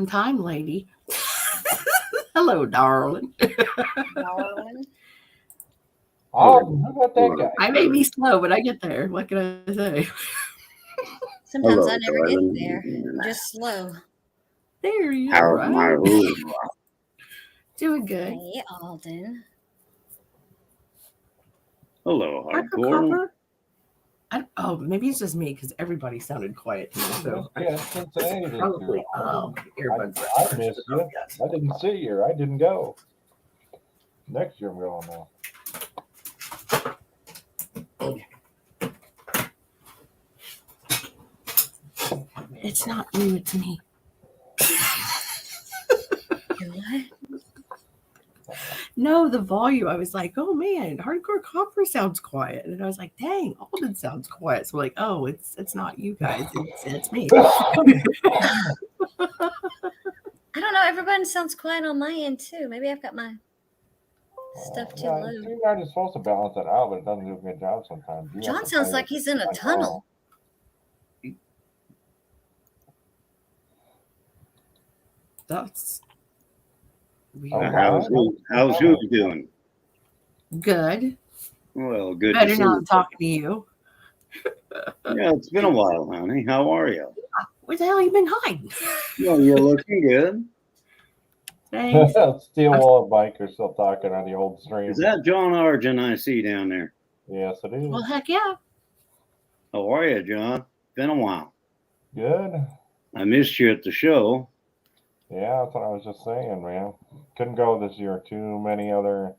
Time, lady. Hello, darling. Darling. Oh, how about that Hello, guy? I may be slow, but I get there. What can I say? Sometimes I hello, never get darling. there. I'm just slow. There you How's are. my Right? room? Doing good. Hey, Alden. Hello, Harper hardcore. Copper. Oh, maybe it's just me because everybody sounded quiet to me. So Yeah, I was gonna say, did probably. you- Oh, earbuds. I missed you. I didn't see you. I didn't go. Next year I'm going now. It's not you. It's me. What? No, the volume. I was like, oh man, Hardcore Copper sounds quiet, and I was like, dang, Alden sounds quiet. So we're like, oh, it's not you guys. It's me. I don't know. Everybody sounds quiet on my end too. Maybe I've got my stuff too Yeah, low. you guys are supposed to balance it out, but it doesn't do a good job sometimes. You have John to sounds play like with he's in a it. tunnel. That's Oh, weird. How's you doing? Good. Well, good to Better see now you. I'm talking to you. Yeah, it's been a while, honey. How are you? Where the hell you been hiding? Well, you're looking good. Thanks. Steel wall Mike are still talking on the old stream. Is that John Argent I see down there? Yes, it is. Well, heck yeah. How are you, John? Been a while. Good. I missed you at the show. Yeah, that's what I was just saying, man. Couldn't go this year. Too many other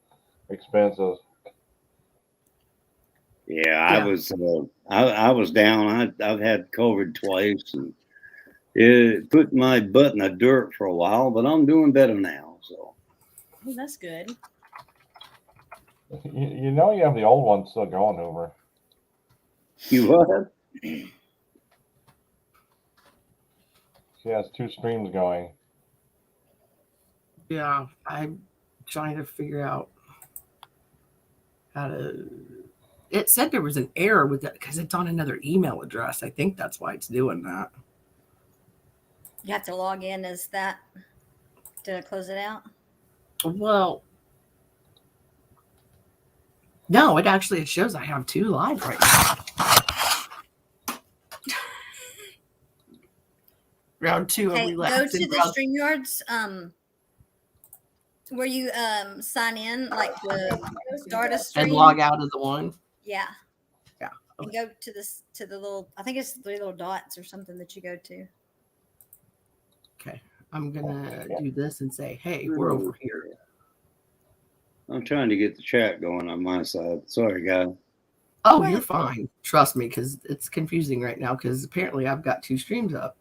expenses. Yeah, I was down. I've had COVID twice, and it put my butt in the dirt for a while, but I'm doing better now. So Oh, that's good. You know you have the old one still going over. you what? She has 2 streams going. Yeah, I'm trying to figure out how to. It said there was an error with it because it's on another email address. I think that's why it's doing that. You have to log in as that to close it out. Well, no, it shows I have 2 live right now. Round 2 Okay, only go lasts to in the round- StreamYards where you sign in, like the start a stream. and log out of the one. Yeah. Yeah, And go to the little, I think it's 3 little dots or something that you go to. Okay, I'm gonna do this and say, hey, we're over here. I'm trying to get the chat going on my side. Sorry, guys. Oh, Go you're ahead. fine. Trust me, because it's confusing right now. Because apparently I've got 2 streams up.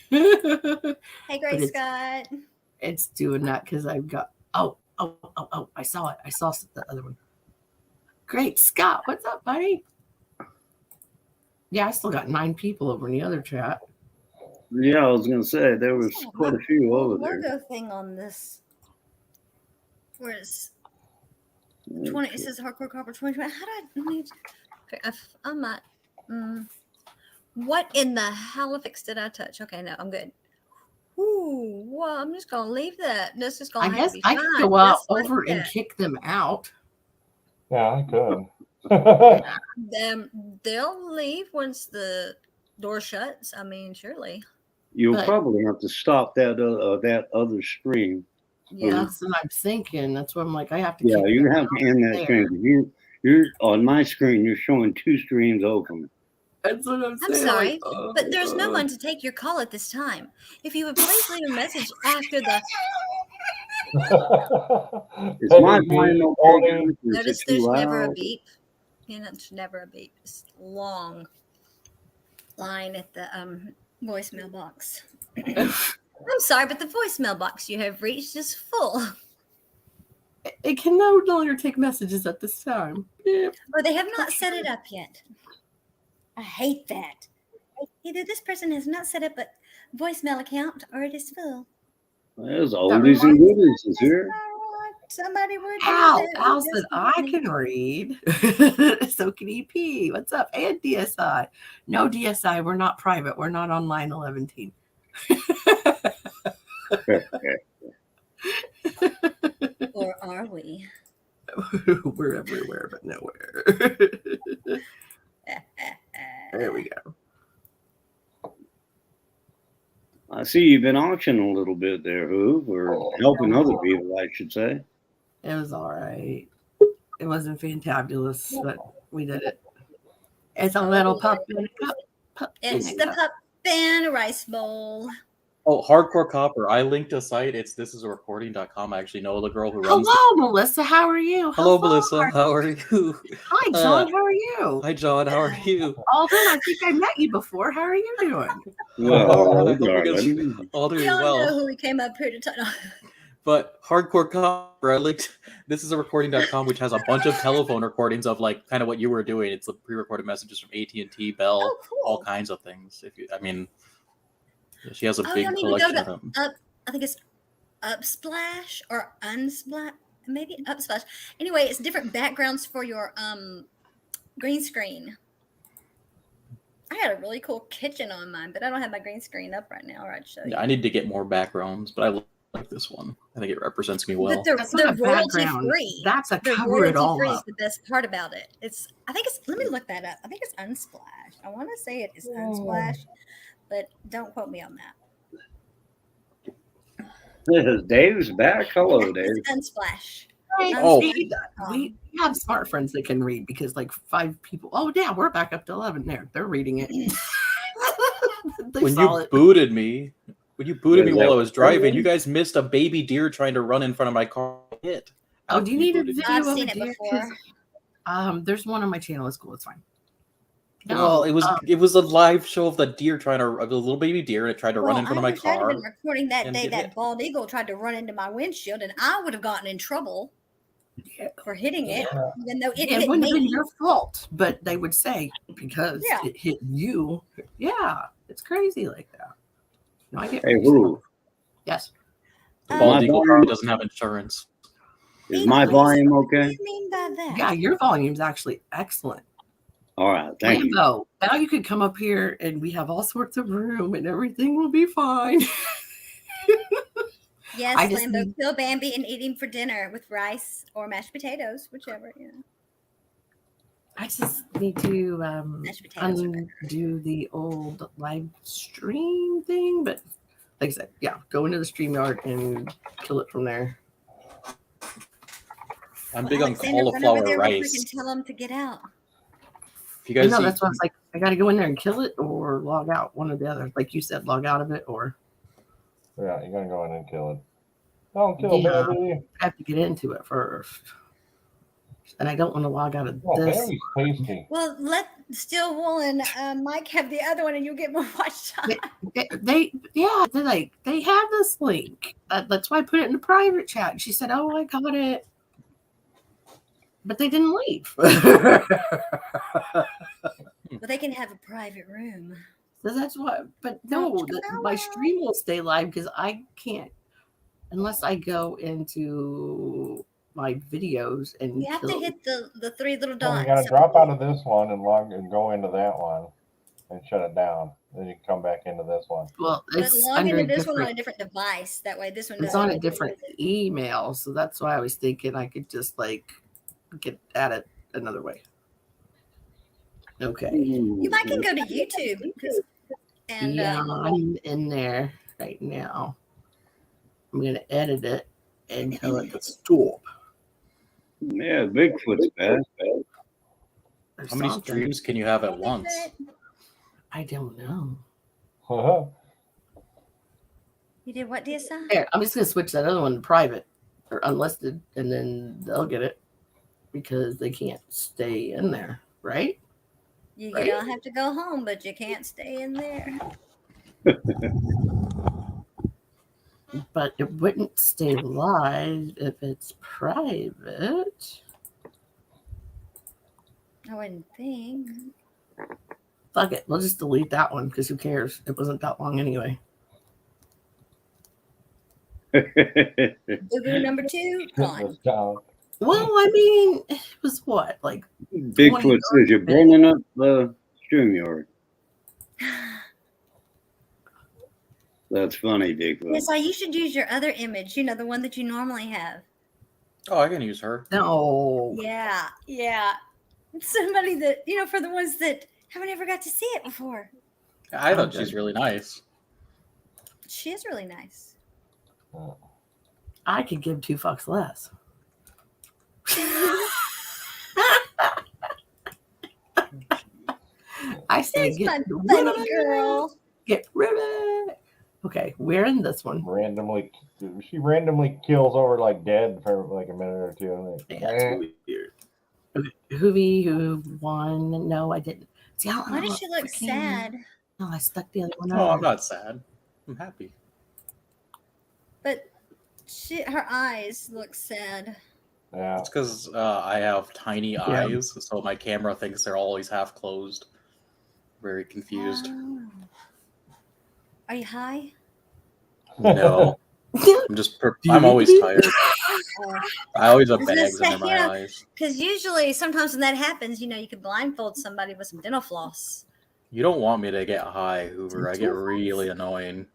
Hey, Great it's- Scott. It's doing that because I've got. Oh! I saw it. I saw the other one. Great Scott, what's up, buddy? Yeah, I still got 9 people over in the other chat. Yeah, I was gonna say there was Oh, quite my a few little over there. logo thing on this. Where is 20? It says Hardcore Copper 2020. How do I need? Okay, I'm not. What in the hellifix did I touch? Okay, no, I'm good. Ooh, well, I'm just gonna leave that. This is gonna I have guess to be I fine. could go out just like over and that. kick them out. Yeah, I could. They'll leave once the door shuts. I mean, surely. You'll But- probably have to stop that other stream. Yeah. That's what I'm thinking. That's what I'm like. I have to. Yeah, kick you them have out to end that there. stream. You're on my screen. You're showing 2 streams open. That's what I'm I'm saying. sorry, like, but there's no one to take your call at this time. If you would please leave a message after the. Is my line okay? Is Notice it too there's never a loud? beep. You know, there's never a beep. It's long line at the voicemail box. I'm sorry, but the voicemail box you have reached is full. It can no longer take messages at this time. Yeah. Or they have not set it up yet. I hate that. Either this person has not set up a voicemail account or it is full. There's oldies and goodies is here. Somebody would do Al that. said I can read. So can EP. What's up? And DSI. No DSI. We're not private. We're not on line 11 team. Or are we? We're everywhere but nowhere. There we go. I see you've been auctioning a little bit there, Hoove, or helping other people, I should say. It was all right. It wasn't fantabulous, but we did it. It's a little pup in a cup. Pup in It's a the cup. pup and a rice bowl. Oh, Hardcore Copper. I linked a site. It's thisisarecording.com. I actually know the girl who runs Hello, Melissa. How are you? Hello, Melissa. How are you? Hi, John. How are you? Hi, John. How are you? Alden, I think I met you before. How are you doing? Well, I hope you guys darling. all We doing all know well. who we came up here to talk. But Hardcore Copper, I linked thisisarecording.com, which has a bunch of telephone recordings of like kind of what you were doing. It's the pre-recorded messages from AT&T, Bell, Oh, cool. all kinds of things. If you, I mean, she has a Oh, big y'all need to go collection of to them. I think it's Upsplash or Unsplash. Maybe Upsplash. Anyway, it's different backgrounds for your green screen. I had a really cool kitchen on mine, but I don't have my green screen up right now. Or I'd show you. Yeah, I need to get more backgrounds, but I like this one. I think it represents me well. But they're That's not a royalty background. free. That's a They're cover it royalty all free is up. the best part about it. I think it's. Let me look that up. I think it's Unsplash. I want to say it is Unsplash, but don't quote me on that. Dave's back. Hello, Dave. It's Unsplash. Oh. We have smart friends that can read because like 5 people. Oh yeah, we're back up to 11. They're reading it. They When saw you it. booted me Yeah, while I was driving, right. you guys missed a baby deer trying to run in front of my car. Hit. Oh, do you need a booted me. video I've of seen a it deer? before. 'Cause, there's one on my channel. It's cool. It's fine. Well, it was a live show of the deer trying to a little baby deer. It tried to run Well, in front I of my wish I'd have car. been recording that and day get that hit. bald eagle tried to run into my windshield, and I would have gotten in trouble for hitting it, even though it It hit wouldn't have been me. your fault, but they would say because Yeah. it hit you. Yeah, it's crazy like that. No, I get Hey, what you're Hoove. saying. Yes. The Um, bald My eagle volume- probably doesn't have insurance. Is my volume okay? What do you mean by that? Yeah, your volume's actually excellent. All right, thank you. Rambo, now you could come up here and we have all sorts of room and everything will be fine. Yes, I just Lambo, need- kill Bambi and eat him for dinner with rice or mashed potatoes, whichever. I just need to Mashed potatoes are better. undo the old live stream thing, but like I said, yeah, go into the StreamYard and kill it from there. I'm big on Alexander, run over cauliflower there real quick rice. and tell him to get out. If you guys No, see, that's why I was like, I got to go in there and kill it or log out, one or the other. Like you said, log out of it, or Yeah, you're gonna go in and kill it. Don't kill Yeah. Baby. I have to get into it first. And I don't want to log out of Oh, this. Baby's tasty. Well, let Steel Wool and Mike have the other one, and you'll get more watch time. They have this link. That's why I put it in the private chat. And she said, "Oh, I got it," but they didn't leave. Well, they can have a private room. So that's what. But no, my stream will stay live because I can't unless I go into my videos and You have to hit the 3 little Well, dots. you gotta drop out of this one and log and go into that one and shut it down. Then you can come back into this one. Well, But it's log under into a this one on a different. different device. That way, this one It's doesn't on a really different use it. email, so that's why I was thinking I could just like get at it another way. Okay. You might can go to YouTube. And Yeah, I'm in there right now. I'm gonna edit it and tell it to stop. Yeah, Bigfoot's bad. or how many something. streams can you have at once? I don't know. You did what, DSI? There, I'm just gonna switch that other one to private or unlisted, and then they'll get it because they can't stay in there, right? You Right. don't have to go home, but you can't stay in there. But it wouldn't stay live if it's private. I wouldn't think. Fuck it, we'll just delete that one because who cares? It wasn't that long anyway. Boo-boo number 2, gone. It's down. Well, I mean, it was what, like Bigfoot says you're burning up the StreamYard. That's funny, Bigfoot. Yes, you should use your other image. You know, the one that you normally have. Oh, I can use her. No. Yeah, yeah. Somebody that, you know, for the ones that haven't ever got to see it before. I I'm thought she's good. really nice. She is really nice. I could give 2 fucks less. I say There's my get rid funny of it. girl. Get rid of it. Okay, we're in this one. She randomly kills over like dead for like a minute or two. Like, Yeah, it's weird. Okay, who won? No, I didn't. See, I don't Why know does what she look freaking- sad? No, I stuck the other one Oh, I'm out. not sad. I'm happy. But her eyes look sad. yeah. It's because I have tiny eyes, so my camera thinks they're always half closed. Very confused. Oh. Are you high? No, I'm always tired. Oh. I always have I was gonna bags under say, my yeah. eyes. Because usually, sometimes when that happens, you know, you could blindfold somebody with some dental floss. You don't want me to get high, Hoover. I get really annoying.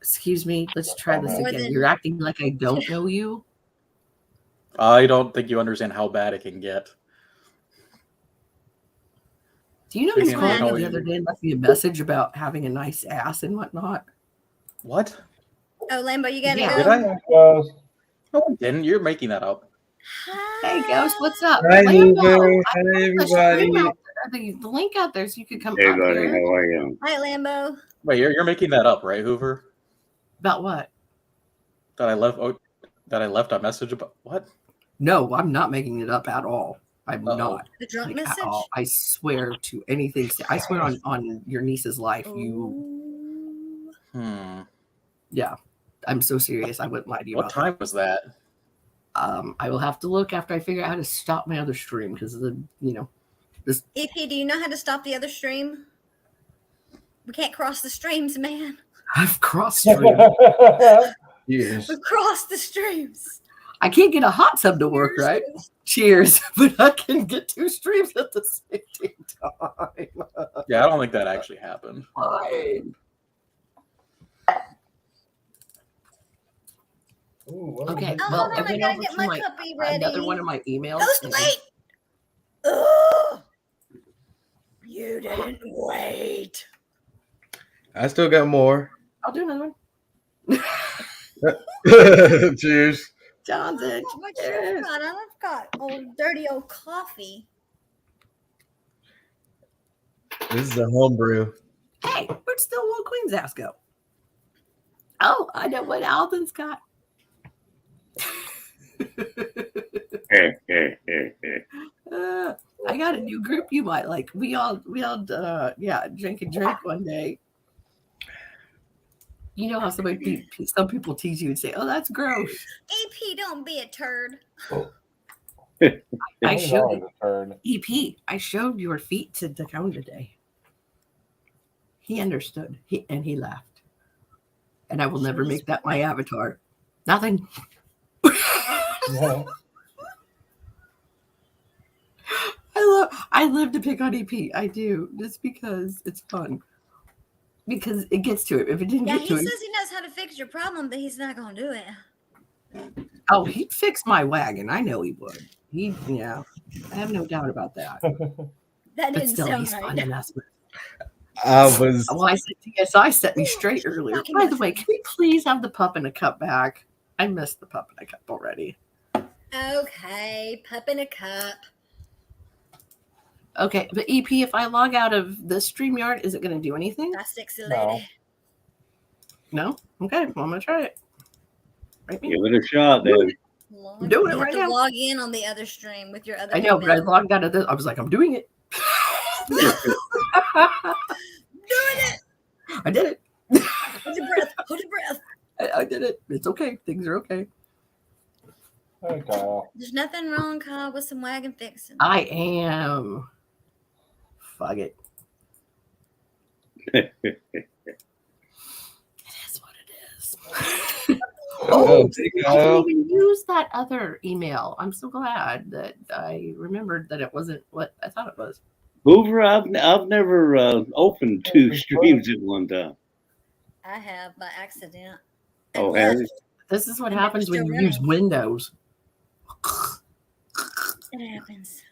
Excuse me, let's try this More again. than- You're acting like I don't know you. I don't think you understand how bad it can get. Do you know Speaking you of called me annoying. the other day and left me a message about having a nice ass and whatnot? What? Oh, Lambo, you gotta Yeah. go. Did I? There goes. No, I didn't. You're making that up. Hey, Ghost, what's up? Hi, Lambo, Hoover. I Hi, put the everybody. stream out there, the link out there so you could come Hey, up buddy, here. how are you? Hi, Lambo. Wait, you're making that up, right, Hoover? About what? That I left a message about what? No, I'm not making it up at all. I'm Uh-oh. not. The drunk Like, at message. all. I swear to anything. I swear on your niece's life. Ooh. Yeah, I'm so serious. I wouldn't lie to you What about time was that? that. I will have to look after I figure out how to stop my other stream because of the, EP, do you know how to stop the other stream? We can't cross the streams, man. I've crossed stream. Yes. We've crossed the streams. I can't get a hot tub to work, right? Cheers. But I can get 2 streams at the same time. Yeah, I don't think that actually happened. Fine. Ooh, Okay, Oh, well, hold I on, I went gotta over get to my my puppy ready. another one of my emails. Ghost, and- wait! Ugh. You didn't wait. I still got more. I'll do another one. Cheers. Johnson. Oh, what cheers. you got? I've got old dirty old coffee. This is a homebrew. Hey, where'd Still Will Queen's ass go? Oh, I know what Alden's got. Hey. I got a new group you might like. We all drink and drink one day. You know how some people tease you and say, "Oh, that's gross." EP, don't be a turd. I showed a turn. EP. I showed your feet to Dakota today. He understood. He laughed. And I will never make that my avatar. Nothing. Yeah. I live to pick on EP. I do, just because it's fun. Because it gets to it. If it didn't Yeah, get he to says it, he knows how to fix your problem, but he's not gonna do it. oh, he'd fix my wagon. I know he would. I have no doubt about that. That But didn't still, sound he's fun right. to mess with. I was Well, I said TSI set me straight earlier. Fucking By the way, can we please have the pup in a cup back? I missed the pup in a cup already. Okay, pup in a cup. Okay, but EP, if I log out of the StreamYard, is it going to do anything? That sexy No. lady. No? Okay, well, I'm going to try it. Right, Give it a shot, then. I'm doing it You have right to now. log in on the other stream with your other. I know, but I email. logged out of this. I was like, I'm doing it. Doing it. I did it. Hold your breath. Hold your breath. I did it. It's okay. Things are okay. Hey, Kyle. There's nothing wrong, Kyle, with some wagon fixing. I am. Fuck it. It is what it is. Oh, I take didn't Kyle. even use that other email. I'm so glad that I remembered that it wasn't what I thought it was. Hoover, I've never opened 2 streams at one time. I have by accident. Oh, And have you? This is what And happens when still you use running. Windows. it happens.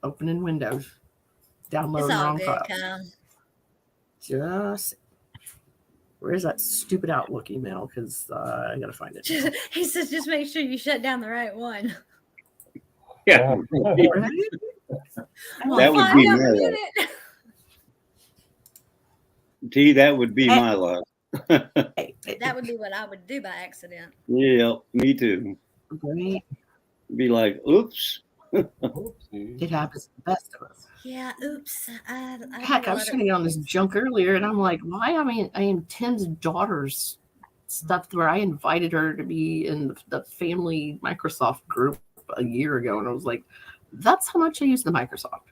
Opening Windows. It's Downloading all wrong good, file. Kyle. Just where's that stupid Outlook email? Because I gotta find it. now. He says, just make sure you shut down the right one. Yeah. Right? That would be Find out my in a luck. minute. T, that would be my luck. Hey, That would be what I would do by accident. Yeah, me too. right? Be like, oops. Oopsie. It happens to the best of us. Yeah, oops. I Heck, do I a was lot trying to get on this junk earlier, and I'm like, why? I am Tim's daughter's stuff where I invited her to be in the family Microsoft group a year ago, and I was like, that's how much I use the Microsoft.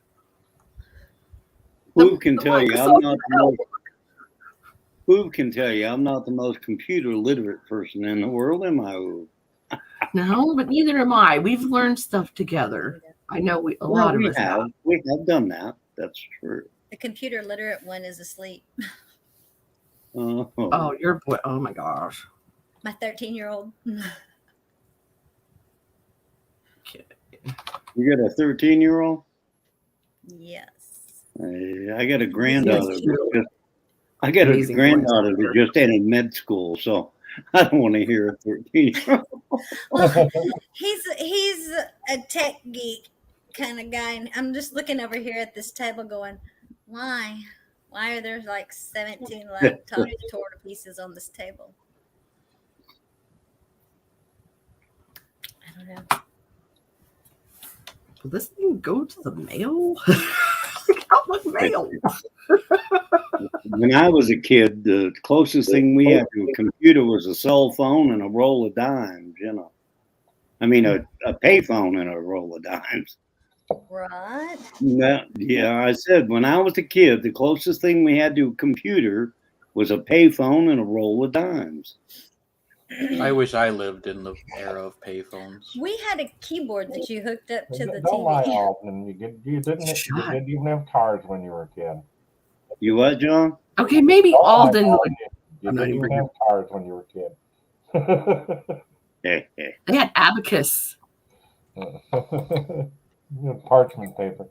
Who can tell you I'm Microsoft not the most, who can tell you I'm not the most computer literate person in the world, am I? Ooh. No, but neither am I. We've learned stuff together. I know a lot of us have. We have done that. That's true. The computer literate one is asleep. Oh, your boy. Oh my gosh. My 13-year-old. Okay. You got a 13-year-old? Yes. I got a granddaughter. Yes, I got a amazing granddaughter voice. that just entered med school, so I don't want to hear a 13-year-old. Well, he's a tech geek kind of guy, and I'm just looking over here at this table going, why? Why are there like 17 laptop torta pieces on this table? I don't know. Will this thing go to the mail? Outlook mail. When I was a kid, the closest thing we had to a computer was a cell phone and a roll of dimes, you know. I mean, a payphone and a roll of dimes. Right? No, yeah, I said when I was a kid, the closest thing we had to a computer was a payphone and a roll of dimes. I wish I lived in the era of payphones. We had a keyboard that you hooked up to the Don't lie, TV. Alden. You didn't even have cards when you were a kid. You what, John? Okay, maybe Don't lie, Alden would. Alden. You I'm not didn't even even have cards when you were a kid. They had abacus. Parchment paper.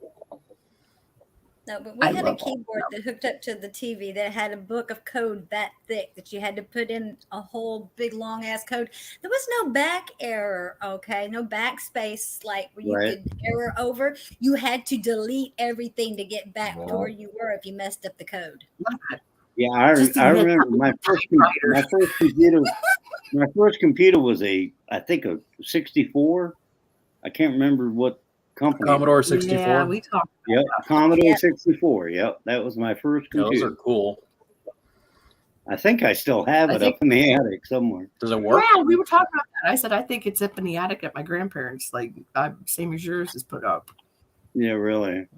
No, but we I had a love all keyboard that hooked up to the TV that had a book of code that thick that you had to put in a whole big long ass code. There was no back error, okay? No backspace like where you Right. could error over. You had to delete everything to get back to Yeah. where you were if you messed up the code. Yeah, I remember my first computer was I think a 64. I can't remember what company. Commodore 64. Yeah, we talked. Yep, Commodore Yep. 64. Yep, that was my first Those computer. are cool. I think I still have I it think- up in the attic somewhere. Does it work? Yeah, we were talking about that. I said I think it's up in the attic at my grandparents', like same as yours is put up. Yeah, really.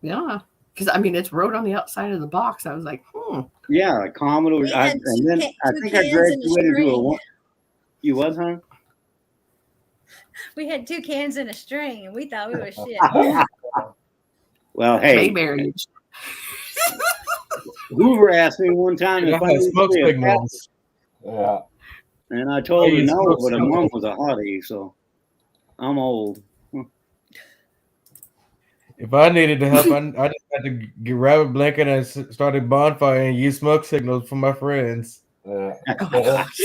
Yeah, because I mean it's wrote on the outside of the box. I was like, Yeah, a Commodore. We had And then I two think I cans and a graduated to a string. one. You what, huh? We had 2 cans and a string, and we thought we were shit. Well, gay hey, marriage. Hoover asked me one time I if I had was smoke a signals. Yeah. and I told her Hey, no, smoke but her signals. mom was a hottie, so I'm old. If I needed to help, I just had to grab a blanket and start a bonfire and use smoke signals for my friends. Yeah. Oh my gosh.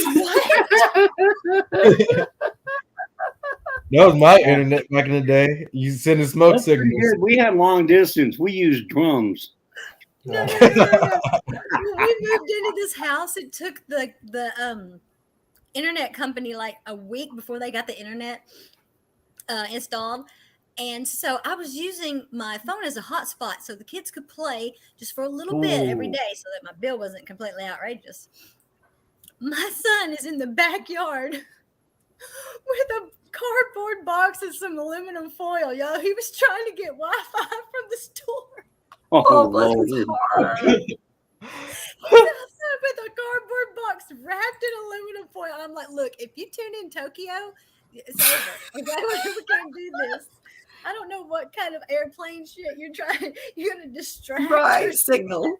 That was my internet back in the day. You send the smoke That's pretty signals. good. We had long distance. We used drums. No. When we moved into this house, it took the internet company like a week before they got the internet installed. And so I was using my phone as a hotspot so the kids could play just for a little bit every Ooh. day so that my bill wasn't completely outrageous. My son is in the backyard with a cardboard box and some aluminum foil, yo. He was trying to get Wi-Fi from the store. Oh, bless his Lord. heart. He's outside with a cardboard box wrapped in aluminum foil. I'm like, look, if you tune in Tokyo, it's over. Okay, we can't do this. I don't know what kind of airplane shit you're trying. You're gonna distract. Right, or- signal.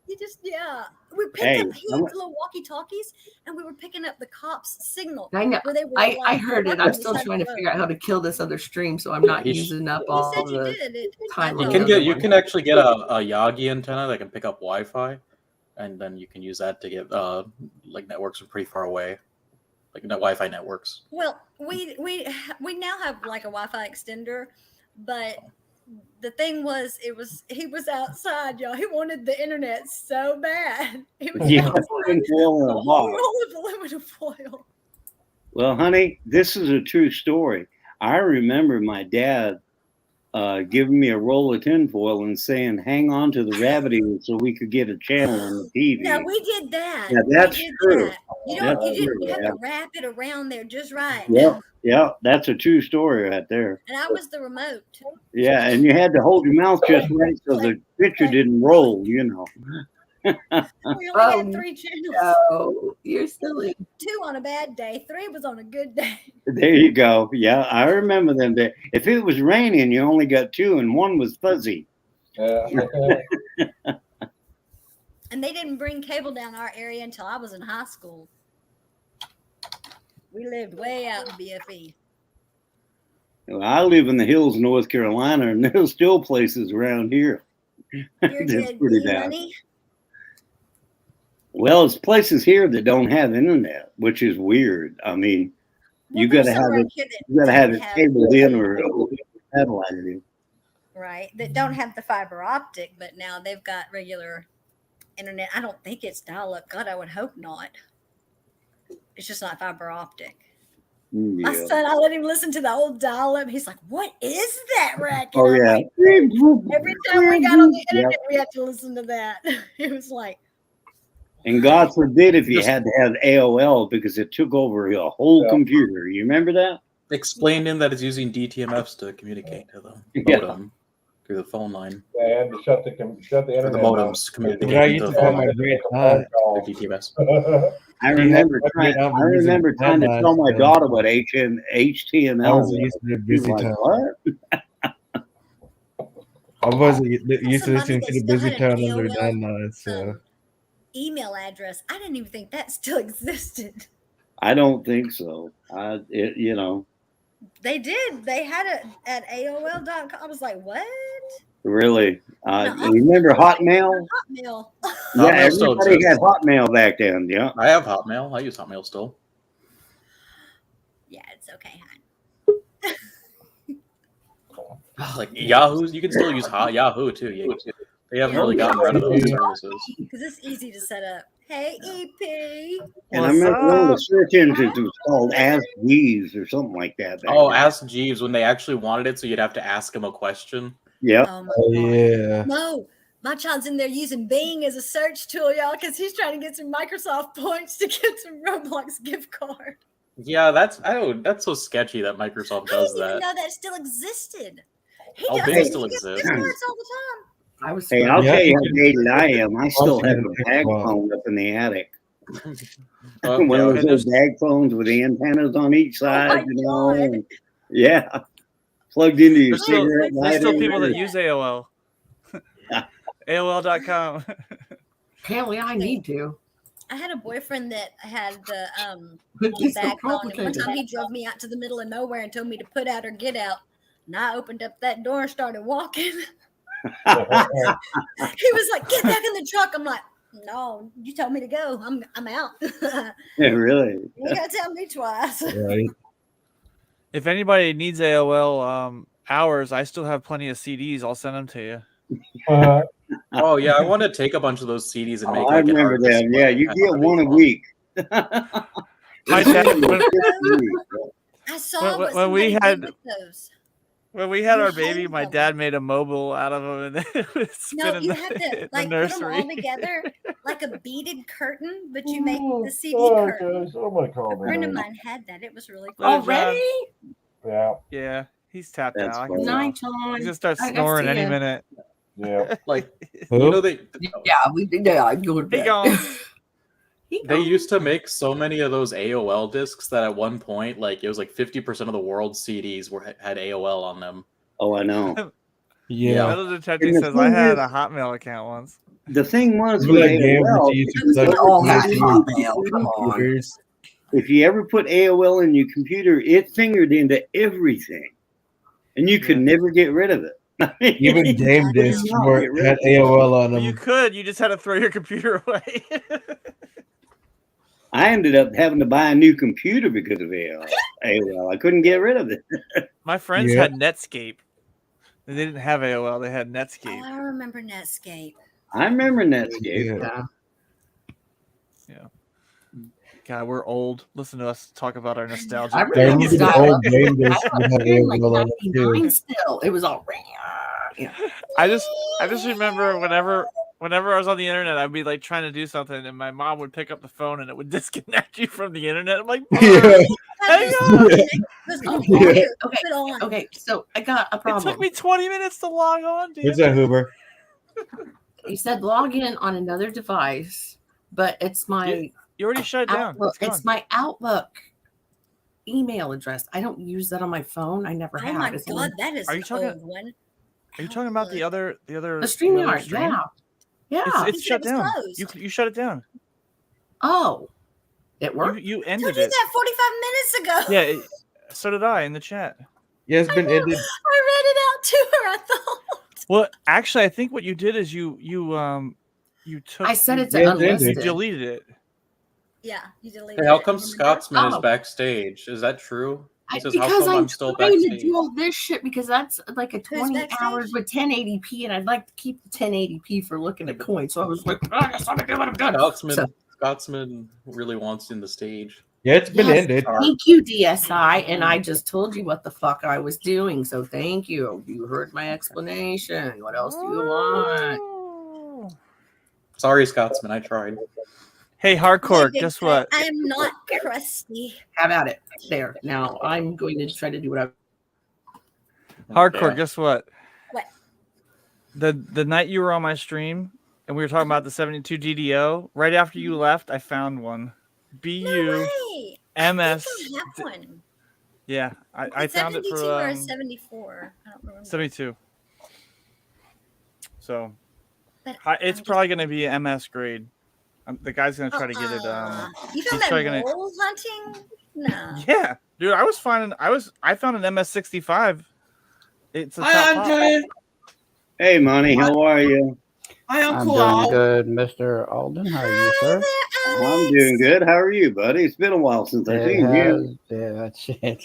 You just we picked Hey, up. He had little walkie-talkies, and we were picking up the cops' signal. I know. Where they were I like, heard it. on I'm the still side of trying the to road. figure out how to kill this other stream, so I'm not You sh- using up You all said you the did. time You on can the other you one. can actually get a Yagi antenna that can pick up Wi-Fi, and then you can use that to get like networks from pretty far away, like Wi-Fi networks. Well, we now have like a Wi-Fi extender, but the thing was, he was outside, y'all. He wanted the internet so bad. He was Yeah, outside, aluminum foil in the a whole box. roll of aluminum foil. Well, honey, this is a true story. I remember my dad giving me a roll of tinfoil and saying, "Hang on to the rabbit ear so we could get a channel on the TV." Now we did that. Yeah, that's we did true. that. You That's didn't. true, You have yeah. to wrap it around there just right. Yep, yeah, that's a true story right there. And I was the remote. Yeah, and you had to hold your mouth just right so the picture didn't roll, you know. We only had 3 channels. Oh, you're silly. 2 on a bad day. 3 was on a good day. There you go. Yeah, I remember them. If it was raining, you only got 2, and 1 was fuzzy. Yeah. And they didn't bring cable down our area until I was in high school. We lived way out in BFE. Well, I live in the hills of North Carolina, and there's still places around here. You're That's dead pretty E bad. money. Well, there's places here that don't have internet, which is weird. I mean, you there's gotta some have around it. here that You gotta have don't it cabled in or satellited in. right, that don't have the fiber optic, but now they've got regular internet. I don't think it's dial-up. God, I would hope not. It's just not fiber optic. My Yeah. son, I let him listen to the old dial-up. He's like, "What is that racket?" Oh I'm yeah. like, every time we got on the Yep. internet, we had to listen to that. It was like, And God forbid if you Just- had to have AOL because it took over a whole Yeah. computer. You remember that? Explained in that it's using DTMFs to communicate to the Yeah. modem through the phone line. They had to shut the For internet the down. modems communicating Yeah, I to used the to call phone my line. great Phone aunt. calls. The DTMS. I You remember have to trying. upgrade I out using remember trying to tell my landlines, daughter what HTML I was was. used to the She's busy like, town. what? I was used to somebody listening to that the still busy had town an under AOL, landlines. So email address. I didn't even think that still existed. I don't think so. You know, They did. They had it at AOL.com. I was like, what? really. No. Remember Hotmail? Hotmail. Yeah, Hotmail still everybody had exists. Hotmail back then. Yeah. I have Hotmail. I use Hotmail still. Yeah, it's okay, hon. Like Yahoo, you can still use Yahoo too. They haven't really gotten rid of those services. Because it's easy to set up. Hey, EP. And I What's remember one of the up? search engines was called Ask Jeeves or something like that. back Oh, then. Ask Jeeves when they actually wanted it, so you'd have to ask him a question. Yep. Oh, my Oh, God. yeah. No, my child's in there using Bing as a search tool, y'all, because he's trying to get some Microsoft points to get some Roblox gift card. Yeah, that's so sketchy that Microsoft I does didn't even that. know that still existed. He Oh, does. Bing He still gets exists. gift cards all the time. I was Hey, I'll Yeah. tell you how dated I am. I still Also have get a a bag Xbox. phone up in the attic. Oh, One of yeah. those old bag phones with the antennas on each side, my you know. God. and- yeah. Plugged into your There's still, cigarette there's still lighter. people that use AOL. AOL.com. apparently I need to. I had a boyfriend that had the It's so bag phone, and one complicated. time he drove me out to the middle of nowhere and told me to put out or get out. And I opened up that door and started walking. He was like, "Get back in the truck." I'm like, "No, you told me to go. I'm out." Yeah, really. You gotta tell me twice. Right. If anybody needs AOL hours, I still have plenty of CDs. I'll send them to you. Oh yeah, I want to take a bunch of those CDs and make I like an remember hard that. disk Yeah, player. you I get thought that'd be one a fun. week. My dad, I saw When- what when we somebody had- did with those. when we had You our baby, hold my them. dad made a mobile out of them, and it was No, spinning you the, have to in like the put them nursery. all together like a beaded curtain, but you make the CD Oh, curtain. gosh, somebody called A me. friend of now. mine had that. It was really Let cool. it drive. Already? Yeah, Yeah, he's tapped That's out. I funny. can tell. Night He's time. gonna start I snoring see any ya. minute. yeah. Like Who? you know they Yeah, we did. Yeah, I go to He bed. gone. they used to make so many of those AOL discs that at one point, like it was like 50% of the world's CDs had AOL on them. Oh, I know. Yeah. Metal Detective And the says I thing had is- a Hotmail account once. the thing was Remember with that game where AOL, you used It to was plug all it that into Hotmail, come on. computers? if you ever put AOL in your computer, it fingered into everything, and you could Yeah. never get rid of it. Even game Yeah, discs no. were had AOL on Well, you them. could. You just had to throw your computer away. I ended up having to buy a new computer because of AOL. I couldn't get rid of it. My friends Yeah. had Netscape. They didn't have AOL. They had Oh, Netscape. I remember Netscape. I remember Netscape. Yeah. God, we're old. Listen to us talk about our nostalgia. I I remember remember the dial-up. old game discs would have In like AOL on it too. 99 still. It was all yeah. I just remember whenever I was on the internet, I'd be like trying to do something, and my mom would pick up the phone, and it would disconnect you from the internet. I'm like, Mom, Yeah. hang Just on. just Oh, go okay, here, okay, put it on. okay. So I got a It problem. took me 20 minutes to log on, dude. What's that, Hoover? You said log in on another device, but it's my You already shut it down. Outlook. It's It's gone. my Outlook email address. I don't use that on my phone. I never Oh have. my It's god, that is Are you an talking- old one. Are you talking about the other the other StreamYard. stream? Yeah. Yeah. It's He said shut it was down. closed. You shut it down. Oh, it worked. You You ended did it. that 45 minutes ago. Yeah, so did I in the chat. Yeah, it's been ended. I read it out to her. I thought. Well, actually, I think what you did is you took. I set it to Yeah, it's you ended. unlisted. deleted it. Yeah, you deleted Hey, how it. come Remember? Scotsman is Oh. backstage? Is that true? He says, how Because come I'm I'm still trying to backstage? do all this shit because that's like a 20 backstage? hours with 1080p, and I'd like to keep the 1080p for looking at coins. So I was like, I just want to do what I'm doing. Scotsman really wants in the stage. Yeah, it's been Yes. ended. Thank you, DSI. And I just told you what the fuck I was doing. So thank you. You heard my explanation. What else do you want? Sorry, Scotsman, I tried. Hey, hardcore. Big Guess Cat, what? I am not crusty. Have at it. There. Now I'm going to try to do what I Hardcore. Yeah. Guess what? What? The night you were on my stream and we were talking about the 72 DDO. Right after you left, I found one. No BU way. I MS. think I have one. Yeah, I It's found it 72 for or 74. I don't remember. 72. So But it's probably going to be an MS grade. The guy's going to try to get it. You he's found that probably gonna- roll hunting? No. Yeah, dude, I found an MS65. It's a top Hi, pop. Andre. Hey, Monty, how are you? Hi, I'm Uncle doing Al. good, Mr. Alden. How are you, sir? I'm doing good. How are you, buddy? It's been a while since I've seen you. Yeah, that's it.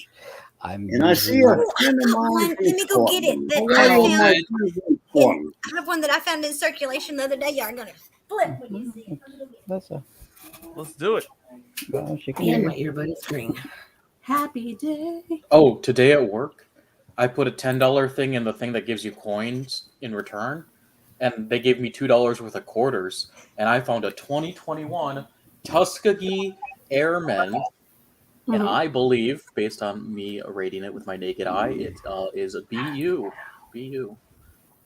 And I see a Oh, I friend of got mine. one. Let me go get it. That Portland. I Oh, found. my goodness, Portland. I have one that I found in circulation the other day. Y'all are gonna flip when you see it. That's a. Let's do it. She can and hear my earbuds ring. Happy day. Oh, today at work, I put a $10 thing in the thing that gives you coins in return, and they gave me $2 worth of quarters, and I found a 2021 Tuskegee Airmen, and I believe, based on me rating it with my naked eye, it is a BU,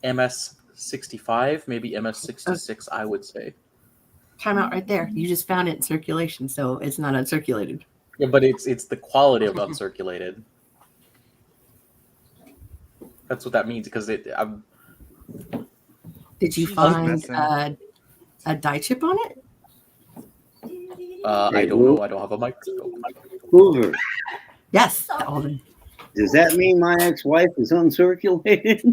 MS65, maybe MS66, I would say. Time out right there. You just found it in circulation, so it's not uncirculated. Yeah, but it's the quality of uncirculated. That's what that means, because Did you She's find messing. a dye chip on it? I don't know. I don't have a microscope. Hoover, Yes. Alden. does that mean my ex-wife is uncirculated?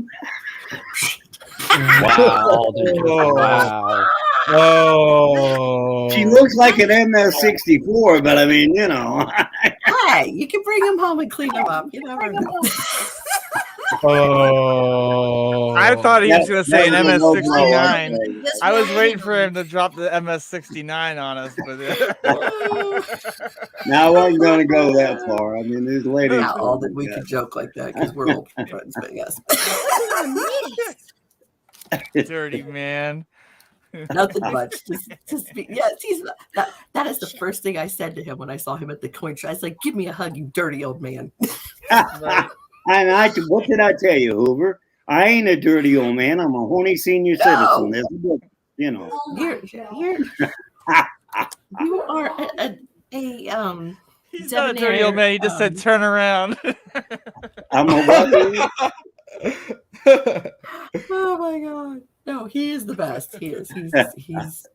Wow, Alden. Wow. Oh. She looks like an MS64, but I mean, you know. Hey, you can bring him home and clean him up. You never know. Oh. I thought he was going to say an That was a low blow, MS69. okay. Just I was roll waiting it for on. him to drop the MS69 on us, but Now, I wasn't going to go that far. I mean, these ladies. Yeah, Alden, we could joke like that because we're old friends, but yes. dirty man. Nothing much. Just be, yes, that is the first thing I said to him when I saw him at the coin shop. I was like, give me a hug, you dirty old man. And what did I tell you, Hoover? I ain't a dirty old man. I'm a horny senior citizen. That's what, you know. Oh my You are a He's not a dirty old man. He just said turn around. I'm a what? oh my god. No, no, he is the best. He is. He's.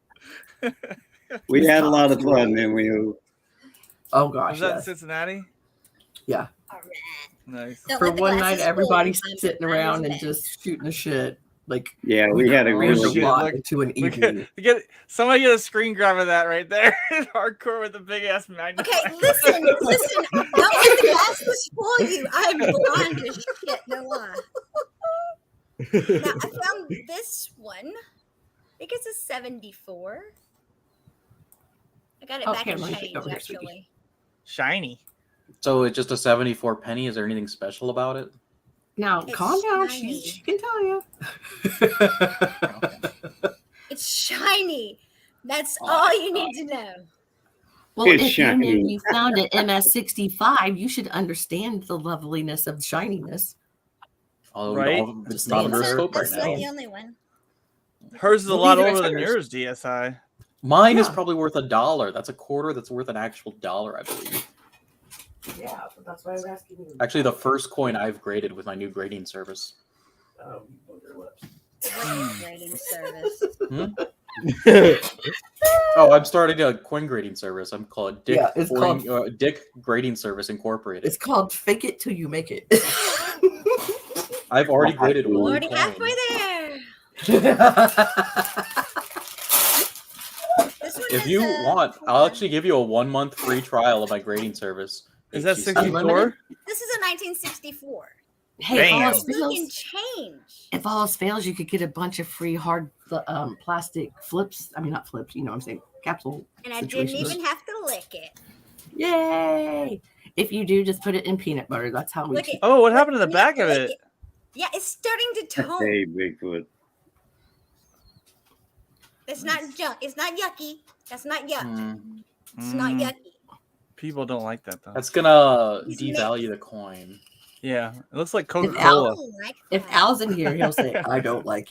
We He's had a lot top of fun, tier. didn't we? Oh gosh, Was that in yes. Cincinnati? Yeah. All right. Nice. Don't For let the one night, glasses fool you. everybody's I'm sitting fine as around a and man. just shooting the shit. Like Yeah, we had a Oh, crammed really a shit, good. lot look. into an We evening. get somebody get a screen grab of that right there. Hardcore with the big ass magnifying. Okay, listen. Don't let the glasses fool you. I'm blind as shit. No lie. Now I found this one. I think it's a 74. I got it back Okay, in let me take change, over here, sweetie. actually. Shiny. So it's just a 74 penny. Is there anything special about it? Now, It's calm down. shiny. She can tell you. It's shiny. That's Oh all my you need to know. Well, It's if you knew shiny. you found an MS65, you should understand the loveliness of shininess. Oh, Right? it's Just not saying, under sir. scope right That's not now. the only one. Hers is a Well, lot neither is older than hers. yours, DSI. Mine is Yeah. probably worth $1. That's a quarter. That's worth an actual dollar, I believe. Yeah, that's why I was asking you. Actually, the first coin I've graded with my new grading service. What grading service? Oh, I'm starting a coin grading service. I'm called Dick. Yeah, it's called- Dick Grading Service Incorporated. It's called Fake It Till You Make It. I've already graded We're one already coin. halfway there. This one If has you a- want, I'll actually give you a 1-month free trial of my grading service. Is that HCC. 64? Unlimited? This is a 1964. Hey, if all Damn. else Look and fails, change. if all else fails, you could get a bunch of free hard plastic flips. I mean, not flips. You know what I'm saying? Capsule. And I didn't situations. even have to lick it. Yay! If you do, just put it in peanut butter. That's how we. Look at Oh, what happened to the you back have of to lick it? Yeah, it's starting to tone. Hey, Bigfoot. It's not junk. It's not yucky. That's not yuck. Hmm. It's not Mm, yucky. People don't like that though. That's gonna He's devalue the coin. Yeah, it looks like If Coca I Cola. don't like If that. Al's in here, he'll say, "I don't like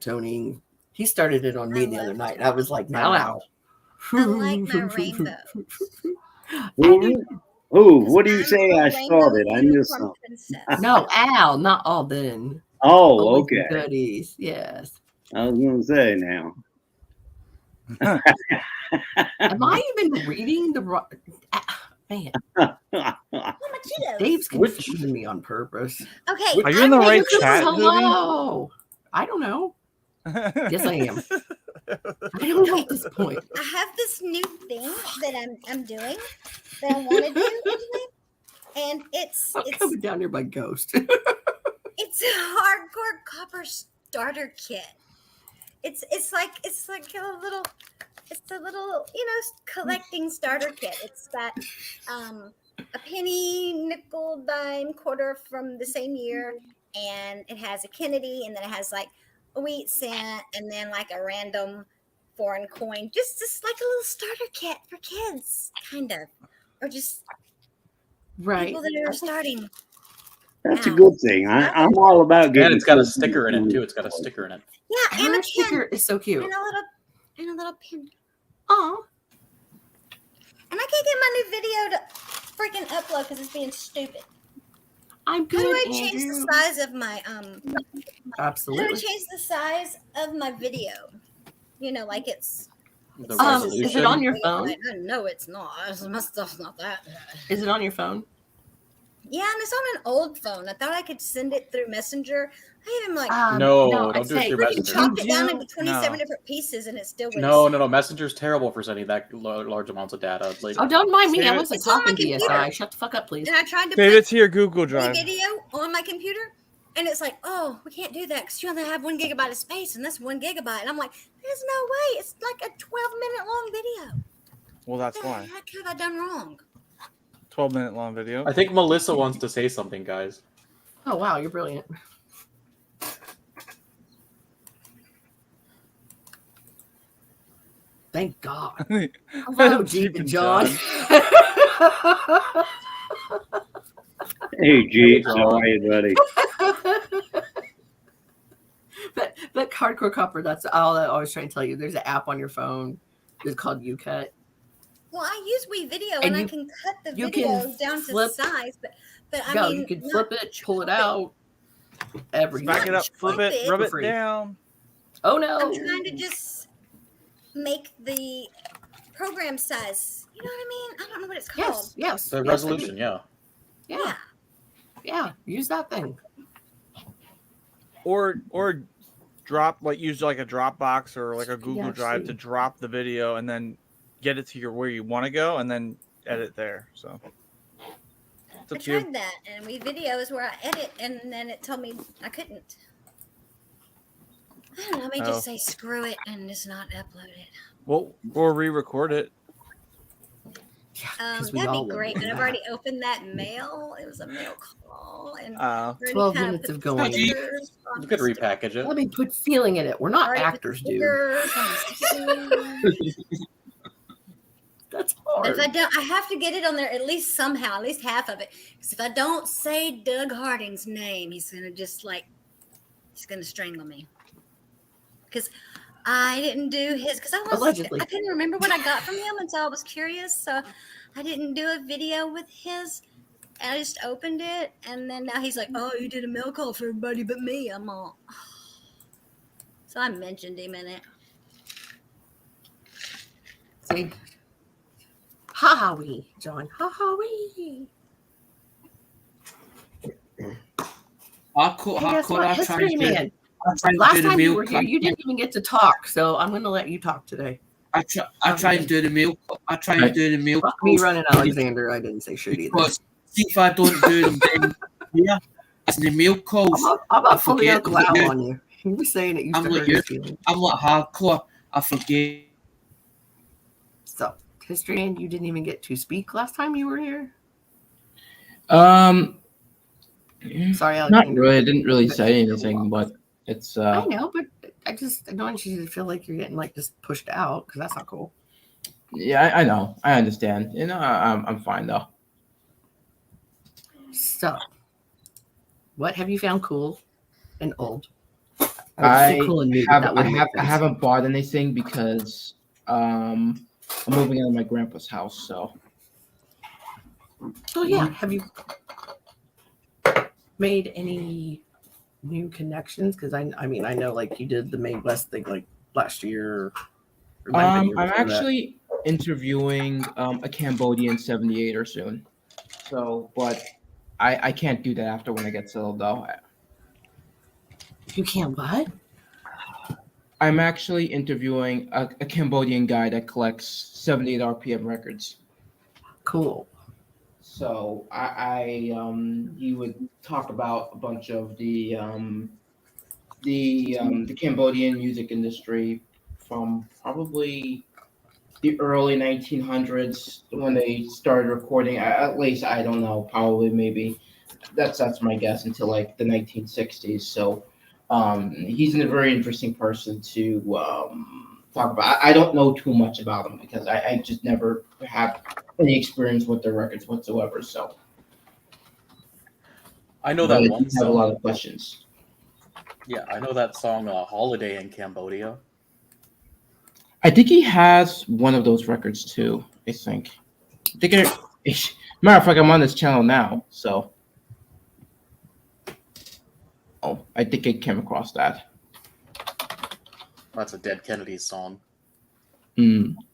toning." He started it on me I the other love night. I was like, "Now, Wow. I like my rainbow. Who? 'Cause What do you I'm say a I rainbow started? I missed unicorn something. princess. No, Al, not Alden. Oh, Only okay. goodies. Yes. I was going to say now. Am I even reading the right? Man, Oh, my Cheetos. Dave's Which- confusing me on purpose. Okay. Are you in the I'm right ready to- chat, Hoobie? Hello. I don't know. Yes, I am. I don't know at this point. I have this new thing that I'm doing that I want to do, actually. And it's I'm coming down here by ghost. it's a hardcore copper starter kit. It's like a little collecting starter kit. It's got a penny, nickel, dime, quarter from the same year, and it has a Kennedy, and then it has like a wheat cent, and then like a random foreign coin. Just like a little starter kit for kids, kind of, or just Right. people that are starting. That's a good thing. I'm all about getting. And it's got a kids sticker in it into too. It's got a sticker in it. Yeah, and Her a sticker pin, is so cute. and a little pin. Aw. And I can't get my new video to freaking upload because it's being stupid. I'm How good, do I change Andrew. the size of my How do I Absolutely. change the size of my video? You know, like it's. The Is it on your phone? No, it's not. My stuff's not that bad. Is it on your phone? Yeah, and it's on an old phone. I thought I could send it through Messenger. I even like No, I'd don't do it say through freaking Messenger. chopped it down No. into 27 different pieces, and it still wouldn't. No. Messenger's terrible for sending that large amounts of data. Like, Oh, don't mind me. Save I it. wasn't It's on my talking computer. DSI. Shut the fuck up, please. And I tried to Save put it to your Google a Drive. video on my computer, and it's like, oh, we can't do that because you only have 1 gigabyte of space, and that's 1 gigabyte. And I'm like, there's no way. It's like a 12-minute long video. Well, that's What the why. heck have I done wrong? 12-minute long video. I think Melissa wants to say something, guys. Oh, wow. You're brilliant. Thank God. Hello, Jeep and John. Hey, G, how are you, buddy? but hardcore copper, that's all I always try and tell you. There's an app on your phone. It's called UCut. Well, I use WeVideo, And and I you- can cut the you video can down to flip- size, but I Go, mean, you can not flip it, pull it out, everything. Back it up, flip it, Flip it. rub For it free. down. Oh no! I'm trying to just make the program size. You know what I mean? I don't know what it's called. Yes. The yes, resolution, yeah. Yeah. Use that thing. Or drop use like a Dropbox or like a Google Drive to drop the video and then get it to where you want to go and then edit there. So I tried that, and we videos where I edit, and then it told me I couldn't. I don't know. Let me just say screw it and just not upload it. Well, or re-record it. Yeah, that'd be great, but I've already opened that mail. It was a mail call, and 12 minutes of going. You could repackage it. Let me put feeling in it. We're not actors, dude. That's hard. But if I don't, I have to get it on there at least somehow, at least half of it. Because if I don't say Doug Harding's name, he's gonna he's gonna strangle me. Because I didn't do his. Because I couldn't remember what I got from him, and so I was curious. So I didn't do a video with his. And I just opened it, and then now he's like, "Oh, you did a mail call for everybody but me." I'm all. So I mentioned him in it. See. Ha-ha-wee, John. Ha-ha-wee. History man. Last time you were here, you didn't even get to talk, so I'm going to let you talk today. I try and do the meal. Fuck me running Alexander. I didn't say shit either. Because see if I don't do them, then yeah, it's the meal calls. I'm not fully Uncle Al on you. He was saying it. I'm like hardcore. I forget. So, History and you didn't even get to speak last time you were here? Sorry, Alexander. Not really. I didn't really say anything, but it's. I know, but I don't want you to feel like you're getting just pushed out because that's not cool. Yeah, I know. I understand. I'm fine though. So, what have you found cool and old? I haven't bought anything because I'm moving out of my grandpa's house. So. Oh yeah, have you made any new connections? Because I know you did the Mae West thing last year. I'm actually interviewing a Cambodian 78er soon. So, but I can't do that after when I get settled though. You can't what? I'm actually interviewing a Cambodian guy that collects 78 RPM records. Cool. So he would talk about a bunch of the Cambodian music industry from probably the early 1900s when they started recording. At least I don't know, probably maybe that's my guess until the 1960s. So he's a very interesting person to talk about. I don't know too much about him because I just never have any experience with their records whatsoever. So I know that one have song. a lot of questions. Yeah, I know that song "Holiday in Cambodia." I think he has one of those records too. I think. Matter of fact, I'm on this channel now, so. Oh, I think I came across that. That's a Dead Kennedys song.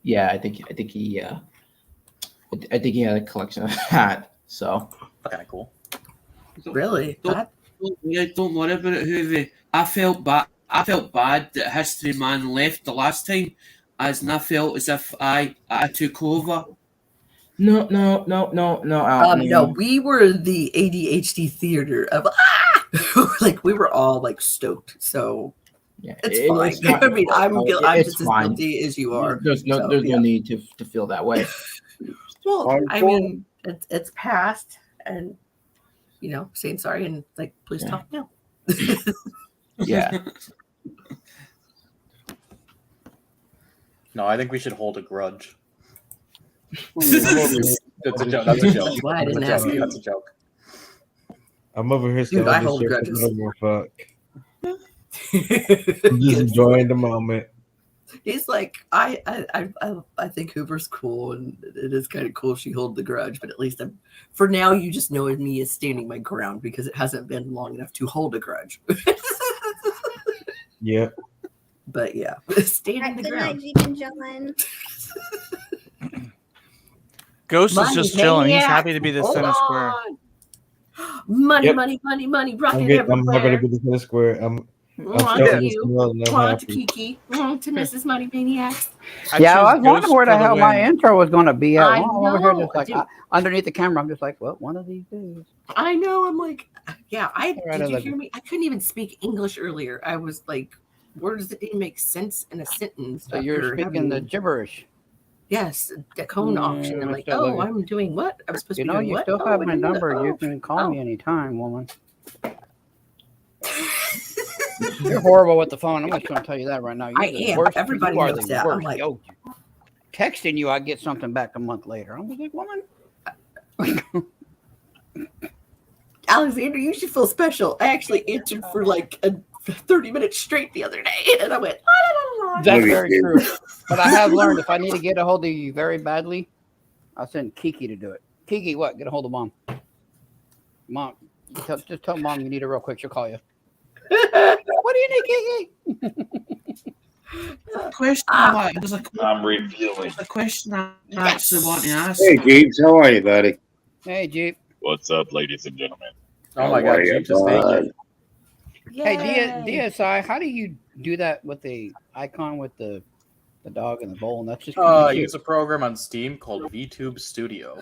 Yeah, I think he had a collection of that. So. Okay, cool. Really? Don't worry about it, Hoovy. I felt bad that History Man left the last time, and I felt as if I took over. No. No, we were the ADHD theater of we were all stoked. So yeah, it's fine. Not, I mean, I'm just as fine. guilty as you are. There's no need to feel that way. Well, I mean, it's past, and saying sorry and please talk now. Yeah. No, I think we should hold a grudge. That's a joke. That's a joke. Why I didn't ask you. That's a joke. I'm over here. Dude, I hold grudges. Fuck. I'm just enjoying the moment. He's like, I think Hoover's cool, and it is kind of cool she hold the grudge, but at least for now you just know me as standing my ground because it hasn't been long enough to hold a grudge. Yeah. But yeah, All standing right, the good night, ground. Jeep and John. Ghost is Money just chilling. He's maniac. happy to be the Hold center square. on. Money, Yep. money, money, money, rocking I'm happy to everywhere. be the center square. I'm On stuck to in this you. world and I'm On to happy. Kiki. On to Mrs. Money Maniac. Yeah, I choose was wondering Ghost where the for hell my win. intro was going to be at. I Well, I'm over here know, just like dude. underneath the camera. I'm just like, well, one of these days. I know. I'm like, yeah. Right, Did you I hear me? I couldn't even speak English earlier. I was like, words that didn't make sense in a sentence. So you're after speaking the having, gibberish. yes, the cone auction. I'm I like, still oh, love you. I'm doing what? I was supposed You to be know, doing you what? still Oh, have I my didn't know that. number. You Oh. can call Oh. me anytime, woman. You're horrible with the phone. I'm just going to tell you that right now. You're I the am. worst. Everybody you are knows the that. I'm worst. like, Yo, texting you, I get something back a month later. I'm just like, woman. Alexander, you should feel special. I actually answered for like 30 minutes straight the other day, and I went, la, la, la, la. That's very true. But I have learned if I need to get a hold of you very badly, I'll send Kiki to do it. Kiki, what? Get a hold of Mom. Mom, just tell Mom you need her real quick. She'll call you. What do you need, Kiki? Question I'm reviewing. there's a question I actually want to ask. Hey, Jeeves, how are you, buddy? Hey, Jeep. What's up, ladies and gentlemen? Oh my How god, are you, Jeep just thank bud? you. Hey, Yay. DSI, how do you do that with the icon with the dog and the bowl? And that's just Use a program on Steam called VTube Studio.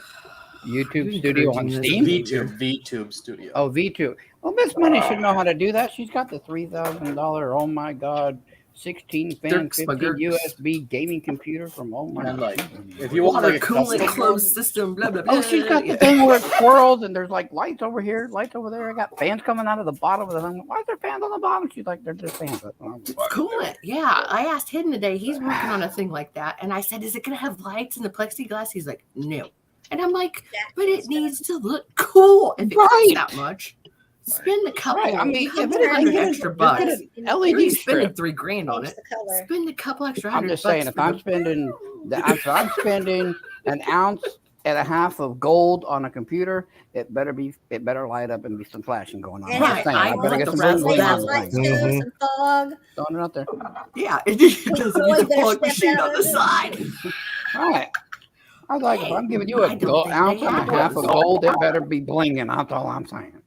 YouTube Studio on encouraging this Steam? behavior. VTube Studio. Oh, V2. Well, Miss Money should know how to do that. She's got the $3,000. Oh my God, 16 fan, Dirks 15 McGurks. USB gaming computer from And like, God. if you want Water like a coolant custom closed one, system, blah, blah, blah. Oh, she's got the thing where it swirls and there's like lights over here, lights over there. I got fans coming out of the bottom of the thing. Why is there fans on the bottom? She's like, they're just fans. Coolant. Yeah. I asked Hidden today. He's working on a thing like that. And I said, is it going to have lights in the plexiglass? He's like, no. And I'm like, but it needs to look cool. If it costs that much, spend a couple. Right. I mean, you have if it is, 200 get extra it, bucks. just get an You're LED spending strip. $3,000 on Change it. the color. Spend a couple extra I'm $100 just saying, bucks if for I'm the- spending, if I'm spending an ounce and a half of gold on a computer, it better light up and be some flashing going on. It I'm has just saying, I I better want get the some razzle bling dazzle. on lights the too, thing. some fog. Throwing it out there. Yeah, it doesn't Boy, need a better fog step machine out on of the it. side. All right. I was like, if I'm giving you I a don't think ounce they and a have half of those. gold, it better be blinging. That's all I'm saying.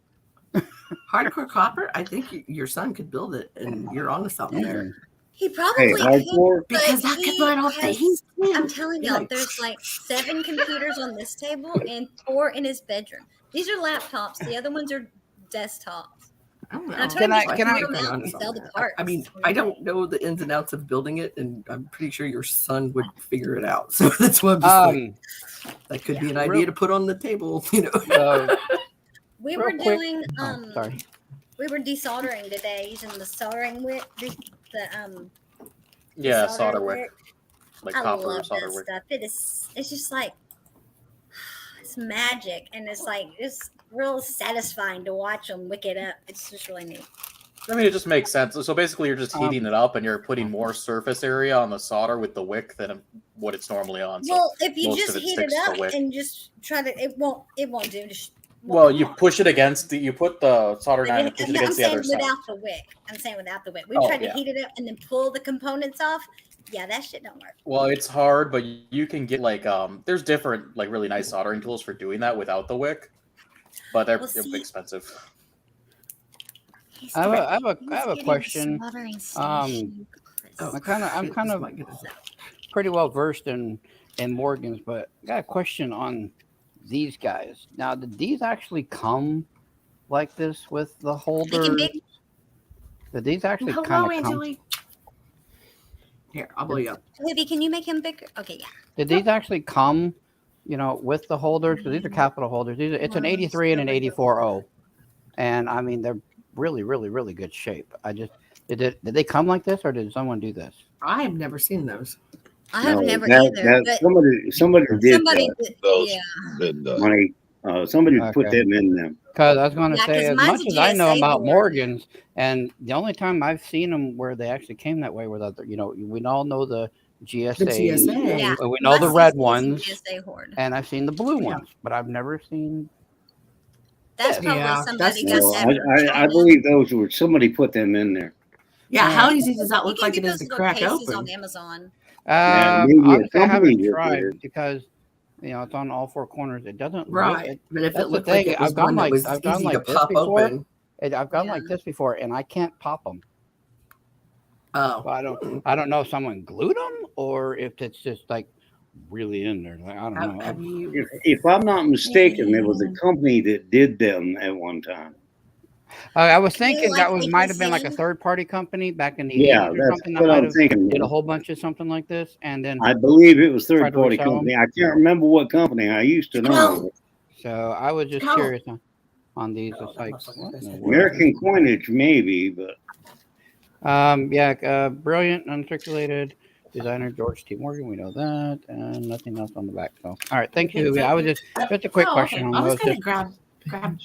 Hardcore copper, I think your son could build it, and you're onto something there. He Hey, probably could, hardcore. Because but that could he light off the has- heat. I'm telling You're y'all, like, there's like 7 computers on this table and 4 in his bedroom. These are laptops. The other ones are desktops. I don't know. And I told Can him I- just can to I- put them You're out onto and sell something the there. parts. I mean, I don't know the ins and outs of building it, and I'm pretty sure your son would figure it out. So that's why I'm just like, that could be an idea to put on the table, you know. We real were quick- doing sorry. we were desoldering today using the soldering wick. Yeah, soldering solder wick. Like I copper love solder that wick. stuff. It's just like it's magic, and it's real satisfying to watch them wick it up. It's just really neat. I mean, it just makes sense. So basically, you're just heating it up, and you're putting more surface area on the solder with the wick than what it's normally on. So Well, if you most just of it heat it sticks to the up wick. and just try to, it won't do. Well, you push it against you put the solder iron and push it I'm against the saying other side. without the wick. I'm saying without the wick. We Oh, tried to yeah. heat it up and then pull the components off. Yeah, that shit don't work. Well, it's hard, but you can get like there's different like really nice soldering tools for doing that without the wick, but they're Well, see- expensive. I have a question. I'm kind of pretty well versed in Morgan's, but I got a question on these guys. Now, did these actually come like this with the holders? Did these actually Hello, kind of come? Angelique. Here, I'll blow you up. Libby, can you make him bigger? Okay, yeah. Did these actually come, with the holders? Because these are capital holders. It's an 83 and an 84.0, and I mean they're really, really, really good shape. Did they come like this, or did someone do this? I have never seen those. I have never either. But Somebody did somebody that. did, yeah. Somebody put Okay. them in them. Because I was going to Yeah, 'cause say, as mine's much a as I know GSA about board. Morgan's, and the only time I've seen them where they actually came that way were we all know the GSA. GSA. Yeah. We know the My red sister's a ones, GSA horde. and I've seen the blue ones, but I've never seen. That's probably Yeah, somebody that's got No, that. from I China. believe those were somebody put them in there. Yeah, how easy does that You look can like get it is those to little crack cases on open? Amazon. maybe a Obviously, I company haven't did tried that. because it's on all four corners. It doesn't Right. look. But if it That's the looked like thing. it was one that was easy to this pop before. open. I've gone like this before, and I can't pop them. Oh. So I don't know if someone glued them or if it's just like really in there. Like, I don't know. Have you? If I'm not mistaken, there was a company that did them at one time. I was thinking like that they might can have been like a sing? third-party company back in the Yeah, 80s or that's something that what might I'm have thinking. did a whole bunch of something like this, and then I believe it was tried to third-party resell 'em. company. I can't remember what company. I used to know. So I was just curious on these. It's like what in the world? American coinage, maybe, but Brilliant uncirculated designer George T. Morgan. We know that, and nothing else on the back. So, all right, thank you. Yeah, I was just a quick question on I was those. gonna grab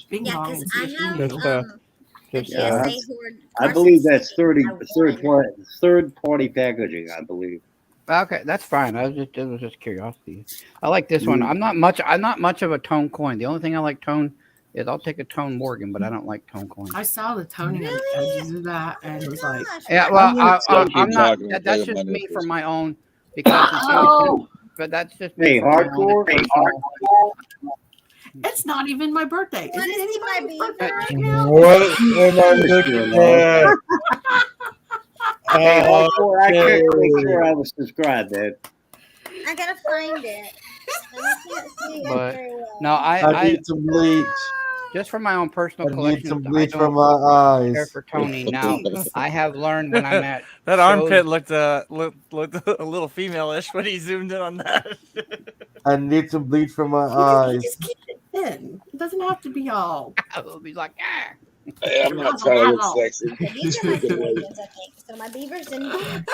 Bing Yeah, Bong because and see I if he have knew. a GSA hoard. I believe that's third party packaging. I believe. Okay, that's fine. It was just curiosity. I like this one. I'm not much of a tone coin. The only thing I like tone is I'll take a tone Morgan, but I don't like tone coin. I saw the toning on the edges of that and was like, Yeah, well, I'm not. That's just me for my own because but that's just me. Hey, for my own hardcore. personal- it's not even my birthday. Is it anybody's birthday right now? What am I looking at? Hey, hardcore. I couldn't make sure I was subscribed, man. I gotta find it. And I can't see it But very well. no, I need some bleach. just for my own personal I need collection. some bleach I for don't my eyes. care for toning. Now, I have learned when I'm at That shows- armpit looked a little female-ish when he zoomed in on that. I need some bleach for my You eyes. just keep it thin. It doesn't have to be all. It'll be like, ah. Hey, I'm not trying to look sexy. Okay, these are my Canadians, I think. So my beavers and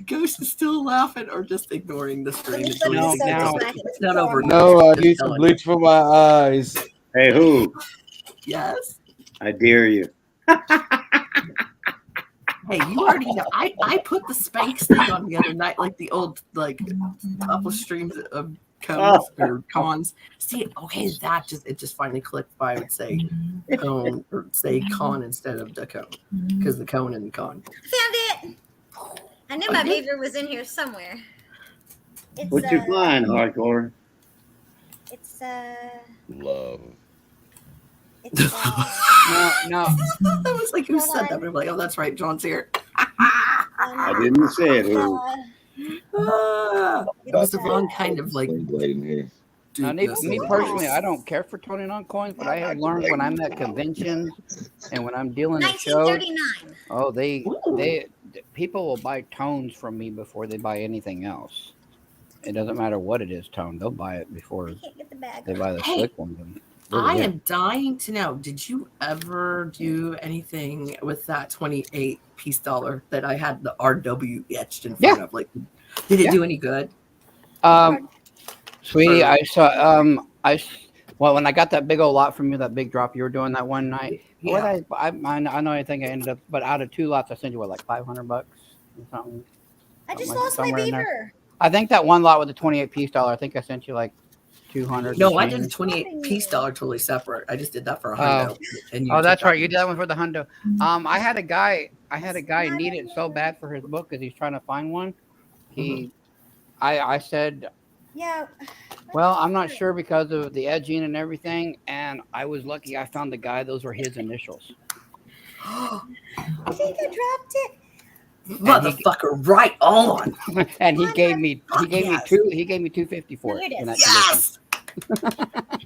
Ghost is still laughing or just ignoring the screen. Let until me you put see this it. so back. It's not over. No, I Just need telling some you. bleach for my eyes. Hey, who? Yes. I dare you. Hey, you already know. I put the Spanx thing on the other night, like the old couple streams of cones or cons. See, okay, it just finally clicked. I would say cone or say con instead of the cone because the cone and the con. Found it. I knew my beaver was in here somewhere. It's What'd you find, hardcore? It's Love. it's No. I was like, who said that? But I'm like, oh, that's right, John's here. I didn't say it. Who? It was the wrong kind of like. Now, me personally, I don't care for toning on coins, but I have learned when I'm at conventions and when I'm dealing at shows. 1939. Oh, they people will buy tones from me before they buy anything else. It doesn't matter what it is, tone. They'll buy it before they buy the slick ones. I am dying to know. Did you ever do anything with that 28 piece dollar that I had the RW etched in front of? Like, did it do any good? Sweetie, I saw. When I got that big old lot from you, that big drop you were doing that one night. Yeah. I know. I think I ended up, but out of 2 lots, I sent you like $500 or something. I just lost my beaver. I think that one lot with the 28 piece dollar. I think I sent you like 200. No, I did a 28 piece dollar totally separate. I just did that for a hundo. That's right. You did that one for the hundo. I had a guy need it so bad for his book because he's trying to find one. I said, yeah. Well, I'm not sure because of the edging and everything, and I was lucky. I found the guy; those were his initials. I think I dropped it. Motherfucker, right on. And he gave me $250 for it. Yes.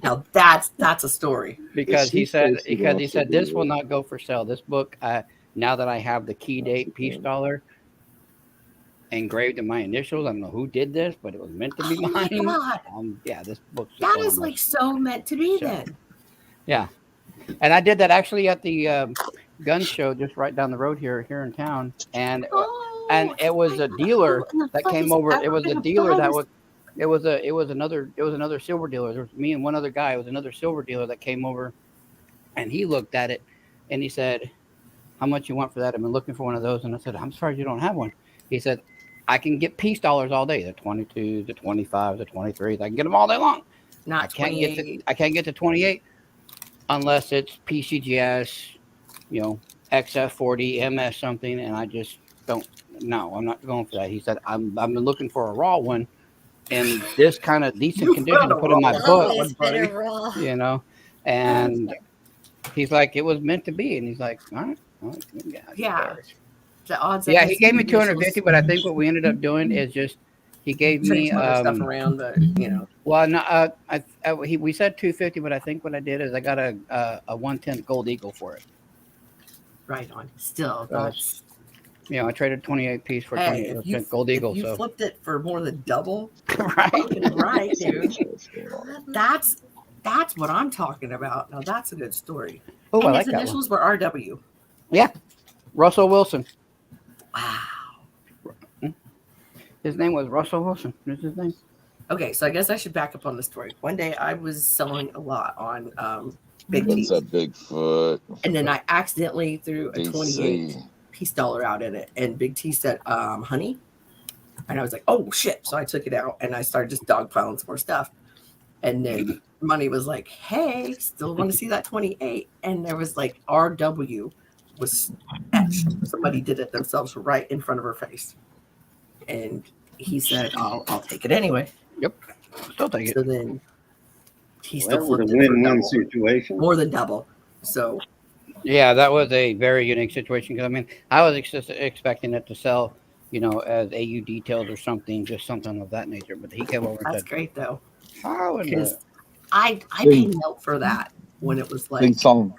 Now that's a story. Because he said this will not go for sale. This book, now that I have the key date piece dollar engraved in my initials, I don't know who did this, but it was meant to be mine. This book. That is like so meant to be then. Yeah, and I did that actually at the gun show just right down the road here in town, and it was a dealer that came over. It was a dealer that was. It was another silver dealer. There was me and one other guy. It was another silver dealer that came over, and he looked at it, and he said, "How much you want for that? I've been looking for one of those." And I said, "I'm sorry you don't have one." He said, "I can get piece dollars all day. The 22s, the 25s, the 23s. I can get them all day long. Not I can't get to 28 unless it's PCGS, XF40 MS something, and I just don't. No, I'm not going for that. He said I've been looking for a raw one in this kind of decent condition to put in my book, Always better raw. you know. And he's like, it was meant to be, and he's like, all right, Yeah. The odds. Yeah, he gave me 250, but I think what we ended up doing is just he gave me stuff around, but you know. Well, no, we said 250, but I think what I did is I got a 110 Gold Eagle for it. Right on. Still, that's. I traded 28 piece for 28 Gold Eagle. If you so flipped it for more than double, right, right, dude. That's what I'm talking about. Now that's a good story. Oh, and I his like that initials were RW. Yeah, Russell Wilson. Wow. His name was Russell Wilson. What's his name? Okay, so I guess I should back up on the story. One day I was selling a lot on Big T. What's up, Bigfoot? And then I accidentally threw a 28 piece dollar out in it. And Big T said, honey. And I was like, oh, shit. So I took it out and I started just dogpiling some more stuff. And then Money was like, hey, still want to see that 28. And there was like RW was etched. Somebody did it themselves right in front of her face. And he said, I'll take it anyway. Yep. Still take it. So then he still flipped a win-win situation. More than double. So yeah, that was a very unique situation because I mean I was expecting it to sell, as AU details or something, just something of that nature. But he came over and that's said, great though. How because I paid milk for that when it was like Big song.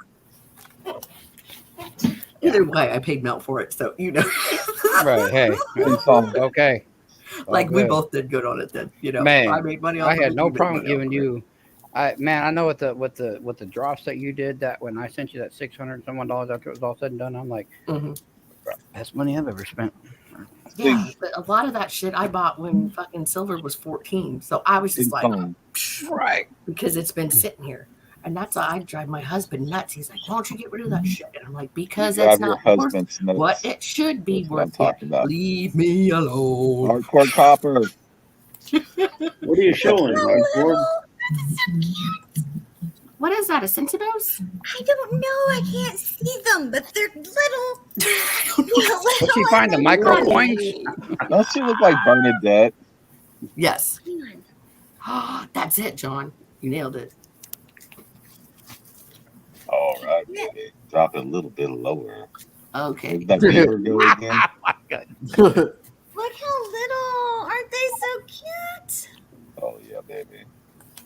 Either way, I paid milk for it, so Right, hey. Okay. Like we both did good on it then, Man, I made money off I of had it, no you made problem money giving off you I know with the drops that you did, that when I sent you that $600 and some odd dollars after it was all said and done, I'm like, best money I've ever spent. Yeah, but a lot of that shit I bought when fucking silver was 14. So I was just like, right, because it's been sitting here. And that's why I drive my husband nuts. He's like, why don't you get rid of that shit? And I'm like, because it's not worth what it should be worth. Leave me alone. Hardcore copper. What are you showing, Hardcore? What is that? A Sentinels? I don't know. I can't see them, but they're little. Did she find the micro coins? Don't she look like Bernadette? Yes. That's it, John. You nailed it. All right, baby. Drop it a little bit lower. Okay. Where'd that beaver go again? Look how little. Aren't they so cute? Oh, yeah, baby.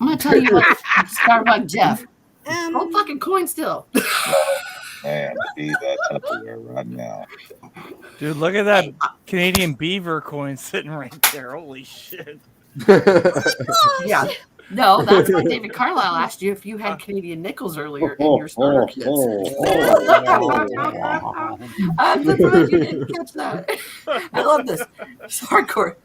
I'm going to tell you what, Starbuck Jeff. Don't fucking coin still. Man, be that Tupperware right now. Dude, look at that Canadian beaver coin sitting right there. Holy shit. Yeah. No, that's why David Carlisle asked you if you had Canadian nickels earlier in your starter kits. I'm surprised you didn't catch that. I love this. It's hardcore.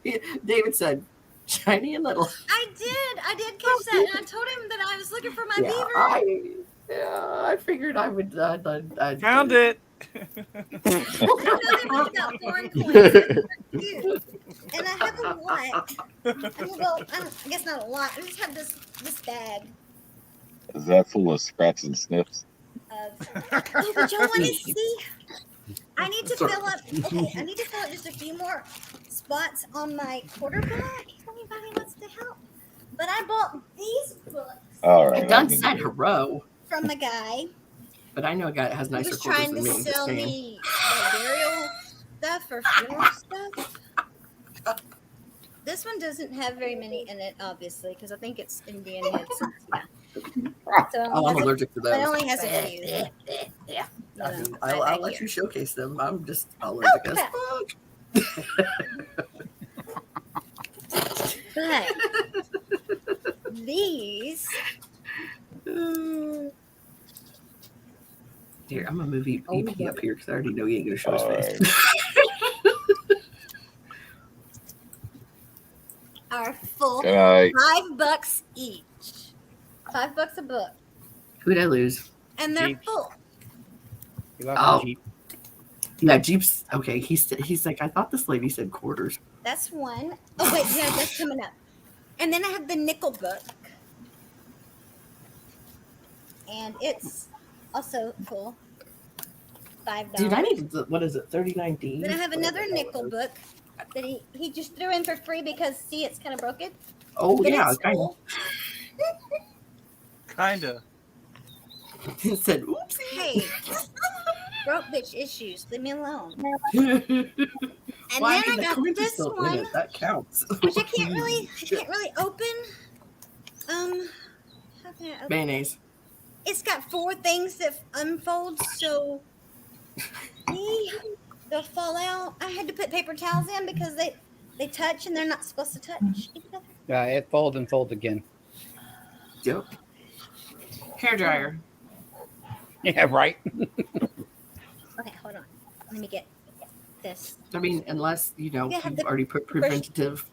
David said, shiny and little. I did catch that, and I told him that I was looking for my beaver. I figured I would. Found it. And I have a lot. Well, I guess not a lot. I just have this bag. Is that full of scratches and sniffs? But y'all want to see? I need to fill up. Okay, I need to fill up just a few more spots on my quarter book. If anybody wants to help. But I bought these books. All right. I done said hello from a guy. But I know a guy that has nicer quarters than me. He was trying to sell me burial stuff or funeral stuff. This one doesn't have very many in it, obviously, because I think it's Indian heads. So I'm allergic to those. It only has a few. Yeah. I'll let you showcase them. I'm just allergic as fuck. But these. Here, I'm gonna move EP up here because I already know he ain't gonna show his face. Are full $5 each. $5 a book. Who'd I lose? And they're full. Oh, Jeep. Yeah, Jeep's okay. He's like, I thought this lady said quarters. That's one. Oh wait, yeah, that's coming up. And then I have the nickel book, and it's also full. $5. Dude, I need what is it? 39D. Then I have another nickel book that he just threw in for free because see it's kind of broken. Oh But yeah, it's kind of. cool. Kinda. It said, "Oopsie." Hey, broke bitch issues. Leave me alone. And Well, then mean, I got coins are this still in one, it. That counts. which I can't really open. How can I open? Mayonnaise. It's got 4 things that unfold, so they'll fall out. I had to put paper towels in because they touch and they're not supposed to touch each other. Yeah, it folds and folds again. Yep. Hair dryer. Yeah, right. Okay, hold on. Let me get this. I mean, unless Yeah, you've already put preventative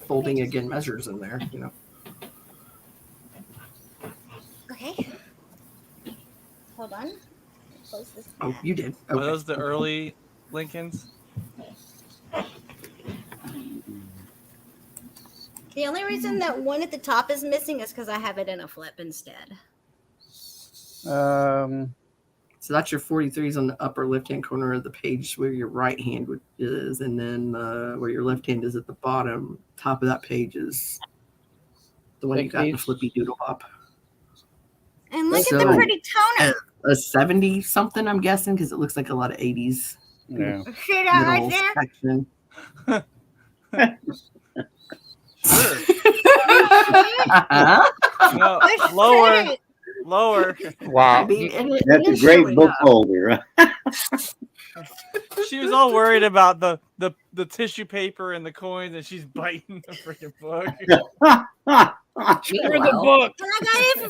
folding again measures in there. Okay. Hold on. Close this. Oh, you did. Are Okay. those the early Lincolns? The only reason that one at the top is missing is because I have it in a flip instead. So that's your 43s on the upper left-hand corner of the page where your right hand is, and then where your left hand is at the bottom, top of that page is the one you got in the flippy doodle hop. And look at the pretty toner. A 70 something, I'm guessing, because it looks like a lot of 80s. Yeah. See that right there? Section. No, lower. Lower. Wow. I mean, That's a great book holder. She was all worried about the tissue paper and the coins, and she's biting the freaking book. Share the book. And I got it for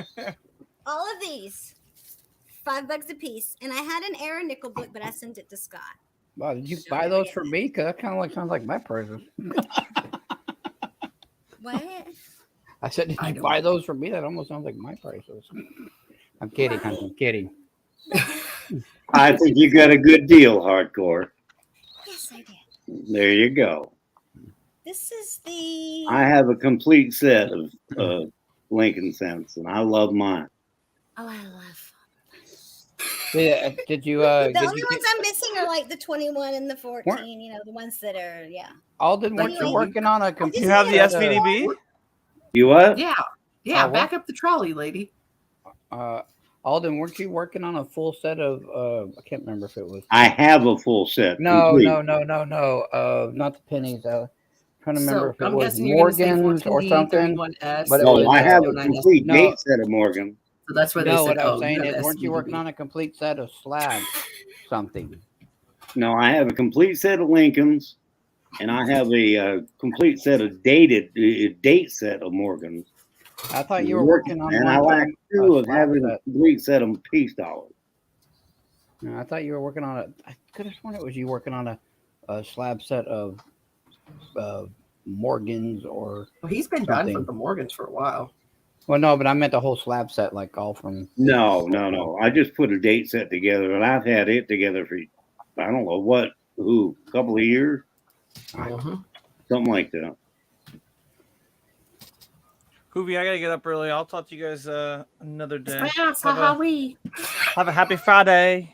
$5. All of these, $5 a piece. And I had an error nickel book, but I sent it to Scott. Wow, did you buy those for me? Because that kind of sounds like my present. What? I said, did you buy those for me? That almost sounds like my prices. I'm kidding, honey. I'm kidding. I think you got a good deal, Hardcore. Yes, I did. There you go. This is the. I have a complete set of Lincoln cents, and I love mine. Oh, I love. Yeah, did you? The only ones I'm missing are like the 21 and the 14. The ones that are Alden, weren't you working on a computer? You have the SVDB? You what? Yeah. Back up the trolley, lady. Alden, weren't you working on a full set of? I can't remember if it was. I have a full set. No, complete. no. Not the pennies. Trying to remember if it I'm was guessing you're gonna say Morgan's or 14D, something. 31S, But No, I have a 09S. complete date set of Morgan. So that's why they No, said, what I was saying you have is, weren't you SVDB. working on a complete set of slabs? Something. No, I have a complete set of Lincolns, and I have a complete set of date set of Morgans. I thought you were working on. And I like two of having a complete set of peace dollars. No, I thought you were working on a. I could have sworn it was you working on a slab set of Morgans or. Well, he's been done with the Morgans for a while. Well, no, but I meant the whole slab set, like all from. No. I just put a date set together, and I've had it together for I don't know a couple of years, something like that. Hoovy, I gotta get up early. I'll talk to you guys another day. Have a happy Friday.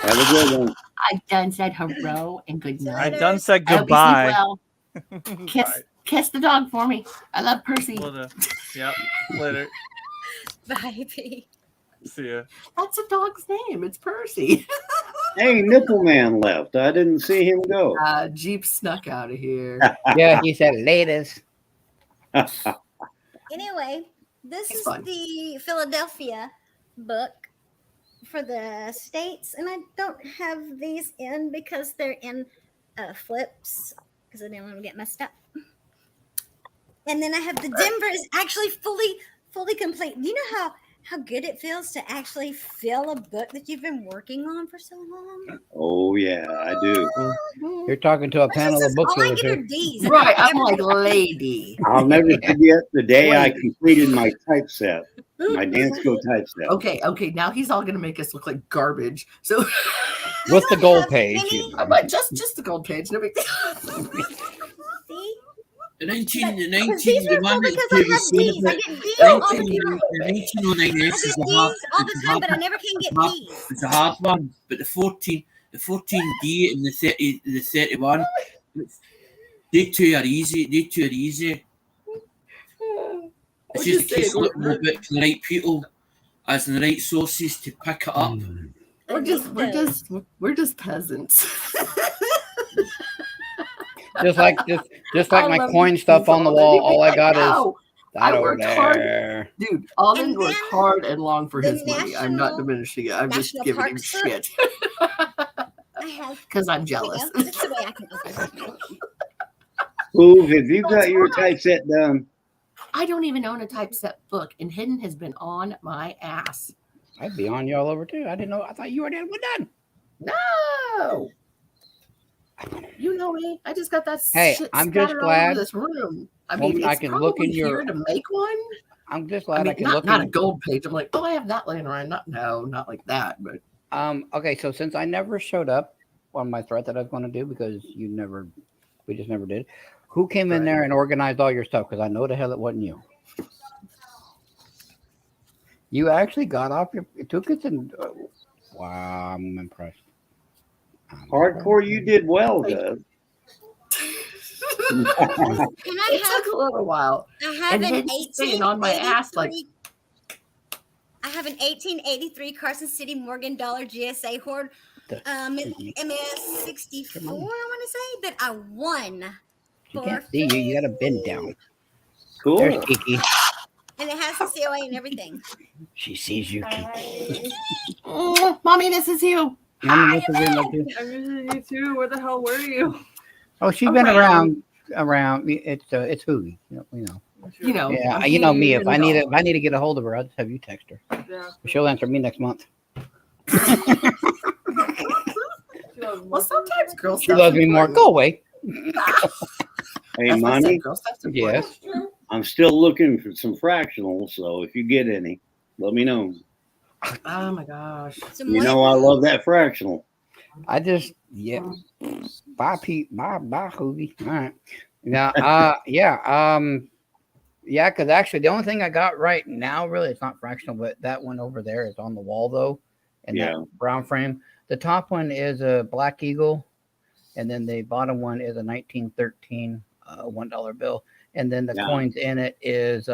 Have a good one. I done said hello and good night. I done said I hope you sleep goodbye. well. Kiss the dog for me. I love Percy. Yep. Later. Bye, P. See ya. That's a dog's name. It's Percy. Hey, Nickel Man left. I didn't see him go. Jeep snuck out of here. Yeah, he said latest. Anyway, this is the Philadelphia book for the states, and I don't have these in because they're in flips because I didn't want to get messed up. And then I have the Denver is actually fully complete. Do you know how good it feels to actually fill a book that you've been working on for so long? Oh yeah, I do. You're talking to a panel of book all I get are dealers. D's. Right, I'm like, lady. I'll never forget the day I completed my typeset, my Dansko typeset. Okay. Now he's all gonna make us look like garbage. So What's the gold page? I might just the gold page. No big deal. See? The 19, the Because 19, these the are one cool that because I Dave have was saying D's. I about get D's all the 19, time. the 1909S I is get the hard, D's all the time, but I never can get P's. it's a hard one. But the 14D and the 31, they two are easy. They two are easy. It's just a case of looking a bit for the right people, as in the right sources to pick it up. We're just peasants. just like my coin stuff on the wall. All I got is that over there. Hard. Dude, Alden worked hard and long for his money. I'm not diminishing it. I'm just giving him shit. Because I'm jealous. That's the way I can open it. Ooh, have you got your typeset done? I don't even own a typeset book, and Hidden has been on my ass. I'd be on you all over too. I didn't know. I thought you already had one done. No. You know me. I just got that shit I'm just scattered all glad over this room. I mean, it's I can look in here your to make one. I'm just glad I can not, look not in a gold page. I'm like, oh, I have that laying around. Not like that. But okay. So since I never showed up on my threat that I was going to do because we just never did. Who came in there and organized all your stuff? Because I know the hell it wasn't you. You actually got off your tickets and wow, I'm impressed. Hardcore, you did well, Doug. It took a little while. I have an 18 on my ass like. I have an 1883 Carson City Morgan Dollar GSA Horde MS 64. I want to say that I won. She can't see you. You got to bend down. Cool. There's Kiki. And it has the COA and everything. She sees you, Kiki. Oh, Mommy, this is you. Mommy, this is you. I'm missing you too. Where the hell were you? Oh, she's been around. It's Hoogie. We know. Yeah, you know me. If I need to get a hold of her, I'll just have you text her. Yeah. She'll answer me next month. Well, sometimes girls. She loves me more. Go away. Hey, Monty. Yes. I'm still looking for some fractionals, so if you get any, let me know. Oh my gosh. You know I love that fractional. I just bye Pete, bye Hoogie. All right. Now yeah, because actually the only thing I got right now, really, it's not fractional, but that one over there is on the wall though, and that brown frame. The top one is a Black Eagle, and then the bottom one is a 1913 $1 bill, and then the coins in it is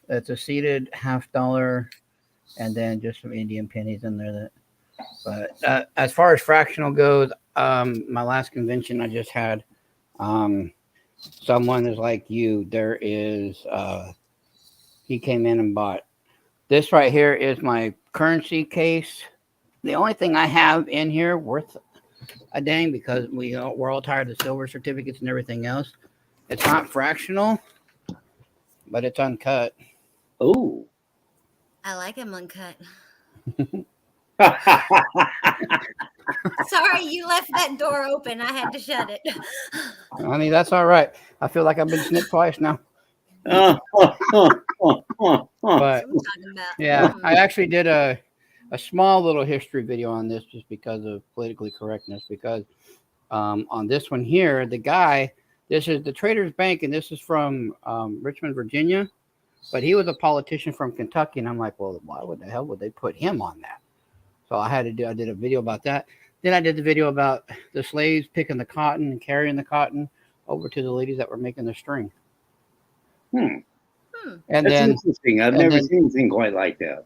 it's a seated $50, and then just some Indian pennies in there. But as far as fractional goes, my last convention I just had, someone is like you. There is he came in and bought this right here is my currency case. The only thing I have in here worth a dang, because we're all tired of silver certificates and everything else. It's not fractional, but it's uncut. Oh, I like them uncut. Sorry, you left that door open. I had to shut it. Honey, that's all right. I feel like I've been snipped twice now. But yeah, I actually did a small little history video on this just because of politically correctness. Because on this one here, the guy, this is the Traders Bank, and this is from Richmond, Virginia. But he was a politician from Kentucky, and I'm like, well, why would the hell would they put him on that? So I did a video about that. Then I did the video about the slaves picking the cotton and carrying the cotton over to the ladies that were making the string. And That's then interesting. I've never seen anything quite like that.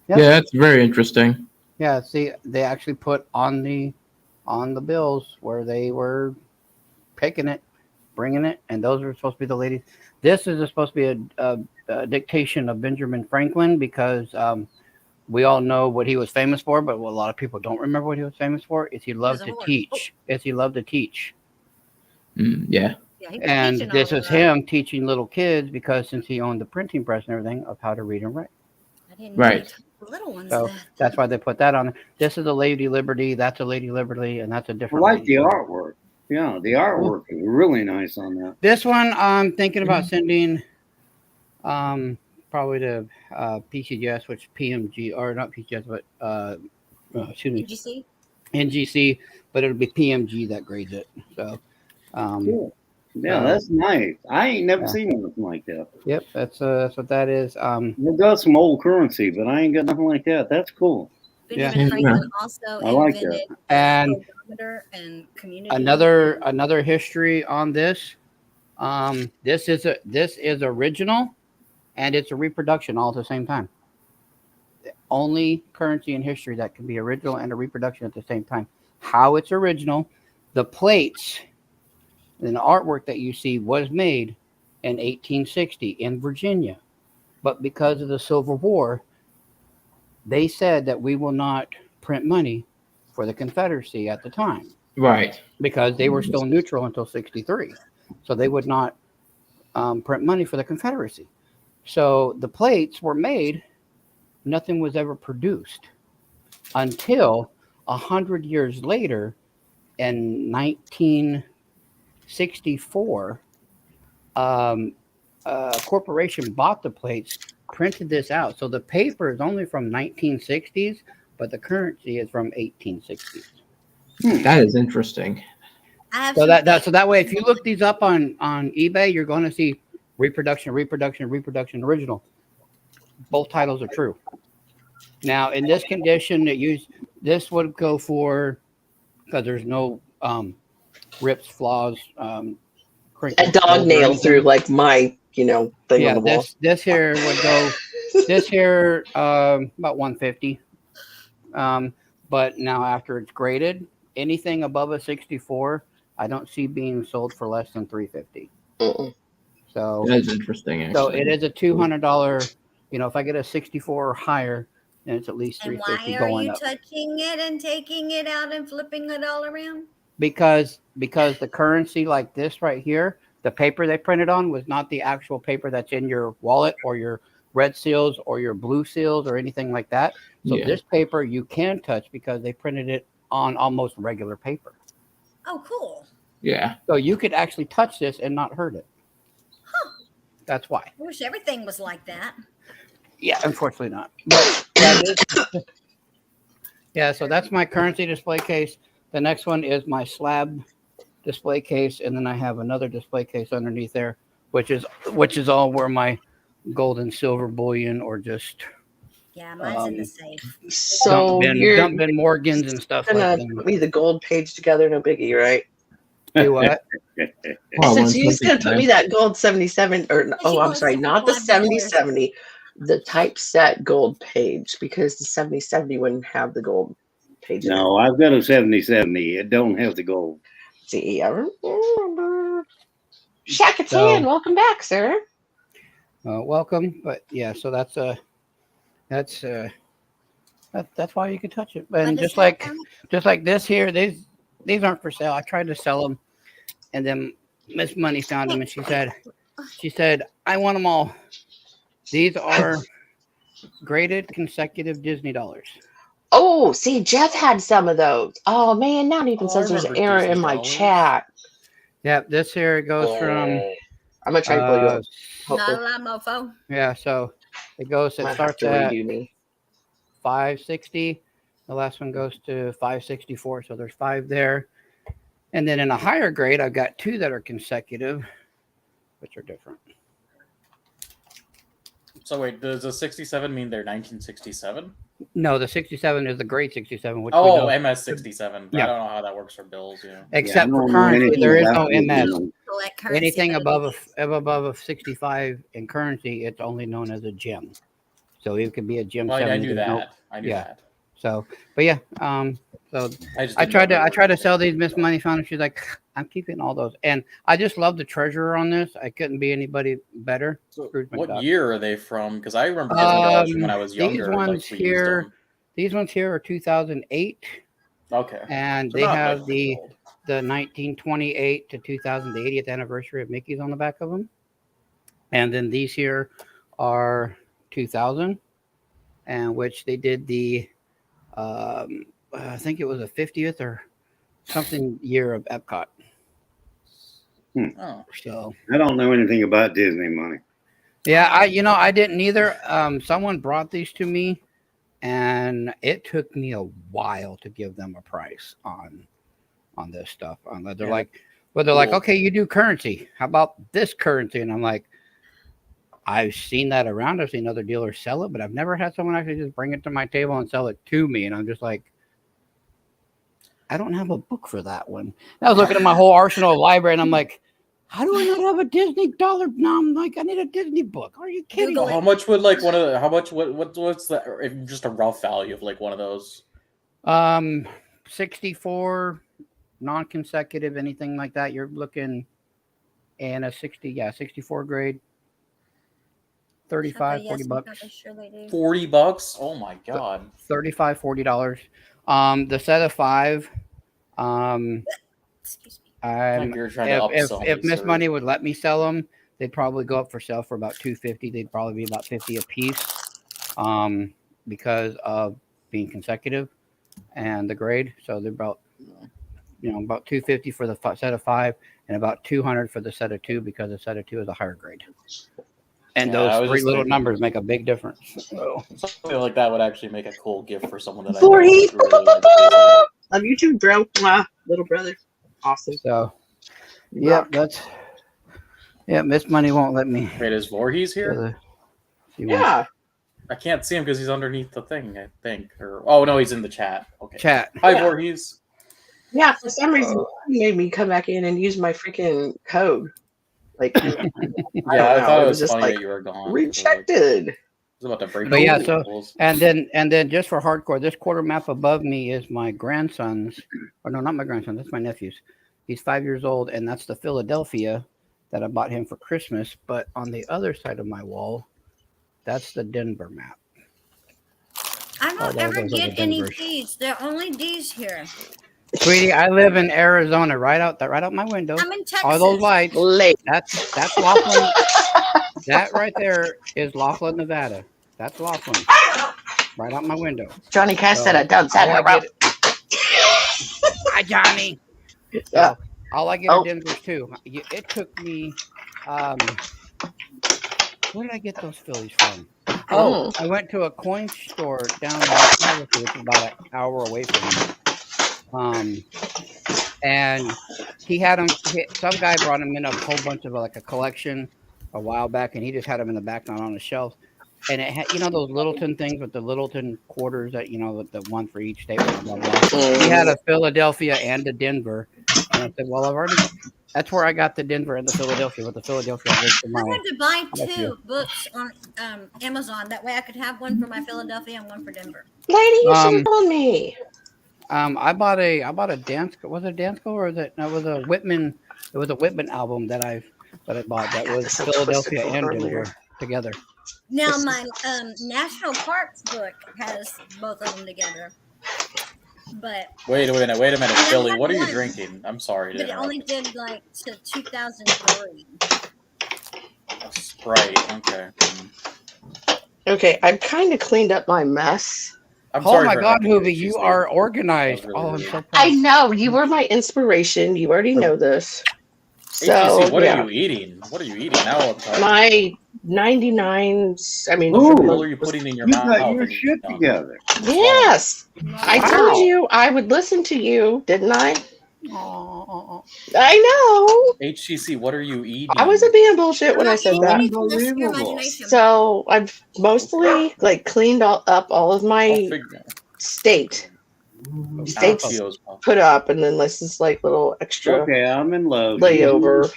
Yeah, that's very interesting. Yeah, see, they actually put on the bills where they were picking it, bringing it, and those are supposed to be the ladies. This is supposed to be a dictation of Benjamin Franklin, because we all know what he was famous for, but what a lot of people don't remember what he was famous for is he loved to teach. Yeah. And this is him teaching little kids, because since he owned the printing press and everything, of how to read and write. I didn't know the little ones. So that's why they put that on. This is a Lady Liberty, that's a Lady Liberty, and that's a I different. like the artwork. Yeah, the artwork is really nice on that. This one I'm thinking about sending probably to PCGS, which PMG, or not PCGS, but excuse me, NGC, but it'll be PMG that grades it. So Cool. Yeah, that's nice. I ain't never seen nothing like that. Yep, that's what that is. We've got some old currency, but I ain't got nothing like that. That's cool. Benjamin Franklin also I like invented that. and odometer and community. Another history on this. This is original, and it's a reproduction all at the same time. The only currency in history that can be original and a reproduction at the same time. How it's original, the plates and the artwork that you see was made in 1860 in Virginia, but because of the Civil War, they said that we will not print money for the Confederacy at the time. Right. Because they were still neutral until 63. So they would not print money for the Confederacy. So the plates were made, nothing was ever produced until 100 years later in 1964, a corporation bought the plates, printed this out. So the paper is only from 1960s, but the currency is from 1860s. That is interesting. So that way, if you look these up on eBay, you're going to see reproduction, original. Both titles are true. Now, in this condition, this would go for, because there's no rips, flaws, crinkles. A dog nail through like my, thing on the wall. This here would go. This here about 150. But now after it's graded, anything above a 64, I don't see being sold for less than $350. So that's interesting. Actually. So it is a $200. If I get a 64 or higher, then it's at least $350 going up. Why are you touching it and taking it out and flipping it all around? Because the currency like this right here, the paper they printed on was not the actual paper that's in your wallet or your red seals or your blue seals or anything like that. So this paper you can touch because they printed it on almost regular paper. Oh, cool. Yeah. So you could actually touch this and not hurt it. Huh. That's why. I wish everything was like that. Yeah, unfortunately not. But yeah, so that's my currency display case. The next one is my slab display case, and then I have another display case underneath there, which is all where my gold and silver bullion or just mine's in the safe. So dump bin Morgans and stuff like that. Put me the gold page together, no biggie, right? Do what? Since you're just gonna put me that gold 77, I'm sorry, not the 7070, the typeset gold page, because the 7070 wouldn't have the gold page. No, I've got a 7070. It don't have the gold. See, I remember. Shakatan, welcome back, sir. Welcome, but yeah, so that's why you can touch it. And just like this here, these aren't for sale. I tried to sell them, and then Miss Money found them, and she said, I want them all. These are graded consecutive Disney dollars. Oh, see, Jeff had some of those. Oh man, now it even says there's an error in my chat. Yeah, this here goes from. I'm gonna try to pull you up. Not a lot, mofo. Yeah, so it goes. It starts at 560. The last one goes to 564. So there's 5 there, and then in a higher grade, I've got 2 that are consecutive, which are different. So wait, does the 67 mean they're 1967? No, the 67 is the grade 67. Which MS 67. Yeah. I don't know how that works for bills. Yeah. Except for currency, there is no MS. Anything above a 65 in currency, it's only known as a gem. So it could be a gem. Well, 70. I knew that. I knew that. So, but yeah, so I tried to sell these. Miss Money found them. She's like, I'm keeping all those, and I just love the treasurer on this. I couldn't be anybody better. So what year are they from? Because I remember Disney dollars from when I was younger. These ones here are 2008. Okay. And so they have the 1928 to 2080th anniversary of Mickey's on the back of them, and then these here are 2000, and which they did the. I think it was a 50th or something year of Epcot. Oh, so I don't know anything about Disney money. Yeah, I didn't either. Someone brought these to me, and it took me a while to give them a price on this stuff. They're like, But they're like, okay, you do currency. How about this currency? And I'm like, I've seen that around. I've seen other dealers sell it, but I've never had someone actually just bring it to my table and sell it to me. And I'm just like, I don't have a book for that one. And I was looking at my whole arsenal library, and I'm like, how do I not have a Disney dollar? No, I'm like, I need a Disney book. Are you kidding me? How much would like one of the? How much? What's the? Just a rough value of like one of those. 64 non-consecutive, anything like that. You're looking, and a 64 grade. 35, $40. $40? Oh my god. $35, $40. The set of 5. If Miss Money would let me sell them, they'd probably go up for sale for about $250. They'd probably be about $50 a piece, because of being consecutive and the grade. So they're about $250 for the set of 5 and about $200 for the set of 2, because the set of 2 is a higher grade. And those 3 little numbers make a big difference. So something like that would actually make a cool gift for someone that Really love you too, bro. Little brother. Awesome. So, Miss Money won't let me. Wait, is Voorhees here? Yeah. I can't see him because he's underneath the thing, I think. Oh no, he's in the chat. Okay. Chat. Hi, Voorhees. Yeah, for some reason, he made me come back in and use my freaking code. Like, I thought it was just funny that you were gone. Rejected. I was about to break. But yeah, and then just for hardcore, this quarter map above me is my grandson's. Or no, not my grandson. That's my nephew's. He's 5 years old, and that's the Philadelphia that I bought him for Christmas. But on the other side of my wall, that's the Denver map. I don't ever get any D's. There are only D's here. Sweetie, I live in Arizona, right out my window. I'm in Texas. All those lights. That's Laughlin. That right there is Laughlin, Nevada. That's Laughlin. Right out my window. Johnny Cash said it down Saturday. Hi, Johnny. So, all I get in Denver too. It took me. Where did I get those Phillies from? Oh, I went to a coin store down in Iowa, which is about an hour away from me. And he had them. Some guy brought him in a whole bunch of like a collection a while back, and he just had them in the background on the shelf. And it had, those Littleton things with the Littleton quarters that with the one for each state. Blah, blah, blah. He had a Philadelphia and a Denver, and I said, "Well, I've already." That's where I got the Denver and the Philadelphia. With the Philadelphia, I had to buy 2 books on Amazon. That way, I could have one for my Philadelphia and one for Denver. Lady, you should have told me. I bought a dance. Was it a dance or was it? No, it was a Whitman. It was a Whitman album that I bought. That was Philadelphia and Denver together. Now my National Parks book has both of them together. But wait a minute, Philly. What are you drinking? I'm sorry. But it only did like to 2003. Sprite. Okay. Okay, I've kind of cleaned up my mess. Oh my God, Hoovy, you are organized. Really I'm so proud. I know. You were my inspiration. You already know this. So, HTC, what are you eating? What are you eating now? My 99s. I mean, what are you putting in your mouth? You got your shit together. Yes. I told you I would listen to you, didn't I? I know. HTC, what are you eating? I wasn't being bullshit when I said that. So I've mostly cleaned up all of my steaks put up, and then this is little extra. Okay, I'm in love. Layover.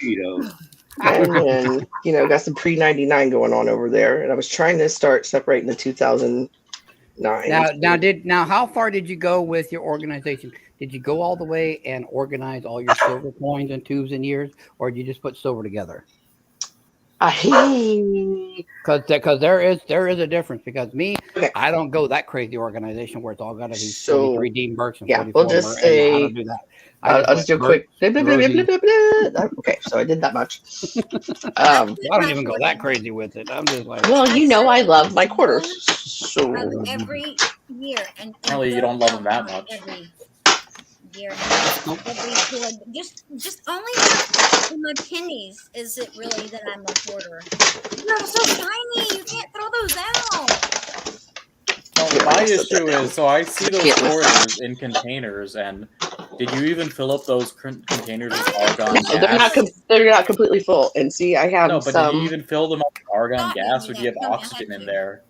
And then got some pre-99 going on over there, and I was trying to start separating the 2009. Now, how far did you go with your organization? Did you go all the way and organize all your silver coins and tubes and years, or did you just put silver together? Because there is a difference. Because I don't go that crazy organization where it's all got to be 33 Dean Burks and 44 we'll just say I don't do that. I'll just do a quick. Okay, so I did that much. I don't even go that crazy with it. I'm just like, well, I love my quarters. So every year, and apparently you don't love them that much. Every year, just only in my pennies is it really that I'm a hoarder. They're so tiny, you can't throw those out. No, my issue is, so I see those quarters in containers, and Did you even fill up those containers with argon gas? No, they're not completely full. And see, I have No, but some. did you even fill them up with argon gas, or do you have oxygen in there?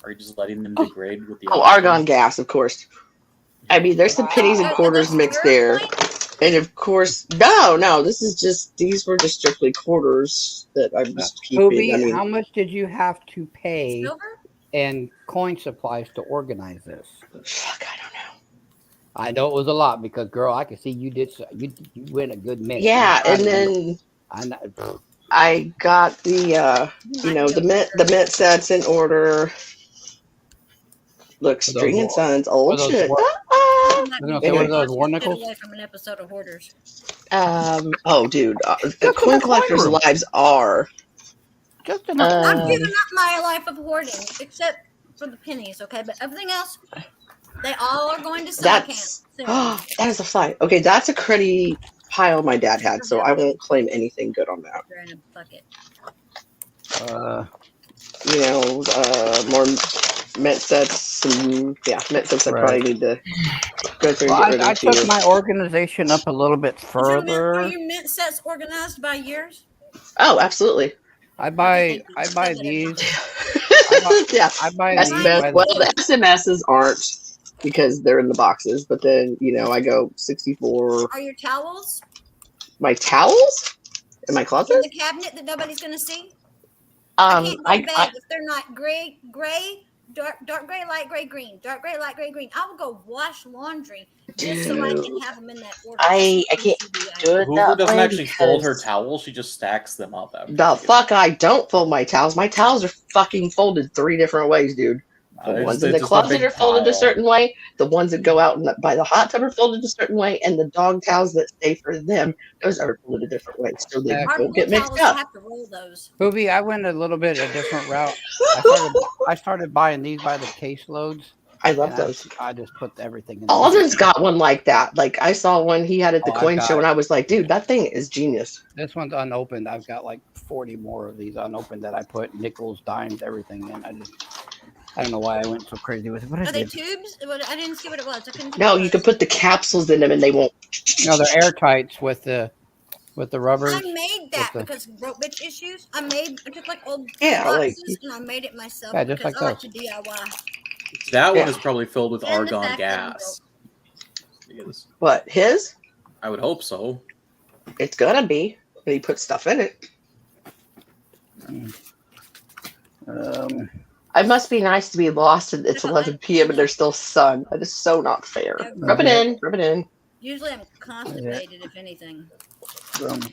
Or are you just letting them degrade with the argon gas, of course. I mean, there's some pennies and quarters mixed there. And of course, no, these were just strictly quarters that I'm just keeping. Toby, I mean, how much did you have to pay Silver? and coin supplies to organize this? Fuck, I don't know. I know it was a lot because, girl, I can see you went a good minute. Yeah, and then I got the the mint sets in order. Look, String and Sons, old shit. What are those war nickels? Away from an episode of Hoarders. Oh, dude, the coin collectors' lives are. I've given up my life of hoarding, except for the pennies, okay? But everything else, they all are going to summer camp soon. That is a fly. Okay, that's a cruddy pile my dad had, so I won't claim anything good on that. They're in a bucket. More mint sets. Mint sets. I probably need to go through. And I took my organization up a little bit further. Are your mint sets organized by years? Oh, absolutely. I buy these. I buy these. Well, the SMSs aren't because they're in the boxes, but then I go 64. Are your towels? My towels in my closet? In the cabinet that nobody's going to see? I can't go to bed if they're not gray, dark gray, light gray, green, dark gray, light gray, green. I will go wash laundry just so I can have them in that order. I can't do it. Hoover doesn't actually fold her towels; she just stacks them up. The fuck, I don't fold my towels. My towels are fucking folded 3 different ways, dude. The ones in the closet are folded a certain way. The ones that go out by the hot tub are folded a certain way, and the dog towels that stay for them, those are folded a different way, so they don't get mixed up. Have to roll those. Booby, I went a little bit a different route. I started buying these by the caseloads. I love those. I just put everything in. Alden's got one like that. Like I saw one he had at the coin show, and I was like, dude, that thing is genius. This one's unopened. I've got like 40 more of these unopened that I put nickels, dimes, everything in. I don't know why I went so crazy with it. But are they tubes? I didn't see what it was. No, you can put the capsules in them, and they won't. No, they're airtights with the rubbers. I made that because broke bitch issues. I took like old boxes and I made it myself. Yeah, just like I like those. to DIY. That one is probably filled with argon gas. What, his? I would hope so. It's gonna be. He put stuff in it. It must be nice to be lost and it's 11 p.m. and there's still sun. That is so not fair. Rub it in. Usually I'm constipated, if anything.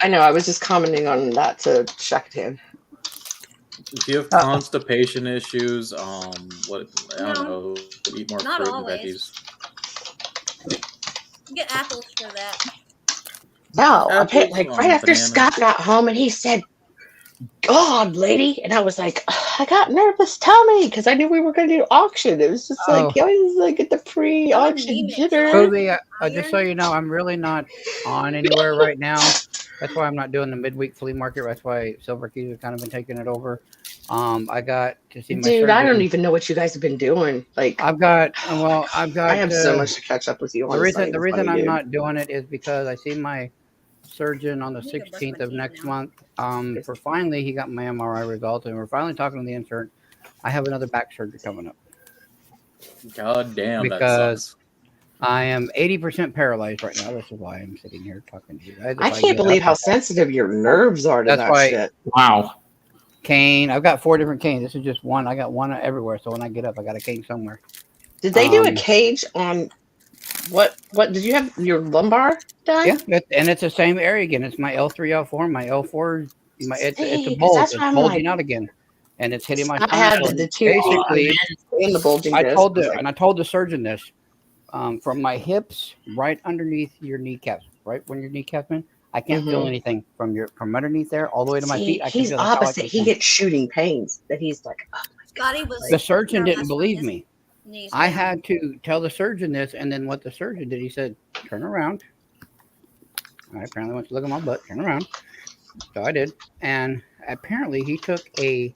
I know, I was just commenting on that to Shakatan. If you have constipation issues, I don't know, eat more fruit and veggies. Get apples for that. No, right after Scott got home and he said, God, lady. And I was like, I got nervous. Tell me, because I knew we were going to do auction. It was just like, you always like at the pre-auction dinner. Toby, just so you know, I'm really not on anywhere right now. That's why I'm not doing the midweek flea market. That's why Silver Keys have kind of been taking it over. I got to see my surgeon. I don't even know what you guys have been doing. Like, I have so much to catch up with you. The reason I'm not doing it is because I see my surgeon on the 16th of next month. Finally, he got my MRI results, and we're finally talking to the intern. I have another back surgery coming up. God damn, because I am 80% paralyzed right now. This is why I'm sitting here talking to you guys. I can't believe how sensitive your nerves are to that shit. Wow. Cane. I've got 4 different canes. This is just one. I got one everywhere. So when I get up, I got a cane somewhere. Did they do a cage on what did you have your lumbar done? Yeah, and it's the same area again. It's my L3, L4. My L4, it's a bulge. It's bulging out again. And it's hitting my I had the basically in the bulging. I told the surgeon this. From my hips right underneath your kneecaps, right when your kneecaps in, I can't feel anything from underneath there all the way to my feet. He's opposite. He gets shooting pains that he's like. Oh Scotty was. The surgeon didn't believe me. I had to tell the surgeon this, and then what the surgeon did, he said, "Turn around." I apparently went to look at my butt. Turn around. So I did, and apparently he took a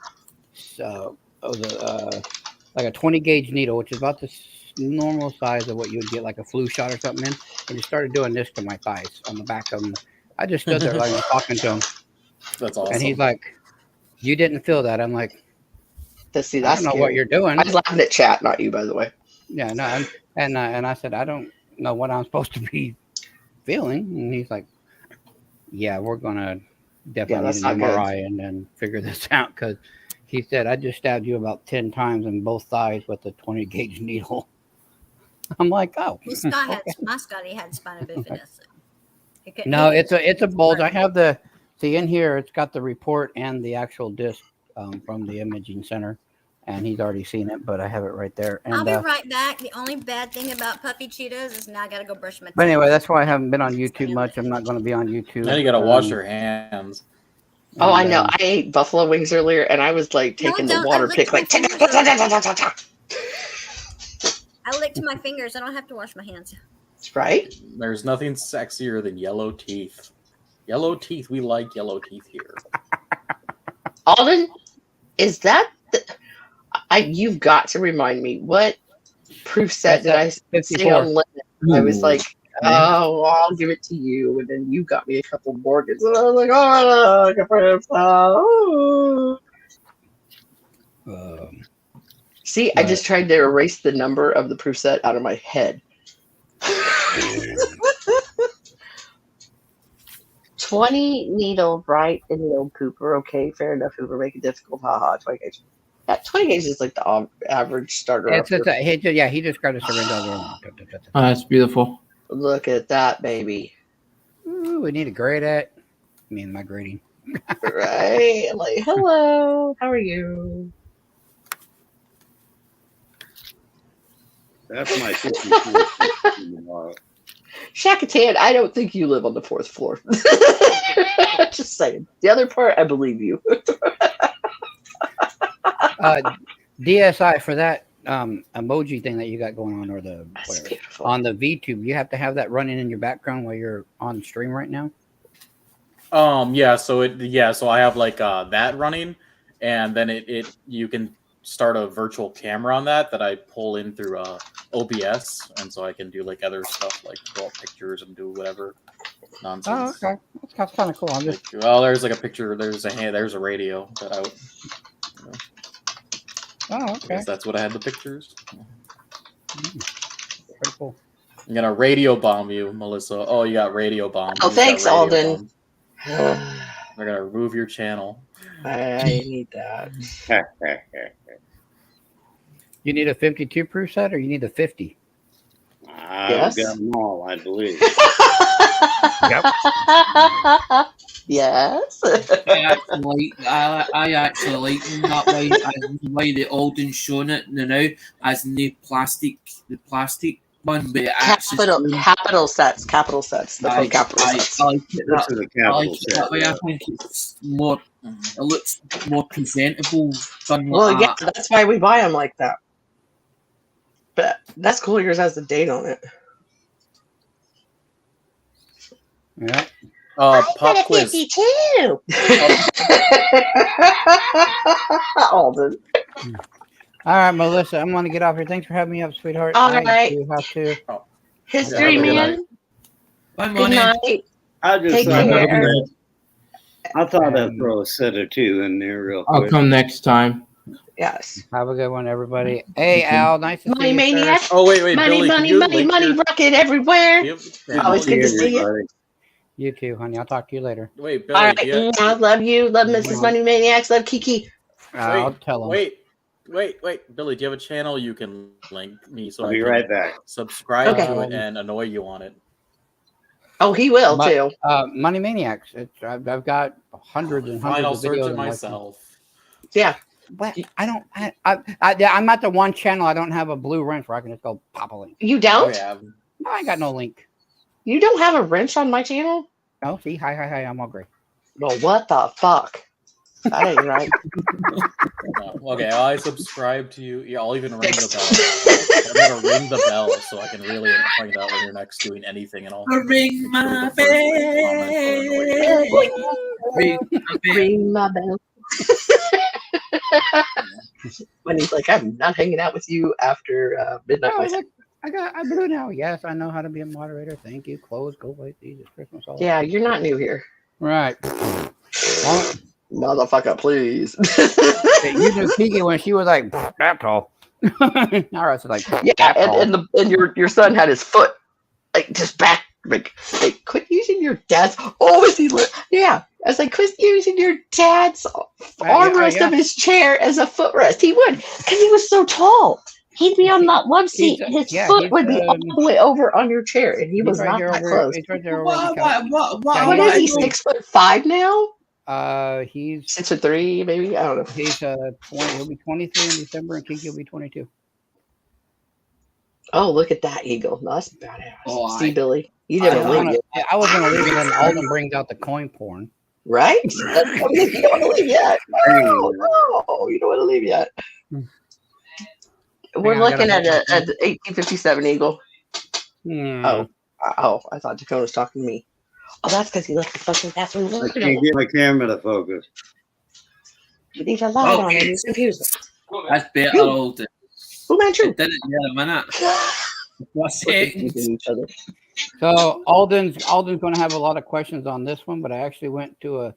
20 gauge needle, which is about the normal size of what you would get like a flu shot or something in, and he started doing this to my thighs on the back of them. I just stood there like talking to him. That's awesome. And he's like, "You didn't feel that?" I'm like, See, "I that's don't know scary. what you're doing." I was laughing at chat, not you, by the way. Yeah, no, and I said, "I don't know what I'm supposed to be feeling," and he's like, "Yeah, we're gonna definitely need an MRI and then figure this out," because he said, "I just stabbed you about 10 times in both thighs with a 20 gauge needle." I'm like, "Oh." My Scotty had spina bifida. No, it's a bulge. I have in here. It's got the report and the actual disc from the imaging center, and he's already seen it. But I have it right there. And, I'll be right back. The only bad thing about puffy Cheetos is now I gotta go brush my teeth. But anyway, that's why I haven't been on YouTube much. I'm not going to be on YouTube. Now you gotta wash your hands. Oh, I know. I ate buffalo wings earlier, and I was like taking the water pick, like. I licked my fingers. I don't have to wash my hands. That's right. There's nothing sexier than yellow teeth. Yellow teeth. We like yellow teeth here. Alden, is that you've got to remind me, what proof set did I say on limit? I was like, oh, I'll give it to you, and then you got me a couple Morgans, and I was like, oh, like a proof set. See, I just tried to erase the number of the proof set out of my head. 20 needle right in the old pooper. Okay, fair enough. Hoover, make it difficult. Haha, 20 gauge. Yeah, 20 gauge is like the average starter. He just got a syringe. Oh, that's beautiful. Look at that, baby. Ooh, we need a grade at. Me and my grading. Right? Like, hello. How are you? That's my 54th. Shakatan, I don't think you live on the 4th floor. Just saying. The other part, I believe you. DSI for that emoji thing that you got going on, or the whatever, on the VTube, you have to have that running in your background while you're on stream right now. Yeah. So I have like that running, and then you can start a virtual camera on that I pull in through OBS, and so I can do like other stuff like draw pictures and do whatever nonsense. Oh, okay, that's kind of cool. I'm just there's like a picture. There's a radio that I would. Oh, okay. That's what I had the pictures. Pretty cool. I'm gonna radio bomb you, Melissa. Oh, you got radio bomb. Oh, thanks, Alden. They're gonna remove your channel. I need that. You need a 52 proof set, or you need a 50? I've got them all, I believe. Yep. Yes. I actually like them that way. The way the Alden's shown it now, as in the plastic one, but capital sets. Capital sets. I like it that way. I think it's more. It looks more presentable. Well, yeah, that's why we buy them like that. But that's cool. Yours has the date on it. Yeah. Pop quiz. 52. Alden. All right, Melissa, I'm going to get off here. Thanks for having me up, sweetheart. All right. You have to. History man. Good night. I just Take thought care. I'd throw a set or two in there real quick. I'll come next time. Yes. Have a good one, everybody. Hey, Al, nice to see Money you. maniac. Sir. Oh, wait, money, Billy, money, rocket everywhere. Always good to see you. You too, honey. I'll talk to you later. Wait, Billy. All right. I love you. Love Mrs. Money Maniacs. Love Kiki. I'll tell him. Wait, Billy. Do you have a channel you can link me so I'll I be can right back. subscribe to it and annoy you on it? Oh, he will too. Money Maniacs. I've got hundreds and hundreds I'll of search videos. it myself. Yeah. But I'm not the one channel I don't have a blue wrench where I can just go pop a link. You don't? No, I ain't got no link. You don't have a wrench on my channel? Oh, see, hi, I'm all great. Well, what the fuck? That ain't right. Okay, I subscribe to you. Yeah, I'll even ring the bell. I'm gonna ring the bell so I can really find out when you're next doing anything, and I'll ring my bell. Ring my bell. When he's like, I'm not hanging out with you after midnight. Oh, look, I blew now. Yes, I know how to be a moderator. Thank you. Close, go away. Jesus Christmas. All Yeah, you're not new here. Right. Motherfucker, please. You knew Kiki when she was like that tall. All right, so like yeah, and your son had his foot like just back. Like, quit using your dad's. Oh, is he? Yeah, I was like, quit using your dad's armrest of his chair as a footrest. He would, because he was so tall. He'd be on that one seat. His foot would be all the way over on your chair, and he was not that close. He's right there what is he? 6'5" now? He's 6'3", maybe. I don't know. He's 20. He'll be 23 in December, and Kiki will be 22. Oh, look at that eagle! No, that's badass. Oh, see, Billy, you never leave. I was gonna leave it when Alden brings out the coin porn. Right? You don't want to leave yet. No, you don't want to leave yet. We're looking at an 1857 eagle. Oh, I thought Dakota was talking to me. Oh, that's because he left the fucking bathroom. I can't get my camera to focus. You need a light on it. It's confusing. That's better, Alden. Who meant you? Did it in a minute. What's it? So Alden's going to have a lot of questions on this one, but I actually went to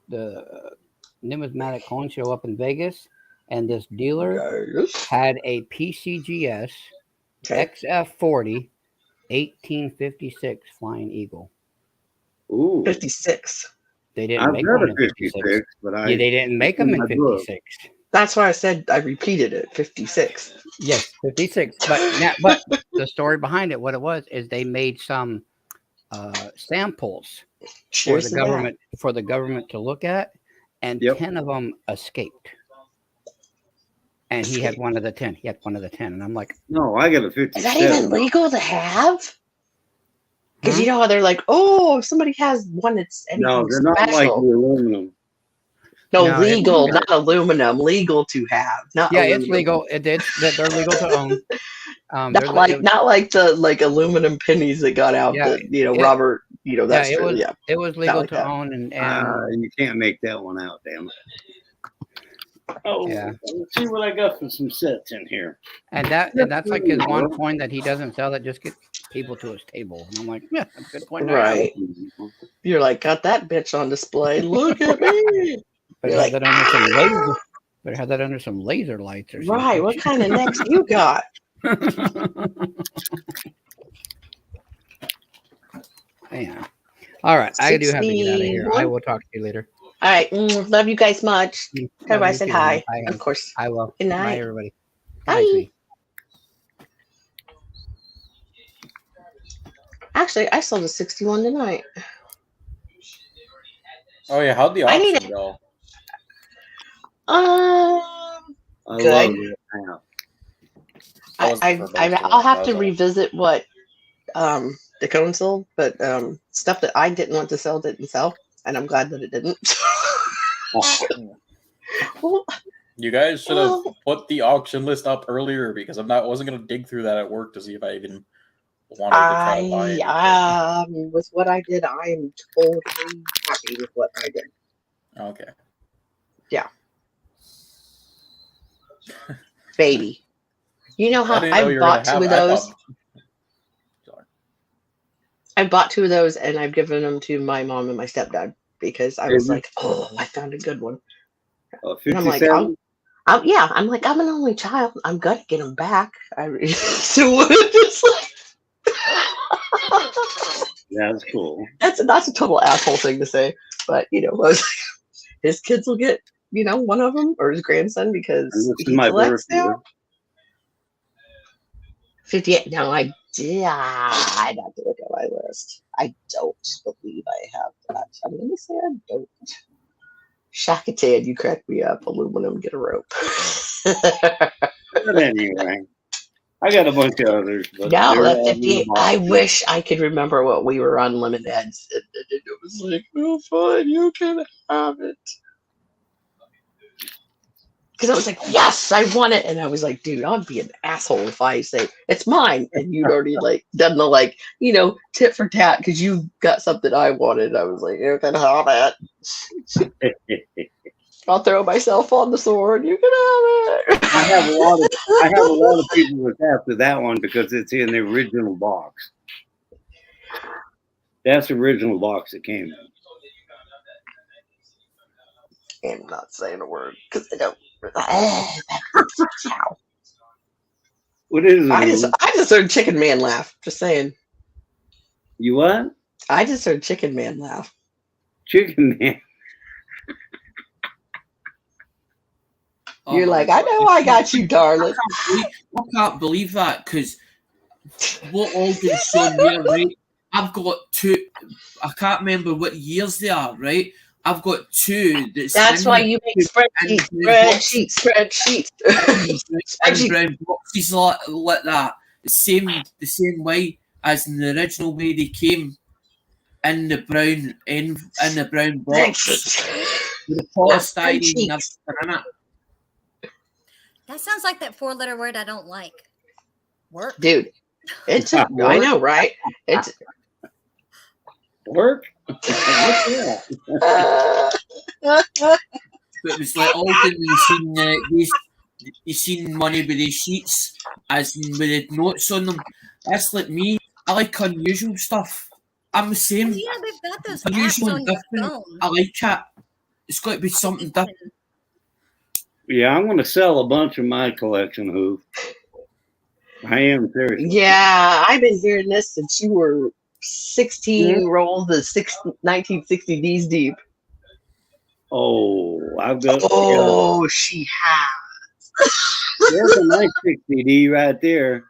the numismatic coin show up in Vegas, and this dealer had a PCGS XF40 1856 Flying Eagle. Ooh, 56. They didn't make them in 56, but they didn't make them in 56. That's why I said I repeated it. 56. Yes, 56. But the story behind it, what it was, is they made some samples for the government to look at, and 10 of them escaped. And he had one of the 10. He had one of the 10, and I'm like, no, I got a 57. Is that even legal to have? Because you know how they're like, oh, if somebody has one that's anything no, they're not like the aluminum. No, legal, not aluminum. Legal to have. Not it's legal. They're legal to own. Not like the aluminum pennies that got out. Robert. That's true. It was legal to own, and you can't make that one out. Damn it. Oh, yeah. Let's see what I got for some sets in here. And that's like his one coin that he doesn't sell that just gets people to his table. And I'm like, yeah, that's a good point. Right. You're like, got that bitch on display. Look at me. Better have that under some laser. Better have that under some laser lights or something. Right. What kind of necks you got? Yeah. All right. I do have to get out of here. I will talk to you later. All right. Love you guys much. Everybody said hi. Of course. I will. Good night. Bye, everybody. Bye. Actually, I sold a 61 tonight. Oh yeah, how'd the auction go? Good. I'll have to revisit what the cone sold, but stuff that I didn't want to sell didn't sell, and I'm glad that it didn't. Well, you guys should have put the auction list up earlier, because I wasn't gonna dig through that at work to see if I even wanted to try to buy it. With what I did, I am totally happy with what I did. Okay. Yeah. Baby. You know how I bought two of those? I bought two of those, and I've given them to my mom and my stepdad because I was like, oh, I found a good one. And I'm like, I'm like, I'm an only child. I'm going to get them back. So it's like... That's cool. That's a total asshole thing to say. But, I was like, his kids will get, one of them, or his grandson, because he collects now. 58. Now, I'd have to look at my list. I don't believe I have that. I'm going to say I don't. Shakatan, you cracked me up. Aluminum, get a rope. But anyway, I got a bunch of others. But no, that 58. I wish I could remember what we were on Limit Eds. It was like, oh, fine, you can have it. Because I was like, yes, I want it. And I was like, dude, I'd be an asshole if I say it's mine. And you'd already done the tit for tat because you got something I wanted. I was like, you can have it. I'll throw myself on the sword. You can have it. I have a lot of people that's after that one because it's in the original box. That's the original box it came in. I'm not saying a word because I don't. What is it? I just heard Chicken Man laugh. Just saying. You what? I just heard Chicken Man laugh. Chicken Man. You're like, I know I got you, darling. I can't believe that because what Alden's shown here, right? I've got two. I can't remember what years they are, right? I've got two. That's why you make spreadsheets. And brown boxes like that. The same way as in the original way they came in the brown box. With the polystyrene and everything in it. That sounds like that 4-letter word I don't like. Work. Dude, it's I know, right? It's work. It was like Alden, you seen money with the sheets, as in with the notes on them. That's like me. I like unusual stuff. I'm the same. Yeah, they've got those Unusual apps and on your different. phone. I like it. It's got to be something different. Yeah, I'm going to sell a bunch of my collection, Hoof. I am serious. Yeah, I've been hearing this since you were 16 rolls of 1960s deep. Oh, I've got. Oh, she has. There's a nice 60D right there.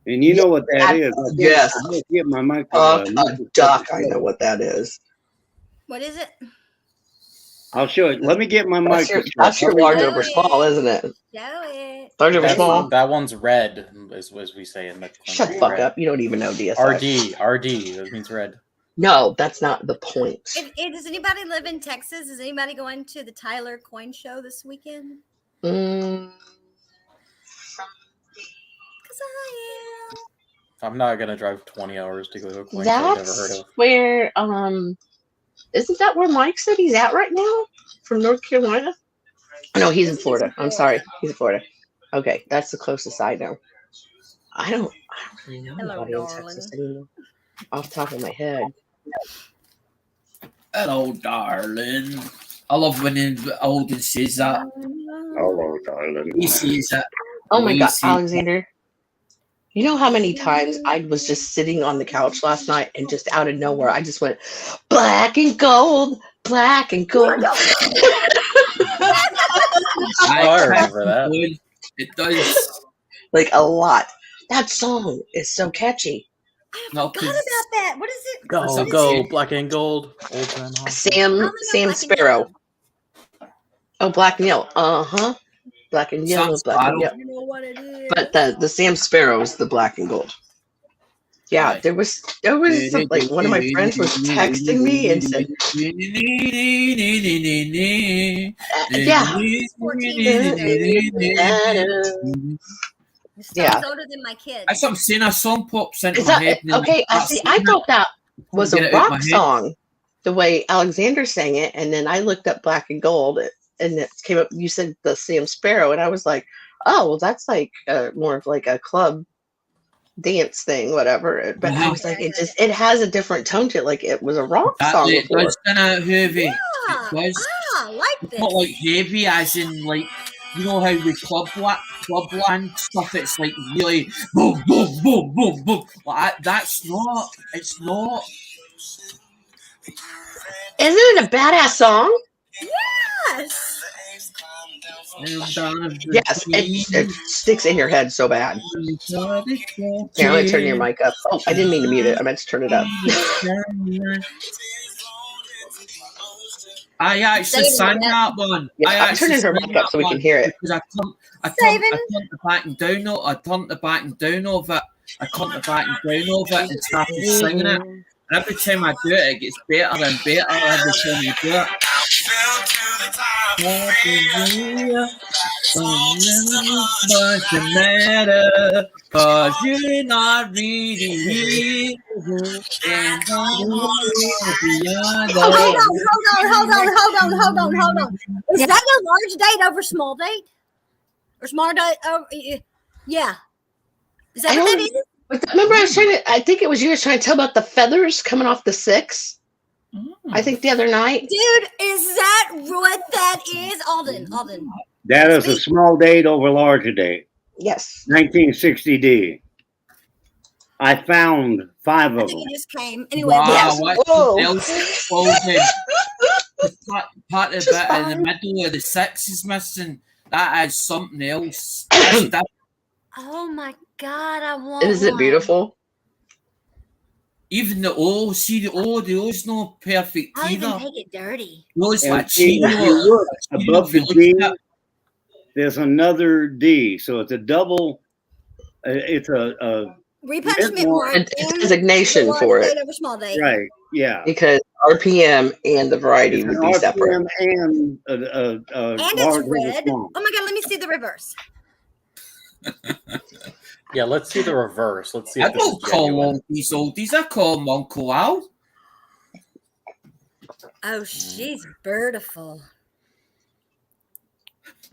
And you know what that is. Yes. I'll get my microphone. Duck, I know what that is. What is it? I'll show it. Let me get my microphone. That's your large over small, isn't it? Show it. Large over small. That one's red, as we say in the. Shut the fuck up. You don't even know DSI. RD. That means red. No, that's not the point. Does anybody live in Texas? Is anybody going to the Tyler Coin Show this weekend? Mm. I'm not gonna drive 20 hours to go to a coin show I've never heard of. Where isn't that where Mike said he's at right now? From North Carolina? No, he's in Florida. I'm sorry. He's in Florida. Okay, that's the closest I know. I don't really know anybody in Texas anymore. Off the top of my head. Hello, darling. I love when Alden says that. Hello, darling. He says that. Oh my God, Alexander. You know how many times I was just sitting on the couch last night and just out of nowhere, I just went, black and gold, black and gold. I remember that. It does. Like a lot. That song is so catchy. I forgot about that. What is it? Go, black and gold. Old time Sam Sparrow. Oh, black and yellow. Uh-huh. Black and yellow, black and yellow. You know what it is. But the Sam Sparrow is the black and gold. Yeah, there was some, like one of my friends was texting me and said, yeah. Older than my kids. That's what I'm saying. A song pops into my head. Okay, I thought that was a rock song, the way Alexander sang it, and then I looked up black and gold, and it came up. You said the Sam Sparrow, and I was like, oh, well, that's like more of like a club dance thing, whatever. But I was like, it has a different tone to it, like it was a rock song. It does kind of heavy. Yeah. It does. I like this. Not like heavy, as in like, you know how with clubland stuff, it's like really boom, boom, boom, boom, boom. Like that's not. It's not. Isn't it a badass song? Yes. Yes, it sticks in your head so bad. Here, I'm gonna turn your mic up. Oh, I didn't mean to mute it. I meant to turn it up. I actually sang that one. Yeah, I'm turning her mic up so we can hear it. Because I turned the back and down of I turned the back and down of it. I turned the back and down of it and started singing it. And every time I do it gets better and better every time you do it. Doesn't matter, cause you're not really here. And Hold on. Is that a large date over small date? Or small date? Oh, yeah. Is that what that is? Remember, I think it was you were trying to tell about the feathers coming off the 6. I think the other night. Dude, is that what that is? Alden. That is a small date over larger date. Yes. 1960D. I found 5 I of think them. it just came. Anyway, wow, yes. Part of it in the middle of the 6 is missing. That is something else. Oh my God, I want Is it beautiful? Even the O, see the O's not perfect I'll even either. take it dirty. O's And like see, if you look above the D, there's another D. So it's a double. It's a Repunishment mark. It's designation for it. Date over small date. Right. Yeah. Because RPM and the variety It's would an be separate. RPM and And large it's red. and small. Oh my God, let me see the reverse. Yeah, let's see the reverse. Let's see I if this is don't call genuine. monkeys oldies. I call them Uncle Al. Oh, she's beautiful.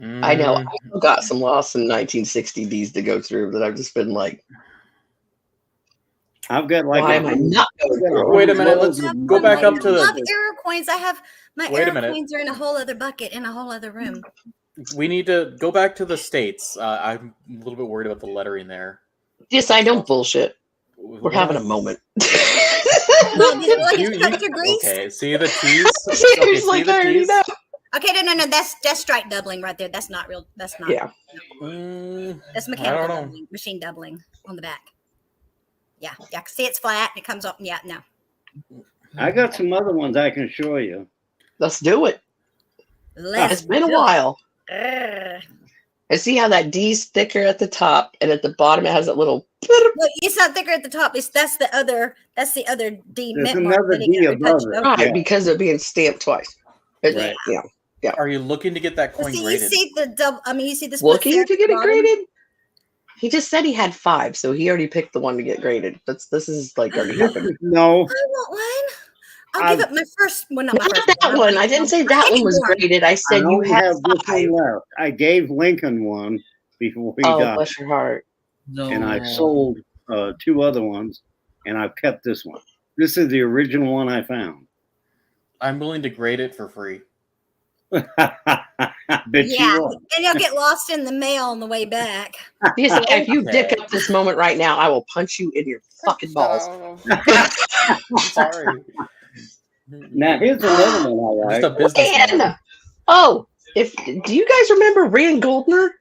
I know. I've got some lost in 1960s to go through that I've just been like, I've got like why am I not going through? Wait a minute. Let's go back up to I love the. error coins. I have my Wait a error minute. coins are in a whole other bucket in a whole other room. We need to go back to the states. I'm a little bit worried about the lettering there. Yes, I don't bullshit. We're having a moment. Okay, see the T's? He's like, I already know. Okay, no. That's stripe doubling right there. That's not real. That's not. Yeah. That's mechanical doubling, machine doubling on the back. Yeah. I can see it's flat. It comes up. Yeah, no. I got some other ones I can show you. Let's do it. It's been a while. And see how that D's thicker at the top, and at the bottom it has that little. Look, it's not thicker at the top. That's the other D. There's mint mark another that it D got above retouched it. over. Right, because of being stamped twice. Right. Yeah. Are you looking to get that coin See, you graded? see the double. I mean, you see this. Looking to get it graded? He just said he had 5, so he already picked the one to get graded. This is like already happened. No. I want one. I'll give up my first one. Not that one. I didn't say that one was graded. I said you only had have this 5. one left. I gave Lincoln one before he died. Bless your heart. No. And I've sold 2 other ones, and I've kept this one. This is the original one I found. I'm willing to grade it for free. Bet Yeah, you are. and you'll get lost in the mail on the way back. If you dick up this moment right now, I will punch you in your fucking balls. Sorry. Now here's another one I like. Just a business. Rand! Oh, do you guys remember Rand Goldner?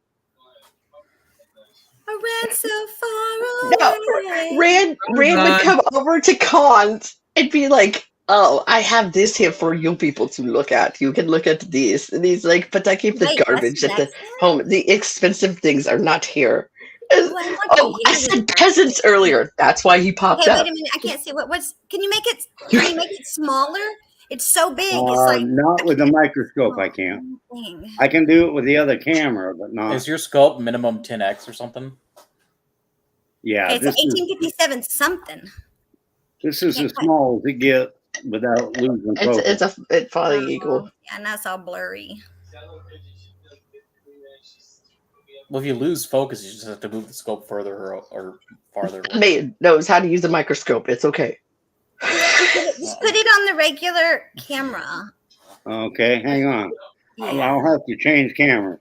I ran so far away. No, Rand would come over to cons and be like, "Oh, I have this here for you people to look at. You can look at these." And he's like, "But I keep the Wait, garbage at the that's home. The expensive things are not here." I said peasants earlier. That's why he popped Okay, up. wait a minute. I can't see what's. Can you make it smaller? It's so big. It's like Not with a microscope, I can't. thing. I can do it with the other camera, but not. Is your scope minimum 10x or something? Yeah, Okay, it's this an is 1857 something. this is as small as it gets without losing focus. It's probably equal. Yeah, and that's all blurry. Well, if you lose focus, you just have to move the scope further or farther. May knows how to use a microscope. It's okay. Just put it on the regular camera. Okay, hang on. Yeah. I'll have to change camera.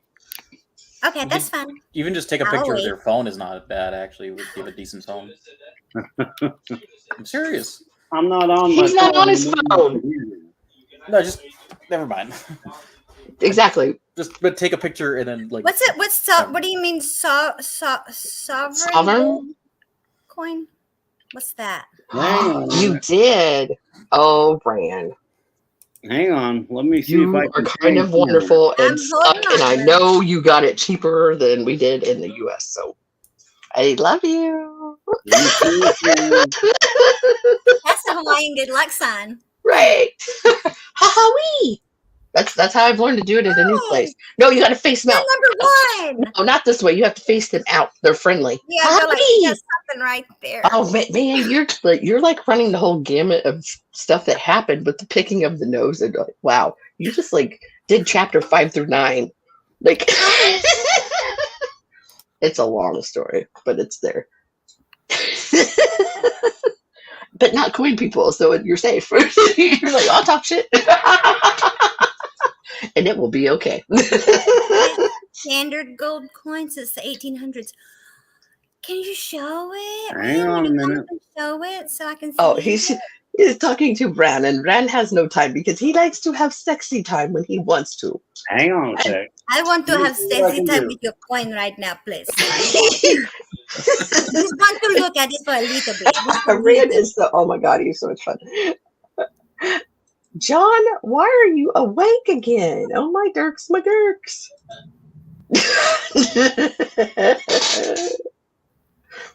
Okay, that's fine. Even just take a I'll picture wait. with your phone is not bad, actually. Would give a decent phone. I'm serious. I'm not on my He's not on his phone. No, just never mind. Exactly. But take a picture and then like. What's it? What do you mean? Sovereign coin? What's that? You did. Oh, Rand. Hang on. Let me see You if I are can kind of change wonderful I'm and stuck, holding and on I to it. know you got it cheaper than we did in the US. So I love you. That's the Hawaiian good luck sign. Right. Ha-ha-wee. That's how I've learned to do it at a new place. No, you got to face them out. Number 1. No, not this way. You have to face them out. They're friendly. Yeah, they're like, Hi! there's something right there. Oh man, you're like running the whole gamut of stuff that happened with the picking of the nose, and like, wow, you just like did chapter 5 through 9. Like it's a long story, but it's there. But not coin people, so you're safe. You're like, I'll talk shit. And it will be okay. Standard gold coin since the 1800s. Can you show it? Hang on a minute. Show it so I can see. Oh, he's talking to Bran, and Bran has no time because he likes to have sexy time when he wants to. Hang on a sec. I want to have sexy time with your coin right now, please. Just want to look at it for a little bit. Rand is so, oh my god, he's so much fun. John, why are you awake again? Oh my Dirks, my Dirks.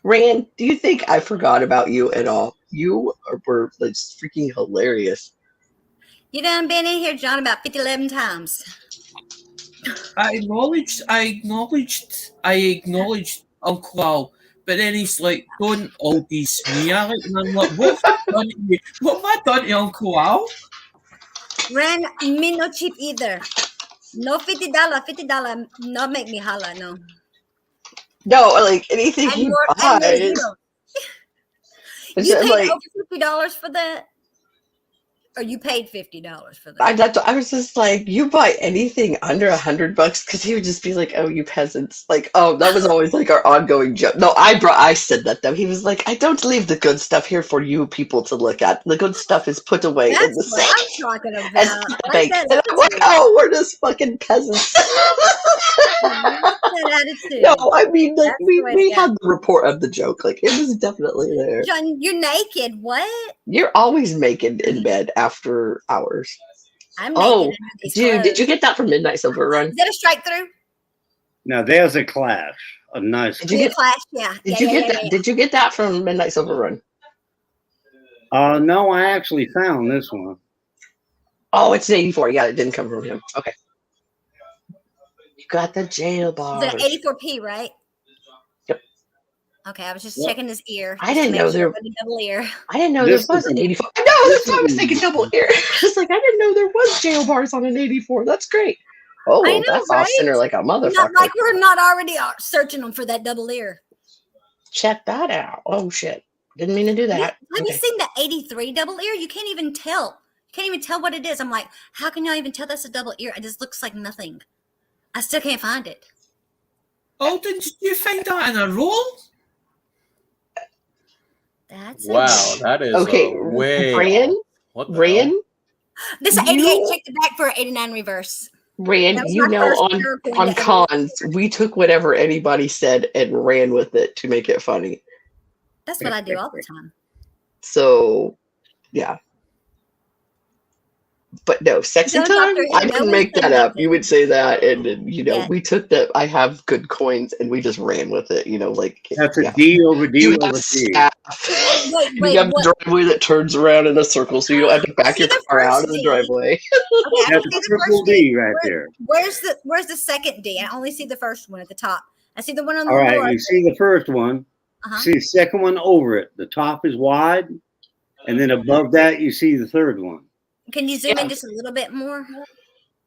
Rand, do you think I forgot about you at all? You were like freaking hilarious. You done been in here, John, about 11 times. I acknowledged Uncle Al, but then he's like, don't all these me, Alec. And I'm like, what have I done to Uncle Al? Ren, me no cheap either. No $50, no make me holla, no. No, like anything he buys. You paid like, over $50 for that? Or you paid $50 for that? I was just like, you buy anything under $100 because he would just be like, "Oh, you peasants!" Like, oh, that was always like our ongoing joke. No, I said that though. He was like, "I don't leave the good stuff here for you people to look at. The good stuff is put away in the safe." That's what I'm talking about. And I'm like, "Oh, we're just fucking peasants." No, I mean, like we had the report of the joke. Like it was definitely there. John, you're naked. What? You're always naked in bed after hours. I'm naked. Dude, did you get that from Midnight Silver Run? Is that a strike through? Now there's a clash. A nice. Did you get clash? Yeah. Did you get that? Did you get that from Midnight Silver Run? No, I actually found this one. Oh, it's an 84. Yeah, it didn't come from him. Okay. You got the jail bar. The 84p, right? Yep. Okay, I was just checking his ear. I didn't know there was a double ear. I didn't know there was an 84. No, that's why I was thinking double ear. I was like, I didn't know there was jail bars on an 84. That's great. Oh, I know, that's right? off center like a motherfucker. Not like we're not already searching them for that double ear. Check that out. Oh shit. Didn't mean to do that. Have you seen the 83 double ear? You can't even tell. You can't even tell what it is. I'm like, how can y'all even tell that's a double ear? It just looks like nothing. I still can't find it. Oh, did you find that in a roll? That's wow. That is okay. Way. Rand. This is 88. Check the back for 89 reverse. Rand, you know, on cons, we took whatever anybody said and ran with it to make it funny. That's what I do all the time. So, yeah. But no, sexy time? I didn't make that up. You would say that, and you know, we took that. I have good coins, and we just ran with it. You know, like that's a D over D over D. You have the driveway that turns around in a circle, so you don't have to back your car out of the driveway. Okay, that's a triple D right there. Where's the second D? I only see the first one at the top. I see the one on the All right, north. you see the first one. See the second one over it. The top is wide, and then above that you see the third one. Can you zoom in just a little bit more?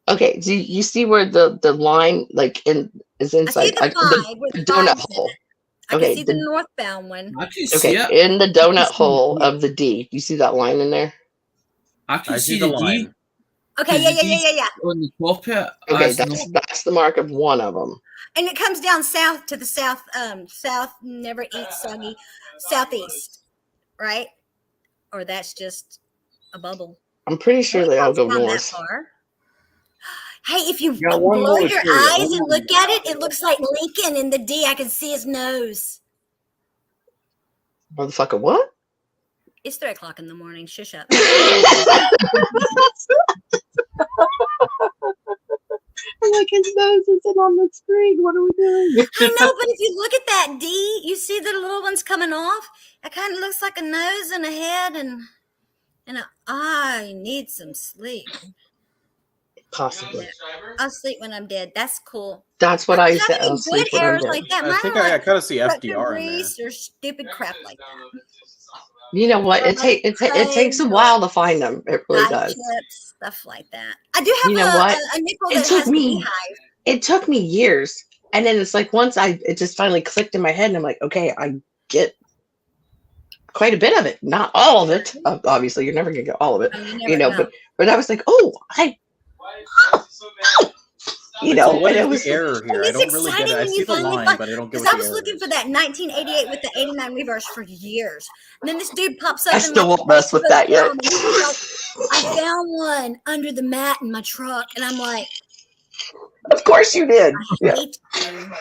Okay, do you see where the line like is inside the donut hole? I can see the northbound one. I can see it. In the donut hole of the D. Do you see that line in there? I can see the line. Okay, yeah. On the top here. Okay, that's the mark of one of them. And it comes down south to the south, never eat soggy, southeast, right? Or that's just a bubble. I'm pretty sure they all go north. Hey, if you blow your eyes and look at it, it looks like Lincoln in the D. I can see his nose. Motherfucker, what? It's 3 o'clock in the morning. Shush up. I'm like, his nose isn't on the screen. What are we doing? I know, but if you look at that D, you see the little ones coming off. It kind of looks like a nose and a head and I need some sleep. Possibly. I'll sleep when I'm dead. That's cool. That's what I don't said. have any I'll sleep good when I'm errors dead. like that. I Mine think are I like kind of see structure FDR in there. grease or stupid crap like that. You know what? It takes a while to find them. It really does. Chips, stuff like that. I do have You know what? a nickel It that took has a me. beehive. It took me years, and then it's like once it just finally clicked in my head, and I'm like, okay, I get quite a bit of it, not all of it. Obviously, you're never gonna get all of it, Oh, you you know. never know. But I was like, oh, you know, So what and is it was the error here? I It's don't really get it. exciting I when see you the finally line, find. but I don't get Because what I the was error looking is. for that 1988 with the 89 reverse for years, and then this dude pops up. I in still my won't mess with that yet. and he's like, I found one under the mat in my truck, and I'm like, Of course you did. I hate you.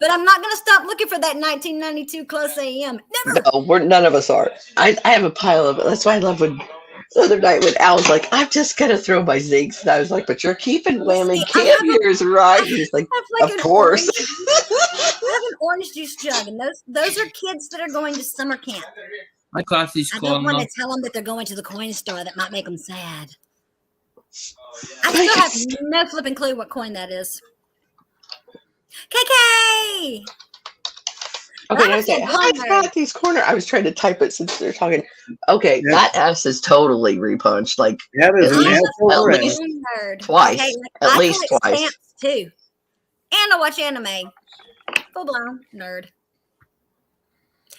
But I'm not going to stop looking for that 1992 Close AM. Never. No, none of us are. I have a pile of it. That's why I love when the other night when Al was like, I'm just gonna throw my zincs, and I was like, but you're keeping whammy can years, right? And he's like, of course. I have an orange juice jug, and those are kids that are going to summer camp. My class is I don't want corner. to tell them that they're going to the coin store. That might make them sad. I still have no flipping clue what coin that is. KK! Okay, now say, hi, Kathy's Corner. I was trying to type it since they're talking. Okay, that S is totally repunched. Like, That is at an least, S over at S. least Nerd. twice. Okay, At I least collect twice. stamps too. And I watch anime. Full blown nerd.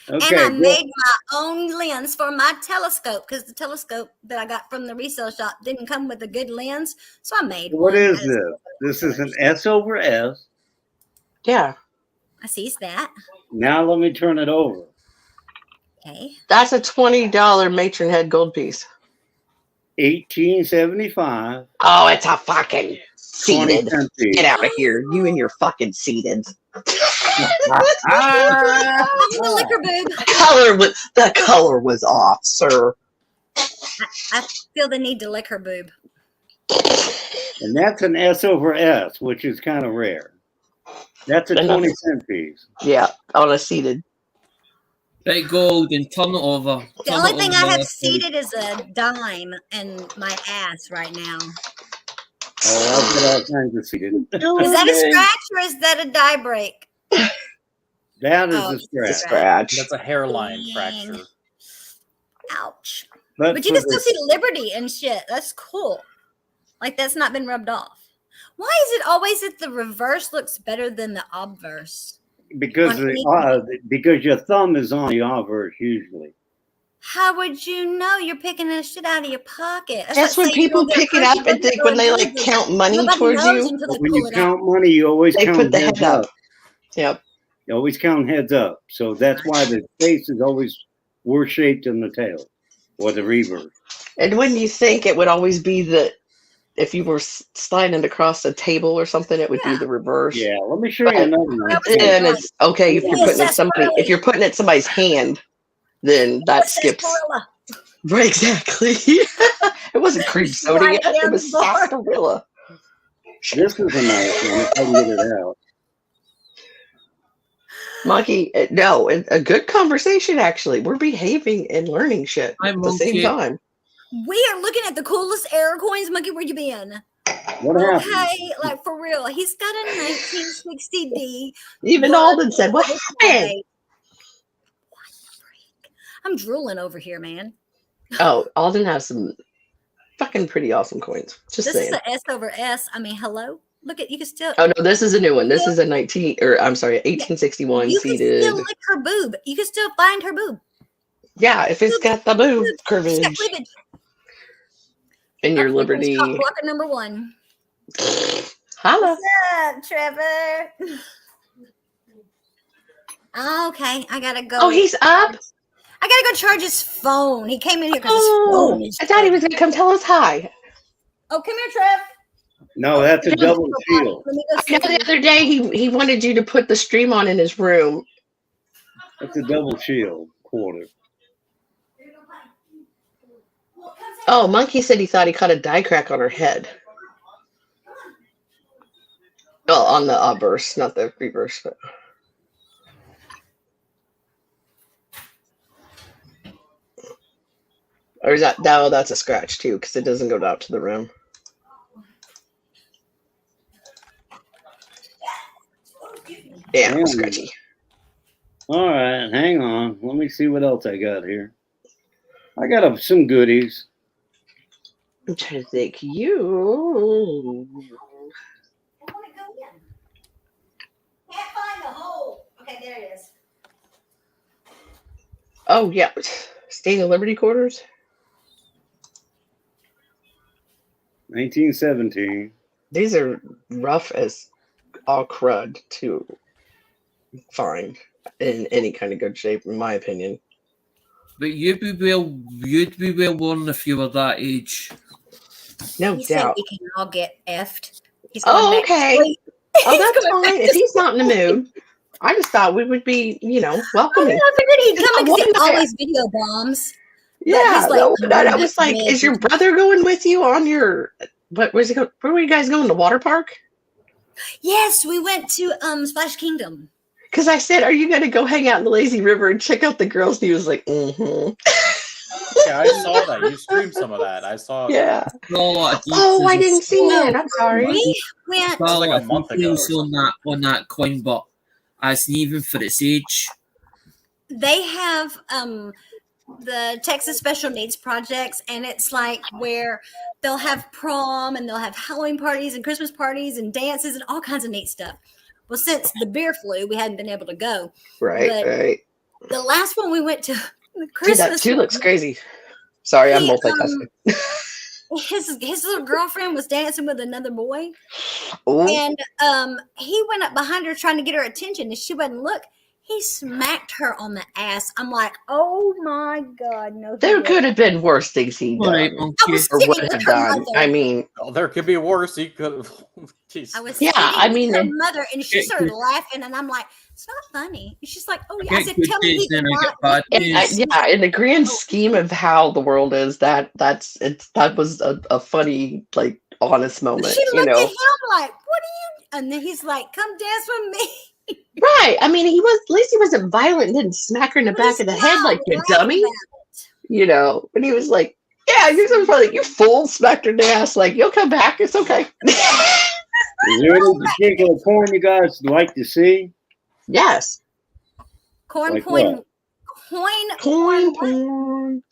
Okay, and I good. made my own lens for my telescope because the telescope that I got from the resale shop didn't come with a good lens. So I made What one. is this? This is an S over S. Yeah. I sees that. Now let me turn it over. Okay. That's a $20 matron head gold piece. 1875. Oh, it's a fucking 20 seated. cent piece. Get out of here. You and your fucking seated. The liquor boob. The color was off, sir. I feel the need to lick her boob. And that's an S over S, which is kind of rare. That's a 20-cent piece. Yeah, on a seated. Right, gold, and turn it over. The only thing I have seated is a dime in my ass right now. Oh, I've got all kinds of seated. Is that a scratch or is that a die break? That is Oh, a scratch. That's a hairline fracture. Ouch. But But you for can still see Liberty and shit. That's cool. Like that's not been rubbed off. Why is it always that the reverse looks better than the obverse? because because your thumb is on the obverse usually. How would you know? You're picking that shit out of your pocket. That's when people pick it up and think when they like count money towards you. When you count money, you always They count put the heads head up. up. Yep. You always count heads up. So that's why the face is always worse shaped than the tail or the reverse. And when you think it would always be the, if you were sliding across a table or something, it would be the reverse. Yeah, let me show you another one. And it's okay if you're putting it if you're putting it in somebody's hand, then that skips. Right, exactly. It wasn't cream soda yet. It was sarsaparilla. This is a nice one. If I can get it out. Monkey, no, a good conversation actually. We're behaving and learning shit at the same time. We are looking at the coolest error coins. Monkey, where you been? What happened? Okay, like for real. He's got a 1960D. Even Alden said, "What happened?" I'm drooling over here, man. Oh, Alden has some fucking pretty awesome coins. Just This saying. is a S over S. I mean, hello. Look at you can still. Oh no, this is a new one. This is a 1861 You can seated. still lick her boob. You can still find her boob. Yeah, if it's got the boob It's curvage got cleavage. and your Liberty. Blocker number one. Holla. What's up, Trevor? Okay, I gotta go. Oh, he's up. I gotta go charge his phone. He came in here because his Oh, phone is I thought he was gonna come tell us hi. Oh, come here, Trev. No, that's a double shield. Let me go I know the other day he wanted you to put the stream on in his room. That's a double shield quarter. Oh, Monkey said he thought he caught a die crack on her head. Well, on the obverse, not the reverse. But. Or is that no? That's a scratch too, because it doesn't go out to the rim. Yeah, Damn. scratchy. All right, hang on. Let me see what else I got here. I got some goodies. I'm trying to think. You. I want to go in. Can't find the hole. Okay, there it is. Oh yeah, State of Liberty quarters. 1917. These are rough as all crud to find in any kind of good shape, in my opinion. But you'd be well worn if you were that age. No He said doubt. we can all get effed. He's going Oh, back to okay. sleep. Oh, He's that's going back fine. to If he's sleep. not in the mood, I just thought we would be, welcoming. I figured he'd come in because he One night- always video bombs. Yeah, he's like, no, I "Oh, was that's like, red." is your brother going with you on your? What was he going? Where were you guys going? The water park? Yes, we went to Splash Kingdom. Because I said, are you going to go hang out in the lazy river and check out the girls? And he was like, mm-hmm. Yeah, I saw that. You streamed some of that. I saw. Yeah. Oh, I didn't see it. I'm sorry. We went. That was like a month ago or on that coin, but it's not even for its age. They have the Texas Special Needs Projects, and it's like where they'll have prom and they'll have Halloween parties and Christmas parties and dances and all kinds of neat stuff. Well, since the beer flu, we hadn't been able to go. Right, But right. the last one we went to, the Dude, Christmas that too one, looks crazy. Sorry, I'm he, multitasking. his little girlfriend was dancing with another boy, Ooh. and he went up behind her trying to get her attention, and she wouldn't look. He smacked her on the ass. I'm like, oh my god, no. There could have been worse things he'd done, Right, or sitting would with have her done. mother. I mean, Oh, there could be worse. He could have. Jeez. I was Yeah, sitting I with mean, her it- mother, and she started laughing, and I'm like, it's not funny. And she's like, oh yeah. I Get said, good tell me days, he did then I not. get bad days. yeah, in the grand scheme of how the world is, that was a funny, like, honest moment, She looked at him like, what are you? And then he's like, come dance with me. Right. I mean, at least he wasn't violent and didn't smack her in the back of the head like you dummy. But he was like, yeah, you're so funny. You fool, smacked her in the ass. Like, you'll come back. It's okay. Is there any particular coin you guys like to see? Yes. Corn, Like coin, what? Coin.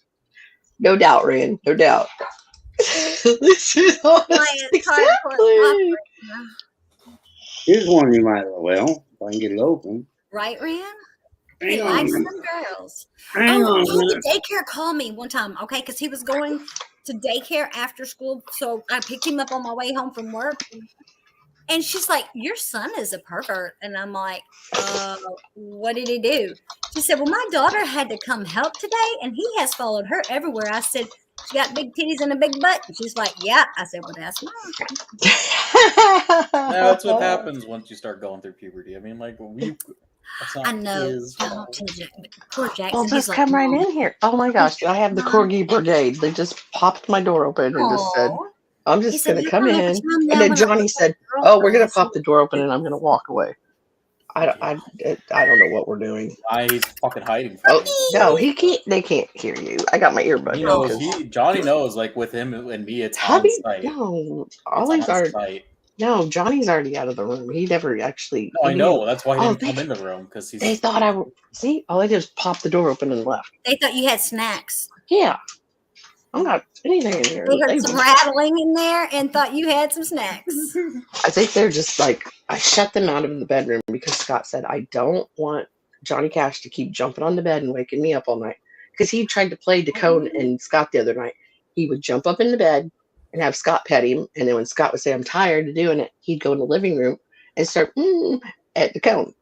No doubt, Rand. No doubt. This is Exactly. Here's one you might well, if I can get it open. Right, Rand? Hang He on likes a them minute. girls. Hang on a He had minute. the daycare call me one time, okay, because he was going to daycare after school. So I picked him up on my way home from work. And she's like, your son is a pervert. And I'm like, what did he do? She said, well, my daughter had to come help today, and he has followed her everywhere. I said, she got big titties and a big butt. And she's like, yeah. I said, well, that's mine. Yeah, that's what happens once you start going through puberty. I mean, like, that's not I know. his fault. Poor Jackson. Well, He's just like, come right "Mom." in here. Oh my gosh, I have the Corgi Brigade. They just popped my door open and just said, Aw. I'm He just said, going to "You come don't in. have to come And down then when I Johnny was said, a oh, we're going to girlfriend." pop the door open and I'm going to walk away. I don't know what we're doing. Why he's fucking hiding from Oh, me. no, he can't. They can't hear you. I got my earbud. He knows. because Johnny knows. Like with him and me, it's Hubby, on site. no, It's Ollie's on already. site. No, Johnny's already out of the room. He never actually. No, I he know. didn't- That's why he Oh, didn't come in the room because he's. They thought I would. See, all I did was pop the door open and left. They thought you had snacks. Yeah, I'm not anything in here. They heard some rattling in there and thought you had some snacks. I think they're just like, I shut them out of the bedroom because Scott said, I don't want Johnny Cash to keep jumping on the bed and waking me up all night. Because he tried to play Dacone and Scott the other night. He would jump up in the bed and have Scott pet him. And then when Scott would say, I'm tired of doing it, he'd go in the living room and start at Dacone.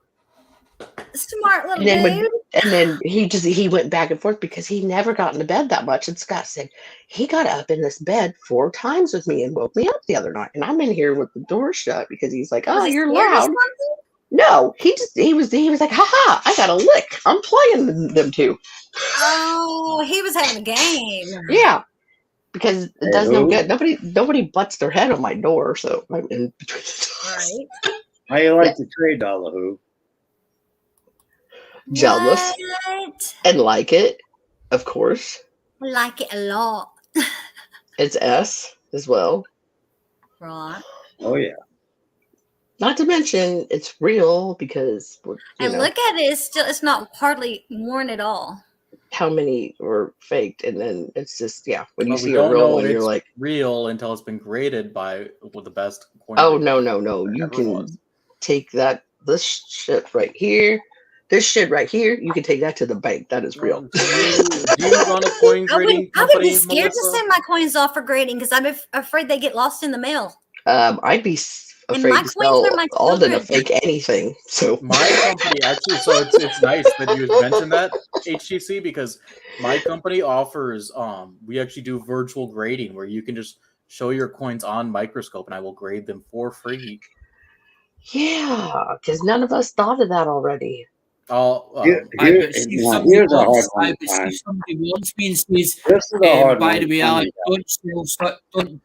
Smart little And then, dude. he went back and forth because he never got into bed that much. And Scott said he got up in this bed 4 times with me and woke me up the other night. And I'm in here with the door shut because he's like, oh, Was he you're scared or loud. something? No, he was like, haha, I got a lick. I'm playing them two. Oh, he was having a game. Yeah. Because it does no Hello? good. Nobody butts their head on my door, so I'm in between the doors. Right. How you like to trade, Dollar Who? Jealous What? and like it, of course. I like it a lot. It's S as well. Right. Oh yeah. Not to mention it's real because And look at it, it's not hardly worn at all. how many were faked, and then it's just when you But we see a don't real know one, you're it's like, real until it's been graded by the best coin. oh no, you ever can was. take this shit right here. This shit right here, you can take that to the bank. That is real. Do you run a coin grading I would be company, scared to Melissa? send my coins off for grading because I'm afraid they get lost in the mail. I'd be And afraid my to coins are sell my Alden a children. fake anything. So My company actually, so it's nice that you mentioned that, HTC, because my company offers we actually do virtual grading where you can just show your coins on microscope and I will grade them for free. yeah, because none of us thought of that already. Here's a hard one to find. Somebody wants me and says, This is a hard by one the to way, find. Alex,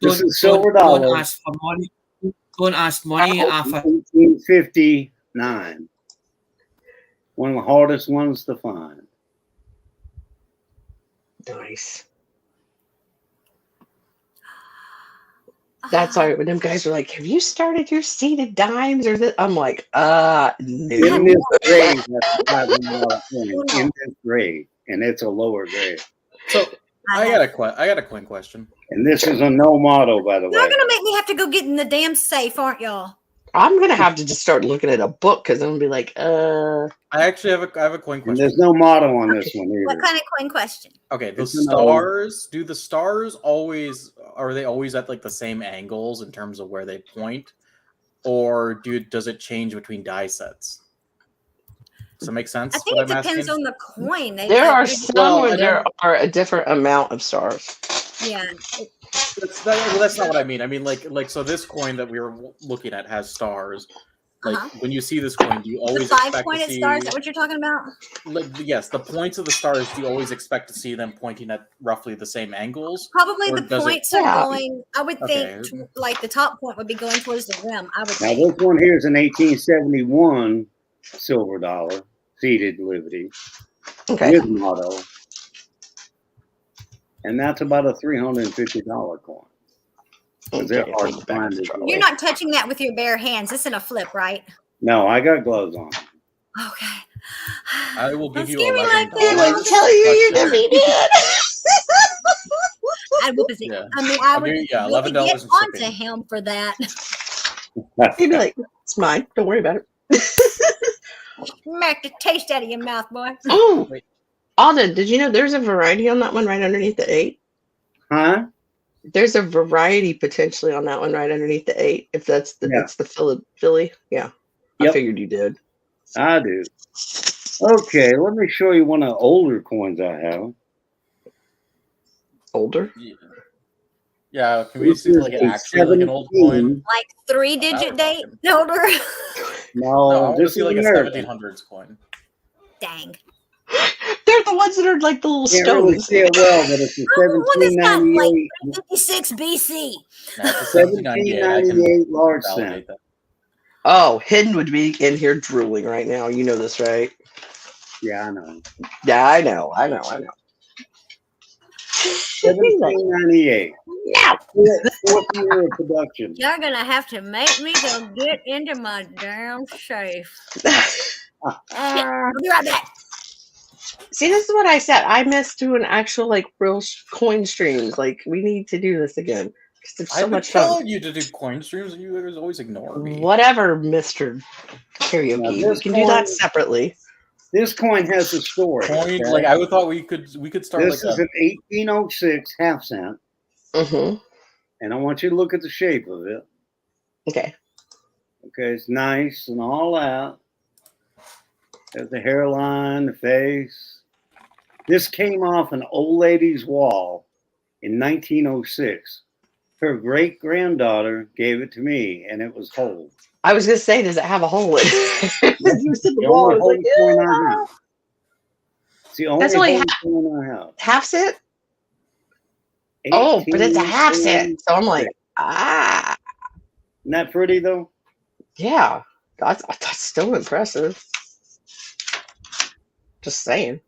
This is silver don't dollar. ask for money. Don't ask money after 1859. One of the hardest ones to find. Nice. That's why when them guys are like, "Have you started your seated dimes?" Or that, I'm like, no. In this grade, in this grade, and it's a lower grade. So I got a coin question. And this is a no motto, by the way. You're gonna make me have to go get in the damn safe, aren't y'all? I'm gonna have to just start looking at a book because I'm gonna be like, I actually have a coin question. And there's no motto on this one either. What kind of coin question? Okay, the It's an stars. Do the stars always are they always at like the same angles in terms of where they point, or does it change between die sets? Does that make sense? I think it depends on the coin. there are some where there are a different amount of stars. Yeah. That's not what I mean. I mean like so this coin that we were looking at has stars. Like when you see this coin, do you always the expect 5-pointed to see, stars? Is that what you're talking about? Like, yes, the points of the stars. Do you always expect to see them pointing at roughly the same angles? Probably Or the does it- points are going. I would Okay. think like the top point would be going towards the rim. I would Now, think. this one here is an 1871 silver dollar, seated Liberty, with motto. And that's about a $350 coin. They're hard to find. You're not touching that with your bare hands. It's in a flip, right? No, I got gloves on. Okay. I will give you scare me $11. like that. I would tell you you're gonna be dead. I'd whoop his Yeah. I mean, I I'll would give you- yeah, really $11 get in onto shipping. him for that. You'd be like, it's mine. Don't worry about it. Smack the taste out of your mouth, boy. Oh, Alden, did you know there's a variety on that one right underneath the 8? Huh? There's a variety potentially on that one right underneath the 8. If that's the it's the Philly. Yeah. I figured you did. I do. Okay, let me show you one of the older coins I have. Older? Yeah, can we see like an actually like an old coin? Like 3-digit date older. No, I want to this see is like a American. 1700s coin. Dang. They're the ones that are like the little Can't really stones. see it well, but it's a One that's got like 1798. 56 BC. That's a 1798. I can 1798 large cent. validate that. Oh, Hidden would be in here drooling right now. You know this, right? Yeah, I know. Yeah, I know. 1798. Yeah. Fourth year of production. You're gonna have to make me go get into my damn safe. I'll be right back. See, this is what I said. I miss doing actual like real coin streams. Like we need to do this again. It's so I've been much fun. telling you to do coin streams, and you guys always ignore me. Whatever, Mr. Karaoke. Now, We can do that separately. This coin has a story. Coin, okay? like I would thought we could start This like is an 1806 half cent. Mm-hmm. And I want you to look at the shape of it. Okay. Okay, it's nice and all that. There's the hairline, the face. This came off an old lady's wall in 1906. Her great granddaughter gave it to me, and it was whole. I was gonna say, does it have a hole in it? You said the The wall. I only was like, whole coin I yeah. have. It's the only That's only whole coin I have. Half cent? Oh, but it's a half cent. So I'm like, Isn't that pretty though? yeah. That's still impressive. Just saying.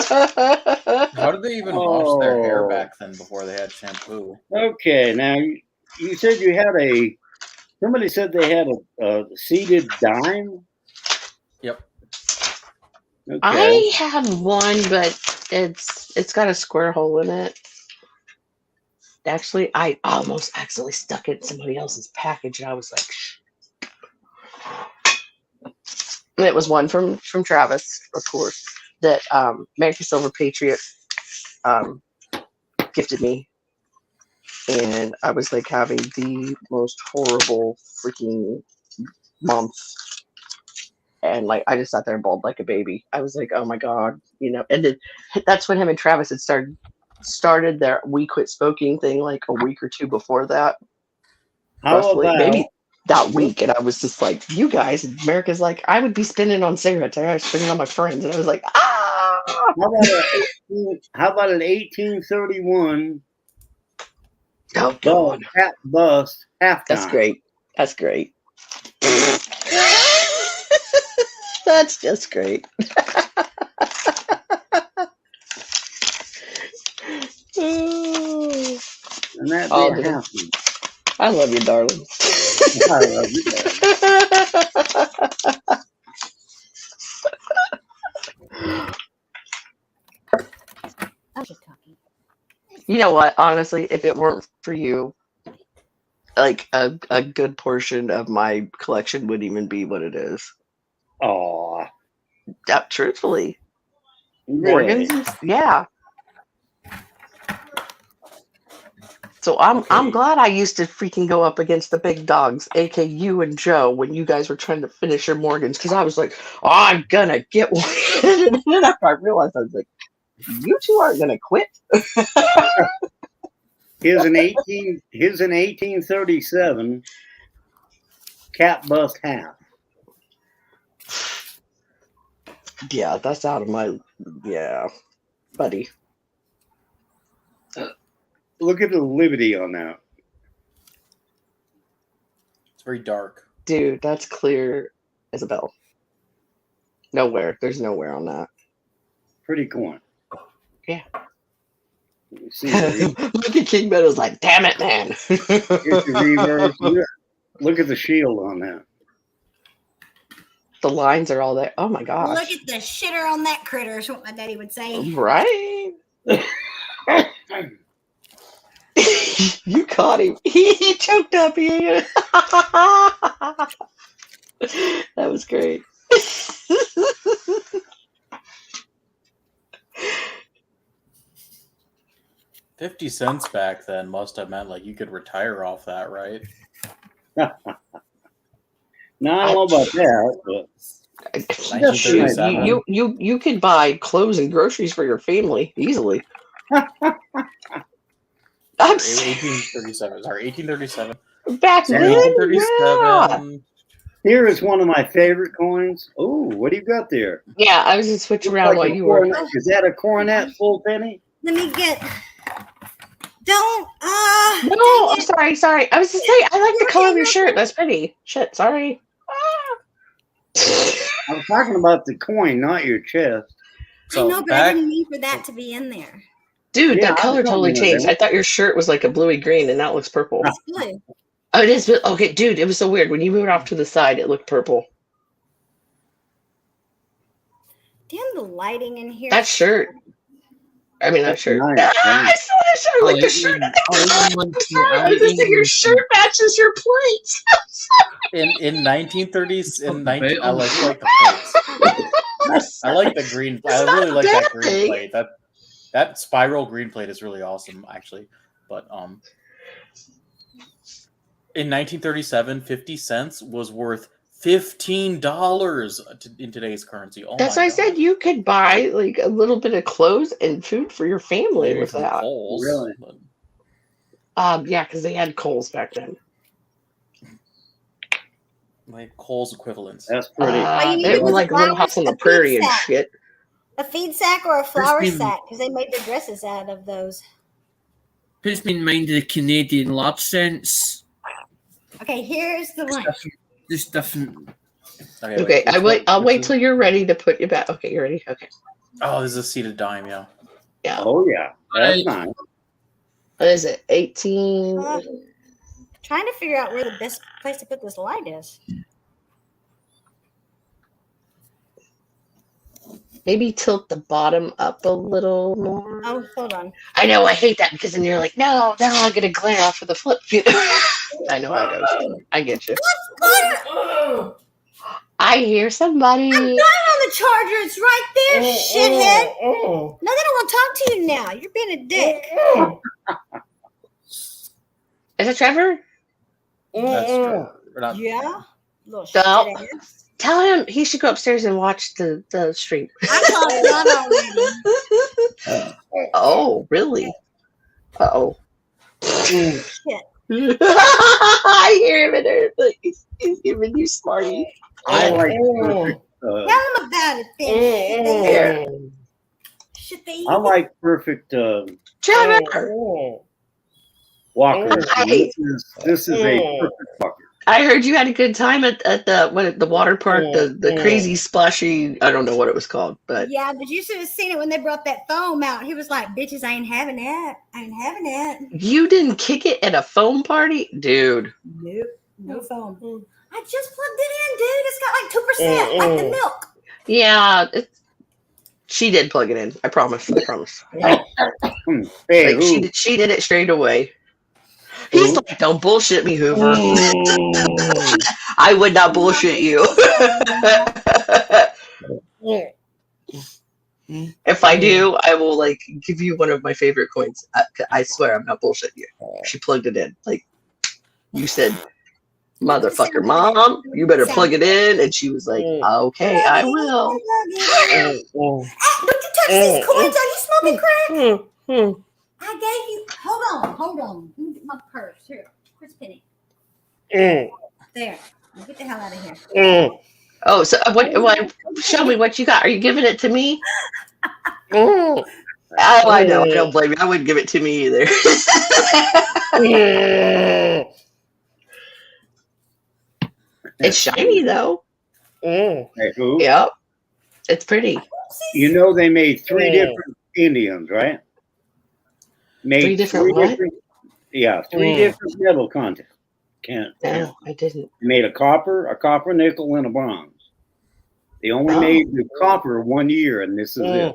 How did they even wash their hair back then before they had shampoo? Okay, now you said you had somebody said they had a seated dime? Yep. Okay. I had one, but it's got a square hole in it. Actually, I almost accidentally stuck it in somebody else's package, and I was like, shh. And it was one from Travis, of course, that American Silver Patriot gifted me. And I was like having the most horrible freaking month. And like I just sat there and bawled like a baby. I was like, oh my God, and then that's when him and Travis had started their We Quit Smoking thing like a week or two before that. Roughly, maybe that week. And I was just like, you guys, America's like, I would be spending on cigarettes. I was spending on my friends. And I was like, ah. How about an 1831 Cat Bust half That's great. That's great. That's just great. And that did happen. I love you, darling. I love you, You know what? Honestly, if it weren't for you, like a good portion of my collection wouldn't even be what it is. Aw. Yeah, truthfully. Really? Morgan's, yeah. So I'm glad I used to freaking go up against the big dogs, aka you and Joe, when you guys were trying to finish your Morgans, because I was like, oh, I'm gonna get one. And then after I realized, I was like, you two aren't gonna quit. Here's an 1837 Cat Bust half. Yeah, that's out of my buddy. Look at the Liberty on that. It's very dark. Dude, that's clear as a bell. Nowhere. There's nowhere on that. Pretty coin. Yeah. See Look at King Meadows like, damn it, man. Here's the reverse. Look at the shield on that. The lines are all there. Oh my gosh. Look at the shitter on that critter, is what my daddy would say. Right? You caught him. He choked up. That was great. 50 cents back then must have meant like you could retire off that, right? No, I don't know about that, but you could buy clothes and groceries for your family easily. I'm 1837. Sorry, 1837. Back then, 1837. yeah. Here is one of my favorite coins. Oh, what do you got there? Yeah, I was just switching around while you were. Is that a coronet full penny? Let me get. Don't. No, I'm sorry. I was just saying, I like the color of your shirt. That's pretty. Shit, sorry. I'm talking about the coin, not your chest. I know, but I didn't mean for that to be in there. Dude, Yeah, that color totally changed. I thought your shirt was like a bluey green, and now it looks purple. It's blue. Oh, it is. Okay, dude, it was so weird. When you moved off to the side, it looked purple. Damn the lighting in here. That shirt. I mean, that shirt. Nice, I saw that shirt. I like the shirt. I was just saying, your shirt matches your plates. In 1930s, I like the plates. I like the green. I really like that green plate. That spiral green plate is really awesome, actually. But in 1937, 50 cents was worth $15 in today's currency. Oh, that's why I said you could buy like a little bit of clothes and food for your family with that. Coles, really? Yeah, because they had Kohl's back then. Like Kohl's equivalents. That's pretty. They were like Little House on the Prairie and shit. A feed sack or a flour sack, because they made their dresses out of those. Puts me in mind of the Canadian large cents. Okay, here's the one. Just different. Okay, I'll wait till you're ready to put you back. Okay, you ready? Okay. Oh, there's a seated dime, yeah. Yeah. Oh yeah, that's nice. What is it? 18. Trying to figure out where the best place to put this light is. Maybe tilt the bottom up a little more. Oh, hold on. I know, I hate that because then you're like, no, then I'll get a glare off of the flip. I know how it goes. I get you. I hear somebody. I'm dying on the charger. It's right there, shithead. No, they don't want to talk to you now. You're being a dick. Is it Trevor? That's Trevor. Yeah. Little So, shit ass. tell him he should go upstairs and watch the stream. I already. Oh, really? Uh-oh. Shit. I hear him in there. Like, he's giving you smarty. I like perfect. Tell them about it then. Shit, they I like perfect Trevor. walkers. Hey. This is a perfect walker. I heard you had a good time at the water park, the crazy splashy. I don't know what it was called, but yeah, but you should have seen it when they brought that foam out. He was like, "Bitches, I ain't having that. I ain't having that." you didn't kick it at a foam party, dude. Nope, no foam. I just plugged it in, dude. It's got like 2%, like the milk. Yeah, she did plug it in. I promise. I promise. Hey, Like, she did it straight away. He's like, don't bullshit me, Hoover. I would not bullshit you. If I do, I will like give you one of my favorite coins. I swear I'm not bullshitting you. She plugged it in. Like you said, motherfucker, mom, you better plug it in. And she was like, okay, I will. Don't you touch these coins? Are you smoking crack? I gave you. Hold on. Let me get my purse. Here, where's Penny? There. Get the hell out of here. Oh, so what? Show me what you got. Are you giving it to me? Oh, I know. I don't blame you. I wouldn't give it to me either. It's shiny though. Hey, who? Yep. It's pretty. You know they made 3 different Indians, right? Made 3 different what? Yeah, 3 different metal content. No, I didn't. They made a copper, nickel, and a bronze. They only made the copper 1 year, and this is it.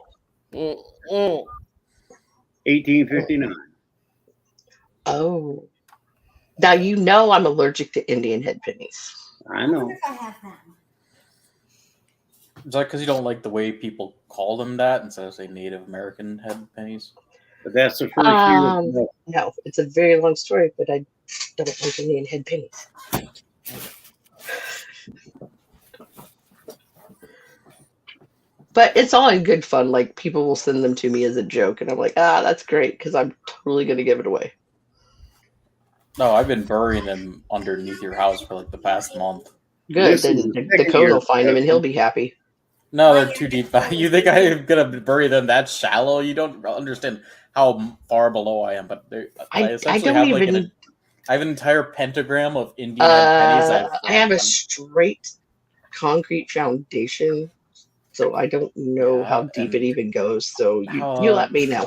1859. Oh. Now you know I'm allergic to Indian head pennies. I know. If I have that. Is that because you don't like the way people call them that instead of say Native American head pennies? But that's the first year. No, it's a very long story, but I don't like Indian head pennies. But it's all in good fun. Like people will send them to me as a joke, and I'm like, that's great because I'm totally gonna give it away. No, I've been burying them underneath your house for like the past month. Good. Then Dakota will find him, and he'll be happy. No, they're too deep. You think I'm gonna bury them that shallow? You don't understand how far below I am. But I essentially have like I have an entire pentagram of Indian pennies. I have a straight concrete foundation, so I don't know how deep it even goes. So you let me know.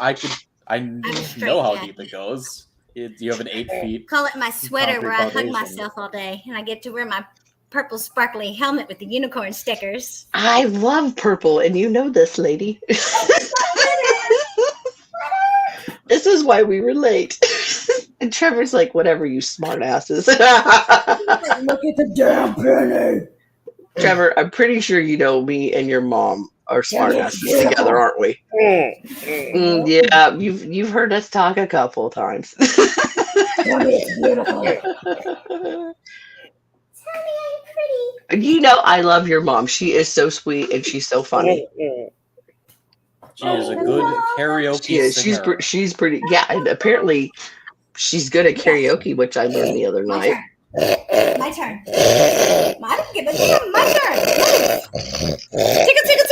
I know how deep it goes. You have an 8 feet. Call it my sweater where I hug myself all day, and I get to wear my purple sparkly helmet with the unicorn stickers. I love purple, and you know this, lady. This is why we relate. And Trevor's like, whatever, you smart asses. Look at the damn penny. Trevor, I'm pretty sure you know me and your mom are smart asses together, aren't we? Yeah, you've heard us talk a couple times. You know, I love your mom. She is so sweet and she's so funny. She is a good karaoke singer. She's pretty. Yeah, and apparently she's good at karaoke, which I learned the other night. My turn. My turn.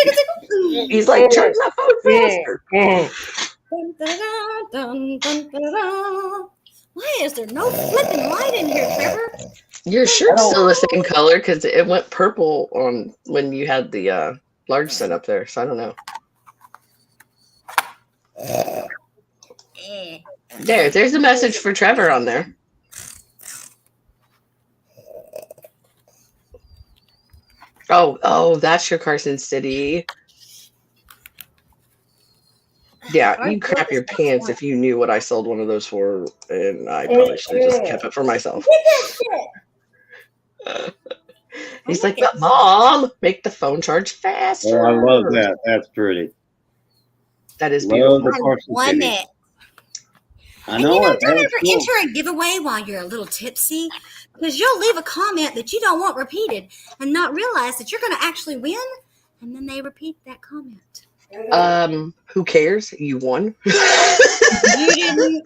Tickle. He's like, turn my phone faster. Why is there no flipping light in here, Trevor? Your shirt's still the same color because it went purple on when you had the large set up there. So I don't know. There's a message for Trevor on there. Oh, that's your Carson City. Yeah, you crap your pants if you knew what I sold one of those for, and I probably should have just kept it for myself. He's like, but Mom, make the phone charge faster. Oh, I love that. That's pretty. That is beautiful. Love the Carson Won City. it. I know it. Don't That's ever cool. enter a giveaway while you're a little tipsy, because you'll leave a comment that you don't want repeated and not realize that you're going to actually win, and then they repeat that comment. Who cares? You won. You didn't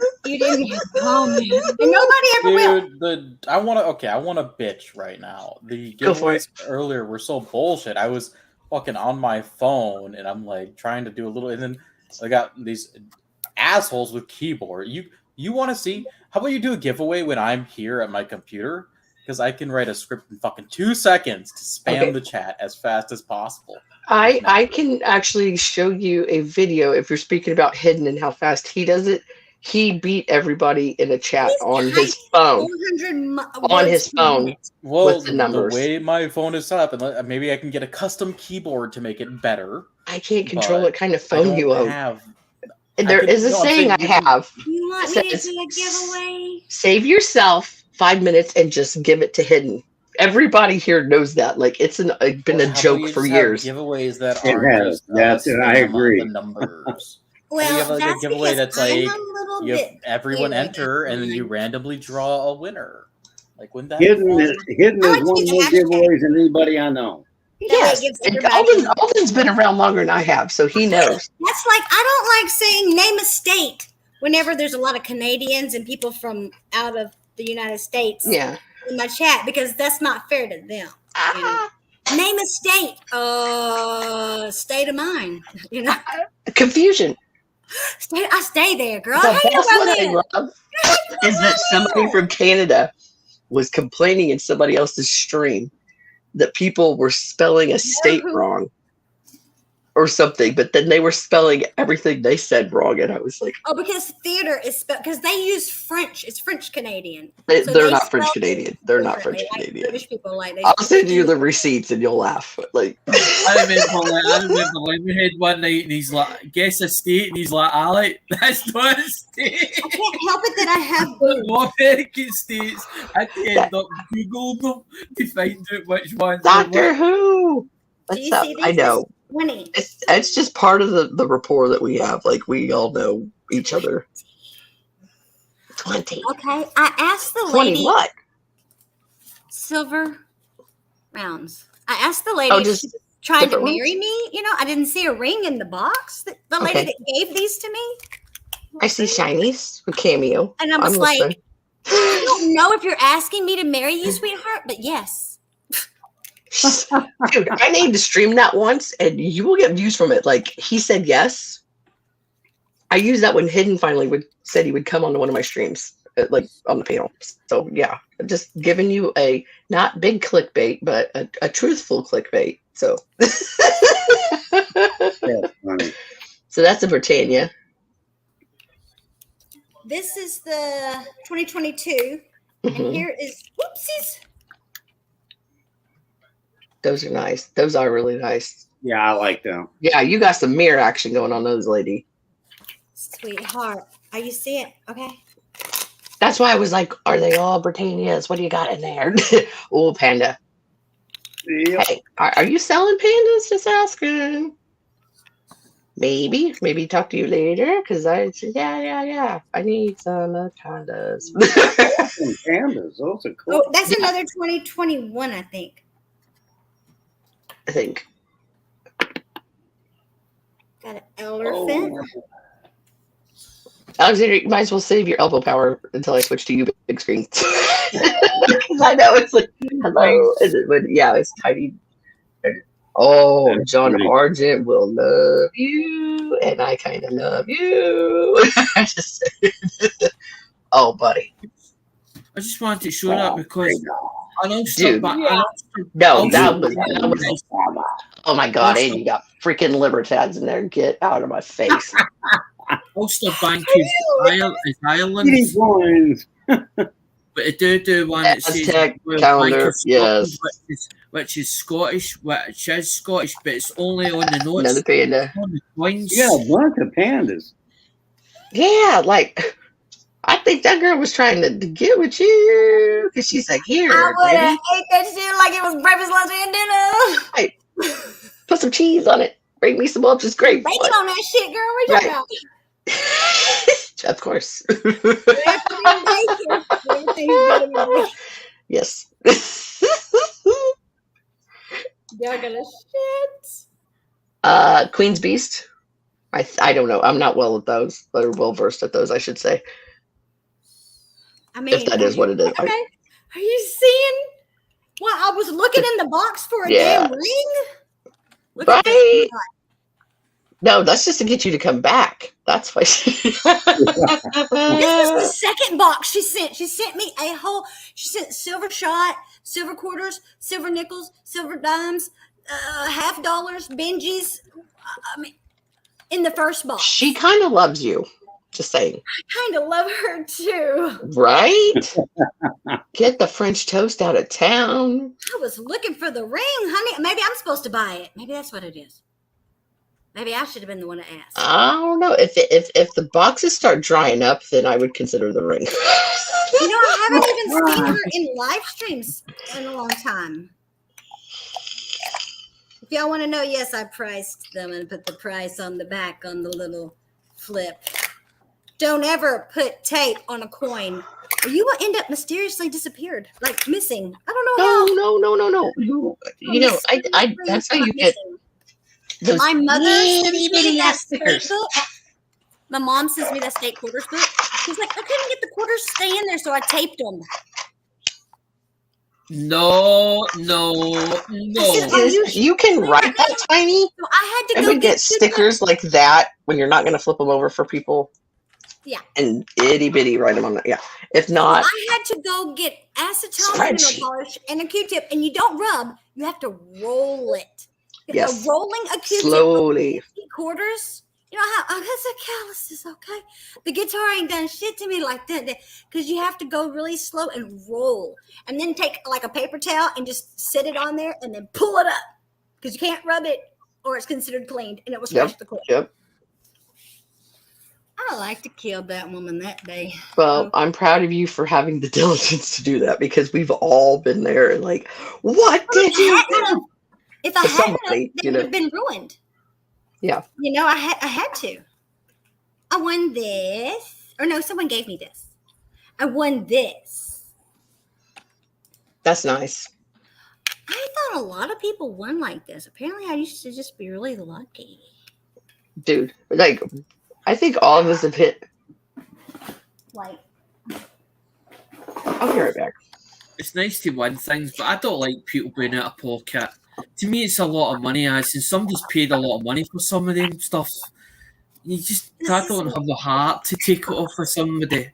comment, and nobody ever will. Dude, I want to bitch right now. The Go for giveaways earlier were so bullshit. I was fucking on my phone and I'm like trying to do a little, and then I got these assholes with keyboard. You want to see? How about you do a giveaway when I'm here at my computer? Because I can write a script in fucking 2 seconds to spam the chat as fast as possible. I can actually show you a video if you're speaking about hidden and how fast he does it. He beat everybody in a chat on his phone. On his phone with the numbers. The way my phone is set up, and maybe I can get a custom keyboard to make it better. I can't control what kind of phone you own. And there is a saying I have. You want me to do a giveaway? Save yourself 5 minutes and just give it to hidden. Everybody here knows that. Like it's been a joke for years. Giveaways that It are has. That's it. I agree. The numbers. Well, you have like a that's giveaway that's because like I'm a little you have bit everyone weird. enter and then you randomly draw a winner. Like when that Hidden is like one to more do the giveaways than anybody I know. Yes, and Alden's been around longer than I have, so he knows. That's like, I don't like saying name a state whenever there's a lot of Canadians and people from out of the United States Yeah. in my chat, because that's not fair to them. You know? Name a state. State of mind. You know, Confusion. I stay there, girl. The Hey, best one I Robin. love is that somebody from Canada was complaining in somebody else's stream that people were spelling a state wrong or something, but then they were spelling everything they said wrong, and I was like, Oh, because theater is because they use French. It's French Canadian. they're they not French spell Canadian. They're not French differently, like Canadian. British people, like they I'll send you the receipts and you'll laugh. Like I remember when we had one night and he's like, guess a state, and he's like, Alec, that's not a state. I can't help it that I have More American states. I end up Googled them to find out which ones. Doctor Who. Do you What's up? see I these? know. 20. It's just part of the rapport that we have. Like we all know each other. 20. Okay, I asked the 20 lady. what? Silver rounds. I asked the lady Oh, if just she was trying to different marry me. You know, I didn't see a ring in the box. The lady Okay. that gave these to me. I see shinies with cameo. And I was I'm like, listening. I don't know if you're asking me to marry you, sweetheart, but yes. Dude, I named the stream that once, and you will get views from it. Like he said yes. I used that when Hidden finally said he would come onto one of my streams, like on the panel. So yeah, just giving you a not big clickbait, but a truthful clickbait. So, That's funny. so that's a Britannia. This is the 2022, and Mhm. here is whoopsies. Those are nice. Those are really nice. Yeah, I like them. Yeah, you got some mirror action going on those, lady. Sweetheart, are you see it? Okay. That's why I was like, are they all Britannias? What do you got in there? Oh, panda. Yep. Hey, are you selling pandas? Just asking. Maybe talk to you later because yeah. I need some pandas. Some pandas. Those are cool. Oh, that's another 2021, I think. I think. Got an elephant. Alexander, you might as well save your elbow power until I switch to you big screen. Because I know it's like, hello. Yeah, it's tiny. Oh, That's John pretty. Argent will love you, and I kind of love you. Oh, buddy. I just wanted to show that because I know Dude. No, that was oh my god, and you got freaking libertads in there. Get out of my face. Ulster Bank is Ireland. Coins. But they do one that says Aztec Royal calendar, Bank of Scotland, yes. which is Scottish, but it's only on the notes. Another panda. On the coins. Yeah, a bunch of pandas. Yeah, like I think that girl was trying to get with you because she's like, here, I would have baby. ate that shit like it was breakfast, lunch, and dinner. Right. Put some cheese on it. Bring me some Ultra's grape. Bacon on that shit, girl. What you talking about? Of course. Yes. Y'all gonna shit. Queen's Beast. I don't know. I'm not well at those, but are well versed at those, I should say. I mean, if that is what it is. Okay. Are you seeing? Well, I was looking in the box for a Yeah. damn ring. Look Right. at this. No, that's just to get you to come back. That's why. This was the second box she sent. She sent me a whole. She sent silver shot, silver quarters, silver nickels, silver dimes, $50, Benjis. I mean, in the first box. She kind of loves you. Just saying. I kind of love her too. Right? Get the French toast out of town. I was looking for the ring, honey. Maybe I'm supposed to buy it. Maybe that's what it is. Maybe I should have been the one to ask. I don't know. If the boxes start drying up, then I would consider the ring. You know, I haven't even seen her in live streams in a long time. If y'all want to know, yes, I priced them and put the price on the back on the little flip. Don't ever put tape on a coin, or you will end up mysteriously disappeared, like missing. I don't know how. No. You know, I that's how you get those My mother sends itty me bitty that ass stickers. state book. My mom sends me that state quarters book. She's like, I couldn't get the quarters to stay in there, so I taped them. No. You can write that tiny. So I had to and go we get stickers like that when you're not going to flip them over for people. Yeah. And itty bitty write them on that. Yeah. If not, I had to go get acetone Spreadsheet. nail polish and a Q-tip, and you don't rub. You have to roll it. Yes. Rolling a Q-tip Slowly. 50 quarters. You know how I got some calluses, okay? The guitar ain't done shit to me like that because you have to go really slow and roll, and then take like a paper towel and just sit it on there and then pull it up because you can't rub it or it's considered cleaned and it will scratch the coin. Yep. I like to kill that woman that day. Well, I'm proud of you for having the diligence to do that because we've all been there and like, what did you do? If I To hadn't, somebody, it you would know. have been ruined. Yeah. You know, I had to. I won this. Or no, someone gave me this. I won this. That's nice. I thought a lot of people won like this. Apparently, I used to just be really lucky. Dude, like, I think all of us have hit. Like, I'll be right back. It's nice to win things, but I don't like people being out of pocket. To me, it's a lot of money. I since somebody's paid a lot of money for some of them stuff. I don't have the heart to take it off for somebody.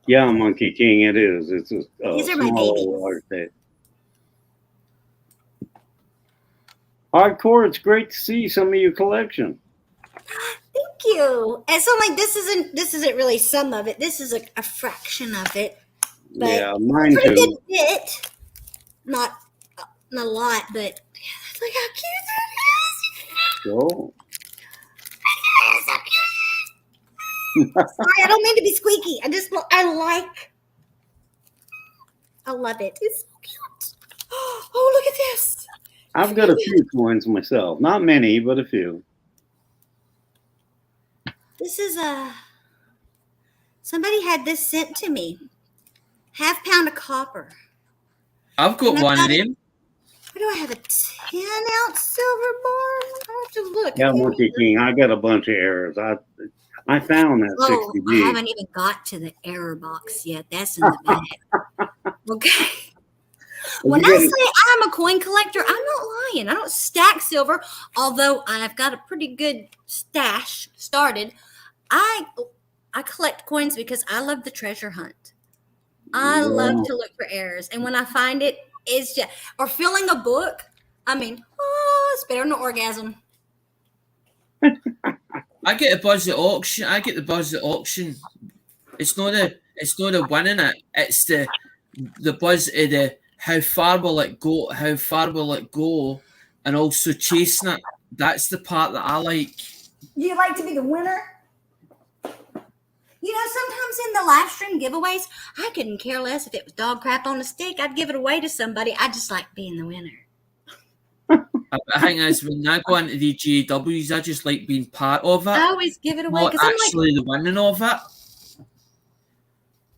Yeah, Monkey King, it is. It's a These are my small babies. little art day. Hardcore, it's great to see some of your collection. thank you. And so, like, this isn't really some of it. This is a fraction of it. But Yeah, mine pretty too. good bit. Not a lot, but look how cute that is. Cool. Sorry, I don't mean to be squeaky. I love it. It's so cute. Oh, look at this. I've got a few coins myself. Not many, but a few. This is somebody had this sent to me. ½ pound of copper. I've got one of them. What do I have? A 10-ounce silver bar? I have to look. Yeah, Monkey King, I got a bunch of errors. I found that Oh, 60G. I haven't even got to the error box yet. That's in the bag. Okay. When I say I'm a coin collector, I'm not lying. I don't stack silver, although I've got a pretty good stash started. I collect coins because I love the treasure hunt. I love to look for errors, and when I find it, it's just or filling a book. I mean, it's better than an orgasm. I get a buzz at auction. I get the buzz at auction. It's not the winning it. It's the buzz of the how far will it go, and also chasing it. That's the part that I like. Do you like to be the winner? You know, sometimes in the live stream giveaways, I couldn't care less if it was dog crap on a stick. I'd give it away to somebody. I just like being the winner. I think that's when I go into the GAWs, I just like being part of it. I always give it away not because I'm actually the winning of it.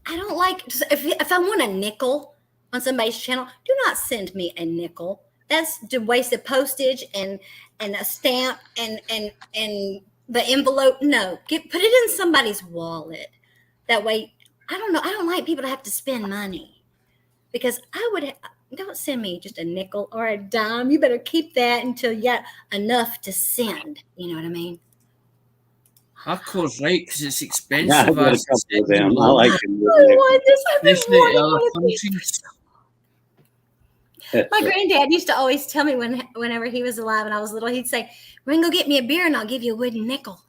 I don't like if I want a nickel on somebody's channel, do not send me a nickel. That's the waste of postage and a stamp and the envelope. No, put it in somebody's wallet. That way, I don't know. I don't like people to have to spend money because I would. Don't send me just a nickel or a dime. You better keep that until you got enough to send. You know what I mean? Of course, right? Because it's expensive. Yeah, I've got a couple of them. I like them. My granddad used to always tell me whenever he was alive and I was little, he'd say, "We're gonna go get me a beer and I'll give you a wooden nickel."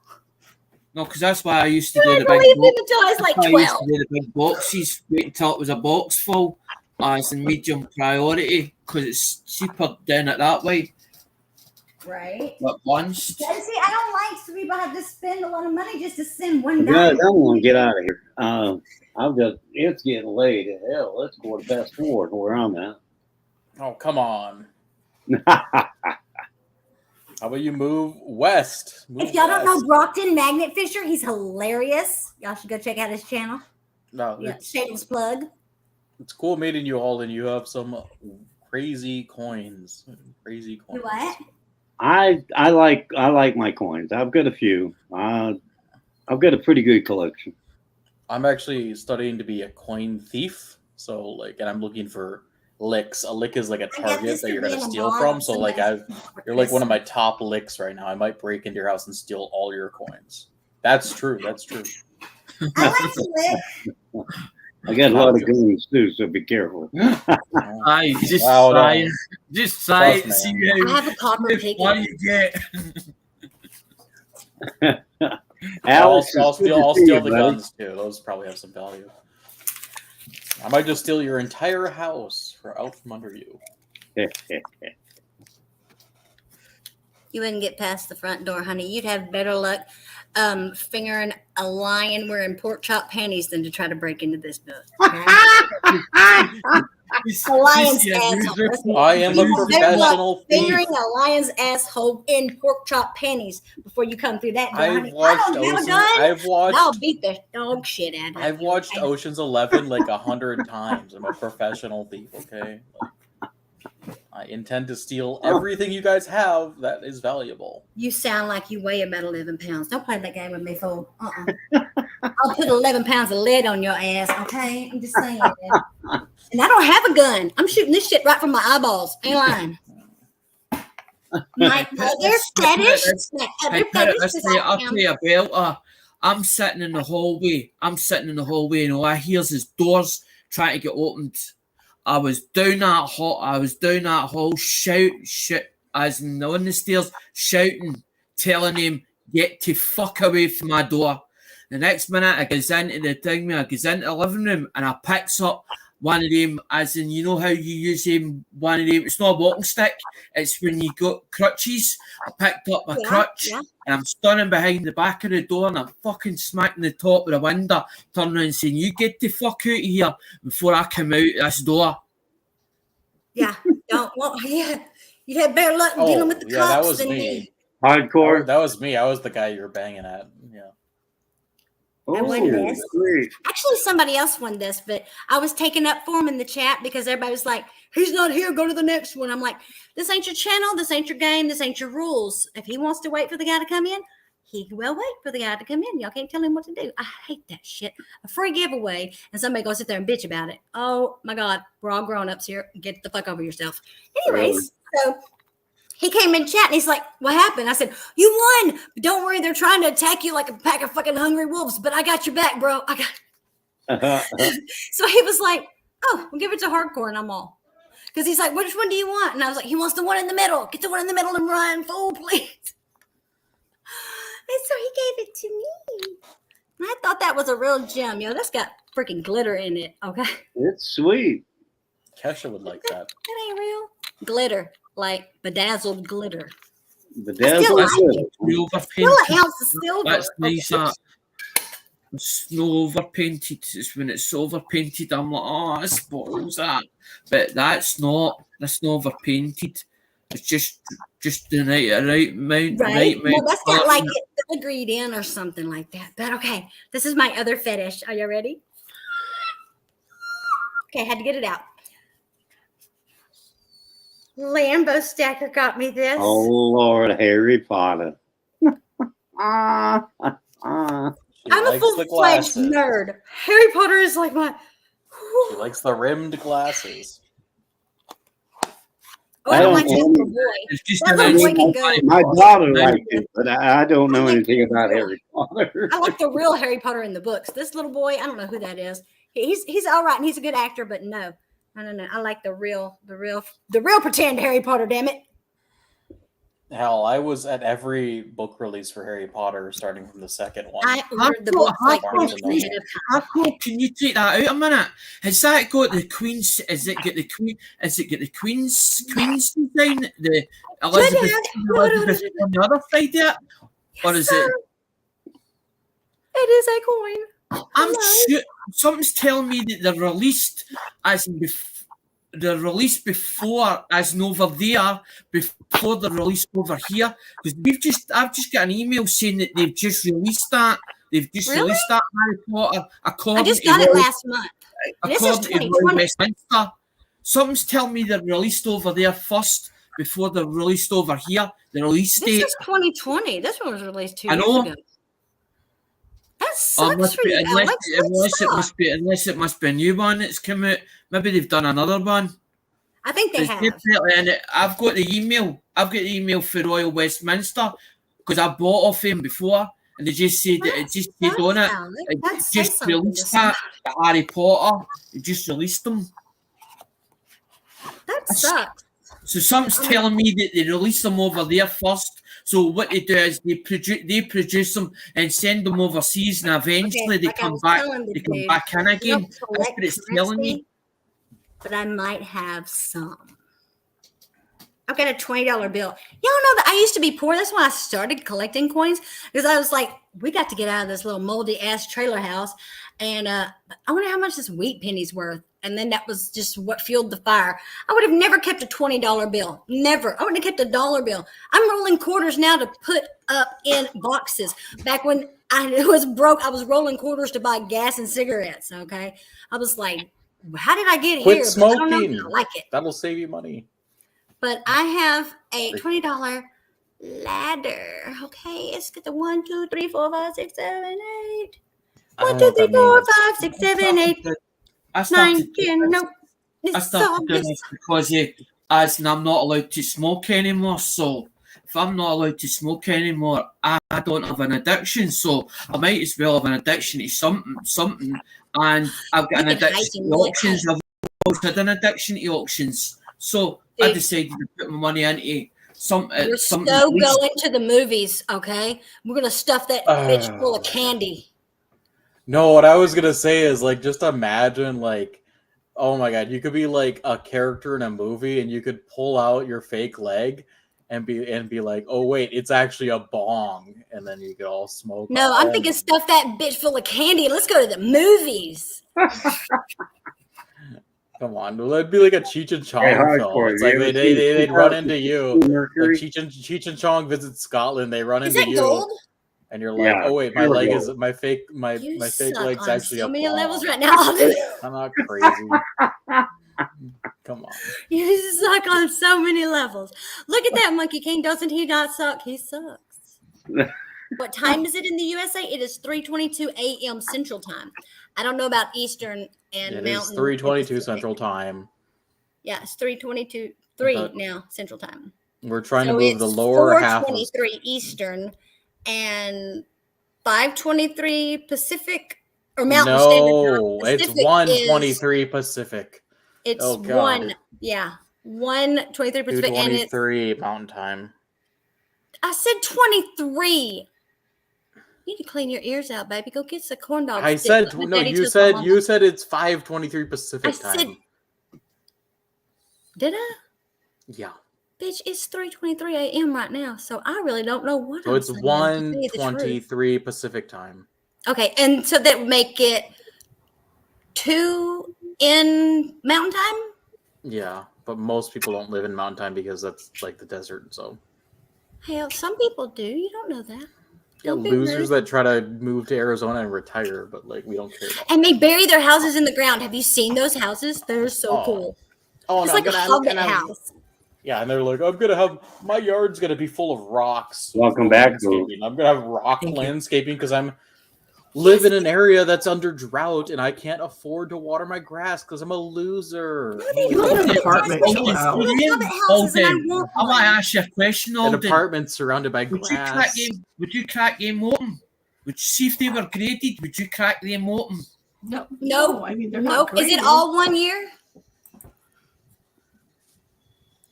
No, because that's why I used to do the big believe him until I was like 12. I used to do the big boxes, wait until it was a box full as a medium priority because it's cheaper doing it that way. Right. But once. See, I don't like so people have to spend a lot of money just to send one Guys, dime. I want to get out of here. It's getting late. Hell, let's go to Best Ward where I'm at. Oh, come on. How about you move west? If y'all don't know Brockton Magnet Fisher, he's hilarious. Y'all should go check out his channel. No, Yeah, shameless plug. It's cool meeting you all, and you have some crazy coins. You what? I like my coins. I've got a few. I've got a pretty good collection. I'm actually studying to be a coin thief. So and I'm looking for licks. A lick is like a target that you're gonna steal from. So you're like one of my top licks right now. I might break into your house and steal all your coins. That's true. That's true. I like to lick. I got a lot of guns too, so be careful. I just say it. See I have a copper pig. What do you get? I'll steal the guns too. Those probably have some value. I might just steal your entire house out from under you. You wouldn't get past the front door, honey. You'd have better luck fingering a lion wearing pork chop panties than to try to break into this book. Okay? A lion's asshole. I am a professional thief. Fingering a lion's asshole in pork chop panties before you come through that door. I've watched I'll beat the dog shit out of you. I've watched Ocean's 11 like 100 times. I'm a professional thief. Okay. I intend to steal everything you guys have that is valuable. You sound like you weigh about 11 pounds. Don't play that game with me, fool. I'll put 11 pounds of lead on your ass, okay? I'm just saying. And I don't have a gun. I'm shooting this shit right from my eyeballs. Ain't lying. My other fetish. I'll tell you about I'm sitting in the hallway. And all I hear is doors trying to get opened. I was down that hall, shout, as in on the stairs, shouting, telling him, get to fuck away from my door. The next minute, I goes into the living room, and I picks up one of them, as in, you know how you use one of them, it's not a walking stick, it's when you got crutches. I picked up a crutch, and I'm standing behind the back of the door, and I'm fucking smacking the top of the window, turning around and saying, you get the fuck out of here before I come out this door. Yeah, you had better luck dealing with the cops that was than me. Hardcore. That was me. I was the guy you were banging at. Yeah. I won this. Actually, somebody else won this, but I was taking up for him in the chat because everybody was like, he's not here, go to the next one. I'm like, this ain't your channel, this ain't your game, this ain't your rules. If he wants to wait for the guy to come in, he will wait for the guy to come in. Y'all can't tell him what to do. I hate that shit. A free giveaway, and somebody goes sit there and bitch about it. Oh my God, we're all grown-ups here. Get the fuck over yourself. Anyways, so he came in chat and he's like, what happened? I said, you won. But don't worry, they're trying to attack you like a pack of fucking hungry wolves, but I got your back, bro. I got So he was like, oh, we'll give it to Hardcore, and I'm all. Because he's like, which one do you want? And I was like, he wants the one in the middle. Get the one in the middle and run, fool, please. And so he gave it to me. And I thought that was a real gem. That's got freaking glitter in it. Okay. It's sweet. Kesha would like that. That ain't real. Glitter. Like bedazzled glitter. Bedazzled glitter. Still an ounce of silver. That's nice. It's no overpainted. It's when it's overpainted, I'm like, oh, it spoils that. But that's not overpainted. It's just the right amount. Right. Well, that's got like it filigreed in or something like that. But okay, this is my other fetish. Are you ready? Okay, I had to get it out. Lambo Stacker got me this. Oh Lord, Harry Potter. I'm a full-fledged nerd. Harry Potter is like my. She likes the rimmed glasses. Oh, I don't like that little boy. My daughter likes it, but I don't know anything about Harry Potter. I like the real Harry Potter in the books. This little boy, I don't know who that is. He's all right and he's a good actor, but no. I like the real pretend Harry Potter. Damn it. Hell, I was at every book release for Harry Potter, starting from the second one. I ordered the book like how cool can you take that out a minute? Has that got the Queen's? Is it got the Queen? Is it got the Queen's design? The Elizabeth on the other side yet? Or is it? It is a coin. I'm sure something's telling me that they're released as in they're released before as in over there before they're released over here, because I've just got an email saying that they've just released that. They've just released that Harry Potter. I just got it last month. This is 2020. Westminster. Something's telling me they're released over there first before they're released over here. The release date. This is 2020. This one was released 2 I years know. ago. That sucks for you, unless Alex. unless it must be a new one that's come out. Maybe they've done another one. I think they have. And I've got the email. I've got the email for Royal Westminster because I bought off him before, and they just said that it just said on it. It just released that Harry Potter. It just released them. That sucks. So something's telling me that they release them over there first. So what they do is they produce them and send them overseas, and eventually they come back. They come back in again. That's what it's telling me. But I might have some. I've got a $20 bill. Y'all know that I used to be poor. That's why I started collecting coins, because I was like, we got to get out of this little moldy ass trailer house, and I wonder how much this wheat penny's worth. And then that was just what fueled the fire. I would have never kept a $20 bill. Never. I wouldn't have kept a dollar bill. I'm rolling quarters now to put up in boxes. Back when I was broke, I was rolling quarters to buy gas and cigarettes. Okay. I was like, how did I get Quit here? smoking. I don't know. I like it. That'll save you money. But I have a $20 ladder. Okay. It's got the 1, 2, 3, 4, 5, 6, 7, 8. 1, 2, 3, 4, 5, 6, 7, 8. I started 9, 10, no. I started doing this because I'm not allowed to smoke anymore. So if I'm not allowed to smoke anymore, I don't have an addiction. So I might as well have an addiction to something. And I've got an addiction to auctions. I've always had an addiction to auctions. So I decided to put my money into something. We're so going to the movies, okay? We're going to stuff that bitch full of candy. No, what I was gonna say is like, just imagine like, oh my god, you could be like a character in a movie, and you could pull out your fake leg, and be like, oh wait, it's actually a bong, and then you could all smoke. No, I'm thinking stuff that bitch full of candy. Let's go to the movies. Come on, it'd be like a Cheech and Chong film. It's like they'd run into you. Like Cheech and Chong visit Scotland. They run into you. Gold? And you're like, oh wait, my leg is my fake leg's actually so a many ball. levels right now. I'm not crazy. Come on. You suck on so many levels. Look at that Monkey King. Doesn't he not suck? He sucks. What time is it in the USA? It is 3:22 a.m. Central Time. I don't know about Eastern and Mountain. It is 3:22 Central Time. Yeah, it's 3:22 now Central Time. We're trying to move the lower half. 4:23 Eastern and 5:23 Pacific or Mountain Standard Time. No, it's 1:23 Pacific. It's 1:23 Pacific, and it's 2:23 Mountain Time. I said 23. You need to clean your ears out, baby. Go get some corn dog I sticks. said Let my no. daddy You took my said mom. you said it's 5:23 Pacific I said- time. Did I? Yeah. Bitch, it's 3:23 a.m. right now, so I really don't know what So I'm it's saying, to tell you the truth. 1:23 Pacific time. Okay, and so that would make it 2 in Mountain Time? Yeah, but most people don't live in Mountain Time because that's like the desert. So Hell, some people do. You don't know that. yeah, Don't be losers rude. that try to move to Arizona and retire, but like we don't care about. And they bury their houses in the ground. Have you seen those houses? They're so Oh. cool. Oh, It's no, like I'm a gonna- hobbit I'm gonna- house. Yeah, and they're like, I'm gonna have my yard's gonna be full of rocks. Welcome for back, landscaping. I'm gonna have rock landscaping because I'm live in an area that's under drought and I can't afford to water my grass because I'm a loser. You live in an apartment. Chill out. Hobbit houses, and I want I want to ask you a question, An Alden. apartment surrounded by Would you crack grass. them? Would you crack them open? Would you see if they were graded? Would you crack them open? No, I mean they're nope. not Is it graded. all 1 year?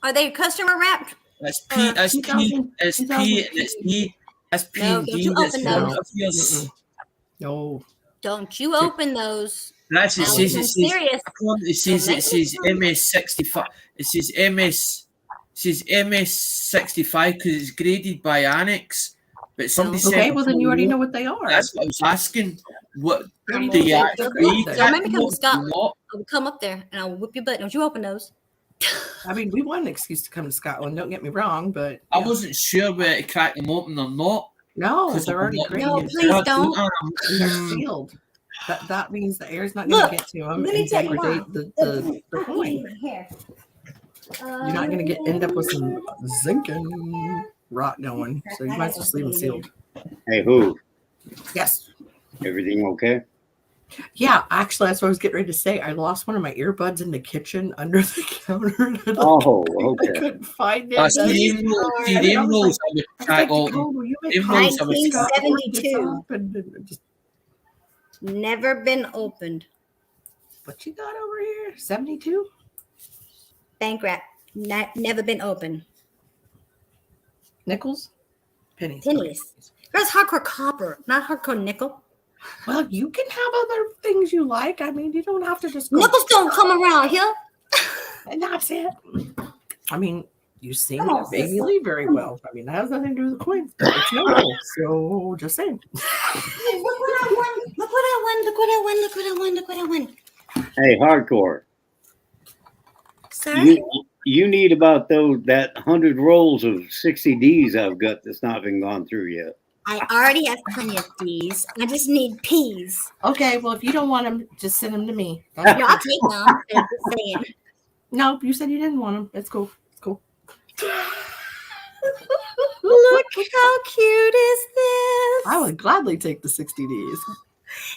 Are they customer wrapped? It's P, it's P, 2000, it's P, and it's P, it's P No, and don't D. you That's open front those. of yours. No. Don't you open those. That's it. Alex, Says I'm it says. serious. It says MS65. It says MS. It says MS65 because it's graded by Annex. But somebody said. Okay, well then you already know what they are. That's what I was asking. What Already do know you they're actually good. Don't crack make me them come to open? Scotland. Not? I will come up there and I'll whip your butt. Don't you open those. I mean, we want an excuse to come to Scotland. Don't get me wrong, but I wasn't sure whether to crack them open or not. no, 'Cause they're I'm already not- graded. No, please don't. And they're sealed. That means the air's not going Look, to get to them let me and tell you why. degrade the coin. Here. You're not going to end up with some zinc and rot going. So you might as well just leave them sealed. Hey, who? Yes. Everything okay? Yeah, actually, that's what I was getting ready to say. I lost one of my earbuds in the kitchen under the counter. Oh, I okay. couldn't find it. That's And the I them was rules like- I would I was crack like, open. Dakota, will you make Them copies rules I would crack. 1972. and just Never been opened. what you got over here? 72? Bank wrap. Never been opened. Nickels? Pennies. Pennies. That's hardcore copper, not hardcore nickel. Well, you can have other things you like. I mean, you don't have to just go. Nickels don't come around here. And that's it. I mean, you sing Come on, Baby sister. Lee very well. I mean, that has nothing to do with the coins. It's no. So just saying. Look what I won. Look what I won. Look what I won. Look what I won. Look what I won. Hey, hardcore. Sorry? You need about that 100 rolls of 60 Ds I've got that's not been gone through yet. I already have plenty of these. I just need peas. Okay, well, if you don't want them, just send them to me. No, I'll take them. I'm just saying. No, you said you didn't want them. It's cool. It's cool. Look how cute is this? I would gladly take the 60 Ds.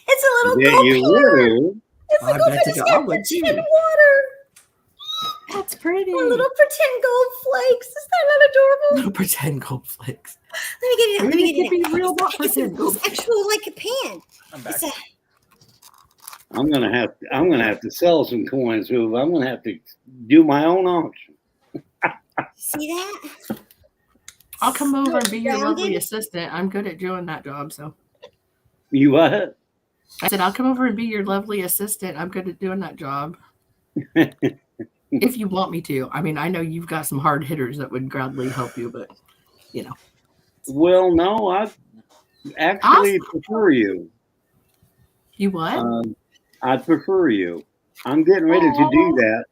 It's a little Yeah, gold you here. would. It's I a gold bet fish you got I would fish in too. water. That's pretty. A little pretend gold flakes. Is that not adorable? Little pretend gold flakes. Let me get it. Let me get It it. could be real, not pretend gold It's actually like a pan. I'm back. It's a, I'm gonna have to sell some coins, Hoof. I'm gonna have to do my own auction. see that? I'll come over and be your lovely Rounded? assistant. I'm good at doing that job, so. You what? I said, I'll come over and be your lovely assistant. I'm good at doing that job. If you want me to. I mean, I know you've got some hard hitters that would gladly help you, but, you know. Well, no, I actually prefer you. You what? I'd prefer you. I'm getting ready to do that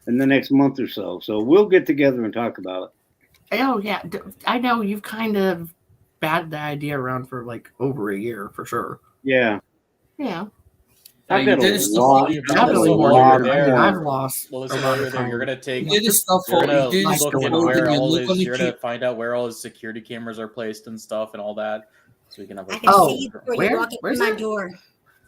in the next month or so. So we'll get together and talk about it. Oh, yeah. I know you've kind of batted the idea around for like over a year for sure. Yeah. Yeah. I've You got did a stuff lot. all- you did Definitely stuff more all than there. I've lost. Well, a listen, lot while of you're there, time. you're gonna take. You did the stuff You're all- gonna you did the look stuff into all where there. all Look his. on the You're gonna key. find out where all his security cameras are placed and stuff and all that, so we can have. I Like, can Oh, see you before where? you walk into Where's my that? door.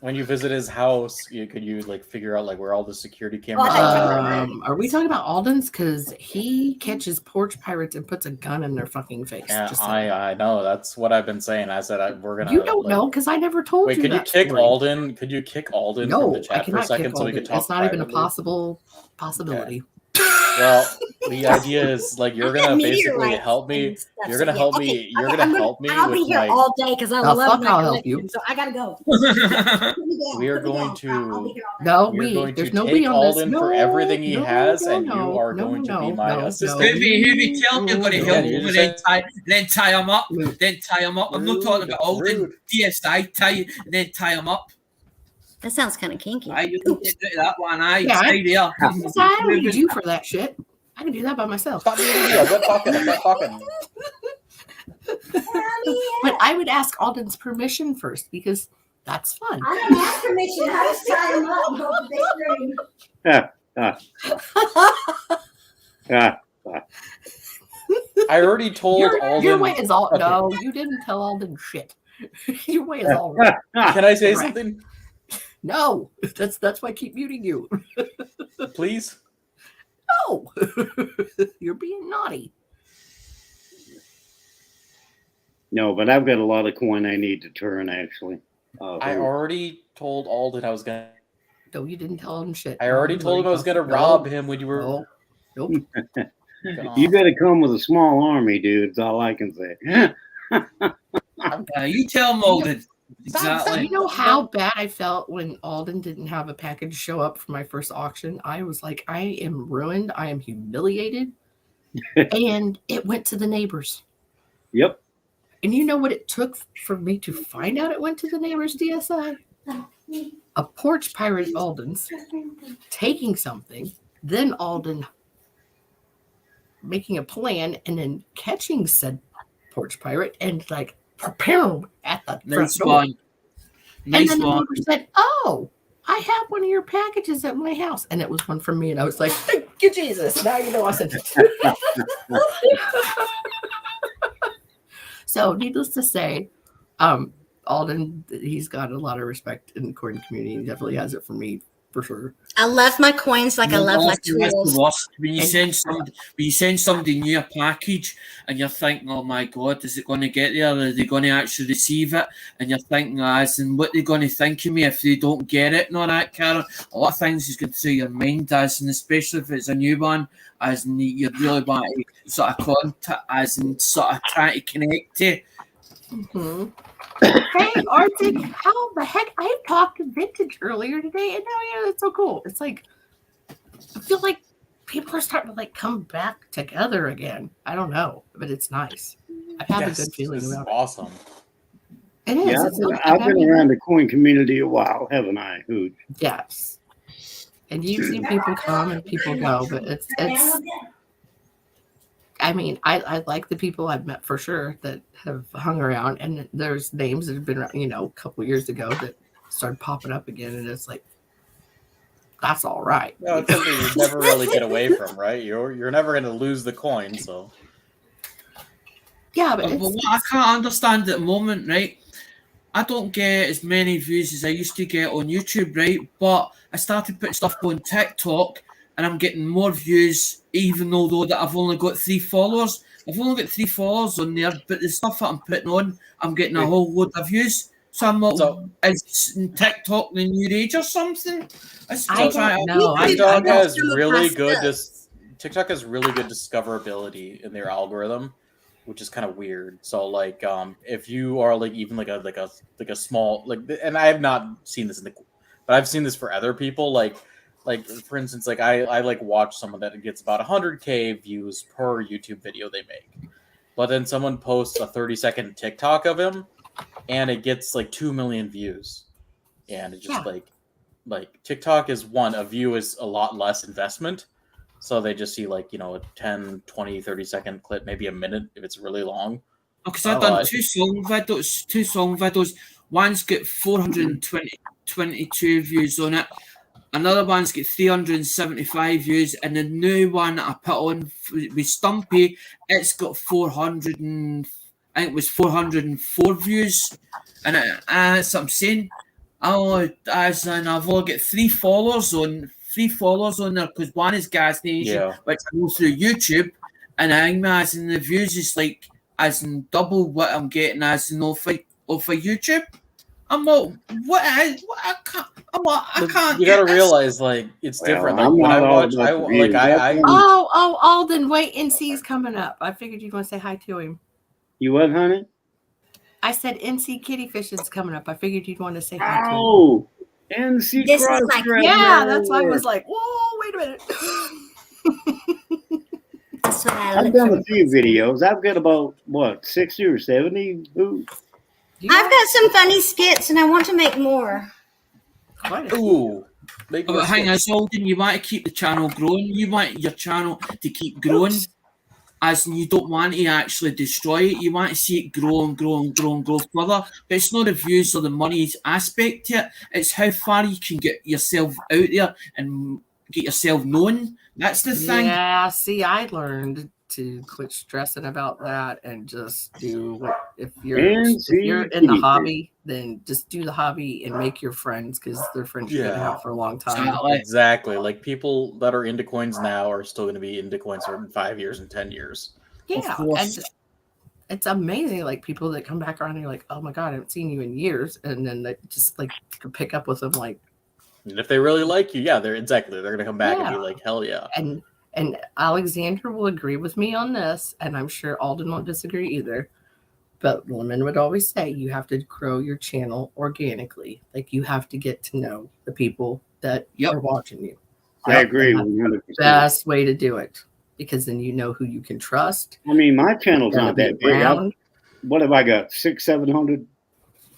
when you visit his house, could you like figure out like where all the security Oh, cameras I thought are? Are we talking about Alden's? Because he catches porch pirates and puts a gun in their fucking face. Yeah, Just saying. I know. That's what I've been saying. I said we're gonna. You don't like, know because I never told Wait, you could you that kick story. Alden? Could you kick Alden from No, the I chat for a cannot second kick so we Alden. could talk It's not even a privately? possibility. Yeah, Well, the idea is like you're gonna basically help me. You're gonna help me. You're gonna help me I'll with be here my. all day because I Oh, love fuck, my I'll help collection. you. So I gotta go. We are going to. No, We're going there's to no take we on this. Alden No, for everything he no, has, no, and you no, are no, going to be no, my no, assistant. Who you tell me you're going to help you over, just then tie him up, then tie him up. I'm not talking about Alden, DSI, then tie him up. That sounds kind of kinky. You can get rid of that one. Yeah, Stay there. I don't need you for that shit. I can do that by myself. Stop being an idiot. I'm not talking. I'm not talking. But I would ask Alden's permission first because that's fun. I don't ask permission. I just tie him up and go to the screen. I already told Alden. Your way is all. Okay. No, you didn't tell Alden shit. Your way is all right. Can I say Right. something? No, that's why I keep muting you. Please? No, you're being naughty. No, but I've got a lot of coin I need to turn, actually. I already told Alden I was gonna. No, you didn't tell him shit. I already told him I was gonna rob him when you were. No. Nope. You better come with a small army, dude. That's all I can say. You tell him, Alden. Exactly. You know how bad I felt when Alden didn't have a package show up for my first auction? I was like, I am ruined. I am humiliated. And it went to the neighbors. Yep. And you know what it took for me to find out it went to the neighbors, DSI? A porch pirate Alden's taking something, then Alden making a plan and then catching said porch pirate and like prepare at the front door. And then the neighbor said, "Oh, I have one of your packages at my house," and it was one from me. And I was like, "Thank you, Jesus!" Now you know I sent it. So, needless to say, Alden, he's got a lot of respect in the coin community. He definitely has it for me, for sure. I love my coins like I love my tools. When you send somebody new a package and you're thinking, oh my God, is it going to get there? Are they going to actually receive it? And you're thinking, as in what they're going to think of me if they don't get it and all that, Karen. A lot of things is going through your mind, as in, especially if it's a new one, as in you really want to sort of contact, as in sort of try to connect to. Mm-hmm. Hey, Arctic, how the heck? I talked to Vintage earlier today, and now it's so cool. It's like I feel like people are starting to like come back together again. I don't know, but it's nice. I've had a good feeling about it. Awesome. It is. Yeah, I've been around the coin community a while, haven't I, Hooch? Yes. And you've seen people come and people go, but it's. I mean, I like the people I've met for sure that have hung around, and there's names that have been around, a couple years ago that started popping up again, and it's like, that's all right. No, it's something you never really get away from, right? You're never going to lose the coin, so. Yeah, but what I can't understand at the moment, right? I don't get as many views as I used to get on YouTube, right? But I started putting stuff on TikTok, and I'm getting more views, even though that I've only got 3 followers. I've only got 3 followers on there, but the stuff that I'm putting on, I'm getting a whole load of views. So I'm not. Is TikTok the new age or something? I don't know. TikTok has really good discoverability in their algorithm, which is kind of weird. So like, if you are like even like a small like, and I have not seen this but I've seen this for other people like for instance, like I like watch someone that gets about 100K views per YouTube video they make, but then someone posts a 30-second TikTok of him, and it gets like 2 million views, and it just like TikTok is a view is a lot less investment, so they just see like a 10, 20, 30-second clip, maybe a minute if it's really long. Because I've done 2 song videos. One's got 422 views on it. Another one's got 375 views, and the new one that I put on with Stumpy, it's got 404 views, and that's what I'm saying. I've only got 3 followers on there because one is Gas Nation, which I go through YouTube, and I'm as in the views is like as in double what I'm getting as in off of YouTube. I'm like, what? I can't. I'm like, I can't. You got to realize, like, it's different. Like I'm when not I all watch, about I the like, views. I Oh, Alden, wait, NC's coming up. I figured you'd want to say hi to him. You what, honey? I said NC Kittyfish is coming up. I figured you'd want to say hi to him. Oh, NC This is my- Crossdresser. Yeah, that's why I was like, whoa, wait a minute. That's what I I've look done for. a few videos. I've got about, what, 60 or 70? Ooh. I've got some funny skits and I want to make more. Ooh. But hang on, Alden, you want to keep the channel growing. You want your channel to keep growing, as in you don't want to actually destroy it. You want to see it grow and grow and grow and grow further. But it's not the views or the money aspect to it. It's how far you can get yourself out there and get yourself known. That's the thing. Yeah, see, I learned to quit stressing about that and just do what if you're in the hobby, then just do the hobby and make your friends because they're friends you're gonna have for a long time. Exactly. Like people that are into coins now are still going to be into coins for 5 years and 10 years. Yeah, and it's amazing. Like people that come back around and you're like, oh my god, I haven't seen you in years, and then they just like can pick up with them like. And if they really like you, they're going to come back and be like, hell yeah. And Alexander will agree with me on this, and I'm sure Alden won't disagree either. But women would always say you have to grow your channel organically. Like you have to get to know the people that are watching you. I agree 100%. Best way to do it, because then you know who you can trust. I mean, my channel's not that big. What have I got? 600, 700,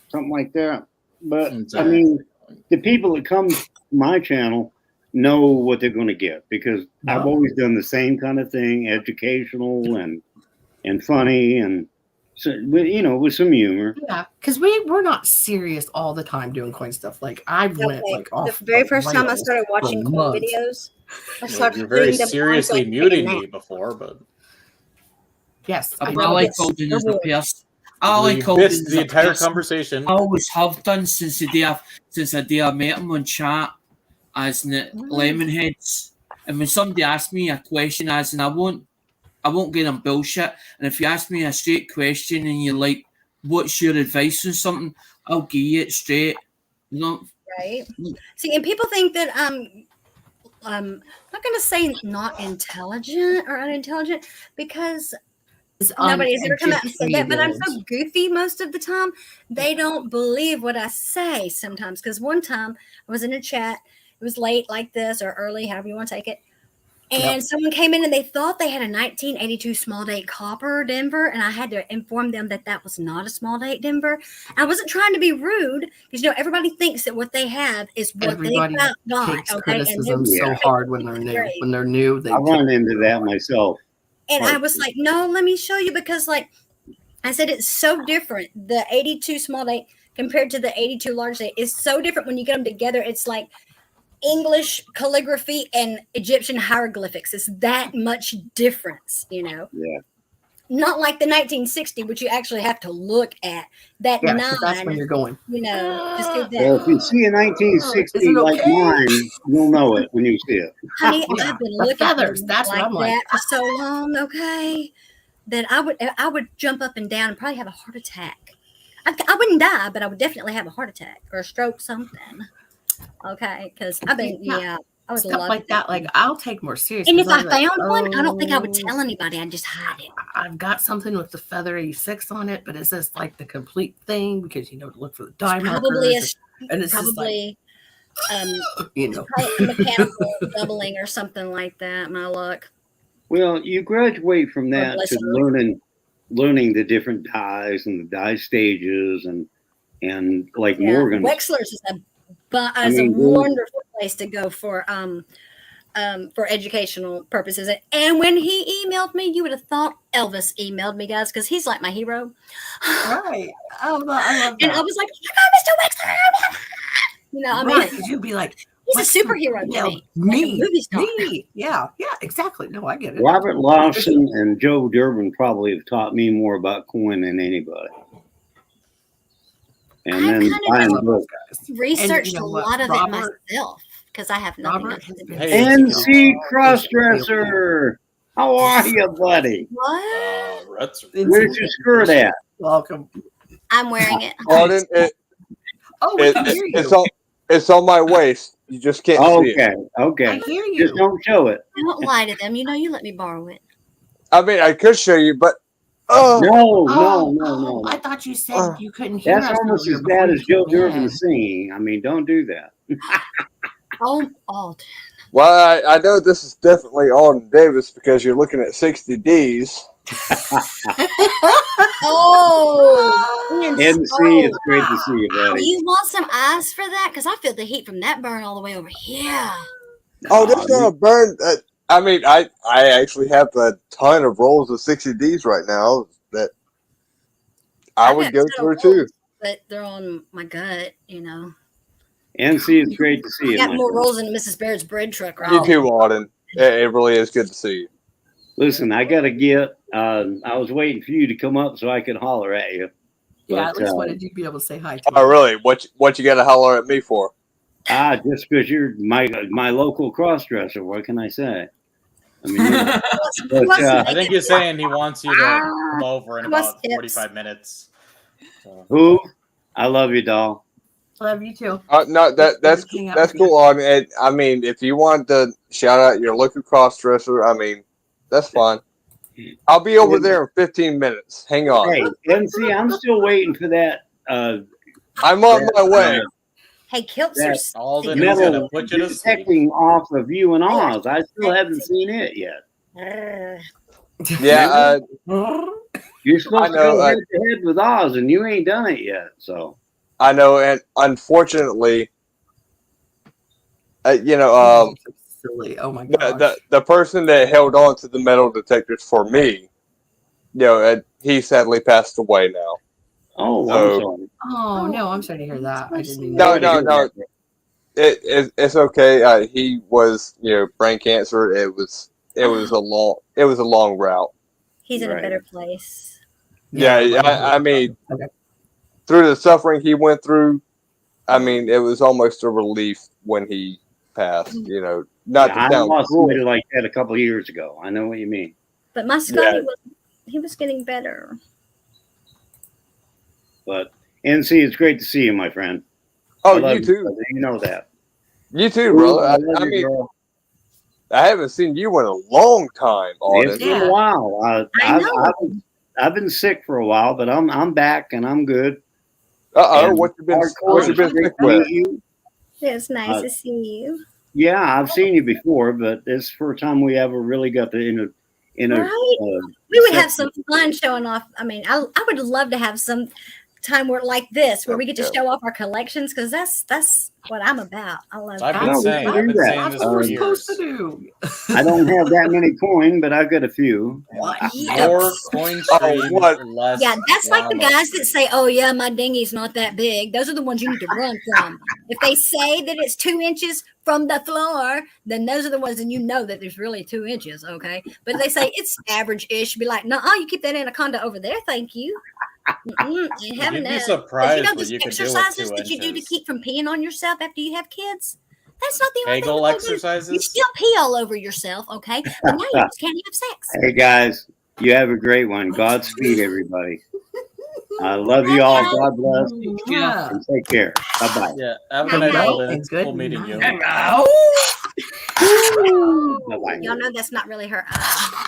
something like that. But I mean, the people that come to my channel know what they're going to get because I've always done the same kind of thing, educational and funny and so, with some humor. Yeah, because we're not serious all the time doing coin stuff. Like I went like off the very first time I started watching coin videos, I started You're very putting them on seriously so I could muting take a me nap. before, but yes, I like Alden as a person. I like You Alden missed as the a entire person. conversation. I always have done since the day I met him on chat as in Lemonheads. And when somebody asks me a question, as in I won't get on bullshit. And if you ask me a straight question and you're like, "What's your advice on something?" I'll give you it straight. You know, Right. See, and people think that I'm not going to say not intelligent or unintelligent because nobody's ever come out and said that, but I'm so goofy most of the time. They don't believe what I say sometimes. Because one time I was in a chat, it was late like this or early, however you want to take it. And someone came in and they thought they had a 1982 small date copper Denver. And I had to inform them that that was not a small date Denver. I wasn't trying to be rude because, everybody thinks that what they have is what everybody they got. takes Okay. criticism so hard when they're new. When they're new, they I run into that myself. And I was like, no, let me show you because, like I said, it's so different. The 82 small date compared to the 82 large date is so different when you get them together. It's like English calligraphy and Egyptian hieroglyphics. It's that much difference, Yeah. Not like the 1960, which you actually have to look at. That 9. That's when you're going. Just do that. Well, if you see a 1960 like mine, you'll know it when you see it. Honey, I've been The looking feathers, at that's what like I'm like. that for so long, okay? That I would jump up and down and probably have a heart attack. I wouldn't die, but I would definitely have a heart attack or a stroke, something. Okay, because I've been I would Stuff love like that. Like I'll take more serious. And if I I'm like, found one, I don't think I would tell anybody. I'd just hide it. I've got something with the feather 86 on it, but is this like the complete thing? Because to look for the die Probably markers, and it's probably a mechanical doubling or something like that. My luck. Well, you graduate from that bless to her. learning the different dyes and the dye stages and like Morgan. Wexler's is a mean, wonderful place to go for educational purposes. And when he emailed me, you would have thought Elvis emailed me, guys, because he's like my hero. Right. I love that. And I was like, oh my God, Mr. Wexler. Because you'd be like, he's a superhero to me. Me, like a movie star. me. Yeah, exactly. No, I get it. Robert Lawson and Joe Durbin probably have taught me more about coin than anybody. And then buying books. Researched a lot of it myself because I have nothing else to do. NC Crossdresser, how are you, buddy? What? Where's your skirt at? Welcome. I'm wearing it. Alden, Oh, we can hear you. It's on my waist. You just can't see it. Okay. I hear you. Just don't show it. Don't lie to them. You know, you let me borrow it. I mean, I could show you, but No. I thought you said you couldn't hear us. That's almost earlier as bad before as you Joe came Durban in. singing. I mean, don't do that. Oh, Alden. Well, I know this is definitely Alden Davis because you're looking at 60 Ds. Oh, NC, it's great to see you, buddy. You want some ice for that? Because I feel the heat from that burn all the way over here. Oh, there's not a burn. I mean, I actually have a ton of rolls of 60 Ds right now that I would go through too. But they're on my gut, you know. NC, it's great to see you. I got my more friend. rolls than Mrs. Baird's bread truck. Right? You too, Alden. It really is good to see you. Listen, I gotta get. I was waiting for you to come up so I could holler at you. Yeah, But, at least wanted you to be able to say hi to Oh, really? What you got to holler at me for? Just because you're my local crossdresser. What can I say? I mean, I think you're saying he wants you to come over in about 45 minutes. So. Who? I love you, doll. Love you too. No, that's cool. I mean, if you want to shout out your local crossdresser, I mean, that's fine. I'll be over there in 15 minutes. Hang on. Hey, NC, I'm still waiting for that. I'm on my way. Hey, kilts are Alden, sticky. he's gonna put you to sleep. Detecting off of you and Oz. I still haven't seen it yet. Yeah, you're supposed I know, to go head to head with Oz, and you ain't done it yet. So I know, and unfortunately, silly. Oh my god. the person that held on to the metal detectors for me, he sadly passed away now. Oh, So, I'm sorry. Oh no, I'm sorry to hear that. I didn't mean No. It's okay. He was, brain cancer. It was a long route. He's in a better place. Yeah, I mean, through the suffering he went through, I mean, it was almost a relief when he passed. Not to I sound lost cruel. somebody like that a couple of years ago. I know what you mean. But my Scotty was getting better. But NC, it's great to see you, my friend. Oh, I love you too. brother. You know that. You too, brother. I love I you, mean, girl. I haven't seen you in a long time, Alden. It's been a while. I've been sick for a while, but I'm back and I'm good. What you been sick with? It's nice to see you. Yeah, I've seen you before, but this is the first time we ever really got to Right? We would have some fun showing off. I mean, I would love to have some time where like this, where we get to show off our collections, because that's what I'm about. I love I've been saying this for years. I don't have that many coin, but I've got a few. More coin stream, less Yeah, that's like the drama. guys that say, "Oh yeah, my dinghy's not that big." Those are the ones you need to run from. If they say that it's 2 inches from the floor, then those are the ones, and you know that there's really 2 inches. Okay, but if they say it's average-ish, be like, "No, you keep that anaconda over there, thank you." Ain't having You'd be that. surprised You know what these you could do with exercises 2 that you do to inches. keep from peeing on yourself after you have kids? That's not the only Kegel thing. exercises? You still pee all over yourself, okay? But now you just can't have sex. Hey guys, you have a great one. Godspeed, everybody. I love you all. God bless. Yeah. And take care. Bye bye. Yeah, have a good night, Alden. It's cool meeting you. Bye bye. Y'all know that's not really her eye.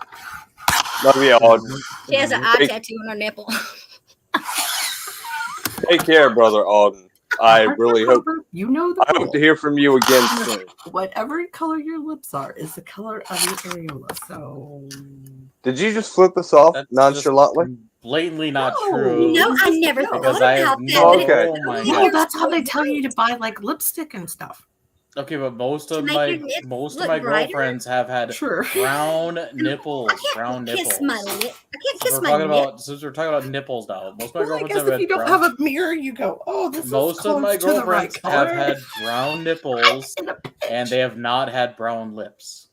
Love you, Alden. She has an eye tattoo on her nipple. Take care, brother Alden. I really hope. You know the I hope to hear from you again soon. Whatever color your lips are is the color of your areola. So Did you just flip us off nonchalantly? Blatantly not true. No, I never Because thought I about have that. no. Okay. Oh my no, God. that's how they tell you to buy like lipstick and stuff. Okay, but most of make my your lips most of look my brighter? girlfriends have had brown nipples. Brown nipples. Kiss my lip. I can't Since kiss we're my talking lip. about since we're talking about nipples now, most of my I girlfriends guess have if had you don't brown. have a mirror, you go, "Oh, this is Most close of my to the right girlfriends color." have had brown nipples, and they have not had brown lips.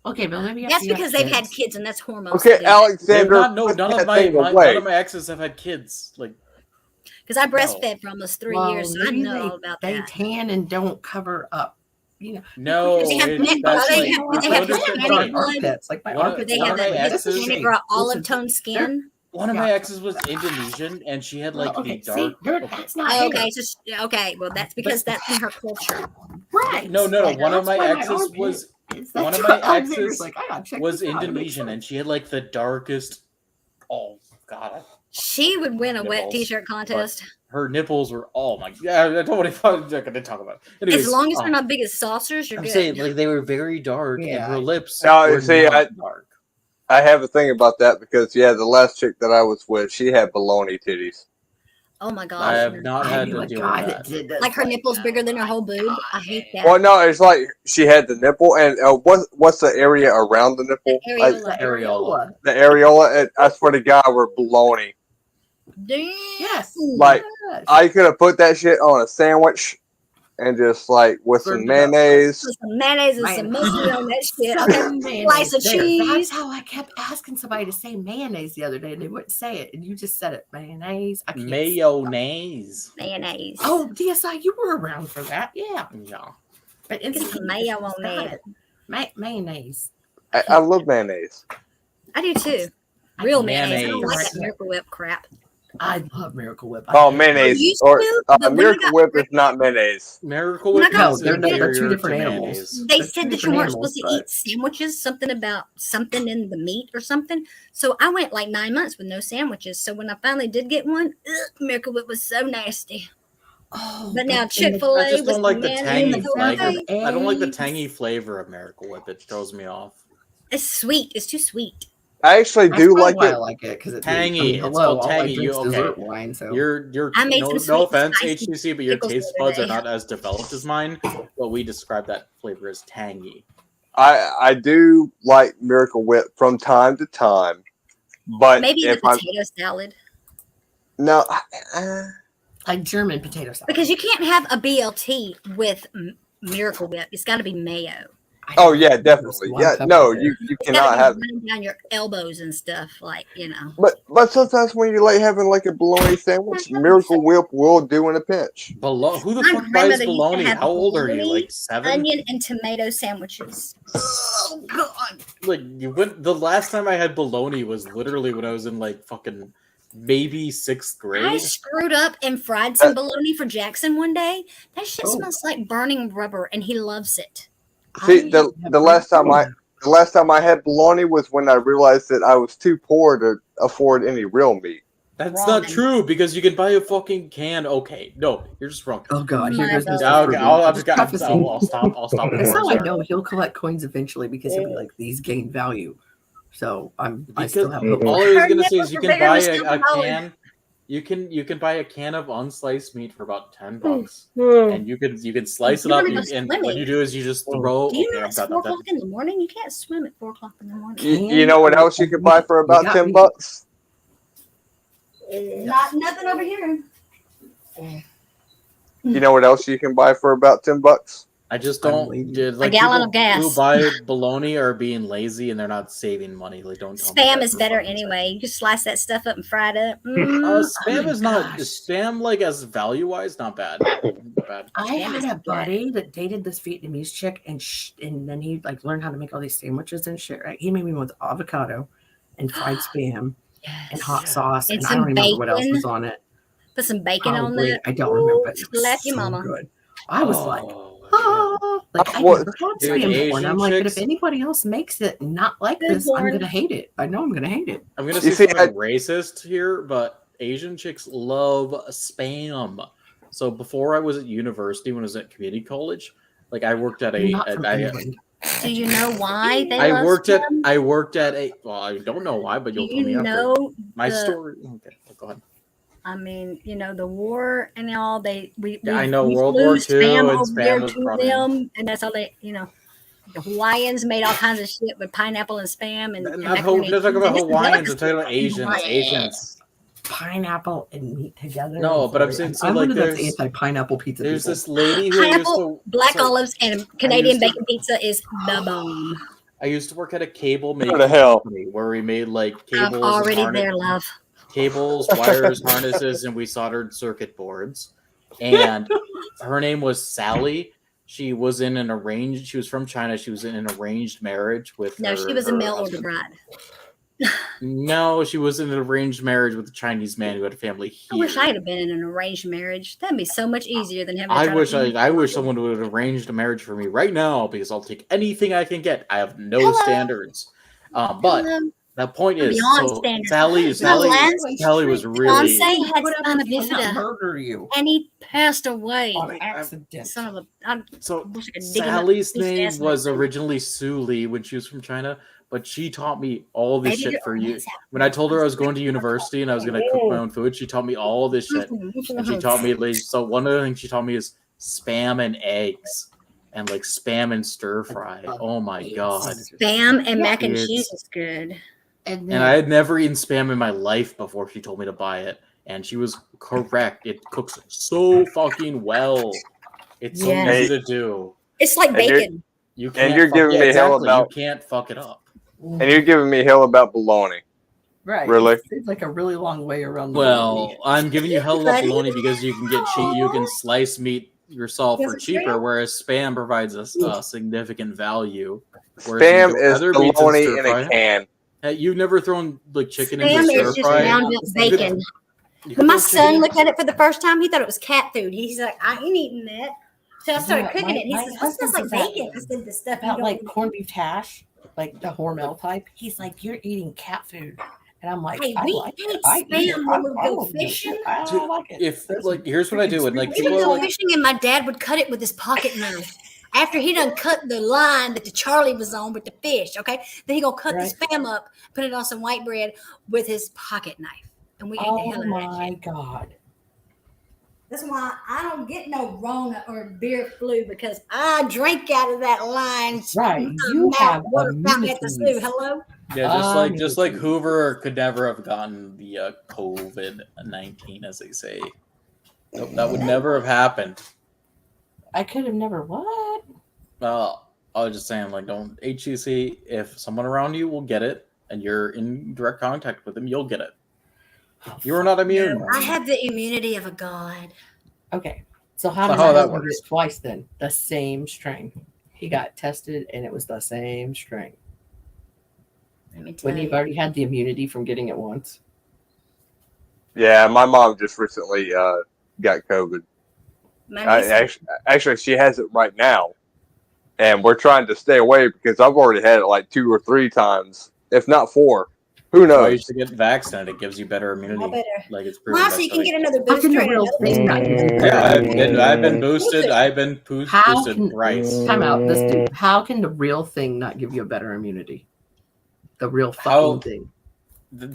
Okay, but maybe That's because they've had kids, and that's hormones. Okay, They've Alexander, not, no, put none that of my thing none away. of my exes have had kids. Like, Because I breastfed for almost 3 Well, years, so I maybe know all about they that. tan and don't cover up. You know, no, They have it's, neck that's blood. like, They have you Hispanic understand blood. me. armpits, like my One of- armpits. They one have of my a exes- Hispanic or olive tone skin. One of my exes was Indonesian, and she had like the dark. That's not okay. Okay. Well, that's because that's in her culture. Right. No. Like, One of that's my why exes armpit was is- one that's of what my Alexander's exes like, I gotta check was this out. It makes Indonesian, sense. and she had like the darkest. Oh God. She would win a wet Nipples, T-shirt contest. Her nipples were my god. I don't want to talk about it. Anyways, As long as they're not big as saucers, you're I'm good. saying like they were very dark, and her lips No, were see, not dark. I have a thing about that because the last chick that I was with, she had baloney titties. Oh my gosh. I have not had to deal with that. Like her nipples bigger than her whole boob. I hate that. Well, no, it's like she had the nipple, and what's the area around the nipple? Areola. The areola. And I swear to God, were baloney. Yes. Like I could have put that shit on a sandwich, and just like with some mayonnaise. Put some mayonnaise and some mustard on that shit. Okay. Slice of cheese. That's how I kept asking somebody to say mayonnaise the other day, and they wouldn't say it, and you just said it. Mayonnaise. I can't Mayonnaise. Mayonnaise. Oh, DSI, you were around for that. Yeah. But Get some mayo on that. Mayonnaise. I love mayonnaise. I do too. Real mayonnaise. I don't Mayonnaise. like that Miracle Whip crap. I love Miracle Whip. Oh, mayonnaise. used Or to, but when I Miracle got Whip is not mayonnaise. Miracle When I Whip got- is they're inferior two different to animals. mayonnaise. They They're said two that you different weren't animals, supposed to eat sandwiches, something about something in the meat or something. So I went like 9 months with no sandwiches. So when I finally did get one, Miracle Whip was so nasty. Oh, but now Chick-fil-A I just with don't like the mayonnaise tangy and flavor. okay. I don't like the tangy flavor of Miracle Whip. It throws me off. It's sweet. It's too sweet. I actually That's do probably like why it. I like it because it's Tangy. It's called tangy. You dessert wine. So You're I made no, some no sweet offense, spicy HTC, but your pickles taste the other buds are day. not as developed as mine. But we describe that flavor as tangy. I do like Miracle Whip from time to time, but Maybe the if I'm potato salad. no, like German potato salad. Because you can't have a BLT with Miracle Whip. It's got to be mayo. oh yeah, definitely, yeah, no, you It's cannot got to have. be running down your elbows and stuff, like, you know. But sometimes when you're like having like a bologna sandwich, Miracle Whip will do in a pinch. Who the My fuck buys grandmother used to bologna? have How old are you? bologna, Like 7? onion and tomato sandwiches. Oh God! Like you went. The last time I had bologna was literally when I was in like fucking maybe 6th grade. I screwed up and fried some bologna for Jackson one day. That shit smells like burning rubber, and he loves it. See, the last time I had bologna was when I realized that I was too poor to afford any real meat. That's not true because you can buy a fucking can. Okay, no, you're just wrong. Oh God! Here goes Mr. Okay, Frugal. I'll Just stop. prefacing. I'll stop. That's how I Sorry. know he'll collect coins eventually because he'll be like, these gain value. So I Because still have hope. all I was gonna say is you Her can nipples buy are bigger a than Stella can. You can buy a can of unsliced meat for about $10, and you can slice it You up. wanna go And swimming? what you do is you just throw. Do you Okay, know I'm it's done. 4 I'm done. o'clock in the morning? You can't swim at 4 o'clock in the morning. You know what else you could buy for about got $10? Not nothing over here. You know what else you can buy for about $10? I just don't. Like gallon people of gas. who buy bologna are being lazy and they're not saving money. Like don't tell me Spam that is for better fucking anyway. You just slice that stuff up and fry it up. Spam is not spam like as value wise not bad. Not bad. I had a buddy that dated this Vietnamese chick, and then he like learned how to make all these sandwiches and shit. Right? He made me one with avocado and fried spam and hot sauce, And and I some don't remember what else bacon. was on it. Put some bacon on Probably, that. I don't remember. But it was Slap your so mama. good. I was like, like I What- never had Dude, spam before, Asian and I'm like, but chicks- if anybody else makes it not like Good this, I'm porn. gonna hate it. I know I'm gonna hate it. I'm gonna You say see, something racist here, but Asian chicks love spam. So before I was at university, when I was at community college, like I worked at You're not from England. Do you know why they I love worked spam? at a. Well, I don't know why, but you'll Do tell me you after. know My the- story. Okay, go ahead. I mean, you know, the war and all we Yeah, I know, we World flew War II spam and over there spam was to brought in. them, and that's how they, you know, the Hawaiians made all kinds of shit with pineapple and spam and Not macaroni. talking about And this is Hawaiians. delicacy. I'm talking about Asians. Asians. Pineapple and meat together. No, but I'm sorry. saying so. I'm Like one of those there's anti-pineapple pizza there's people. this lady who I used Pineapple, to black so olives, and Canadian used to- bacon pizza is the bomb. I used to work at a cable making What the hell? company where we made like I'm cables, already and there, love. cables, wires, harnesses, and we soldered circuit boards. And her name was Sally. She was in an arranged. She was from China. She was in an arranged marriage with. No, she was a her mail order husband. bride. No, she was in an arranged marriage with a Chinese man who had a family I here. wish I had been in an arranged marriage. That'd be so much easier than having to I try wish to I wish someone would have arranged a marriage for me right now because I'll take anything I can get. I have no standards. But Hello. the point is, Beyond so standards. Sally was really. Beyonce had spina He would not bifida, murder you and he passed away. on accident. Son of a! I So wish I could dig him up, Sally's push his name ass in was the face. originally Sue Lee when she was from China, but she taught me all this Maybe shit you're for on you. his house. When I told her I was going to university and I was going to cook my own food, she taught me all this shit. And she taught me, like, so one of the things she taught me is spam and eggs and like spam and stir fry. Oh my god. Spam and mac and It's- cheese is good. And I had never eaten spam in my life before she told me to buy it. And she was correct. It cooks so fucking well. It's so Yes. easy to do. It's like And you're- bacon. You can't And you're fuck- giving yeah, me hell exactly. about. You can't fuck it up. And you're giving me hell about bologna. Right. Really? It seems like a really long way around the Well, I'm giving you hell of Buddy. bologna because you can get cheap. You can slice meat yourself for Yes, cheaper, true. whereas spam provides us significant value. Whereas Spam you can is other meats and bologna stir in a fry- can. Hey, you've never thrown like chicken Spam into is stir just fry? ground up bacon. You When my cook son chicken- looked at it for the first time, he thought it was cat food. He's like, I ain't eating that. So I started Yeah, cooking my- it. He my says, "This husband smells like says that bacon." I said, "The stuff you about don't like corned beef hash, like the Hormel type." He's like, "You're eating cat food," and I'm like, Hey, "I we like ate it. I eat it. spam when we would I go will eat it. fishing. I like it." If like here's what I do, and like We would people are go like, fishing, and my dad would cut it with his pocket knife. After he done cut the line that the Charlie was on with the fish, okay, then he gonna cut the spam up, put it on some white bread with his pocket knife, and we ate the Oh hell out of that. my god! That's why I don't get no Rona or beer flu because I drink out of that line. Right, you have water fountain at the zoo. immunities. Hello. yeah, just like Hoover could never have gotten the COVID-19, as they say. That would never have happened. I could have never what? Well, I was just saying, like, don't HCC. If someone around you will get it, and you're in direct contact with them, you'll get it. You are not immune. I have the immunity of a god. Okay, so how So did how my that husband works? get it twice then? The same strain. He got tested, and it was the same strain. Let me tell When you've you. already had the immunity from getting it once. Yeah, my mom just recently got COVID. My niece- Actually, she has it right now, and we're trying to stay away because I've already had it like 2 or 3 times, if not 4. Who Why you knows? should get vaccinated? It gives you better immunity. I better. Like it's proven. Well, so you can get another How can booster. the and real another thing not give you Yeah, better I've been boosted. I've been How boosted can thrice. time out? This dude. How can the real thing not give you a better immunity? The real fucking How- thing.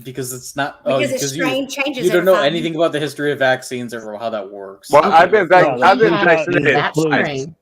Because it's not. Because the because strain changes. you don't every know 5 anything about the history of vaccines or how that works. Well, I've been I've been vaccinated that twice. strain.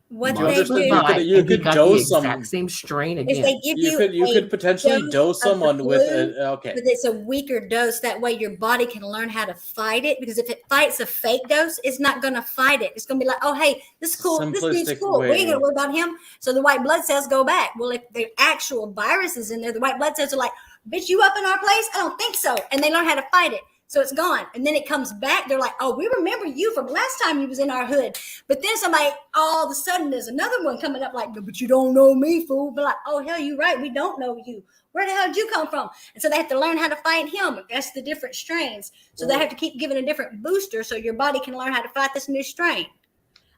What You they understand? do You could, and you he could got the dose some. exact same strain is again. they give You could a could potentially dose dose of the someone with flu, a okay. but it's a weaker dose. That way, your body can learn how to fight it. Because if it fights a fake dose, it's not going to fight it. It's going to be like, oh, hey, this is cool. This dude's Simplistic cool. We ain't way. going to worry about him. So the white blood cells go back. Well, if the actual virus is in there, the white blood cells are like, bitch, you up in our place? I don't think so. And they learn how to fight it. So it's gone. And then it comes back. They're like, oh, we remember you from last time you was in our hood. But then somebody, all of a sudden, there's another one coming up like, but you don't know me, fool. But like, oh, hell, you right. We don't know you. Where the hell did you come from? And so they have to learn how to fight him. That's the different strains. So they have to keep giving a different booster so your body can learn how to fight this new strain.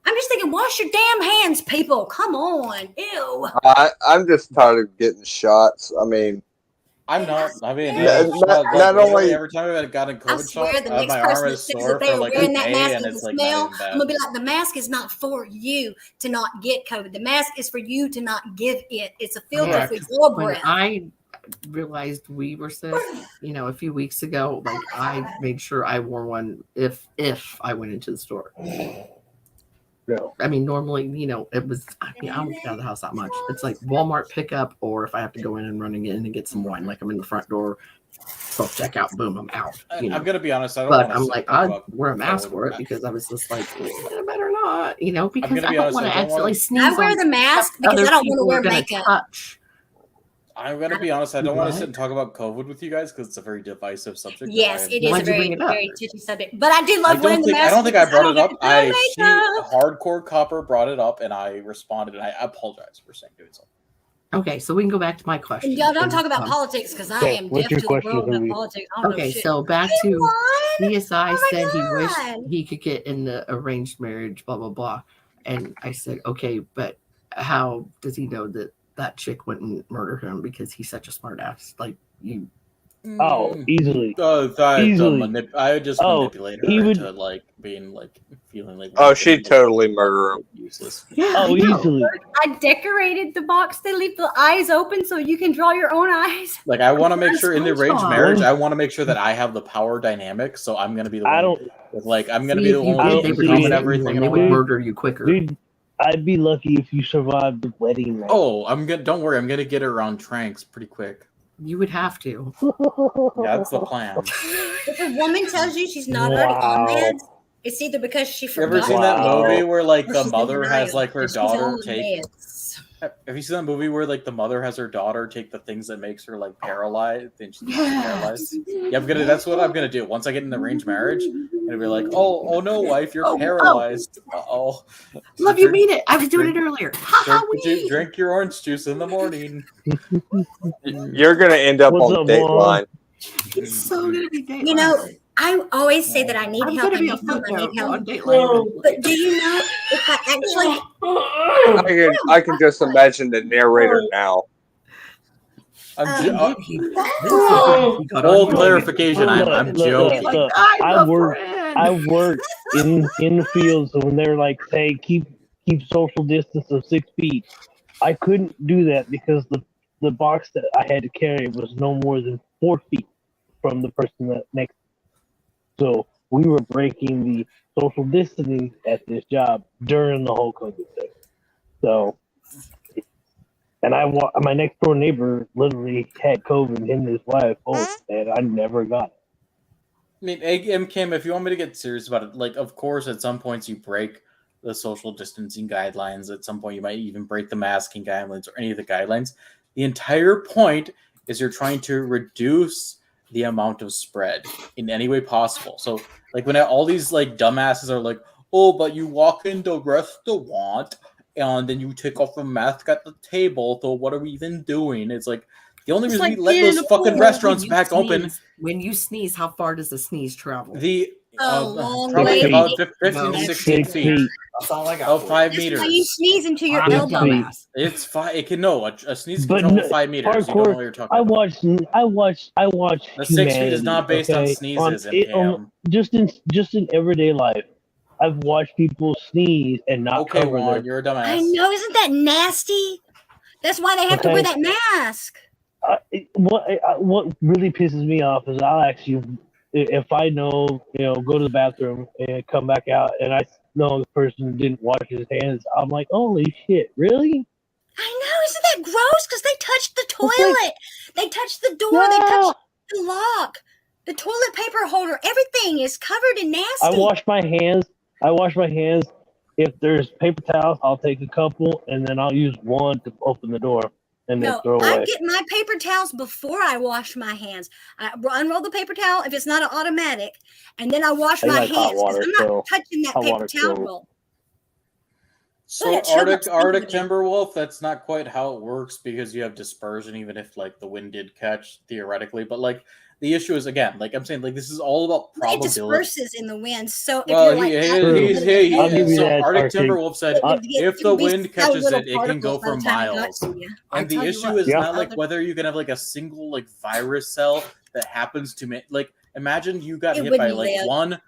I'm just thinking, wash your damn hands, people. Come on. Ew. I'm just tired of getting shots. I mean, I'm not. I mean, not only every time I got a I COVID swear shot, the next my person arm that is says sore that they for are like a wearing that day, mask and with it's the like smell, not even I'm bad. gonna be like, the mask is not for you to not get COVID. The mask is for you to not give it. It's a filter Yeah, for your when breath. I realized we were sick, a few weeks ago, like I made sure I wore one if I went into the store. No. I mean, normally, it was, I don't get out of the house that much. It's like Walmart pickup, or if I have to go in and running in and get some wine, like I'm in the front door, self checkout, boom, I'm out. I'm gonna be honest. I don't. But wanna I'm sit like, and talk I'd about wear a mask COVID for it back. because I was just like, I better not, because gonna I be don't honest, want I to don't accidentally wanna- sneeze. I wear on the mask stuff because other I don't want to people wear are gonna makeup. touch. I'm gonna be honest. I don't want What? to sit and talk about COVID with you guys because it's a very divisive subject. Yes, it is a Why'd you very, bring it up? very touchy subject. But I do love wearing the mask. I don't think I because brought it don't up. get to wear makeup. Hardcore Copper brought it up, and I responded, and I apologize for saying doing so. Okay, so we can go back to my question. And y'all don't talk about politics because I am deaf to the world of politics. I don't know Okay, shit. so back to CSI Oh my said he God. wished he could get in the arranged marriage, blah, blah, blah. And I said, okay, but how does he know that that chick wouldn't murder him because he's such a smart ass? Like, you. Oh, easily. I would just manipulate her he would- into like being like feeling like. Oh, she'd totally murder him. Useless. Oh, easily. I decorated the box. They leave the eyes open so you can draw your own eyes. Like I want to make That's sure in the arranged SpongeBob. marriage, I want to make sure that I have the power dynamic. So I'm gonna be the one. Like I'm gonna be the one with the income and everything. They would murder you quicker. Dude, I'd be lucky if you survived the wedding night. Oh, I'm gonna. Don't worry, I'm gonna get her on tranks pretty quick. You would have to. That's the plan. If a woman tells you she's not already on meds, it's either because she You forgot. ever seen that movie where like or the she's mother in has denial, like her or she's on daughter the take? meds. Have you seen that movie where like the mother has her daughter take the things that makes her like paralyzed? And she's paralyzed. Yeah, that's what I'm gonna do. Once I get in the arranged marriage, and it'll be like, oh no, wife, you're paralyzed. Oh, Love you, mean it. I was doing it earlier. Drink your orange juice in the morning. You're gonna end up What's on up, Dateline. It's so gonna be Dateline. You know, I always say that I need I'm help. gonna I be need a help. I footnote need help. on Dateline. But do you know if I actually I can just imagine the narrator now. Full clarification. I'm joking. Look, I work in the field, so when they're like, say, keep social distance of 6 feet, I couldn't do that because the box that I had to carry was no more than 4 feet from the person that next. So we were breaking the social distancing at this job during the whole COVID thing. So, and my next door neighbor literally had COVID, him and his wife both, and I never got it. I mean, Kim, if you want me to get serious about it, like, of course, at some points you break the social distancing guidelines. At some point, you might even break the masking guidelines or any of the guidelines. The entire point is you're trying to reduce the amount of spread in any way possible. So, like, when all these like dumbasses are like, "Oh, but you walk in the restaurant and then you take off the mask at the table. So what are we even doing?" It's like the only reason we let those fucking restaurants back open. When you sneeze, how far does the sneeze travel? Probably about 15 to 16 feet. That's all I got. About 5 That's meters. why you sneeze into your I'm a elbow. dumbass. It's fine. It can a sneeze can travel 5 meters. You don't know what you're talking I about. watch. The 6 feet is not based on okay? sneezes, just in everyday life. I've watched people sneeze and not cover Juan, their. you're a dumbass. I know, isn't that nasty? That's why they have to wear that mask. What really pisses me off is I'll actually, if I know, go to the bathroom and come back out and I know the person didn't wash his hands, I'm like, holy shit, really? I know, isn't that gross? Because they touched the toilet. They touched the door. They touched the lock. The toilet paper holder. Everything is covered in nasty. I wash my hands. If there's paper towels, I'll take a couple and then I'll use one to open the door and then throw away. I get my paper towels before I wash my hands. I unroll the paper towel if it's not an automatic, and then I wash my like hot hands. water, I'm not so touching that hot paper water towel kills. roll. So Look, chill Arctic out. Timberwolf, that's not quite how it works because you have dispersion, even if like the wind did catch theoretically. But like the issue is again, like I'm saying, like this is all about It probability. disperses in the wind. So if Well, you're like, I'll give you so that, Arctic Arctic. Timberwolf said if the wind catches it, it can go for miles. I And the tell you issue what, is yeah. not like whether you can have like a single like virus cell that happens to like imagine you got It hit by wouldn't like live.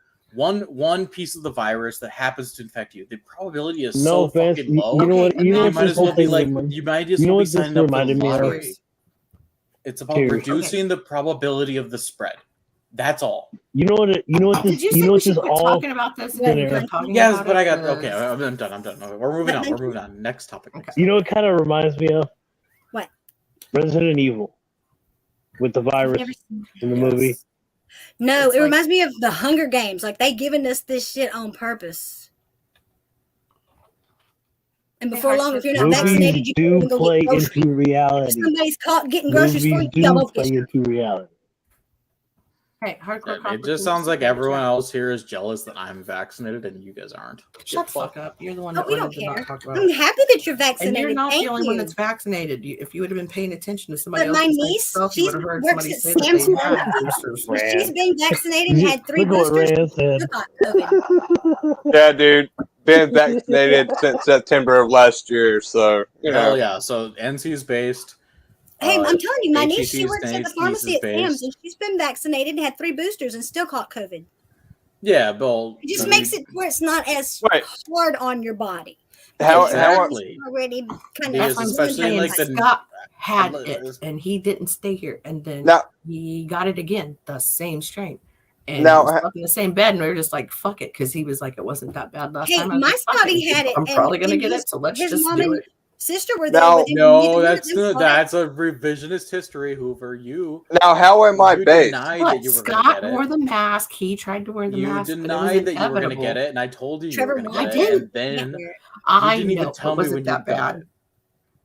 one piece of the virus that happens to infect you. The probability is No so offense, fucking low. you know what? You know You what might this as well whole be thing like reminded- you might as you know well be what this signing up for the reminded me of? lottery. It's about Cheers. reducing the probability of the spread. That's all. You know what? Did you say we should quit talking about this? And Yeah. keep talking Yes, about but it? I got okay. I'm done. Okay, we're moving on. We're moving on. Next topic. You know what kind of reminds me of? What? Resident Evil with the virus never seen in the movie. No, it reminds me of the Hunger Games. Like they giving us this shit on purpose. And before long, if you're not vaccinated, Movies you do can't even go play get groceries. into reality. If somebody's caught getting groceries for Movies you, y'all do both play get shot. into reality. Hey, hardcore. It just sounds like everyone else here is jealous that I'm vaccinated and you guys aren't. Shut the fuck up. You're the one Oh, that we wanted don't to not care. talk about I'm it. happy that you're vaccinated. And you're not Thank the only you. one that's vaccinated. If you would have been paying attention to somebody But my else's niece, stuff, you she would have heard works somebody at say that they Samsung. had boosters. She's been vaccinated and had 3 Look what boosters. Rand said. Still got COVID. Yeah, dude. Been vaccinated since September of last year, so you know. Hell yeah. So NC's based. Hey, I'm telling you, my niece, HEC's she works at the pharmacy at Sam's, and she's been vaccinated and had 3 boosters and still caught COVID. Yeah, Bill. It just makes it where it's not as hard on your body. Exactly. Already kind Because of especially like the Scott had it, and he didn't stay here, and then he got it again, the same strain. And Now- he was up in the same bed, and we were just like, "Fuck it," because he was like, "It wasn't that bad last Hey, time." I was my like, "Fuck Scotty had it. I'm and- probably gonna and get his- it, so let's his just mom do and it. Sister were there with him. No, that's a revisionist history, Hoover. You Now, how am I you based? denied But that you were going to Scott get wore it. the mask. He tried to wear the You mask. but it was denied that you were going to inevitable. get it, and I told you Trevor, you were I going to get it. didn't. And then I you didn't know, even tell but me was when it you that got bad? it.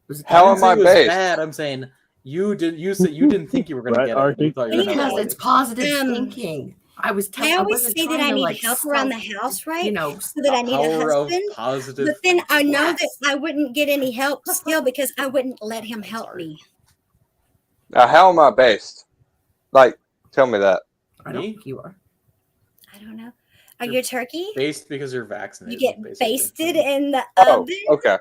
Was it How that am bad? I It was based? bad. I'm saying you said you didn't think you were going to get it. You thought you were gonna Because get it's it. positive thinking. I always say that I need help around the house, right? So that I need a Power of husband. positive. But then I know that I wouldn't get any help still because I wouldn't let him help me. Now, how am I based? Like, tell me that. I don't think you are. I don't know. Are you a turkey? Based because you're You vaccinated. get basically. basted in the Oh, oven? okay.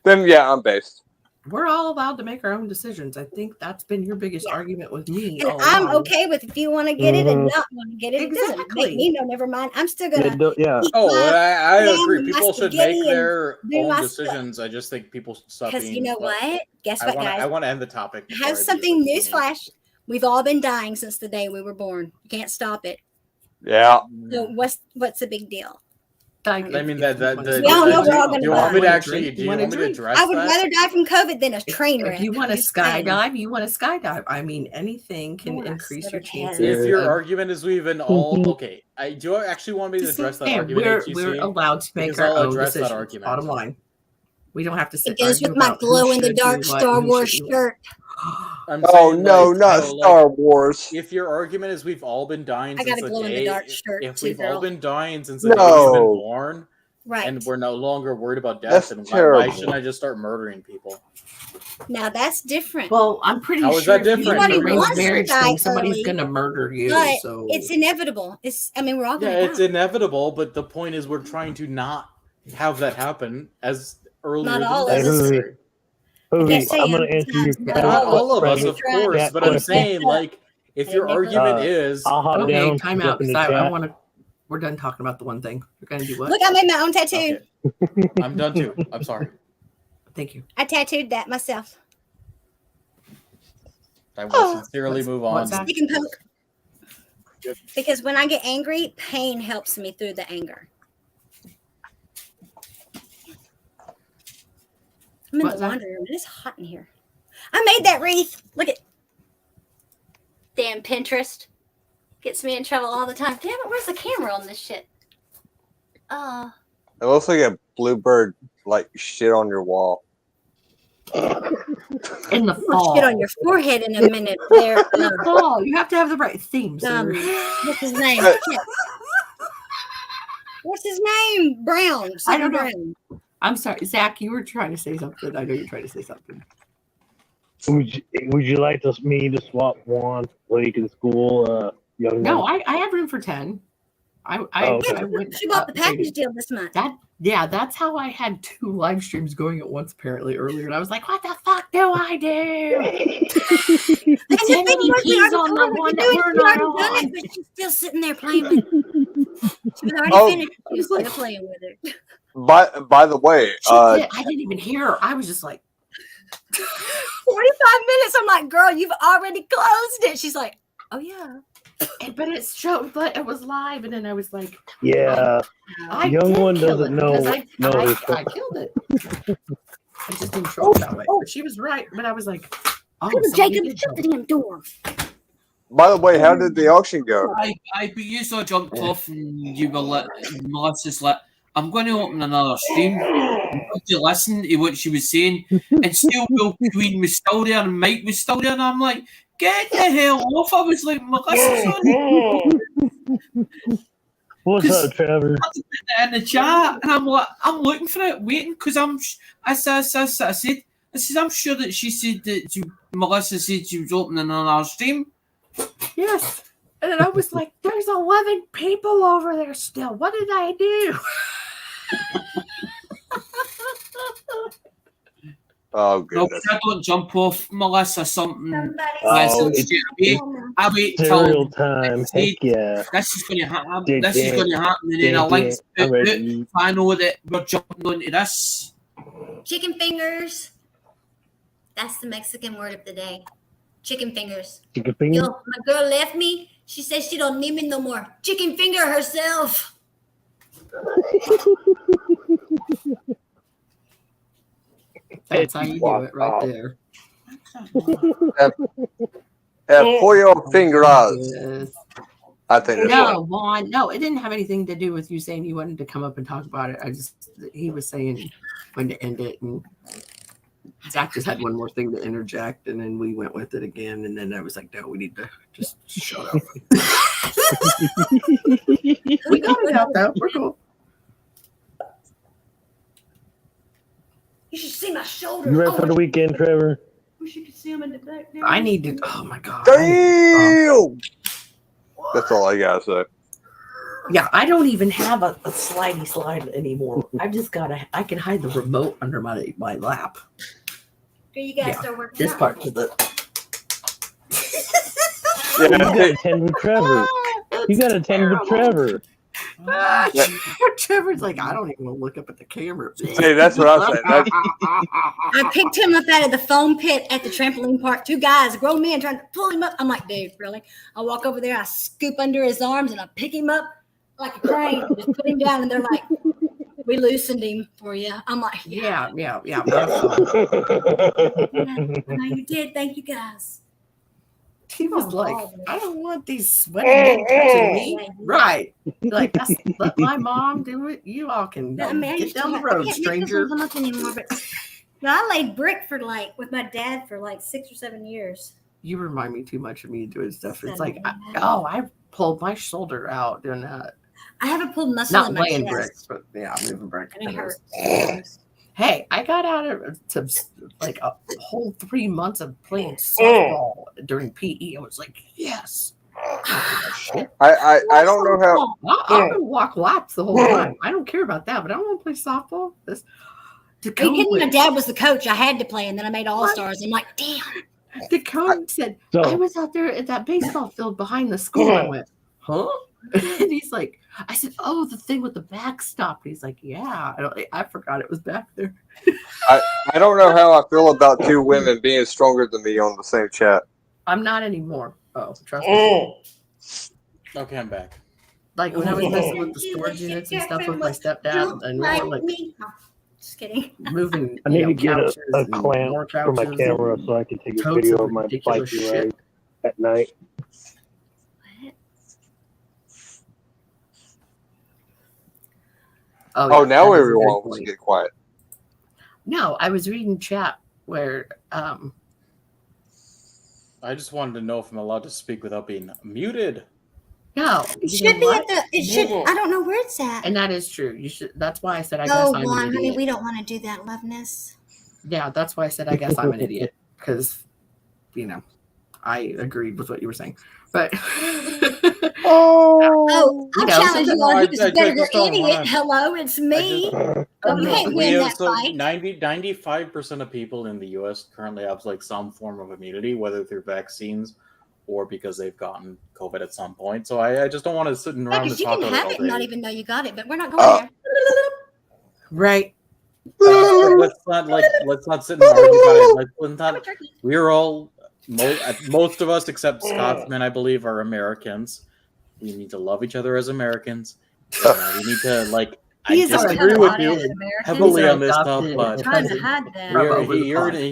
Then yeah, I'm based. We're all allowed to make our own decisions. I think that's been your biggest argument with me. And all I'm along. okay with if you want to get it and Mhm. not want to get it. It doesn't make Exactly. me no, never mind. I'm still gonna Yeah. eat Oh, my I ham agree. and my People should spaghetti make and their do own my decisions. I just think people should stop because being. you know what? Guess what, guys? I want to end the topic. I before have do something something. newsflash. We've all been dying since the day we were born. You can't stop it. Yeah. So what's the big deal? I mean that We all know we're all gonna do you want me to die. actually? Do you want me to address I would that? rather die from COVID than a train wreck. If you want to Just saying. skydive, you want to skydive. I mean, anything can increase your chances. If your of- argument is we've been all okay, do you actually want me to address that Hey, argument? we're HEC? allowed to make Because our I'll own address decisions. that argument. Bottom line, we don't have to sit. It goes argue with my about who glow in the should do dark what Star and who Wars shouldn't. shirt. I'm Oh saying, no, like, not so, like, Star Wars. If your argument is we've all been dying I since got a the glow in the day, dark shirt if too, we've all girl. been dying since the day we've been No. born, Right. and we're no longer worried about death, That's then why terrible. shouldn't I just start murdering people? Now that's different. Well, I'm pretty How is sure that if you different? have an Nobody arranged wants to marriage die thing, somebody's early, gonna murder you. but So it's inevitable. I mean, we're all Yeah, gonna it's die. inevitable, but the point is we're trying to not have that happen as earlier Not than all of us. necessary. Hoovy, I'm going to answer your Not all of us, of course, chat but I'm question. saying, like, if your argument I'll hop okay, down. time jump out. in the 'Cause I chat. want to. We're done talking about the one thing. We're gonna do what? Look, I made my own tattoo. I'm done too. I'm sorry. Thank you. I tattooed that myself. I will sincerely move on. what's that? Stick and poke. Because when I get angry, pain helps me through the anger. I'm in What's the that? laundry room. It is hot in here. I made that wreath. Look at damn Pinterest. Gets me in trouble all the time. Damn it, where's the camera on this shit? It looks like a bluebird like shit on your wall. In the fall. Shit on your forehead in a minute. There. In the fall. You have to have the right theme. Sir. What's his name? What's his name? Brown. I don't know. Brown. I'm sorry, Zach. You were trying to say something. I know you're trying to say something. Would you like me to swap one so you can school young No, man? I have room for 10. okay. I went She bought the package deal this month. That's how I had 2 live streams going at once apparently earlier, and I was like, "What the fuck do I do?" And Too many keys on the one that we're not on. But she's still sitting there playing with it. She was already Oh. finished. She was still playing with it. By the way, I didn't even hear her. I was just like 45 minutes. I'm like, girl, you've already closed it. She's like, oh yeah. But it showed, but it was live, and then I was like, Yeah. I Young did one kill doesn't it know. because I I killed it. I just didn't show it that way. But she was right. But I was like, oh, somebody Jacob, did shut the kill it. damn door. by the way, how did the auction go? But you saw jumped off and you were like, Melissa's like, I'm going to open another stream. I'm going to listen to what she was saying. And still, Will Queen was still there and Mike was still there. And I'm like, Get the hell off. I was like, Melissa's on. What's up, Trevor? In the chat, and I'm like, I'm looking for it, waiting, because I said, I'm sure that she said that Melissa said she was opening on our stream. Yes. And then I was like, there's 11 people over there still. What did I do? Oh, No, goodness. I don't jump off Melissa something. Oh, I wait cereal till time. Heck yeah. this is going to happen. Dig This is it. going to happen, and then Dig a link it. I'm ready to eat. I know that we're jumping onto this. Chicken fingers. That's the Mexican word of the day. Chicken fingers. Chicken finger? Yo, my girl left me. She says she don't need me no more. Chicken finger herself. That's how you do it right there. Pollo fingers. Yes. I think that's No, right. Juan. No, it didn't have anything to do with you saying you wanted to come up and talk about it. He was saying when to end it, and Zach just had one more thing to interject, and then we went with it again, and then I was like, no, we need to just shut up. We got it out though. We're cool. You should see my shoulders. You ready for the weekend, Trevor? Wish you could see them in the back there. I need to. Oh my god. Damn! That's all I gotta say. Yeah, I don't even have a slidey slide anymore. I've just I can hide the remote under my lap. Girl, you guys start working This out. part to the. You got to attend with Trevor. You got to attend with Trevor. Trevor's like, I don't even want to look up at the camera. Hey, that's what I said. I picked him up out of the foam pit at the trampoline park. 2 guys, grown men, trying to pull him up. I'm like, dude, really? I walk over there, I scoop under his arms, and I pick him up like a crane, and just put him down. And they're like, we loosened him for you. I'm like, yeah. I know you did. Thank you, guys. He was like, I don't want these sweaty men touching me. Right. Like, let my mom do it. You all can get down the road, stranger. Anymore, but I laid brick with my dad for like 6 or 7 years. You remind me too much of me doing stuff. It's like, I pulled my shoulder out doing that. I haven't pulled muscle Not in my laying chest. bricks, but yeah, moving bricks. And it hurts. Hey, I got out of to like a whole 3 months of playing softball during PE. I was like, yes. I don't know how. I'm gonna walk laps the whole time. I don't care about that, but I don't want to play softball. Are you kidding? My dad was the coach. I had to play, and then I made all stars. I'm like, damn. The coach said, I was out there at that baseball field behind the school. I went, huh? And he's like, I said, oh, the thing with the backstop. He's like, yeah. I forgot it was back there. I don't know how I feel about 2 women being stronger than me on the same chat. I'm not anymore. Oh, trust me. Okay, I'm back. Like when I was messing with the storage units and stuff with my stepdad, and we were like just kidding. Moving. I need to get couches a clamp for my camera so I can take a video of my bike ride at night. Oh, now everyone wants to get quiet. No, I was reading chat where I just wanted to know if I'm allowed to speak without being muted. No, it should be at the. It should. I don't know where it's at. And that is true. You should. That's why I said I guess Oh, I'm Juan, an honey, idiot. we don't want to do that, loveness. Yeah, that's why I said I guess I'm an idiot because, I agreed with what you were saying, but oh, I challenge you on I who's a better just don't idiot. wanna- Hello, it's me. But we can't win that fight. 95% of people in the U.S. currently have like some form of immunity, whether through vaccines or because they've gotten COVID at some point. So I just don't want to sit around and Because you talk can about have it it and all not day. even know you got it, but we're not going there. Right. Let's not sit and argue about it. Let's not. We're all most of us, except Scotsmen, I believe, are Americans. We need to love each other as Americans. We need to I disagree with you heavily on this stuff, but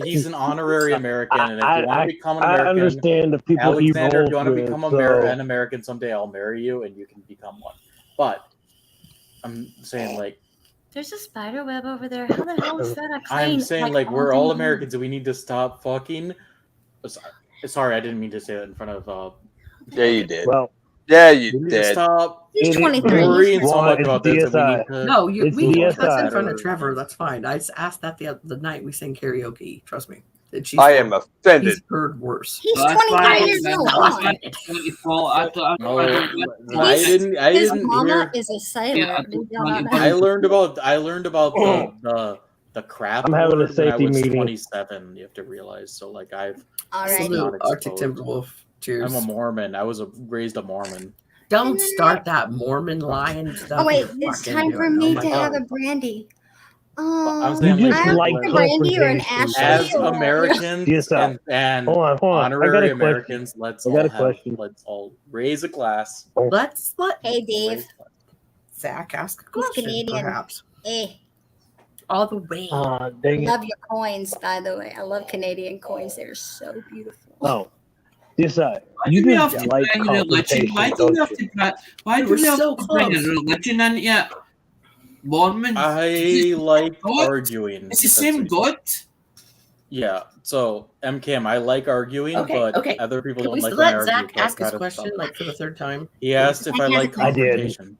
he's an honorary American, and if you want to become an American, I understand the people he Alexander, if rolls you want to with, become an American someday, I'll marry you, and you can become one. But I'm saying, there's a spider web over there. How the hell is that a claim? I'm saying, we're all Americans, and we need to stop fucking. Sorry, I didn't mean to say that in front of. Yeah, you did. Well, yeah, you we need to did. stop He's 23. worrying so Well, much it's about this that we DSI. need to. No, It's we can DSI. cuss in front of Trevor. That's fine. I asked that the night we sang karaoke. Trust me. And she's I am offended. He's heard worse. He's 23 years old. I didn't His hear. mama is a sailor. Did y'all not know? I learned about the crab. I'm having a board when I safety was meeting. 27. You have to realize. So like I've Alrighty. not Arctic exposed. Timberwolf. Cheers. I'm a Mormon. I was raised a Mormon. Don't start that Mormon lying stuff. Oh wait, you're it's fucking time for doing. me Oh to my have God. a brandy. I'm saying You just I like a brandy or an confrontation. Ashley. as or- Americans DSI. and Hold on. I got honorary a question. Americans, let's all raise a glass. Let's let Hey, Dave. Zach ask a He's question, Canadian. perhaps. Hey, All the way. Dang it. love your coins, by the way. I love Canadian coins. They're so beautiful. Oh, DSI. Why You do we just have to like bring religion? confrontation, Why do we don't have you? to bring? Why do We're we have so to bring a close. religion into it? Mormon. I like God. arguing. It's the That's same what- God. Yeah. So MKM, I like arguing, Okay, but okay. other people Can don't we like let when I Zach argue. so I ask his try to question stop. like for the third time? He asked if I like I did. confrontation.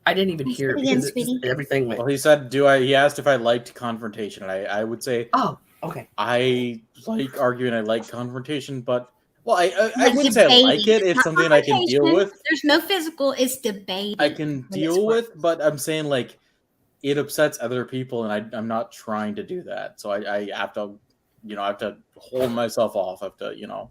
I didn't even hear it Again, because sweetie. everything went. Well, he said, "Do I?" He asked if I liked confrontation, and I would say Oh, okay. I like arguing. I like confrontation, but well, I Like wouldn't say I like debating. it. It's Not something I can deal confrontation. with. There's no physical. It's debating. I can when it's deal work. with, but I'm saying like it upsets other people, and I'm not trying to do that. So I have to, I have to hold myself off. I have to,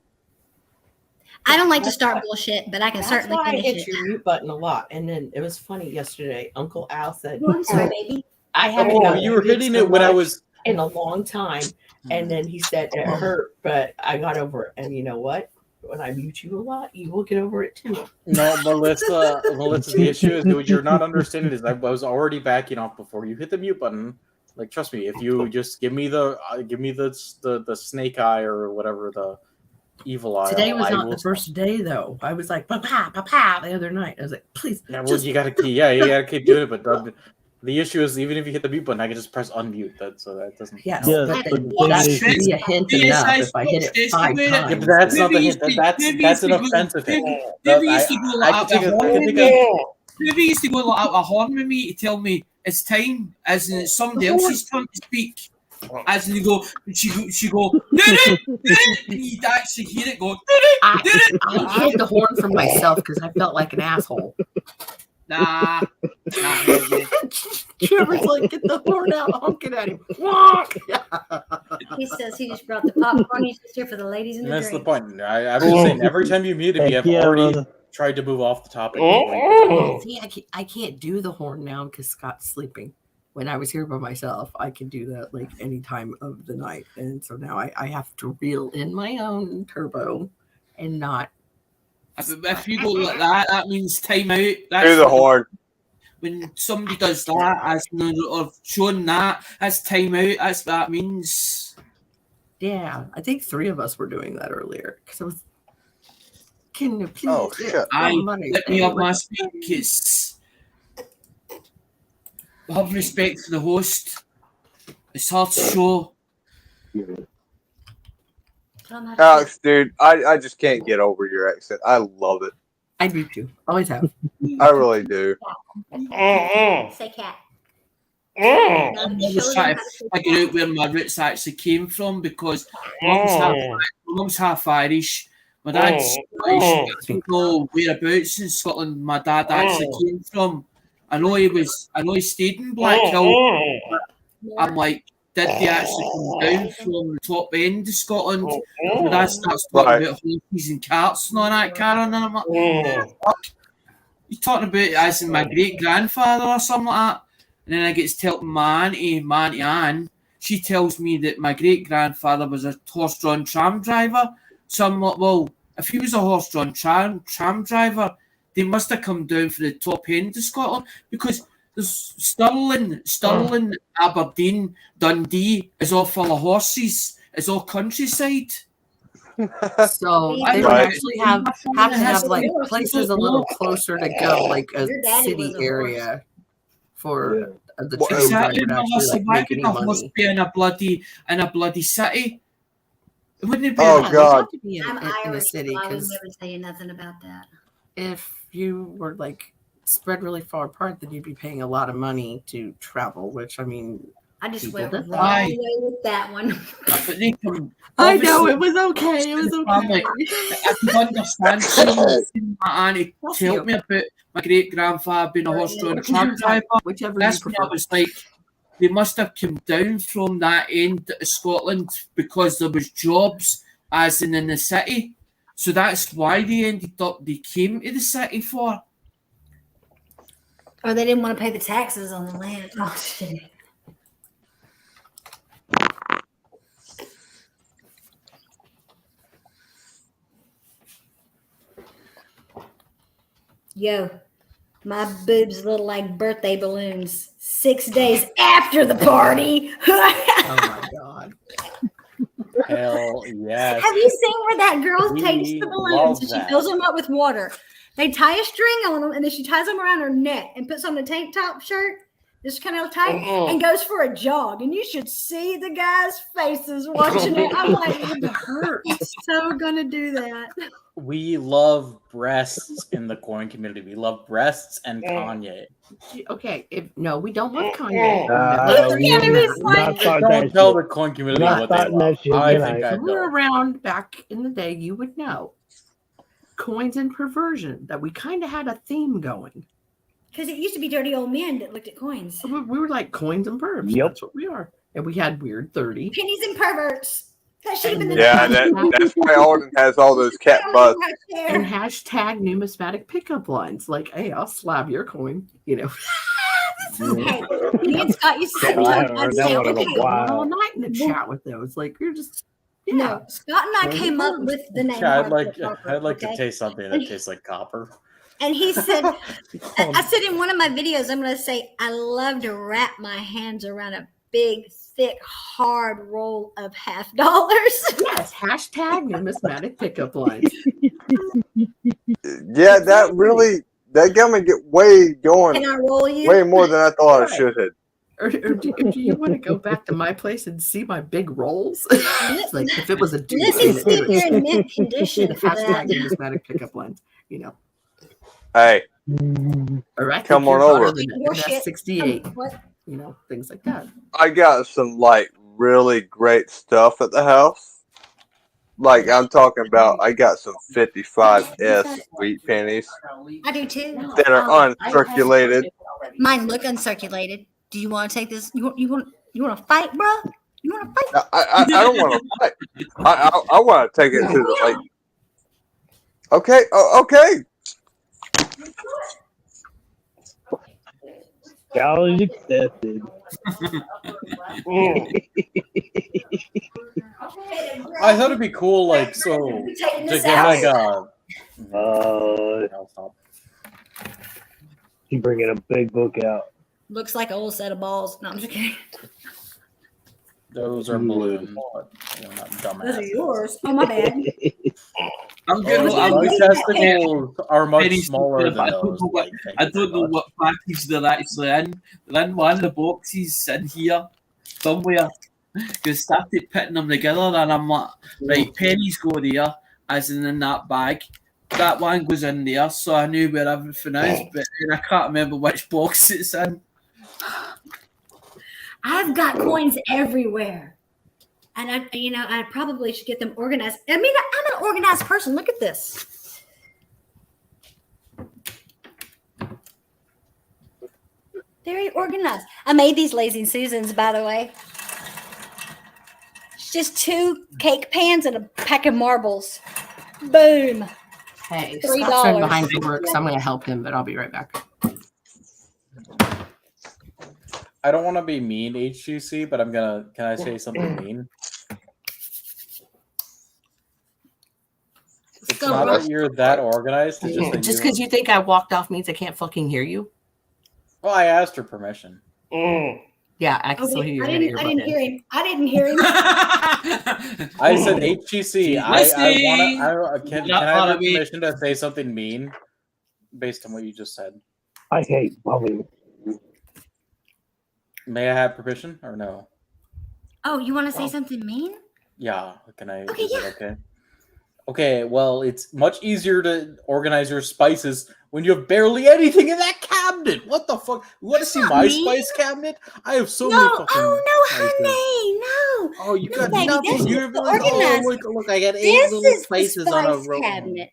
I don't like to start bullshit, but I can That's certainly why I finish hit it. your mute button a lot. And then it was funny yesterday. Uncle Al said, Oh, I'm sorry, baby. I haven't Oh, gotten you were muted hitting so it when I much was. in a long time. And then he said it hurt, but I got over it. And you know what? When I mute you a lot, you will get over it too. No, Melissa, the issue is what you're not understanding is I was already backing off before you hit the mute button. Like, trust me, if you just give me the snake eye or whatever, the evil eye. Today was I not will the first day though. I was like, pa the other night. I was like, please. Yeah, well, you gotta keep doing it. But the issue is, even if you hit the mute button, I can just press unmute. That doesn't. Yes, help. but that should be a hint enough. If I hit it 5 times, Yeah, but that's not the hint. That's an offensive hint. Maybe used to go I out can a take horn a with me. Maybe used to go out a horn with me to tell me it's time, as in it's somebody else's turn to speak. As in you go, she go, and you'd actually hear it go, I hit the horn for myself because I felt like an asshole. Nah. Trevor's like, get the horn out, honking at him. Walk. He says he just brought the popcorn. He's just here for the ladies and the That's the drinks. point. I'm just saying, every time you muted me, I've already tried to move off the topic. See, I can't do the horn now because Scott's sleeping. When I was here by myself, I can do that like any time of the night. And so now I have to reel in my own turbo and not. If you go like that, that means time out. Do the horn. When somebody does that, as or shown that's time out. That means. Yeah, I think 3 of us were doing that earlier because I was. Can you please? Oh shit! Let me up my speak. It's. Have respect for the host. It's hard to show. Alex, dude, I just can't get over your accent. I love it. I do too. Always have. I really do. Say cat. I'm just trying to figure out where my roots actually came from because mum's half Irish. My dad's Scottish. I don't know whereabouts in Scotland my dad actually came from. I know he stayed in Blackhill. I'm like, did he actually come down from the top end of Scotland? My dad starts talking about horses and carts and all that, Karen, and I'm like, what? You're talking about as in my great grandfather or something like that? And then I get to tell my auntie Anne, she tells me that my great grandfather was a horse-drawn tram driver. So I'm like, well, if he was a horse-drawn tram driver, they must have come down for the top end of Scotland because there's Stirling, Aberdeen, Dundee is all full of horses. It's all countryside. So they would actually have to have like places a little closer to go, like a city area for the tram driver to actually like make any money. Be in a bloody city. It wouldn't be. Oh, Yeah, God. you have to be I'm in a Irish, city so I would because never tell you nothing about that. if you were like spread really far apart, then you'd be paying a lot of money to travel. Which I mean, I just people went did wrong that. way with that one. But they can, I know obviously, it was okay. It was family, okay. I can understand seeing my auntie Bless tell you. me about my great grandfather being a horse drawn truck driver. Whichever This you me, prefer. I was like, they must have come down from that end of Scotland because there was jobs as in the city. So that's why they came to the city for. Or they didn't want to pay the taxes on the land. Oh, shit. Yo, my boobs look like birthday balloons 6 days after the party. Oh my god. Hell yes. Have you seen where that girl We takes the balloons love and she that. fills them up with water? They tie a string on them and then she ties them around her neck and puts on the tank top shirt, just kind of tight, and goes for a jog. And you should see the guys' faces watching it. I'm like, I'm so gonna do that. We love breasts in the coin community. We love breasts and Kanye. Okay, no, we don't love Kanye. not starting Don't that tell shit. the coin community We're not what they starting love. that shit I tonight. think I If you were know. around back in the day, you would know. Coins and perversion, that we kind of had a theme going. Because it used to be dirty old men that looked at coins. We were like coins and pervs. Yep. That's what we are. And we had weird 30. Pennies and perverts. That should have been the Yeah, that's why Alden has all those cat butts. And hashtag numismatic pickup lines. Like, hey, I'll slab your coin. You know. Hey, me and Scott used to sit I and haven't heard that one in a while. All night in the chat with those. Like, you're just, yeah. No, Scott and I came up with the name. Yeah, I'd Hardcore like okay? to taste something that tastes like copper. And he said, I said in one of my videos, I'm going to say, I love to wrap my hands around a big, thick, hard roll of $50. Yes, hashtag numismatic pickup lines. Yeah, that got me get way going. Can I roll you? Way more than I thought it should have. Or do you want to go back to my place and see my big rolls? It's like if it was a dude. Listen, Steve, you're in mint condition for Hashtag that. numismatic pickup lines. You know. Hey, Or I come think on you're over. hotter than Your shit. 68. What? You know, things like that. I got some like really great stuff at the house. Like I'm talking about, I got some 55S wheat pennies I do too. that are uncirculated. Mine look uncirculated. Do you want to take this? You want to fight, bro? You want to fight? I don't want to fight. I want to take it to the like. Okay, okay. Challenge accepted. I thought it'd be cool, like, so to get like a. She's bringing a big book out. Looks like an old set of balls. No, I'm just kidding. Those are balloons. They're not Those are dumbass. yours. Oh, my bad. I'm good. My testicles are much Very smaller stupid, than but those. Like, thank I you don't very know much. what package they're actually in. They're in one of the boxes in here somewhere. They started putting them together, and I'm like, right, pennies go there, as in that bag. That one goes in there, so I knew where everything is, but then I can't remember which box it's in. I've got coins everywhere. And I probably should get them organized. I mean, I'm an organized person. Look at this. Very organized. I made these Lazy Susans, by the way. It's just 2 cake pans and a pack of marbles. Boom. Hey, $3. Scott's running behind for work, so I'm going to help him, but I'll be right back. I don't want to be mean, HGC, but I'm gonna. Can I say something mean? It's go, not bro. that you're that organized. It's just that Just because you think I walked off means I can't fucking hear you? Well, I asked her permission. Yeah, I can still hear you. I didn't hear him. I didn't hear him. I said HGC. listening. Can Not I have follow me. your permission to say something mean based on what you just said? I hate bullying. May I have permission or no? Oh, you want to say something mean? Yeah. Can I? Okay, Is yeah. it okay? Okay. Well, it's much easier to organize your spices when you have barely anything in that cabinet. What the fuck? You want to see not my me. spice cabinet? I have so No, many fucking oh no, spices. honey, no. Oh, you No, got baby, nothing. that's You're just the like, oh, organizer. look, I got 8 This little is the spices on a spice row. cabinet.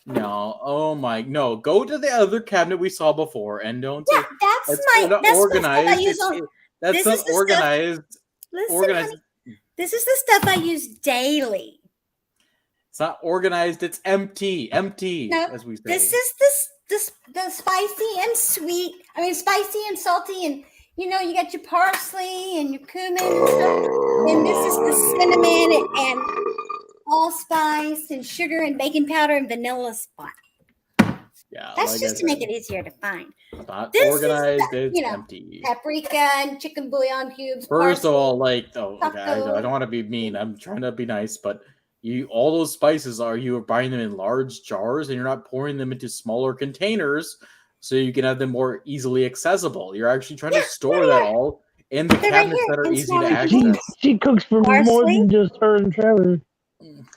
No, oh my, no. Go to the other cabinet we saw before, and don't say That's not the stuff I organized. use on. That's This not is the organized. stuff. Listen, Organized. honey, this is the stuff I use daily. It's not organized. It's empty. Empty, No, as we say. this is the spicy and sweet. I mean, spicy and salty, and you got your parsley and your cumin and stuff. And this is the cinnamon and allspice and sugar and baking powder and vanilla spot. Yeah, That's like just I to make said, it easier to find. not This organized. is It's empty. paprika and chicken bouillon cubes. First of all, parsley, okay, I don't want to be mean. I'm trying to be nice, but all those spices you are buying them in large jars, and you're not pouring them into smaller containers, so you can have them more easily accessible. You're actually trying to store that all in the cabinets that are easy to access. She cooks for more than just her and Trevor.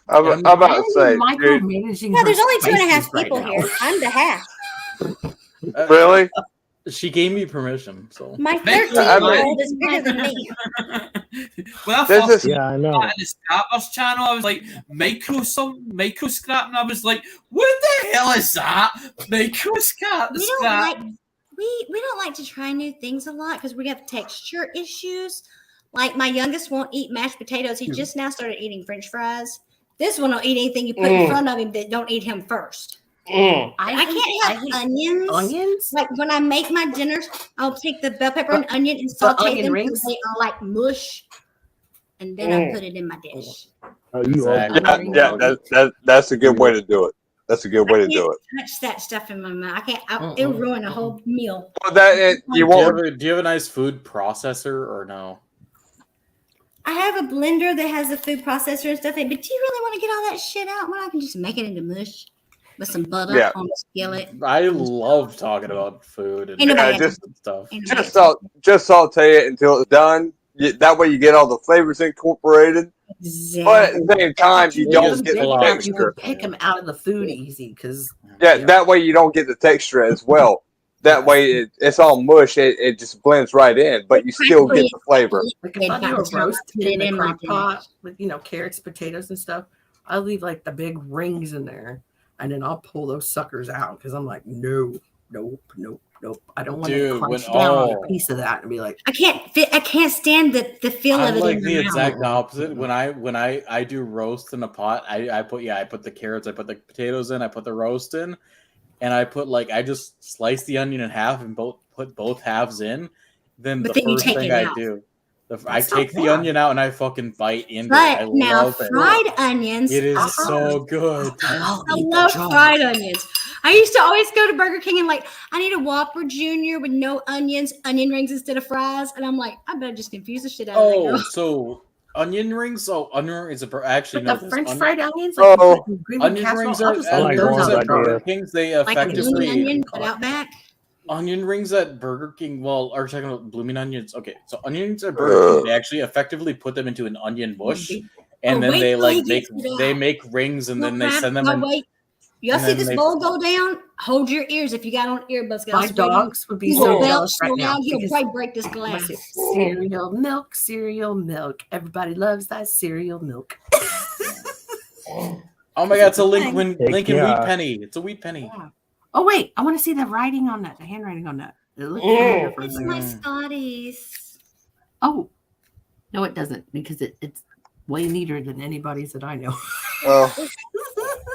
I'm about to say, dude, micromanaging. No, there's her only 2.5 spices right people now. here. I'm the half. really? She gave me permission, so My 13-year-old is bigger than me. When I This first is- Yeah, I know. started the Scrappers channel, I was like, micro scrap, and I was like, what the hell is that? Micro scrap. We don't like to try new things a lot because we have texture issues. Like my youngest won't eat mashed potatoes. He just now started eating French fries. This one will eat anything you put in front of him that don't eat him first. I can't have onions. Onions? Like when I make my dinners, I'll take the bell pepper and onion and saute onion them rings? so they are like mush, and then I put it in my dish. Oh, you that's a good way to do it. That's a good way to do it. Touch that stuff in my mouth. I can't. It'll ruin a whole meal. Well, you won't. Do you have a nice food processor or no? I have a blender that has a food processor and stuff. But do you really want to get all that shit out when I can just make it into mush with some butter on the skillet? I love talking about food and stuff. Just saute it until it's done. That way you get all the flavors incorporated. Exactly. But at the same time, you don't get the You texture. can pick them out of the food easy because That way you don't get the texture as well. That way it's all mush. It just blends right in, but you still get the flavor. Like if I do a roast in the crock pot with carrots, potatoes, and stuff, I leave like the big rings in there, and then I'll pull those suckers out because I'm like, nope. I don't want to crunch down on a piece of that and be like, I can't stand the feel of it. Like in the my exact mouth. opposite. When I do roast in a pot, I put the carrots, I put the potatoes in, I put the roast in, and I just slice the onion in half and put both halves in. Then the first thing I do, I take the onion out and I fucking bite into it. I love it. Fried onions. It is so good. I love fried onions. I used to always go to Burger King and I need a Whopper Jr. with no onions, onion rings instead of fries, and I'm like, I better just confuse the shit out of that girl. So onion rings. So onion is actually the French fried onions. Onion rings are at Burger King's. They effectively onion cut out back. Onion rings at Burger King. Well, are talking about blooming onions. Okay, so onions at Burger King, they actually effectively put them into an onion mush, and then they make rings, and then they send them. Y'all see this bowl go down? Hold your ears if you got on earbuds. My dogs would be so jealous right now. He'll probably break this glass. Cereal milk. Everybody loves that cereal milk. Oh my God! It's a Lincoln wheat penny. It's a wheat penny. Yeah. Oh wait, I want to see the writing on that. The handwriting on that. It looks It's my Scotties. Oh no, it doesn't because it's way neater than anybody's that I know.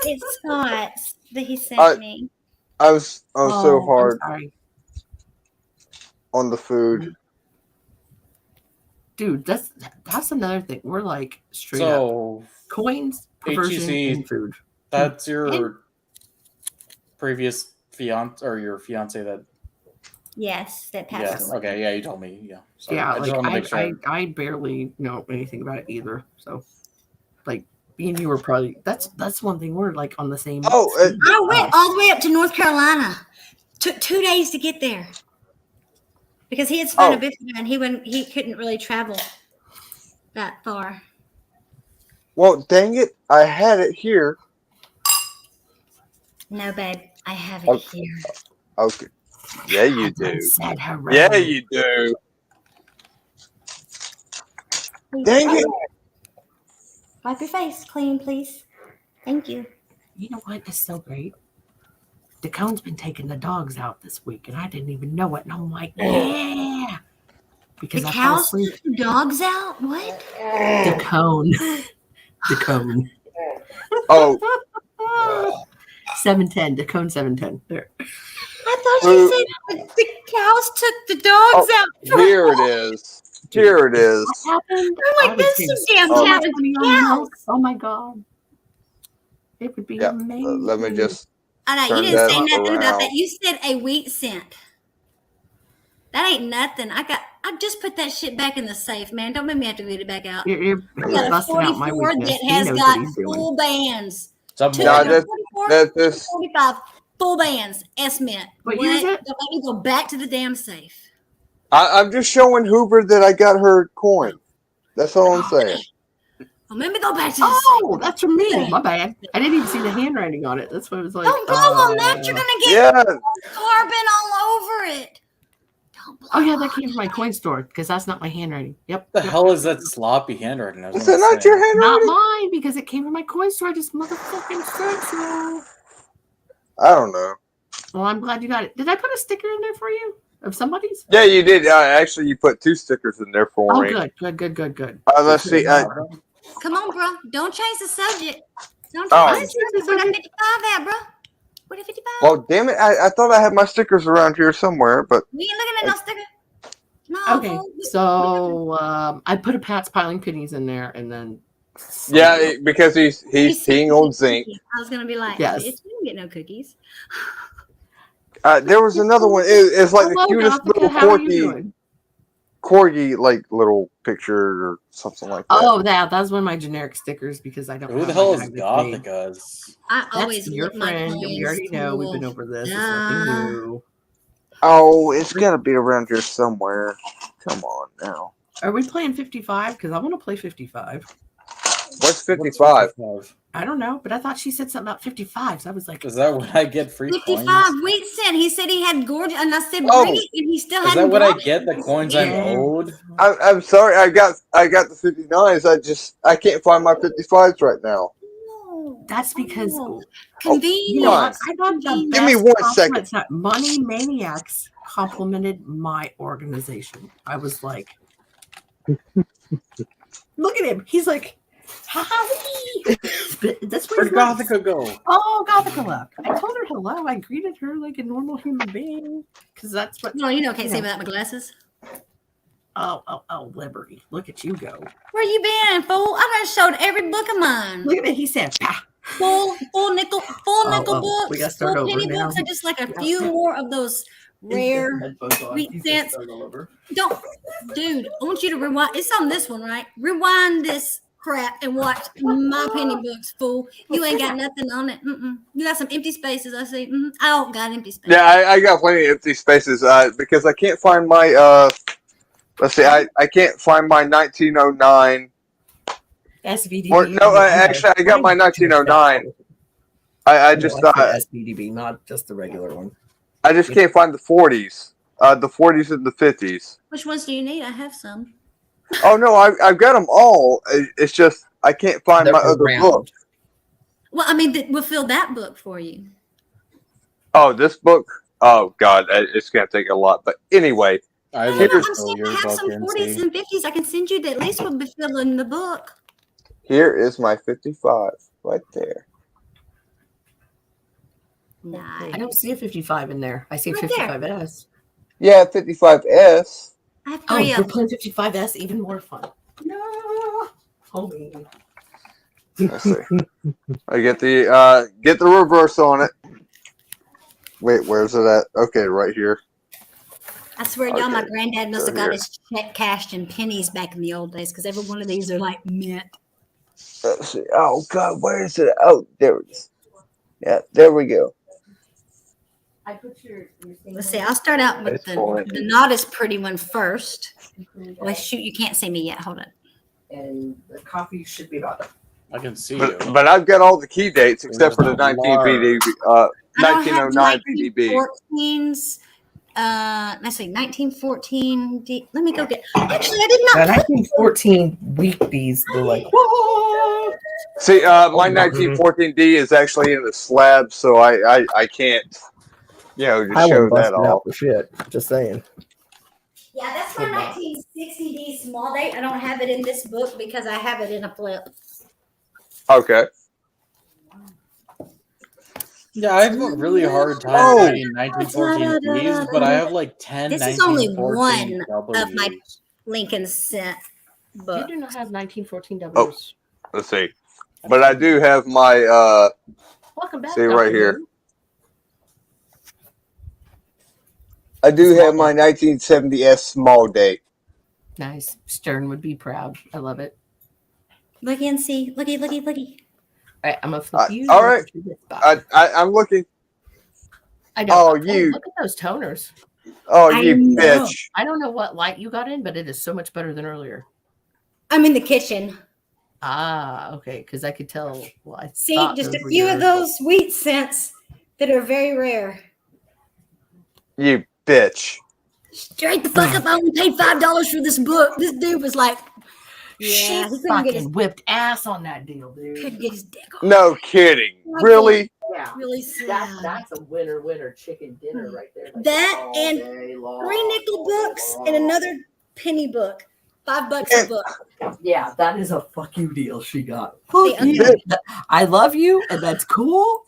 It's Scott's that he sent me. I was so hard on the food. Dude, that's another thing. We're like straight up coins, perversion, and food. That's your previous fiance or your fiance that. Yes, that passed away. Okay, yeah, you told me. Yeah. Sorry. Yeah, I barely know anything about it either. So, like, me and you were probably that's one thing we're like on the same. I went all the way up to North Carolina. Took 2 days to get there because he had spina bifida and he couldn't really travel that far. Well, dang it! I had it here. No, babe, I have it here. Okay. Yeah, you do. Said hello. Yeah, you do. Dang it! Wipe your face clean, please. Thank you. You know what is so great? DeCone's been taking the dogs out this week, and I didn't even know it. And I'm like, yeah. Because The I fall cows asleep. took the dogs out? What? DeCone. DeCone. Oh. 710. DeCone 710. There. I thought you said the cows took the dogs out. Here it is. Here it is. What happened? I'm like, this is damn talented cows. Oh my God. It would be amazing. Let me just. I know, you turn didn't say that nothing about around. that. You said a wheat cent. That ain't nothing. I just put that shit back in the safe, man. Don't make me have to get it back out. You're I got a busting out my 44 weakness. that He has knows got what he's doing. full bands. Some Two, No, no, 44, this. 45 full bands. S-Mint. What year is it? Don't make me go back to the damn safe. I'm just showing Hoover that I got her coin. That's all I'm saying. Well, let me go back to the Oh, safe. that's from me. My bad. I didn't even see the handwriting on it. That's what it was like. Don't blow on that. You're gonna get carbon all over it. Oh yeah, that came from my coin store because that's not my handwriting. Yep. What the hell is that sloppy handwriting? Is that not your handwriting? Not mine because it came from my coin store. I just motherfucking said so. I don't know. Well, I'm glad you got it. Did I put a sticker in there for you of somebody's? Yeah, you did. Actually, you put 2 stickers in there for Oh, me. good. Let's see. Come on, bro. Don't change the subject. Don't Oh. change the subject. Where that 55 at, bro? Where the 55? Well, damn it! I thought I had my stickers around here somewhere, but We ain't looking at no sticker. No. Okay, so I put a Pat's Piling Pennies in there, and then yeah, because he's peeing on zinc. I was gonna be like, Yes. bitch, you didn't get no cookies. There was another one. It's like the Hello, cutest Gothica, little how are you doing? corgi like little picture or something like that. Oh, that's one of my generic stickers because I don't. Who have the hell my is magnet made. Gothica's? I That's always your look my friend. We coins already know. We've been to over this. It's nothing new. Oh, it's gotta be around here somewhere. Come on now. Are we playing 55? Because I want to play 55. What's 55? I don't know, but I thought she said something about 55. So I was like, Is that what I get free 55 coins? wheat cent. He said he had gorgeous, and I said, Oh. bring it, and he still Is hadn't that what I brought it. get? The coins I'm Yeah. owed? I'm sorry. I got the 59s. I can't find my 55s right now. that's because Convenience. you know what? I got the Convenience. Give me best 1 compliments second. that Money Maniacs complimented my organization. I was like, look at him. He's like, hi. That's what Where'd Gothica go? Oh, Gothica left. I told her hello. I greeted her like a normal human being because that's what. No, I can't see without my glasses. Oh, Liberty. Look at you go. Where you been, fool? I done showed every book of mine. Look at it. He said, Full nickel books. we gotta start full over penny now. books. I just like a few more of those rare wheat cents. Don't, dude. I want you to rewind. It's on this one, right? Rewind this crap and watch my penny books, fool. You ain't got nothing on it. You got some empty spaces. I see. I don't got empty spaces. Yeah, I got plenty of empty spaces because I can't find my let's see, I can't find my 1909 SVDB. or no, actually I got my 1909. I just SVDB, not just the regular one. I just can't find the 40s. The 40s and the 50s. Which ones do you need? I have some. Oh no, I've got them all. It's just I can't find my other book. Well, I mean, we'll fill that book for you. Oh, this book. Oh God, it's gonna take a lot. But anyway, I'm saying I have some 40s and 50s. I can send you that. At least we'll be filling the book. here is my 55 right there. Nice. I don't see a 55 in there. I see a Right there. 55S. Yeah, 55S. I have Oh, 3 of we're them. playing 55S. Even more fun. No, homie. Let's see. I get the reverse on it. Wait, where's it at? Okay, right here. I swear, y'all, my Okay, granddad must have so got here. his check cashed in pennies back in the old days because every one of these are like mint. Let's see. Oh God, where is it? Oh, there it is. Yeah, there we go. I put your Let's see. I'll start out with the not as pretty one first. Well, shoot, you can't see me yet. Hold on. And the coffee should be about I can see you. But I've got all the key dates except for the There's a 1909 PDB. 1914's. Let's see, 1914. Let me go get. Actually, I did not. The 1914 weeklies. They're like, what? See, my 1914D is actually in the slab, so I can't, just I show would bust that it off. out for shit. Just saying. Yeah, that's my 1960D small date. I don't have it in this book because I have it in a flip. Okay. Yeah, I have a really hard time finding 1914 Ds, but I have like 10 This is only 1914 one of my Ws. Lincoln Cent books. You do not have 1914 Ws. Oh, let's see. But I do have my, Welcome back, see right Dr. here. Moon. I do have my 1970S small date. Nice. Stern would be proud. I love it. Look and see. Looky. All right, I'm gonna flip you. All right. I'm looking. I know. Oh, Look at those toners. Oh, you bitch. I don't know what light you got in, but it is so much better than earlier. I'm in the kitchen. Ah, okay. Because I could tell. Well, I See, thought just a those were few of yours. those sweet scents that are very rare. You bitch. Straight the fuck up! I only paid $5 for this book. This dude was like, She he couldn't get his whipped ass on that deal, dude. couldn't get his dick off. No kidding. Really? Yeah, Really sad. That's a winner chicken dinner right there. Like, That all and day long, 3 nickel all day books long. and another penny book. $5 a book. Yeah, that is a fuck you deal she got. The Fuck you. I love you, and that's cool.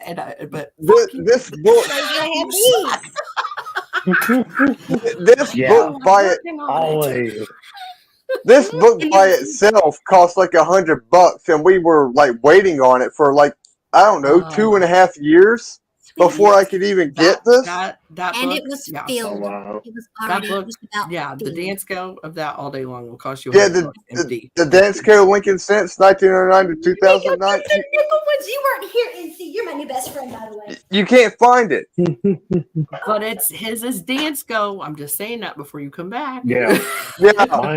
But This book, this book by it, Always. this book by itself cost like $100, and we were like waiting on it for like I don't know 2.5 years before I could even get this. That And book, it was yeah. filled. wow. It was That already book, just about yeah, the filled. dance go of that all day long will cost you Yeah, $100 empty. the Dansko Lincoln Cents 1909 to 2009. The nickel ones, you weren't here, and see, you're my new best friend, by the way. You can't find it. But it's his is dance go. I'm just saying that before you come back. Yeah. Yeah,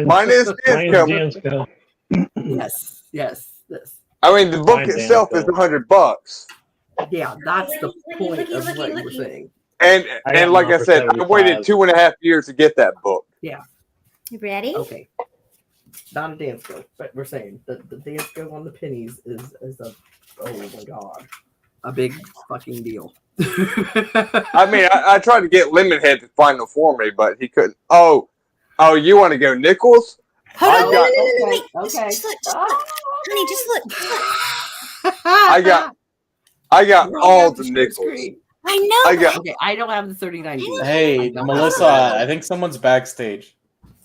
mine is Dansko. Dansko. Yes. I mean, the book Mine itself is Dansko. $100. Yeah, that's the point of looky, what we're looky. saying. And got like mine I for said, I waited 75. 2.5 years to get that book. Yeah. You ready? Okay. Not a dance go, but we're saying the dance go on the pennies is a oh my god, a big fucking deal. I mean, I tried to get Lemonhead to find them for me, but he couldn't. Oh, you want to go nickels? Hold I on, got, no, wait. Okay. Just look, honey, just look. I got Wrong all after the share nickels. screen. I know. I got. Okay, I don't have the 39. Hey, Melissa, I think someone's backstage.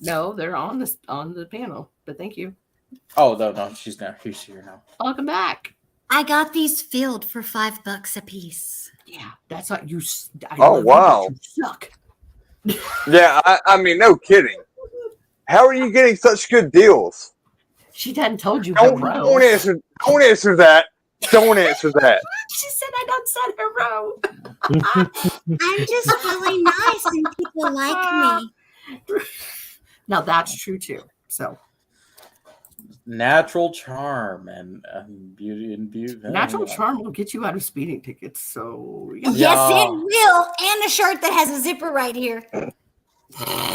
No, they're on the panel. But thank you. Oh, no, she's not. She's here now. Welcome back. I got these filled for $5 a piece. Yeah, that's what you. Oh, wow. You suck. Yeah, I mean, no kidding. How are you getting such good deals? She hadn't told you. Don't answer. Don't answer that. Don't answer that. She said I don't said her row. I'm just really nice and people like me. Now that's true too. So Natural charm and beauty and beauty. natural charm will get you out of speeding tickets. So yeah. Yes, it will. And a shirt that has a zipper right here. I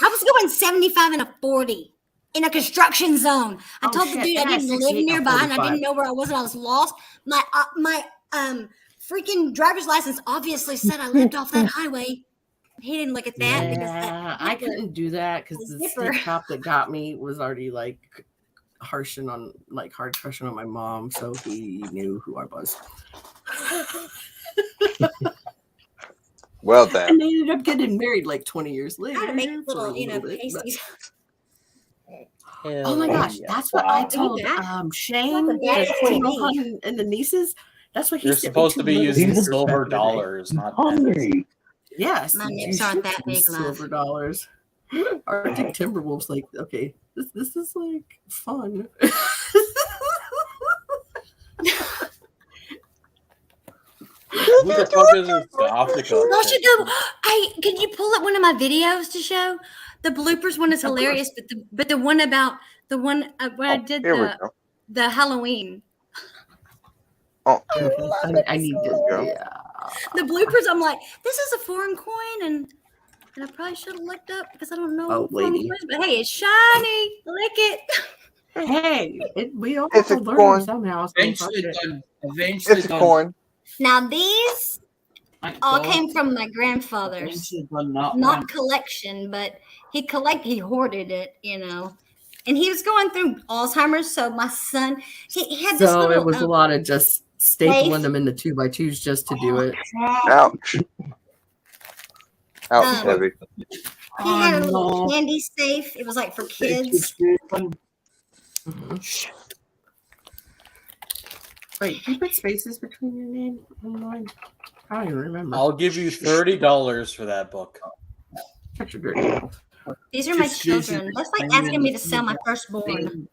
was going 75 and a 40 in a construction zone. I told the dude I didn't live nearby and I didn't know where I was and I was lost. My freaking driver's license obviously said I lived off that highway. He didn't look at that because I couldn't do that because the sneak cop that got me was already like hard crushing on my mom, so he knew who I was. Well then. And they ended up getting married like 20 years later. I had to make little, bit, pasties. Oh my gosh, that's what I told Shane, the Queen and the nieces. That's what he You're said. supposed to be using silver dollars, not pennies. Yes, My you nips aren't should that use big, love. silver dollars. Arctic Timberwolf's like, okay, this is like fun. Who the fuck is this Gothica? Can you pull up one of my videos to show? The bloopers one is hilarious, but the one about the one where I did Here we go. the Halloween. Oh, I need to. Yeah. The bloopers. I'm like, this is a foreign coin, and I probably should have looked up because I don't know foreign lady. coins. But hey, it's shiny. Lick it. Hey, we all It's a learn coin. somehow. So Eventually done. Eventually It's a done. coin. Now these Thank all God. came from my grandfather's, Eventually done that one. not collection, but he hoarded it, And he was going through Alzheimer's, so my son, he had this So little. it was a lot of just stapling safe. them into 2x2s just to do it. Ouch. Ouch, heavy. He had a little candy safe. It was like for kids. Wait, you put spaces between your name and mine? I don't even remember. I'll give you $30 for that book. Such a great deal. These are my children. That's like asking me to sell my firstborn.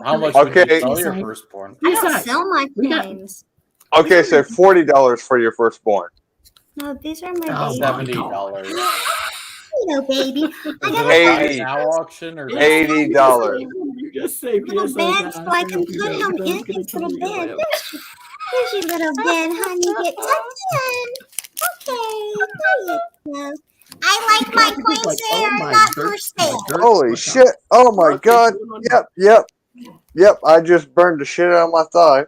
How much would you sell your Besides- firstborn? I don't sell my coins. Okay, so $40 for your firstborn. No, these are my Oh, babies. $70. Hello, baby. Is it a buy it now auction or $80. You just saved Little bed so I can put him in his little bed. There's your little bed, honey. Get tucked in. Okay, there you go. I like my coins they are not for sale. Holy shit. Oh my god. Yep. I just burned the shit out of my thigh.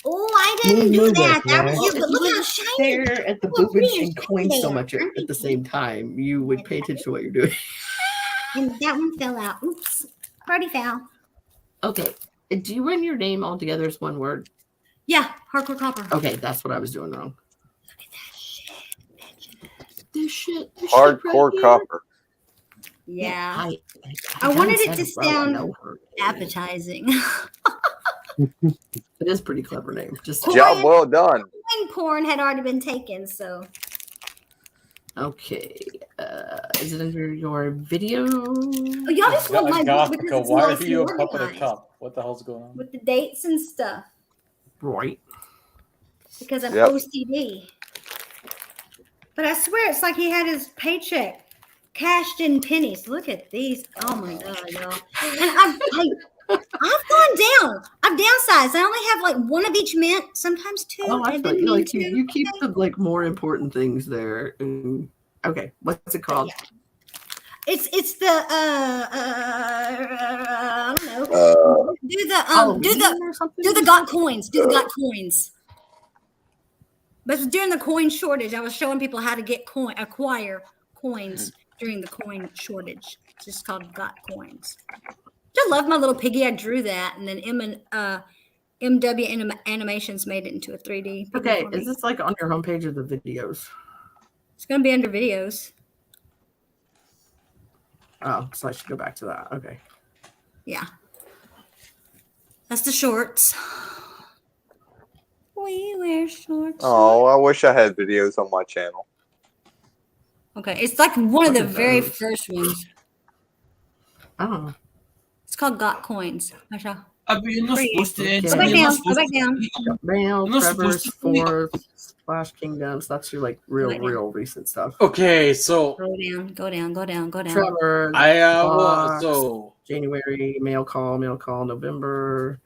Oh, I didn't do that. That was you. Well, But look how you shiny. stare at the boobage and coins so much at the same time. You would pay attention to what you're doing. And that one fell out. Oops. Party foul. Okay. Do you run your name all together as one word? Yeah, hardcore copper. Okay, that's what I was doing wrong. This shit. Hardcore copper. Yeah. I I wanted it haven't to said it, bro. I sound know her. appetizing. It is a pretty clever name. Just Job well done. Coin porn had already been taken, so. Okay. Is it under your video? Oh, y'all just want my book because it's Why nice are you and a cup and a organized cup? What the hell's going on? with the dates and stuff Right. because I'm Yep. OCD. But I swear it's like he had his paycheck cashed in pennies. Look at these. Oh my god, y'all. And I've gone down. I've downsized. I only have like one of each mint, sometimes two. Oh, I and thought then you two. you keep the more important things there. Okay, what's it called? It's the I don't know. Do the got coins. Do the got coins. But during the coin shortage, I was showing people how to acquire coins during the coin shortage. It's just called got coins. I love my little piggy. I drew that, and then MW Animations made it into a 3D. piggy Okay, for me. is this like on your homepage of the videos? It's gonna be under videos. Oh, so I should go back to that. Okay. Yeah. That's the shorts. We wear shorts. Oh, I wish I had videos on my channel. Okay, it's like one of the Look at very those. first ones. Oh. It's called Got Coins. Masha. But you're not supposed to Go back down. Go back down. Mail, You're not Trevor's, supposed to- Fourth, Splash Kingdoms. That's your like real recent stuff. Okay, so Go down. Go down. Go down. Go down. Trevor. I Fox, January, mail call, November.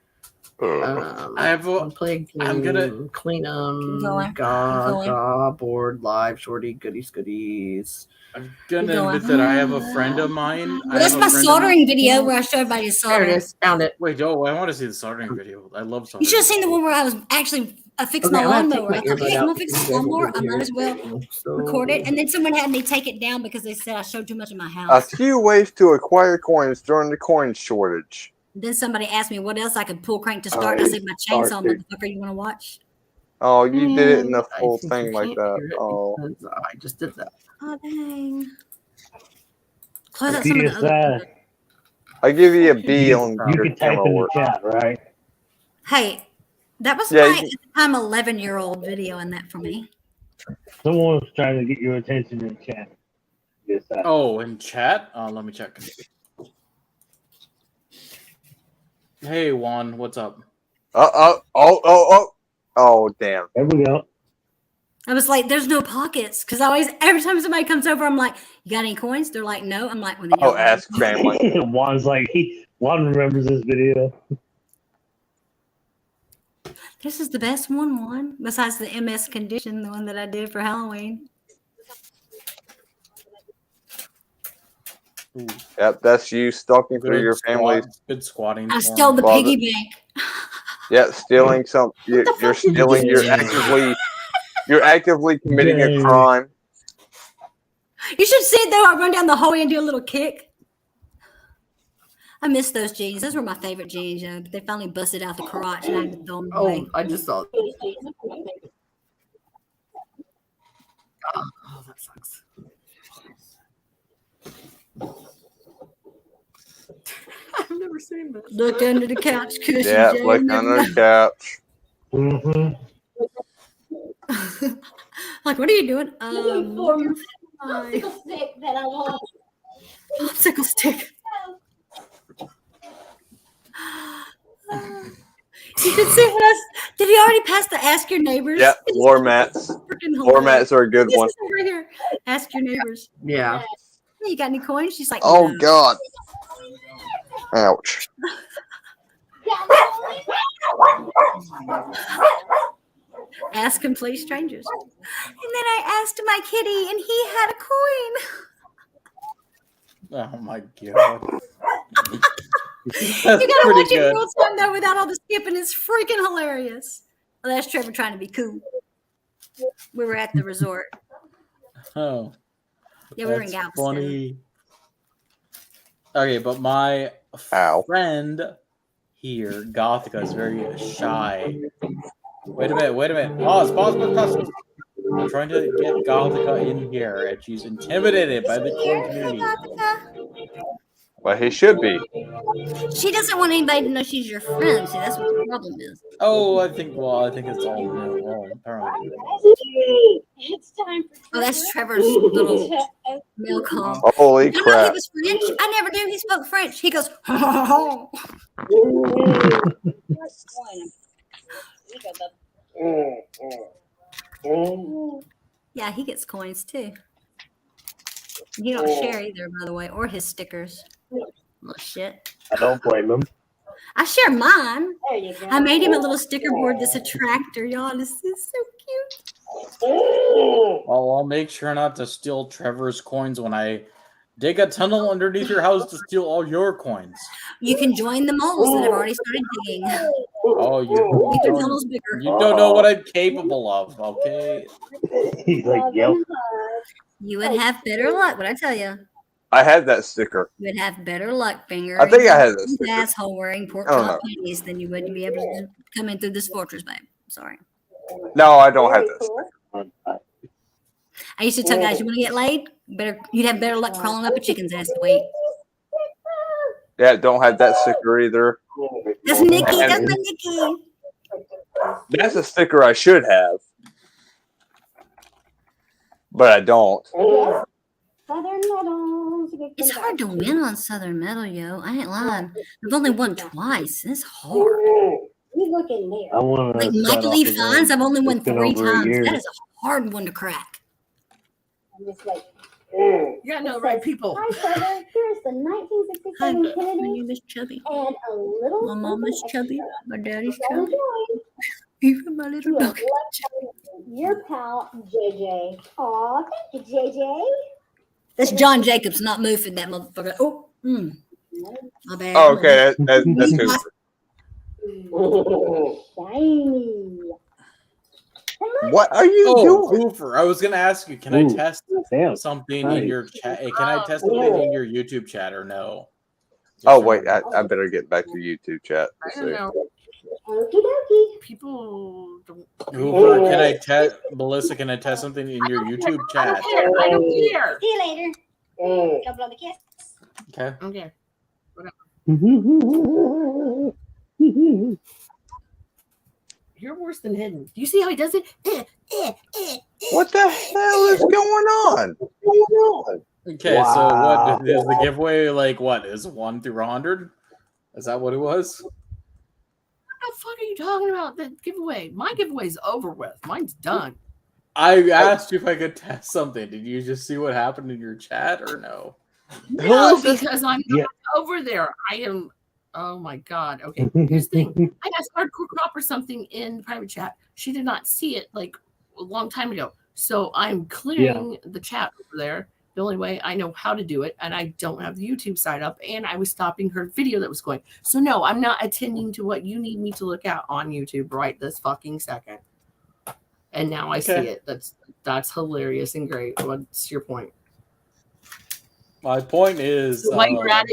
I have a. Plague I'm gonna clean them. Keep going. Gaga, board, live, shorty, goodies. I'm gonna going. admit that I have a friend of mine. Well, that's my soldering video where I showed everybody There soldering. it is. Found it. Wait, I want to see the soldering video. I love soldering. You should have seen the one where I was actually fixing Okay, my I'm gonna lawnmower. I take thought, my hey, earbud I'm out gonna fix because this you guys lawnmower. won't I might as well So- record it. And then someone had me take it down because they said I showed too much of my A house. few ways to acquire coins during the coin shortage. Then somebody asked me what else I could pull crank to start. And I said, my chainsaw, started. motherfucker. You want to watch? Oh, you did it in the I full think thing you like can't that. hear it Oh. because I just did that. Oh, dang. Close out some of the other. PSI. I give you a B on You your can type camera in the work. chat, right? Hey, that was Yeah, my you- at the time 11-year-old video in that for me. Someone was trying to get your attention in the chat. PSI. Oh, in chat? Let me check. Hey, Juan, what's up? Oh, damn. There we go. I was like, there's no pockets. Because every time somebody comes over, I'm like, you got any coins? They're like, no. I'm like, well, then Oh, y'all ask family. Juan's like, Juan remembers this video. This is the best one besides the MS condition, the one that I did for Halloween. Yep, that's you stalking through your family. Good squatting. I stole the closet. piggy bank. Yeah, stealing some. You're stealing. You're actively committing a crime. You should see it though. I run down the hallway and do a little kick. I miss those jeans. Those were my favorite jeans. You know, but they finally busted out the crotch and I had to throw them away. I just saw. Oh, that sucks. I've never seen this. Look under the couch cushion. Yeah, Jay. look under the couch. Like, what are you doing? Popsicle stick that I want. Popsicle stick. You can see what else. Did he already pass the ask your neighbors? Yeah, floor mats. Floor mats are a good one. Over here. Ask your neighbors. Yeah. Hey, you got any coins? She's like, Oh no. God. Ouch. Ask complete strangers. And then I asked my kitty, and he had a coin. Oh my God. You gotta watch good. it real time though without all the skipping. It's freaking hilarious. Well, that's Trevor trying to be cool. We were at the resort. Oh. Yeah, we were in That's Galveston. funny. Okay, but my friend here, Gothica, is very shy. Wait a minute. Pause. I'm trying to get Gothica in here, and she's intimidated by the coin community. Well, he should be. She doesn't want anybody to know she's your friend. See, that's what the problem is. Oh, I think it's all wrong. Apparently. It's time for Oh, that's Trevor's little mail call. Holy You know crap. he was French? I never knew he spoke French. He goes, yeah, he gets coins too. You don't share either, by the way, or his stickers. Little shit. I don't blame him. I share mine. There you go. I made him a little sticker board that's a tractor, y'all. This is so cute. Well, I'll make sure not to steal Trevor's coins when I dig a tunnel underneath your house to steal all your coins. You can join the moles that have already started digging. Oh, you don't know what I'm capable of, okay? He's like, yep. You would have better luck, what I tell you. I had that sticker. You would have better luck, Finger. I think I had that sticker. Asshole wearing pork I don't chop know. panties than you would to be able to come in through this fortress, babe. Sorry. No, I don't have that sticker. I used to tell guys, you want to get laid? You'd have better luck crawling up a chicken's ass to wait. Yeah, don't have that sticker either. That's Nikki. That's my Nikki. That's a sticker I should have. But I don't. Southern Meadows. It's hard to win on Southern Metal, yo. I ain't lying. I've only won twice. It's hard. You look in there. I want Like Michael Lee Fines, I've only won 3 times. That is a hard one to crack. I'm just like, Yeah, no, right, people. hi, Southern. Here's the 1967 My Kennedy name is Chubby. and a little. My mama's chubby. My daddy's Golden chubby. coin Even my little to dog. your pal, JJ. Aw, thank you, JJ. That's John Jacobs, not moving that motherfucker. Oh, my bad. Oh, okay. That's Shiny. What are you doing? Hoover, I was gonna ask you, can I test damn. something Nice. in your chat? Can I test something in your YouTube chat or no? Oh, wait. I better get back to YouTube chat. I Let's don't see. know. Okie dokie. People don't. Hoover, can I test Melissa? Can I test something in your YouTube chat? I don't care. See you later. Go blow the kiss. Okay. Okay. You're worse than hidden. Do you see how he does it? What the hell is going on? Okay, so what is the giveaway like? What is 1 through 100? Is that what it was? What the fuck are you talking about? The giveaway. My giveaway's over with. Mine's done. I asked you if I could test something. Did you just see what happened in your chat or no? No, because I'm not over there. I am Oh my God. Okay. Here's the thing. I asked Hardcore Crop or something in the private chat. She did not see it like a long time ago. So I'm clearing the chat over there the only way I know how to do it. And I don't have the YouTube side up. And I was stopping her video that was going. So no, I'm not attending to what you need me to look at on YouTube right this fucking second. And now I see it. That's hilarious and great. What's your point? My point is, So while you're at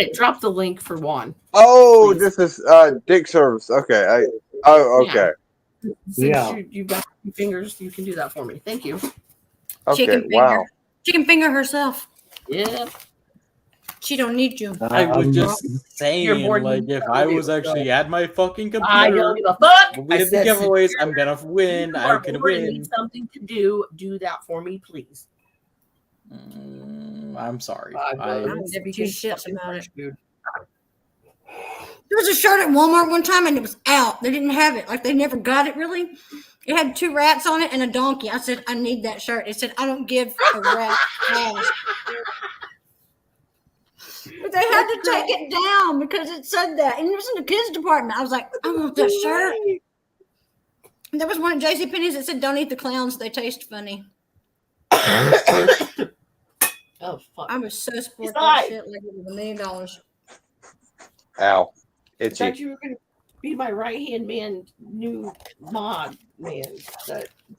it, drop the link for Juan. Oh, please. This is Dick Service. Okay. Okay. Since you've got 2 fingers, you can do that for me. Thank you. Okay. Wow. She can finger herself. Yeah. She don't need you. I was just saying, like, if I was actually at my fucking computer, I don't give a fuck. we did the giveaways, I'm gonna win. I can win. Need something to do that for me, please. I'm sorry. I don't give 2 shits about it. There was a shirt at Walmart one time and it was out. They didn't have it. Like they never got it really. It had 2 rats on it and a donkey. I said, I need that shirt. It said, I don't give a rat ass. But they had to take it down because it said that. And it was in the kids department. I was like, I want that shirt. And there was one at JCPenney's that said, don't eat the clowns. They taste funny. Oh, fuck. I was so spoiled that shit like it was $1 million. Ow. I thought you were going to be my right-hand man, new mod man.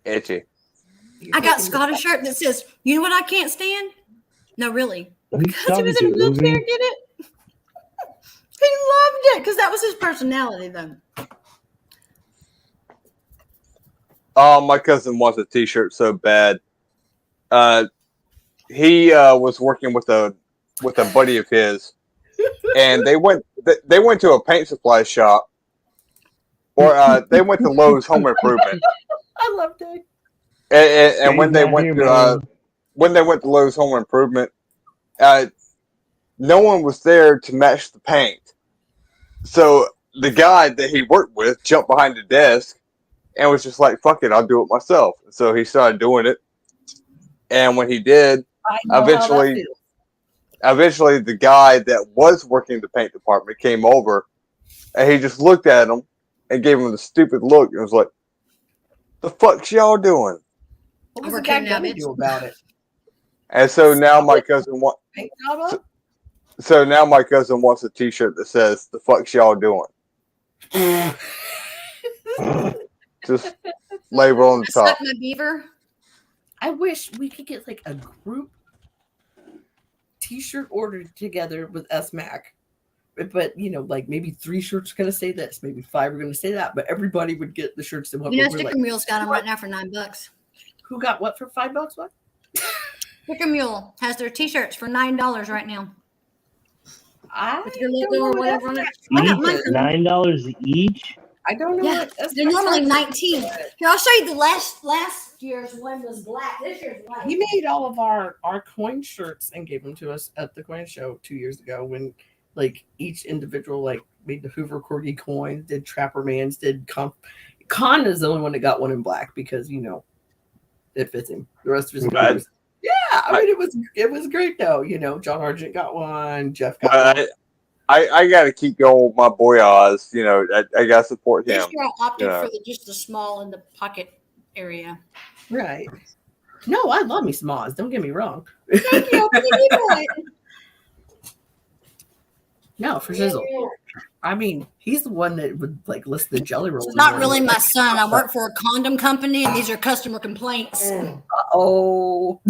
Itchy. I got Scottish shirt that says, you know what I can't stand? No, really. Because he was in a wheelchair, did it? He loved it because that was his personality, though. Oh, my cousin wants a T-shirt so bad. He was working with a buddy of his, and they went to a paint supply shop, or they went to Lowe's Home Improvement. I loved it. And when they went to Lowe's Home Improvement, no one was there to match the paint. So the guy that he worked with jumped behind the desk and was just like, "Fuck it, I'll do it myself." So he started doing it, and when he did, eventually the guy that was working the paint department came over, and he just looked at him and gave him the stupid look and was like, "The fuck's y'all doing?" What was the guy going to do about it? And so now my cousin wants. So now my cousin wants a T-shirt that says, "The fuck's y'all doing?" Just label on the top. My beaver. I wish we could get like a group T-shirt ordered together with SMAC. But like maybe 3 shirts are gonna say this, maybe 5 are gonna say that, but everybody would get the shirts that Sticker Mule's got them right now for $9. Who got what for $5? What? Sticker Mule has their T-shirts for $9 right now. With your logo or whatever on it. $9 each. I don't know. Yeah, they're normally 19. Here, I'll show you the last year's one was black. This year's white. He made all of our coin shirts and gave them to us at the coin show 2 years ago when like each individual like made the Hoover Corgi coin, did Trapper Man's, did Con is the only one that got one in black because it fits him. The rest of his colors. Yeah, I mean it was great though. John Argent got one, Jeff got one. I got to keep going with my boy Oz. I got to support him. This year I opted for just the small in the pocket area. Right. No, I love me some Oz. Don't get me wrong. Thank you. No, for Shizzle. I mean, he's the one that would like list the jelly rolls. It's not really my son. I work for a condom company, and these are customer complaints. Oh.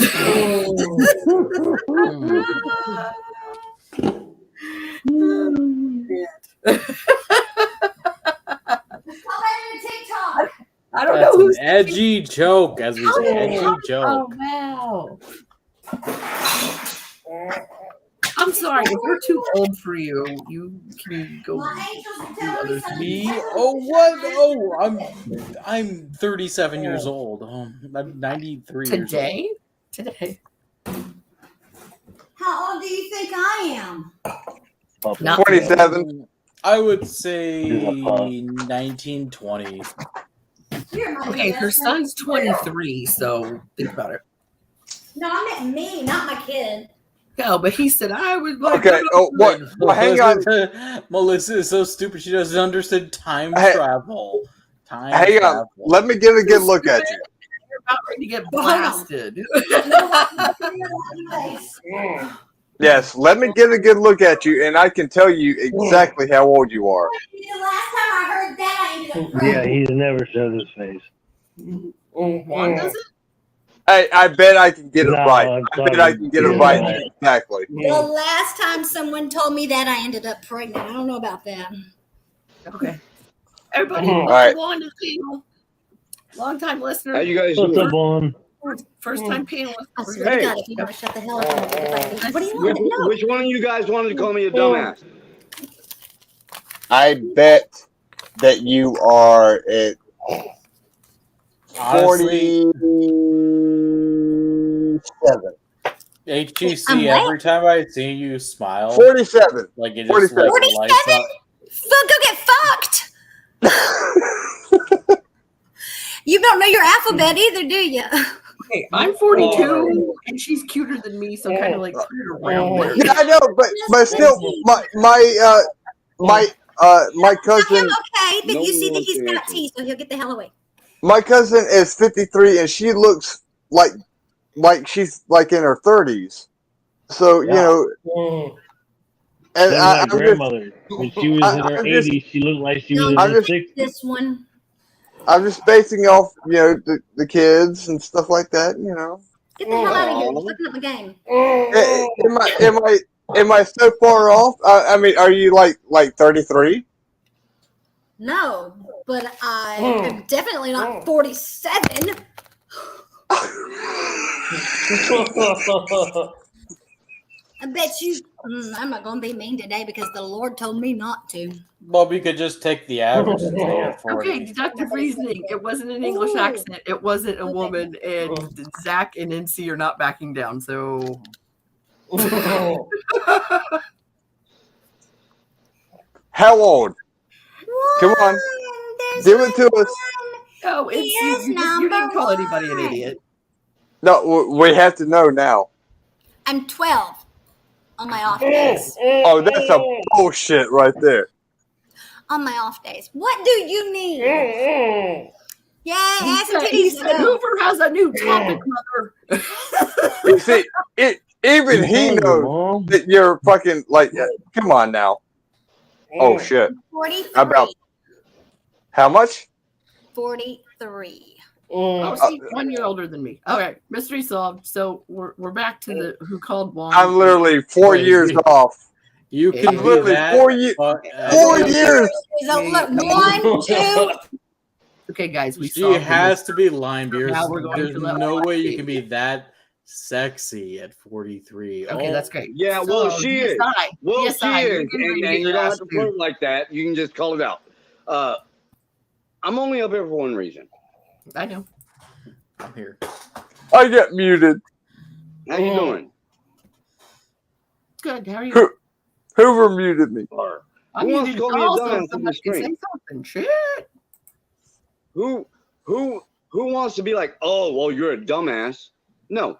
I don't know who's an edgy joke, as we say. Edgy joke. Oh wow. I'm sorry, if we're too old for you, you can go do other things. Me? Oh what? Oh, I'm 37 years old. I'm 93 years old. Today. How old do you think I am? 27. I would say 1920. Okay, her son's 23, so think about it. No, I meant me, not my kid. No, but he said I would like. Okay. Oh, what? Well, hang on. Melissa is so stupid. She doesn't understand time travel. Time Hang travel. on. Let me get a good look at you. You're about ready to get blasted. Yes, let me get a good look at you, and I can tell you exactly how old you are. The last time I heard that, I ended up Yeah, he's never showed his face. Juan does it? I bet I can get it No, right. I'm I bet sorry. I can get it right exactly. The last time someone told me that, I ended up pregnant. I don't know about that. Okay. Everybody, All right. Juan to the channel. Long time listener. How you guys What's up, Juan? First time panelist. I swear to God, if you don't shut the hell up, I'm gonna get what do you Which, want? No. which one of you guys wanted to call me a dumbass? I bet that you are at 47. HGC, every time I see you smile, 47. Like it just 47. like lights up. Fuck, go get fucked. You don't know your alphabet either, do you? Hey, I'm 42 and she's cuter than me, so kind of like put it around there. Yeah, I know, but still, my cousin. Okay, but you see that he's got teeth, so he'll get the hell away. My cousin is 53, and she looks like she's like in her 30s. So you know, and my grandmother, when she was in her 80s, she looked like she was in her 60s. This one. I'm just basing off, you know, the kids and stuff like that. You know. Get the hell out of here! You're fucking up the game. Am I so far off? I mean, are you like 33? No, but I am definitely not 47. I bet you. I'm not going to be mean today because the Lord told me not to. Well, we could just take the average and say you're 40. Okay, deductive reasoning. It wasn't an English accent. It wasn't a woman. And Zach and NC are not backing down. So. How old? Come on, give it to us. No, it's you didn't call anybody an idiot. No, we have to know now. I'm 12 on my off days. Oh, that's a bullshit right there. On my off days. What do you need? Yeah, ass and He titties. said Hoover has a new topic, mother. You see, even he knows that you're fucking like. Come on now. Oh shit. 43. How much? 43. Oh, see, 1 year older than me. All right, mystery solved. So we're back to the who called Juan. I'm literally 4 years off. You I'm can literally that, 4 years. 4 years. So look, 1, 2. Okay, guys, we. She has to be lying because Now we're going there's to level no way you five. can be that sexy at 43. Okay, that's great. Yeah, well, So, she is. DSI, Well, DSI, she you're is. getting ready to And get you don't have asked to flirt like that. You can just call it out. I'm only up here for one reason. I know. I'm here. I get muted. How you doing? Good. How are you? Hoover muted me. I'm Who wants muted to call me a also. dumbass on the Somebody can say screen? something. Shit. Who wants to be like, oh, well, you're a dumbass? No.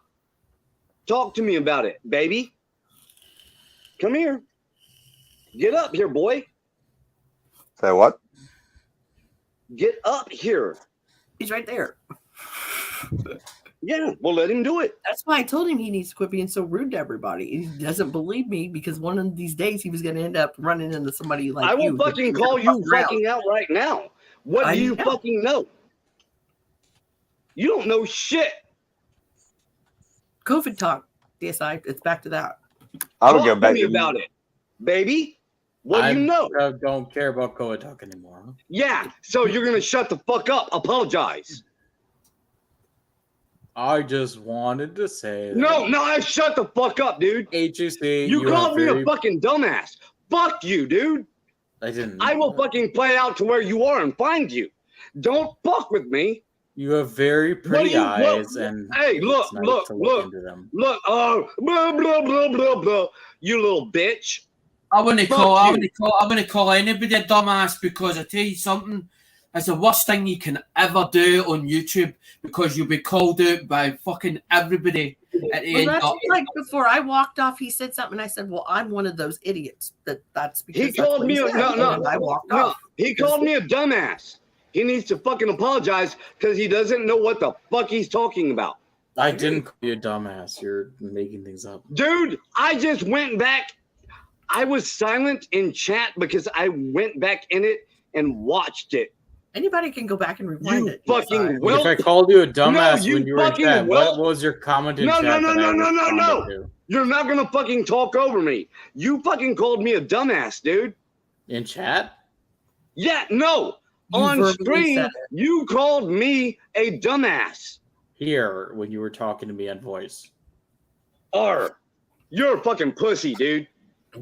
Talk to me about it, baby. Come here. Get up here, boy. Say what? Get up here. He's right there. Yeah, well, let him do it. That's why I told him he needs to quit being so rude to everybody. He doesn't believe me because one of these days he was going to end up running into somebody like I will you. fucking call you fucking out right now. What do you fucking know? You don't know shit. COVID talk, DSI. It's back to that. I don't Talk go back to me to about it, baby. What do you know? I don't care about COVID talk anymore. Huh? Yeah, so you're gonna shut the fuck up. Apologize. I just wanted to say No, shut the fuck up, dude. HUC, You called me very... a fucking dumbass. Fuck you, dude. I didn't. I will fucking play out to where you are and find you. Don't fuck with me. You have very pretty eyes, and hey, look, it's nice look, to look look, into them. look. Oh, blah blah blah blah blah. You little bitch. I wouldn't call anybody a dumbass because I tell you something. It's the worst thing you can ever do on YouTube because you'll be called out by fucking everybody. at the Well, end that's of like before I walked off, he said something, and I said, "Well, I'm one of those idiots." That's because He that's called what me he a said. no, And no, then I walked no. off. He called me a dumbass. He needs to fucking apologize because he doesn't know what the fuck he's talking about. I didn't call you a dumbass. You're making things up. Dude, I just went back. I was silent in chat because I went back in it and watched it. Anybody can go back and rewind You it. fucking If I whelp. called you a No, dumbass you when you were in fucking chat, whelp. what was your comment in No, chat no, no, that I no, no, no, responded no. to? You're not gonna fucking talk over me. You fucking called me a dumbass, dude. In chat? Yeah, no. You On verbally stream, said you called me a dumbass. Here, when you were talking to me on voice. You're a fucking pussy, dude.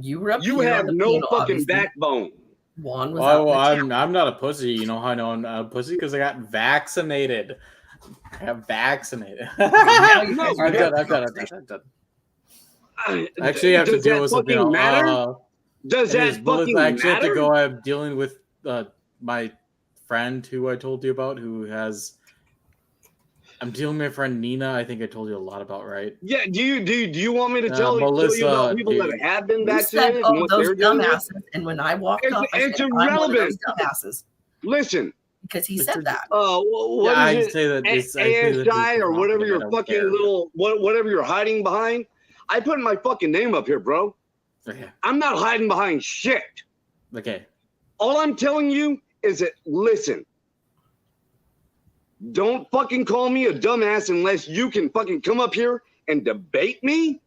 You were up You here have on the no panel, fucking obviously. backbone. Juan was out Oh, in the I'm not a pussy. You know how I know I'm not a pussy? Because I got vaccinated. I got vaccinated. I'm done. I actually have to deal with something else. Does that fucking I actually have to matter? go. I'm dealing with my friend who I told you about, who has. I'm dealing with my friend Nina. I think I told you a lot about, right? Yeah, do you want me to tell you Melissa, about people dude. that have been You said, vaccinated and "Oh, what those they're doing? dumbasses," and when I walked off, I It's said, "I'm one of those irrelevant. dumbasses," Listen, because he said that. what Yeah, is I it? say that this- I say that ASI this or is whatever marketing, I your don't fucking care. little whatever you're hiding behind. I put my fucking name up here, bro. Okay. I'm not hiding behind shit. Okay. All I'm telling you is that listen. Don't fucking call me a dumbass unless you can fucking come up here and debate me.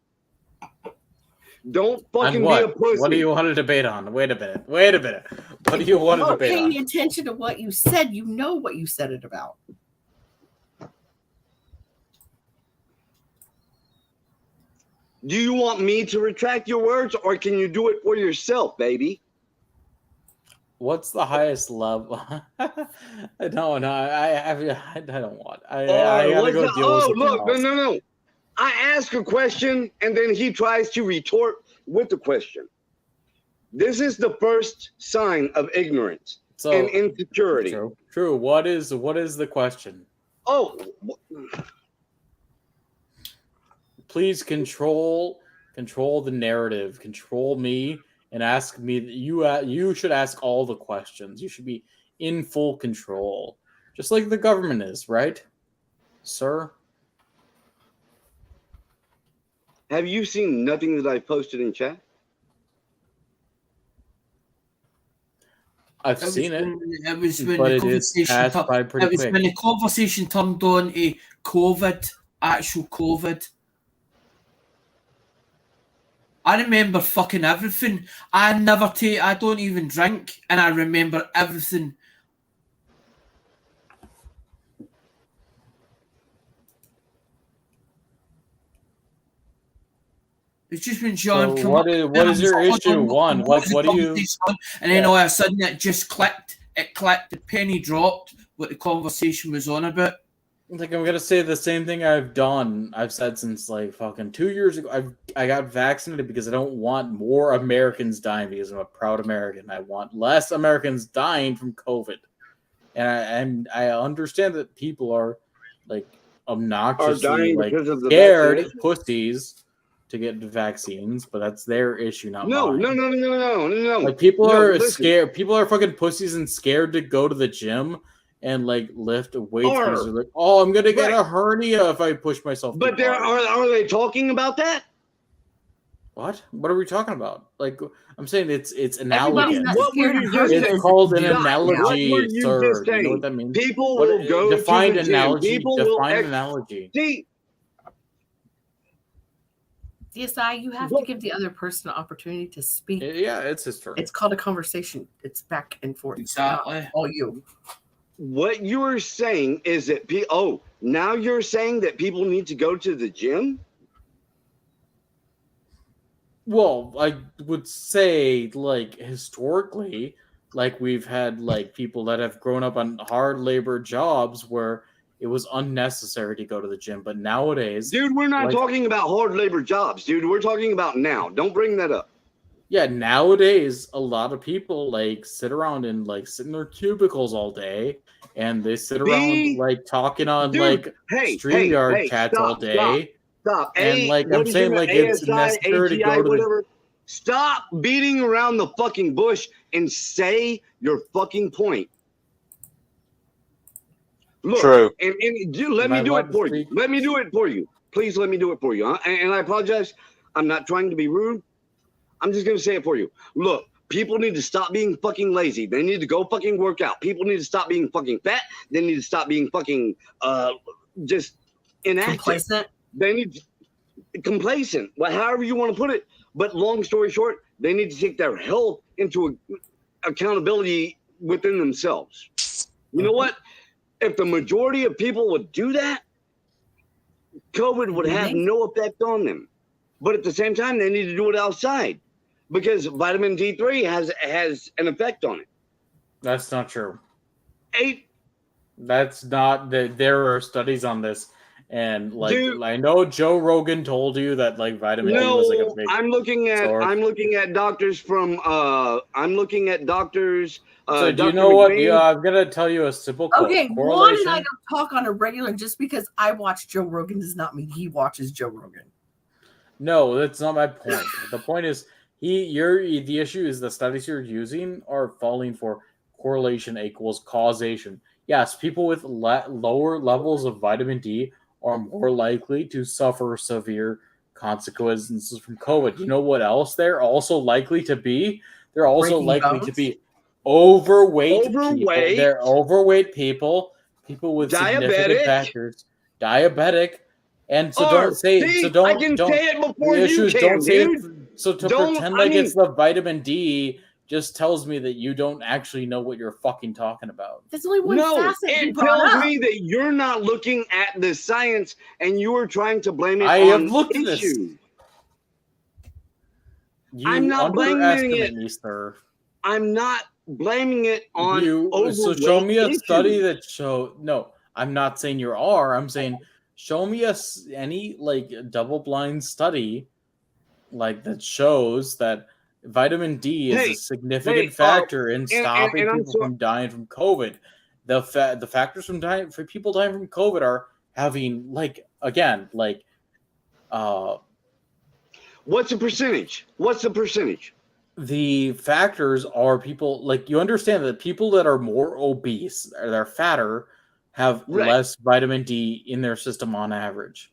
Don't On fucking be what? a pussy. What do you want to debate on? Wait a minute. What do you want to Not debate on? paying attention to what you said. You know what you said it about. Do you want me to retract your words or can you do it for yourself, baby? What's the highest level? I don't know. I don't want. I gotta go deal with something look, else. no. I ask a question and then he tries to retort with the question. This is the first sign of ignorance and insecurity. True. What is the question? Please control the narrative. Control me and ask me. You should ask all the questions. You should be in full control, just like the government is, right, sir? Have you seen nothing that I posted in chat? I've seen it. It was when but the it is conversation. passed by pretty It was quick. when the conversation turned on to COVID, actual COVID. I remember fucking everything. I don't even drink, and I remember everything. It's just when John So came what up. is your issue? One, what do you? And then all of a sudden it just clicked. It clicked. The penny dropped. What the conversation was on about. Like, I'm gonna say the same thing I've said since like fucking 2 years ago. I got vaccinated because I don't want more Americans dying, because I'm a proud American. I want less Americans dying from COVID. And I understand that people are like obnoxiously dying like because of the scared vaccination? pussies to get the vaccines, but that's their issue, not No. mine. Like people No, are listen. scared. People are fucking pussies and scared to go to the gym and like lift weights because they're like, oh, I'm gonna get a hernia if I push myself. But too hard. are they talking about that? What? What are we talking about? Like, I'm saying it's analogous. What were you just saying? It's called an Stop. analogy, What were you sir. just You know saying? what that means? People What- will go define to the gym. analogy. People will Define analogy. See, DSI, you have to give the other person an opportunity to speak. Yeah, it's his turn. It's called a conversation. It's back and forth. Exactly. Not all you. what you are saying is that now you're saying that people need to go to the gym? Well, I would say, like, historically, like, we've had, like, people that have grown up on hard labor jobs where it was unnecessary to go to the gym. But nowadays... Dude, we're not like, talking about hard labor jobs, dude. We're talking about now. Don't bring that up. Yeah, nowadays, a lot of people, like, sit around and, like, sit in their cubicles all day. And they sit around, like, talking on, Dude, like, hey, StreamYard hey, chats all stop, day. Stop. And like I'm saying, like it's necessary to go to whatever. Stop beating around the fucking bush and say your fucking point. Look, True. And let me do it for you. Let me do it for you. Please let me do it for you. Huh? And I apologize. I'm not trying to be rude. I'm just going to say it for you. Look, people need to stop being fucking lazy. They need to go fucking work out. People need to stop being fucking fat. They need to stop being fucking just inactive. Complacent. They need complacent. Well, however you want to put it. But long story short, they need to take their health into accountability within themselves. You know what? If the majority of people would do that, COVID would have no effect on them. But at the same time, they need to do it outside because vitamin D3 has an effect on it. That's not true. That's not that. There are studies on this, and like Dude, I know Joe Rogan told you that like vitamin D was like a big. I'm looking at doctors from. So do you Dr. know what? McVeigh. Yeah, I'm gonna tell you a simple Okay, Juan and correlation. I don't talk on a regular. Just because I watch Joe Rogan does not mean he watches Joe Rogan. No, that's not my point. The point is the issue is the studies you're using are falling for correlation equals causation. Yes, people with lower levels of vitamin D are more likely to suffer severe consequences from COVID. You know what else they're also likely to be? They're also Breaking likely bones? to be overweight people. Overweight. They're overweight people with significant Diabetic. factors, diabetic. And so Or, don't say see, so. Don't I can don't. say it before The you issue is can, don't say dude. it. So to Don't- pretend I like mean- it's the vitamin D just tells me that you don't actually know what you're fucking talking about. There's only one No, facet he it brought tells up. me that you're not looking at the science and you are trying to blame it I on have looked at this. issues. You I'm not blaming underestimate it. me, sir. I'm not blaming it on So show me a overweight study issues. that show. No, I'm not saying you are. I'm saying show me any like double-blind study like that shows that vitamin D is a significant factor in stopping and I'm people from dying from COVID. The factors from people dying from COVID are having What's the percentage? What's the percentage? The factors are people like you understand that people that are more obese or they're fatter have Right. less vitamin D in their system on average.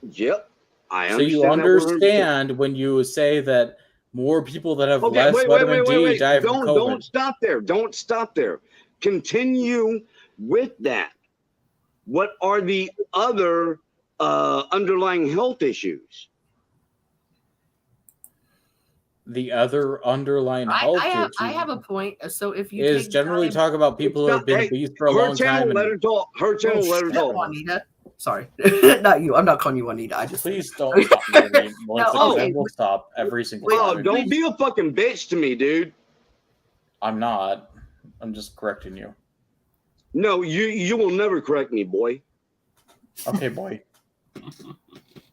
Yep. I So you understand that 100%. understand when you say that more people that have Okay, less wait, vitamin D die from Don't COVID. stop there. Don't stop there. Continue with that. What are the other underlying health issues? The other underlying health I issue have a point. So if you is take generally diet- talk about people who have been obese for a long time. Let her talk. Her channel, let her shit, talk. Juanita. Sorry, not you. I'm not calling you Juanita. I just Please don't stop me every once No, again. okay. We'll stop every single Oh, time. don't be a fucking bitch to me, dude. I'm not. I'm just correcting you. No, you will never correct me, boy. Okay, boy.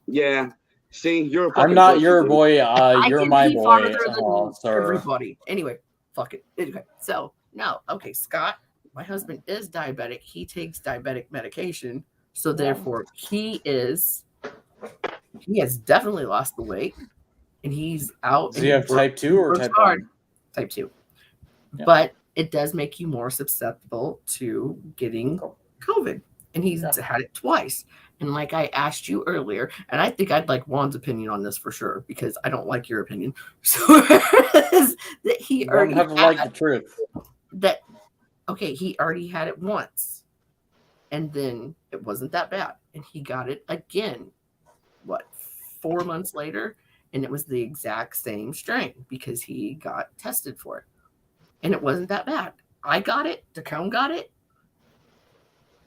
Yeah. See, you're a fucking I'm not pussy, your dude. boy. I You're can my pee boy. farther than Oh, sir. everybody. Anyway, fuck it. Anyway, so no, okay, Scott, my husband is diabetic. He takes diabetic medication, so therefore he has definitely lost the weight, and he's out. Does he have type 2 or type 1? Type 2. Yeah. But it does make you more susceptible to getting COVID, and he's had it twice. And like I asked you earlier, and I think I'd like Juan's opinion on this for sure because I don't like your opinion. So that he Don't already have to like the truth. that okay, he already had it once, and then it wasn't that bad, and he got it again. 4 months later, and it was the exact same strain because he got tested for it, and it wasn't that bad. I got it. Tacone got it.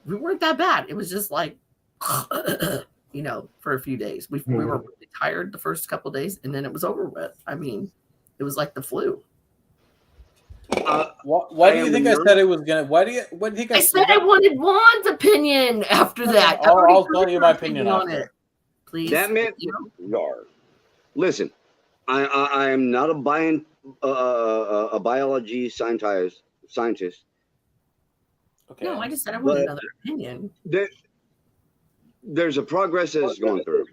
We weren't that bad. It was just like, for a few days. We were really tired the first couple of days, and then it was over with. I mean, it was like the flu. Why do you think I said it was gonna? Why do you think I said I wanted Juan's opinion after that. I'll tell you my opinion on it. Please. That meant listen. I am not a biology scientist. Okay. No, I just said I want another opinion. There's a progress that is going through.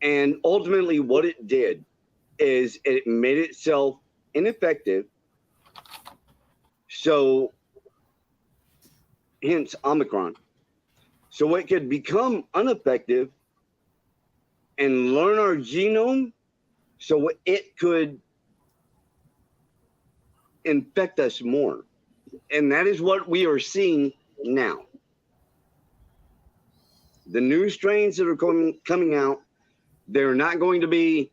And ultimately, what it did is it made itself ineffective. So, hence Omicron. So it could become ineffective and learn our genome so it could infect us more. And that is what we are seeing now. The new strains that are coming out, they're not going to be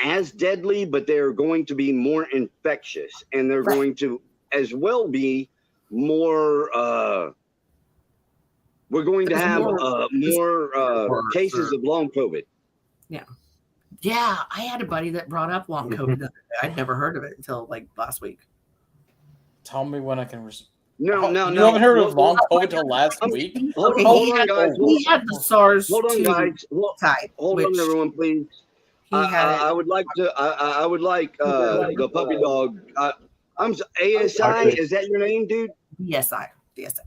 as deadly, but they're going to be more infectious. And they're going to as well be more, we're going to have more cases of long COVID. Yeah. Yeah, I had a buddy that brought up long COVID. The other day. I'd never heard of it until like last week. Tell me when I can. No. You haven't heard of long COVID until last week? Hold on, guys. He had the SARS Hold on, guys. type. Hold on, everyone, please. I would like to. I would like the puppy dog. I'm ASI. Is that your name, dude? DSI. DSI.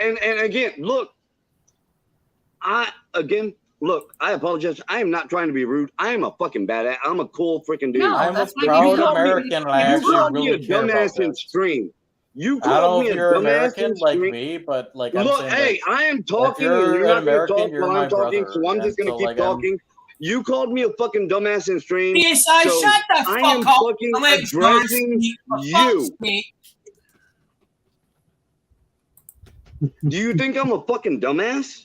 And again, look. Look, I apologize. I am not trying to be rude. I am a fucking badass. I'm a cool freaking dude. No, I'm a proud American, and I actually really care about dumbass in this. stream. You I don't called know me if a you're dumbass American in like stream. me, but like Look, I'm saying, hey, I am talking, if and you're you're an not going to American, talk you're while my I'm talking, brother, so I'm just and going to so, keep like, talking. You called me a fucking dumbass in stream. DSI, so shut the I am fuck up. fucking I'm like, addressing you. Do you think I'm a fucking dumbass?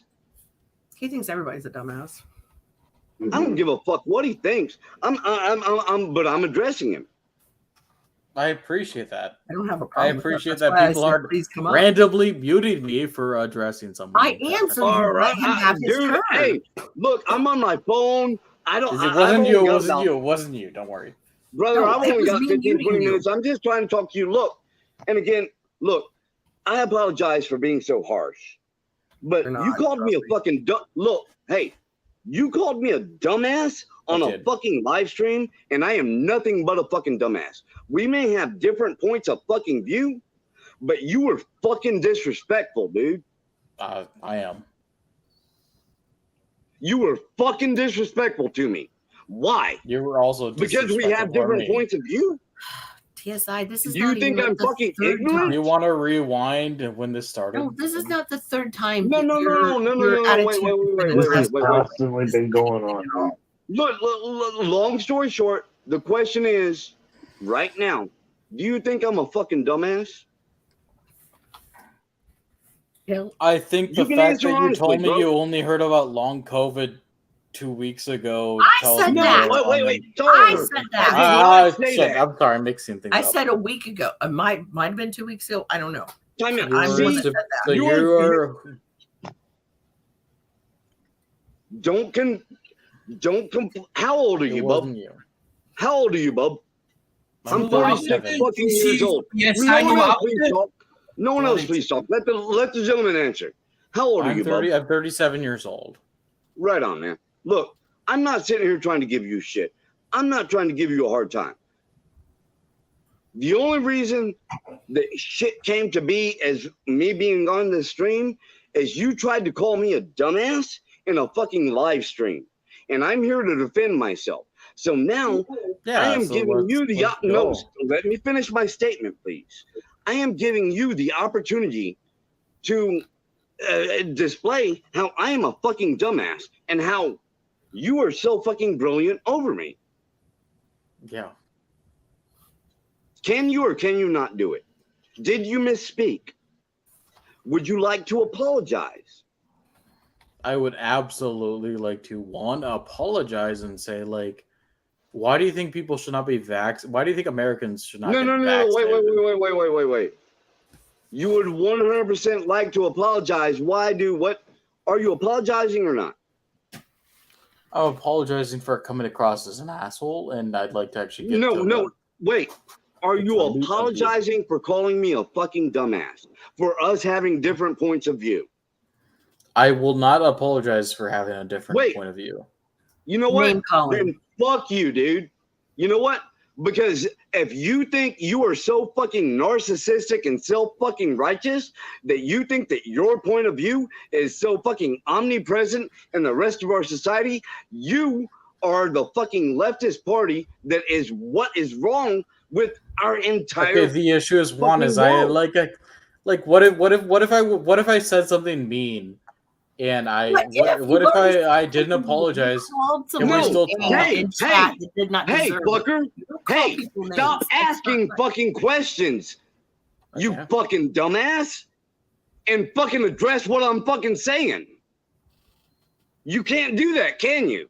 He thinks everybody's a dumbass. I don't give a fuck what he thinks. But I'm addressing him. I appreciate that. I don't have a I problem. appreciate That's that why I people said, are please come up. randomly muting me for addressing someone. I answered All him. right, Let him have his dude. turn. Hey, look, I'm on my phone. It wasn't you. It wasn't you. It wasn't you. Don't worry. Brother, No, I've it only was got me 15, muting 20 you. minutes. I'm just trying to talk to you. Look, and again, look, I apologize for being so harsh, but you called me a fucking look, hey, you called me a dumbass on a fucking live stream, and I am nothing but a fucking dumbass. We may have different points of fucking view, but you were fucking disrespectful, dude. I am. You were fucking disrespectful to me. Why? You were also because we have different points of view. TSI, this is Do you not think even I'm the fucking third ignorant? time. You want to rewind and when this started? No, this is not the third time. No, that no, your no, attitude has been Wait. Constantly been going on. Look, long story short, the question is, right now, do you think I'm a fucking dumbass? I think the You can fact answer that you honestly, told me bro. you only heard about long COVID 2 weeks ago. I tells said me that. you're Wait. I said that. I did not say shit, that. I'm sorry, I'm mixing things I up. said a week ago. It might have been 2 weeks ago. I don't know. Time out. I'm the one that See, said that. So you're how old are it you, bub? wasn't you. How old are you, bub? I'm 46 37. fucking years old. Yes, no I one know. else please talk. No one else please talk. Let the gentleman answer. How old are I'm you, bub? 30. I'm 37 years old. Right on, man. Look, I'm not sitting here trying to give you shit. I'm not trying to give you a hard time. The only reason that shit came to be as me being on this stream is you tried to call me a dumbass in a fucking live stream. And I'm here to defend myself. So now I am giving you the no, let me finish my statement, please. I am giving you the opportunity to display how I am a fucking dumbass and how you are so fucking brilliant over me. Yeah. Can you or can you not do it? Did you misspeak? Would you like to apologize? I would absolutely like to apologize and say, like, why do you think people should not be vaccinated? Why do you think Americans should not No, get no, no, vaccinated? wait. You would 100% like to apologize. What? Are you apologizing or not? I'm apologizing for coming across as an asshole, and I'd like to actually get Wait. Are you apologizing for calling me a fucking dumbass? For us having different points of view? I will not apologize for having a different point of view. You know what? Name calling. Then fuck you, dude. You know what? Because if you think you are so fucking narcissistic and fucking righteous that you think that your point of view is so fucking omnipresent in the rest of our society, you are the fucking leftist party that is what is wrong with our entire. Okay, the issue is one is I like what if I said something mean and what if I didn't apologize? Can we still talk? Hey, fucker. Hey, stop asking fucking questions. You fucking dumbass. And fucking address what I'm fucking saying. You can't do that, can you?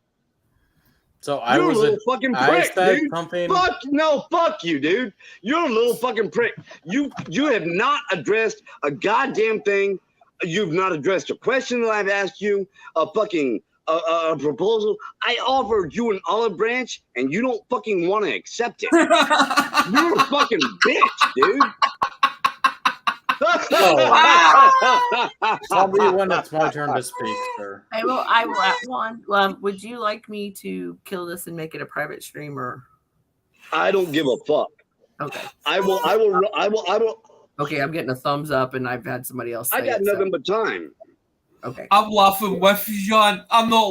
So I You're was a little fucking prick, dude. Something... Fuck you, dude. You're a little fucking prick. You have not addressed a goddamn thing. You've not addressed a question that I've asked you. A fucking a proposal. I offered you an olive branch, and you don't fucking want to accept it. You're a fucking bitch, dude. Tell me when it's my turn to speak, sir. I will at one. Would you like me to kill this and make it a private stream, or? I don't give a fuck. Okay. I will. Okay, I'm getting a thumbs up, and I've had somebody else say I got it, nothing but time. Okay. I'm laughing with you, John. I'm not laughing.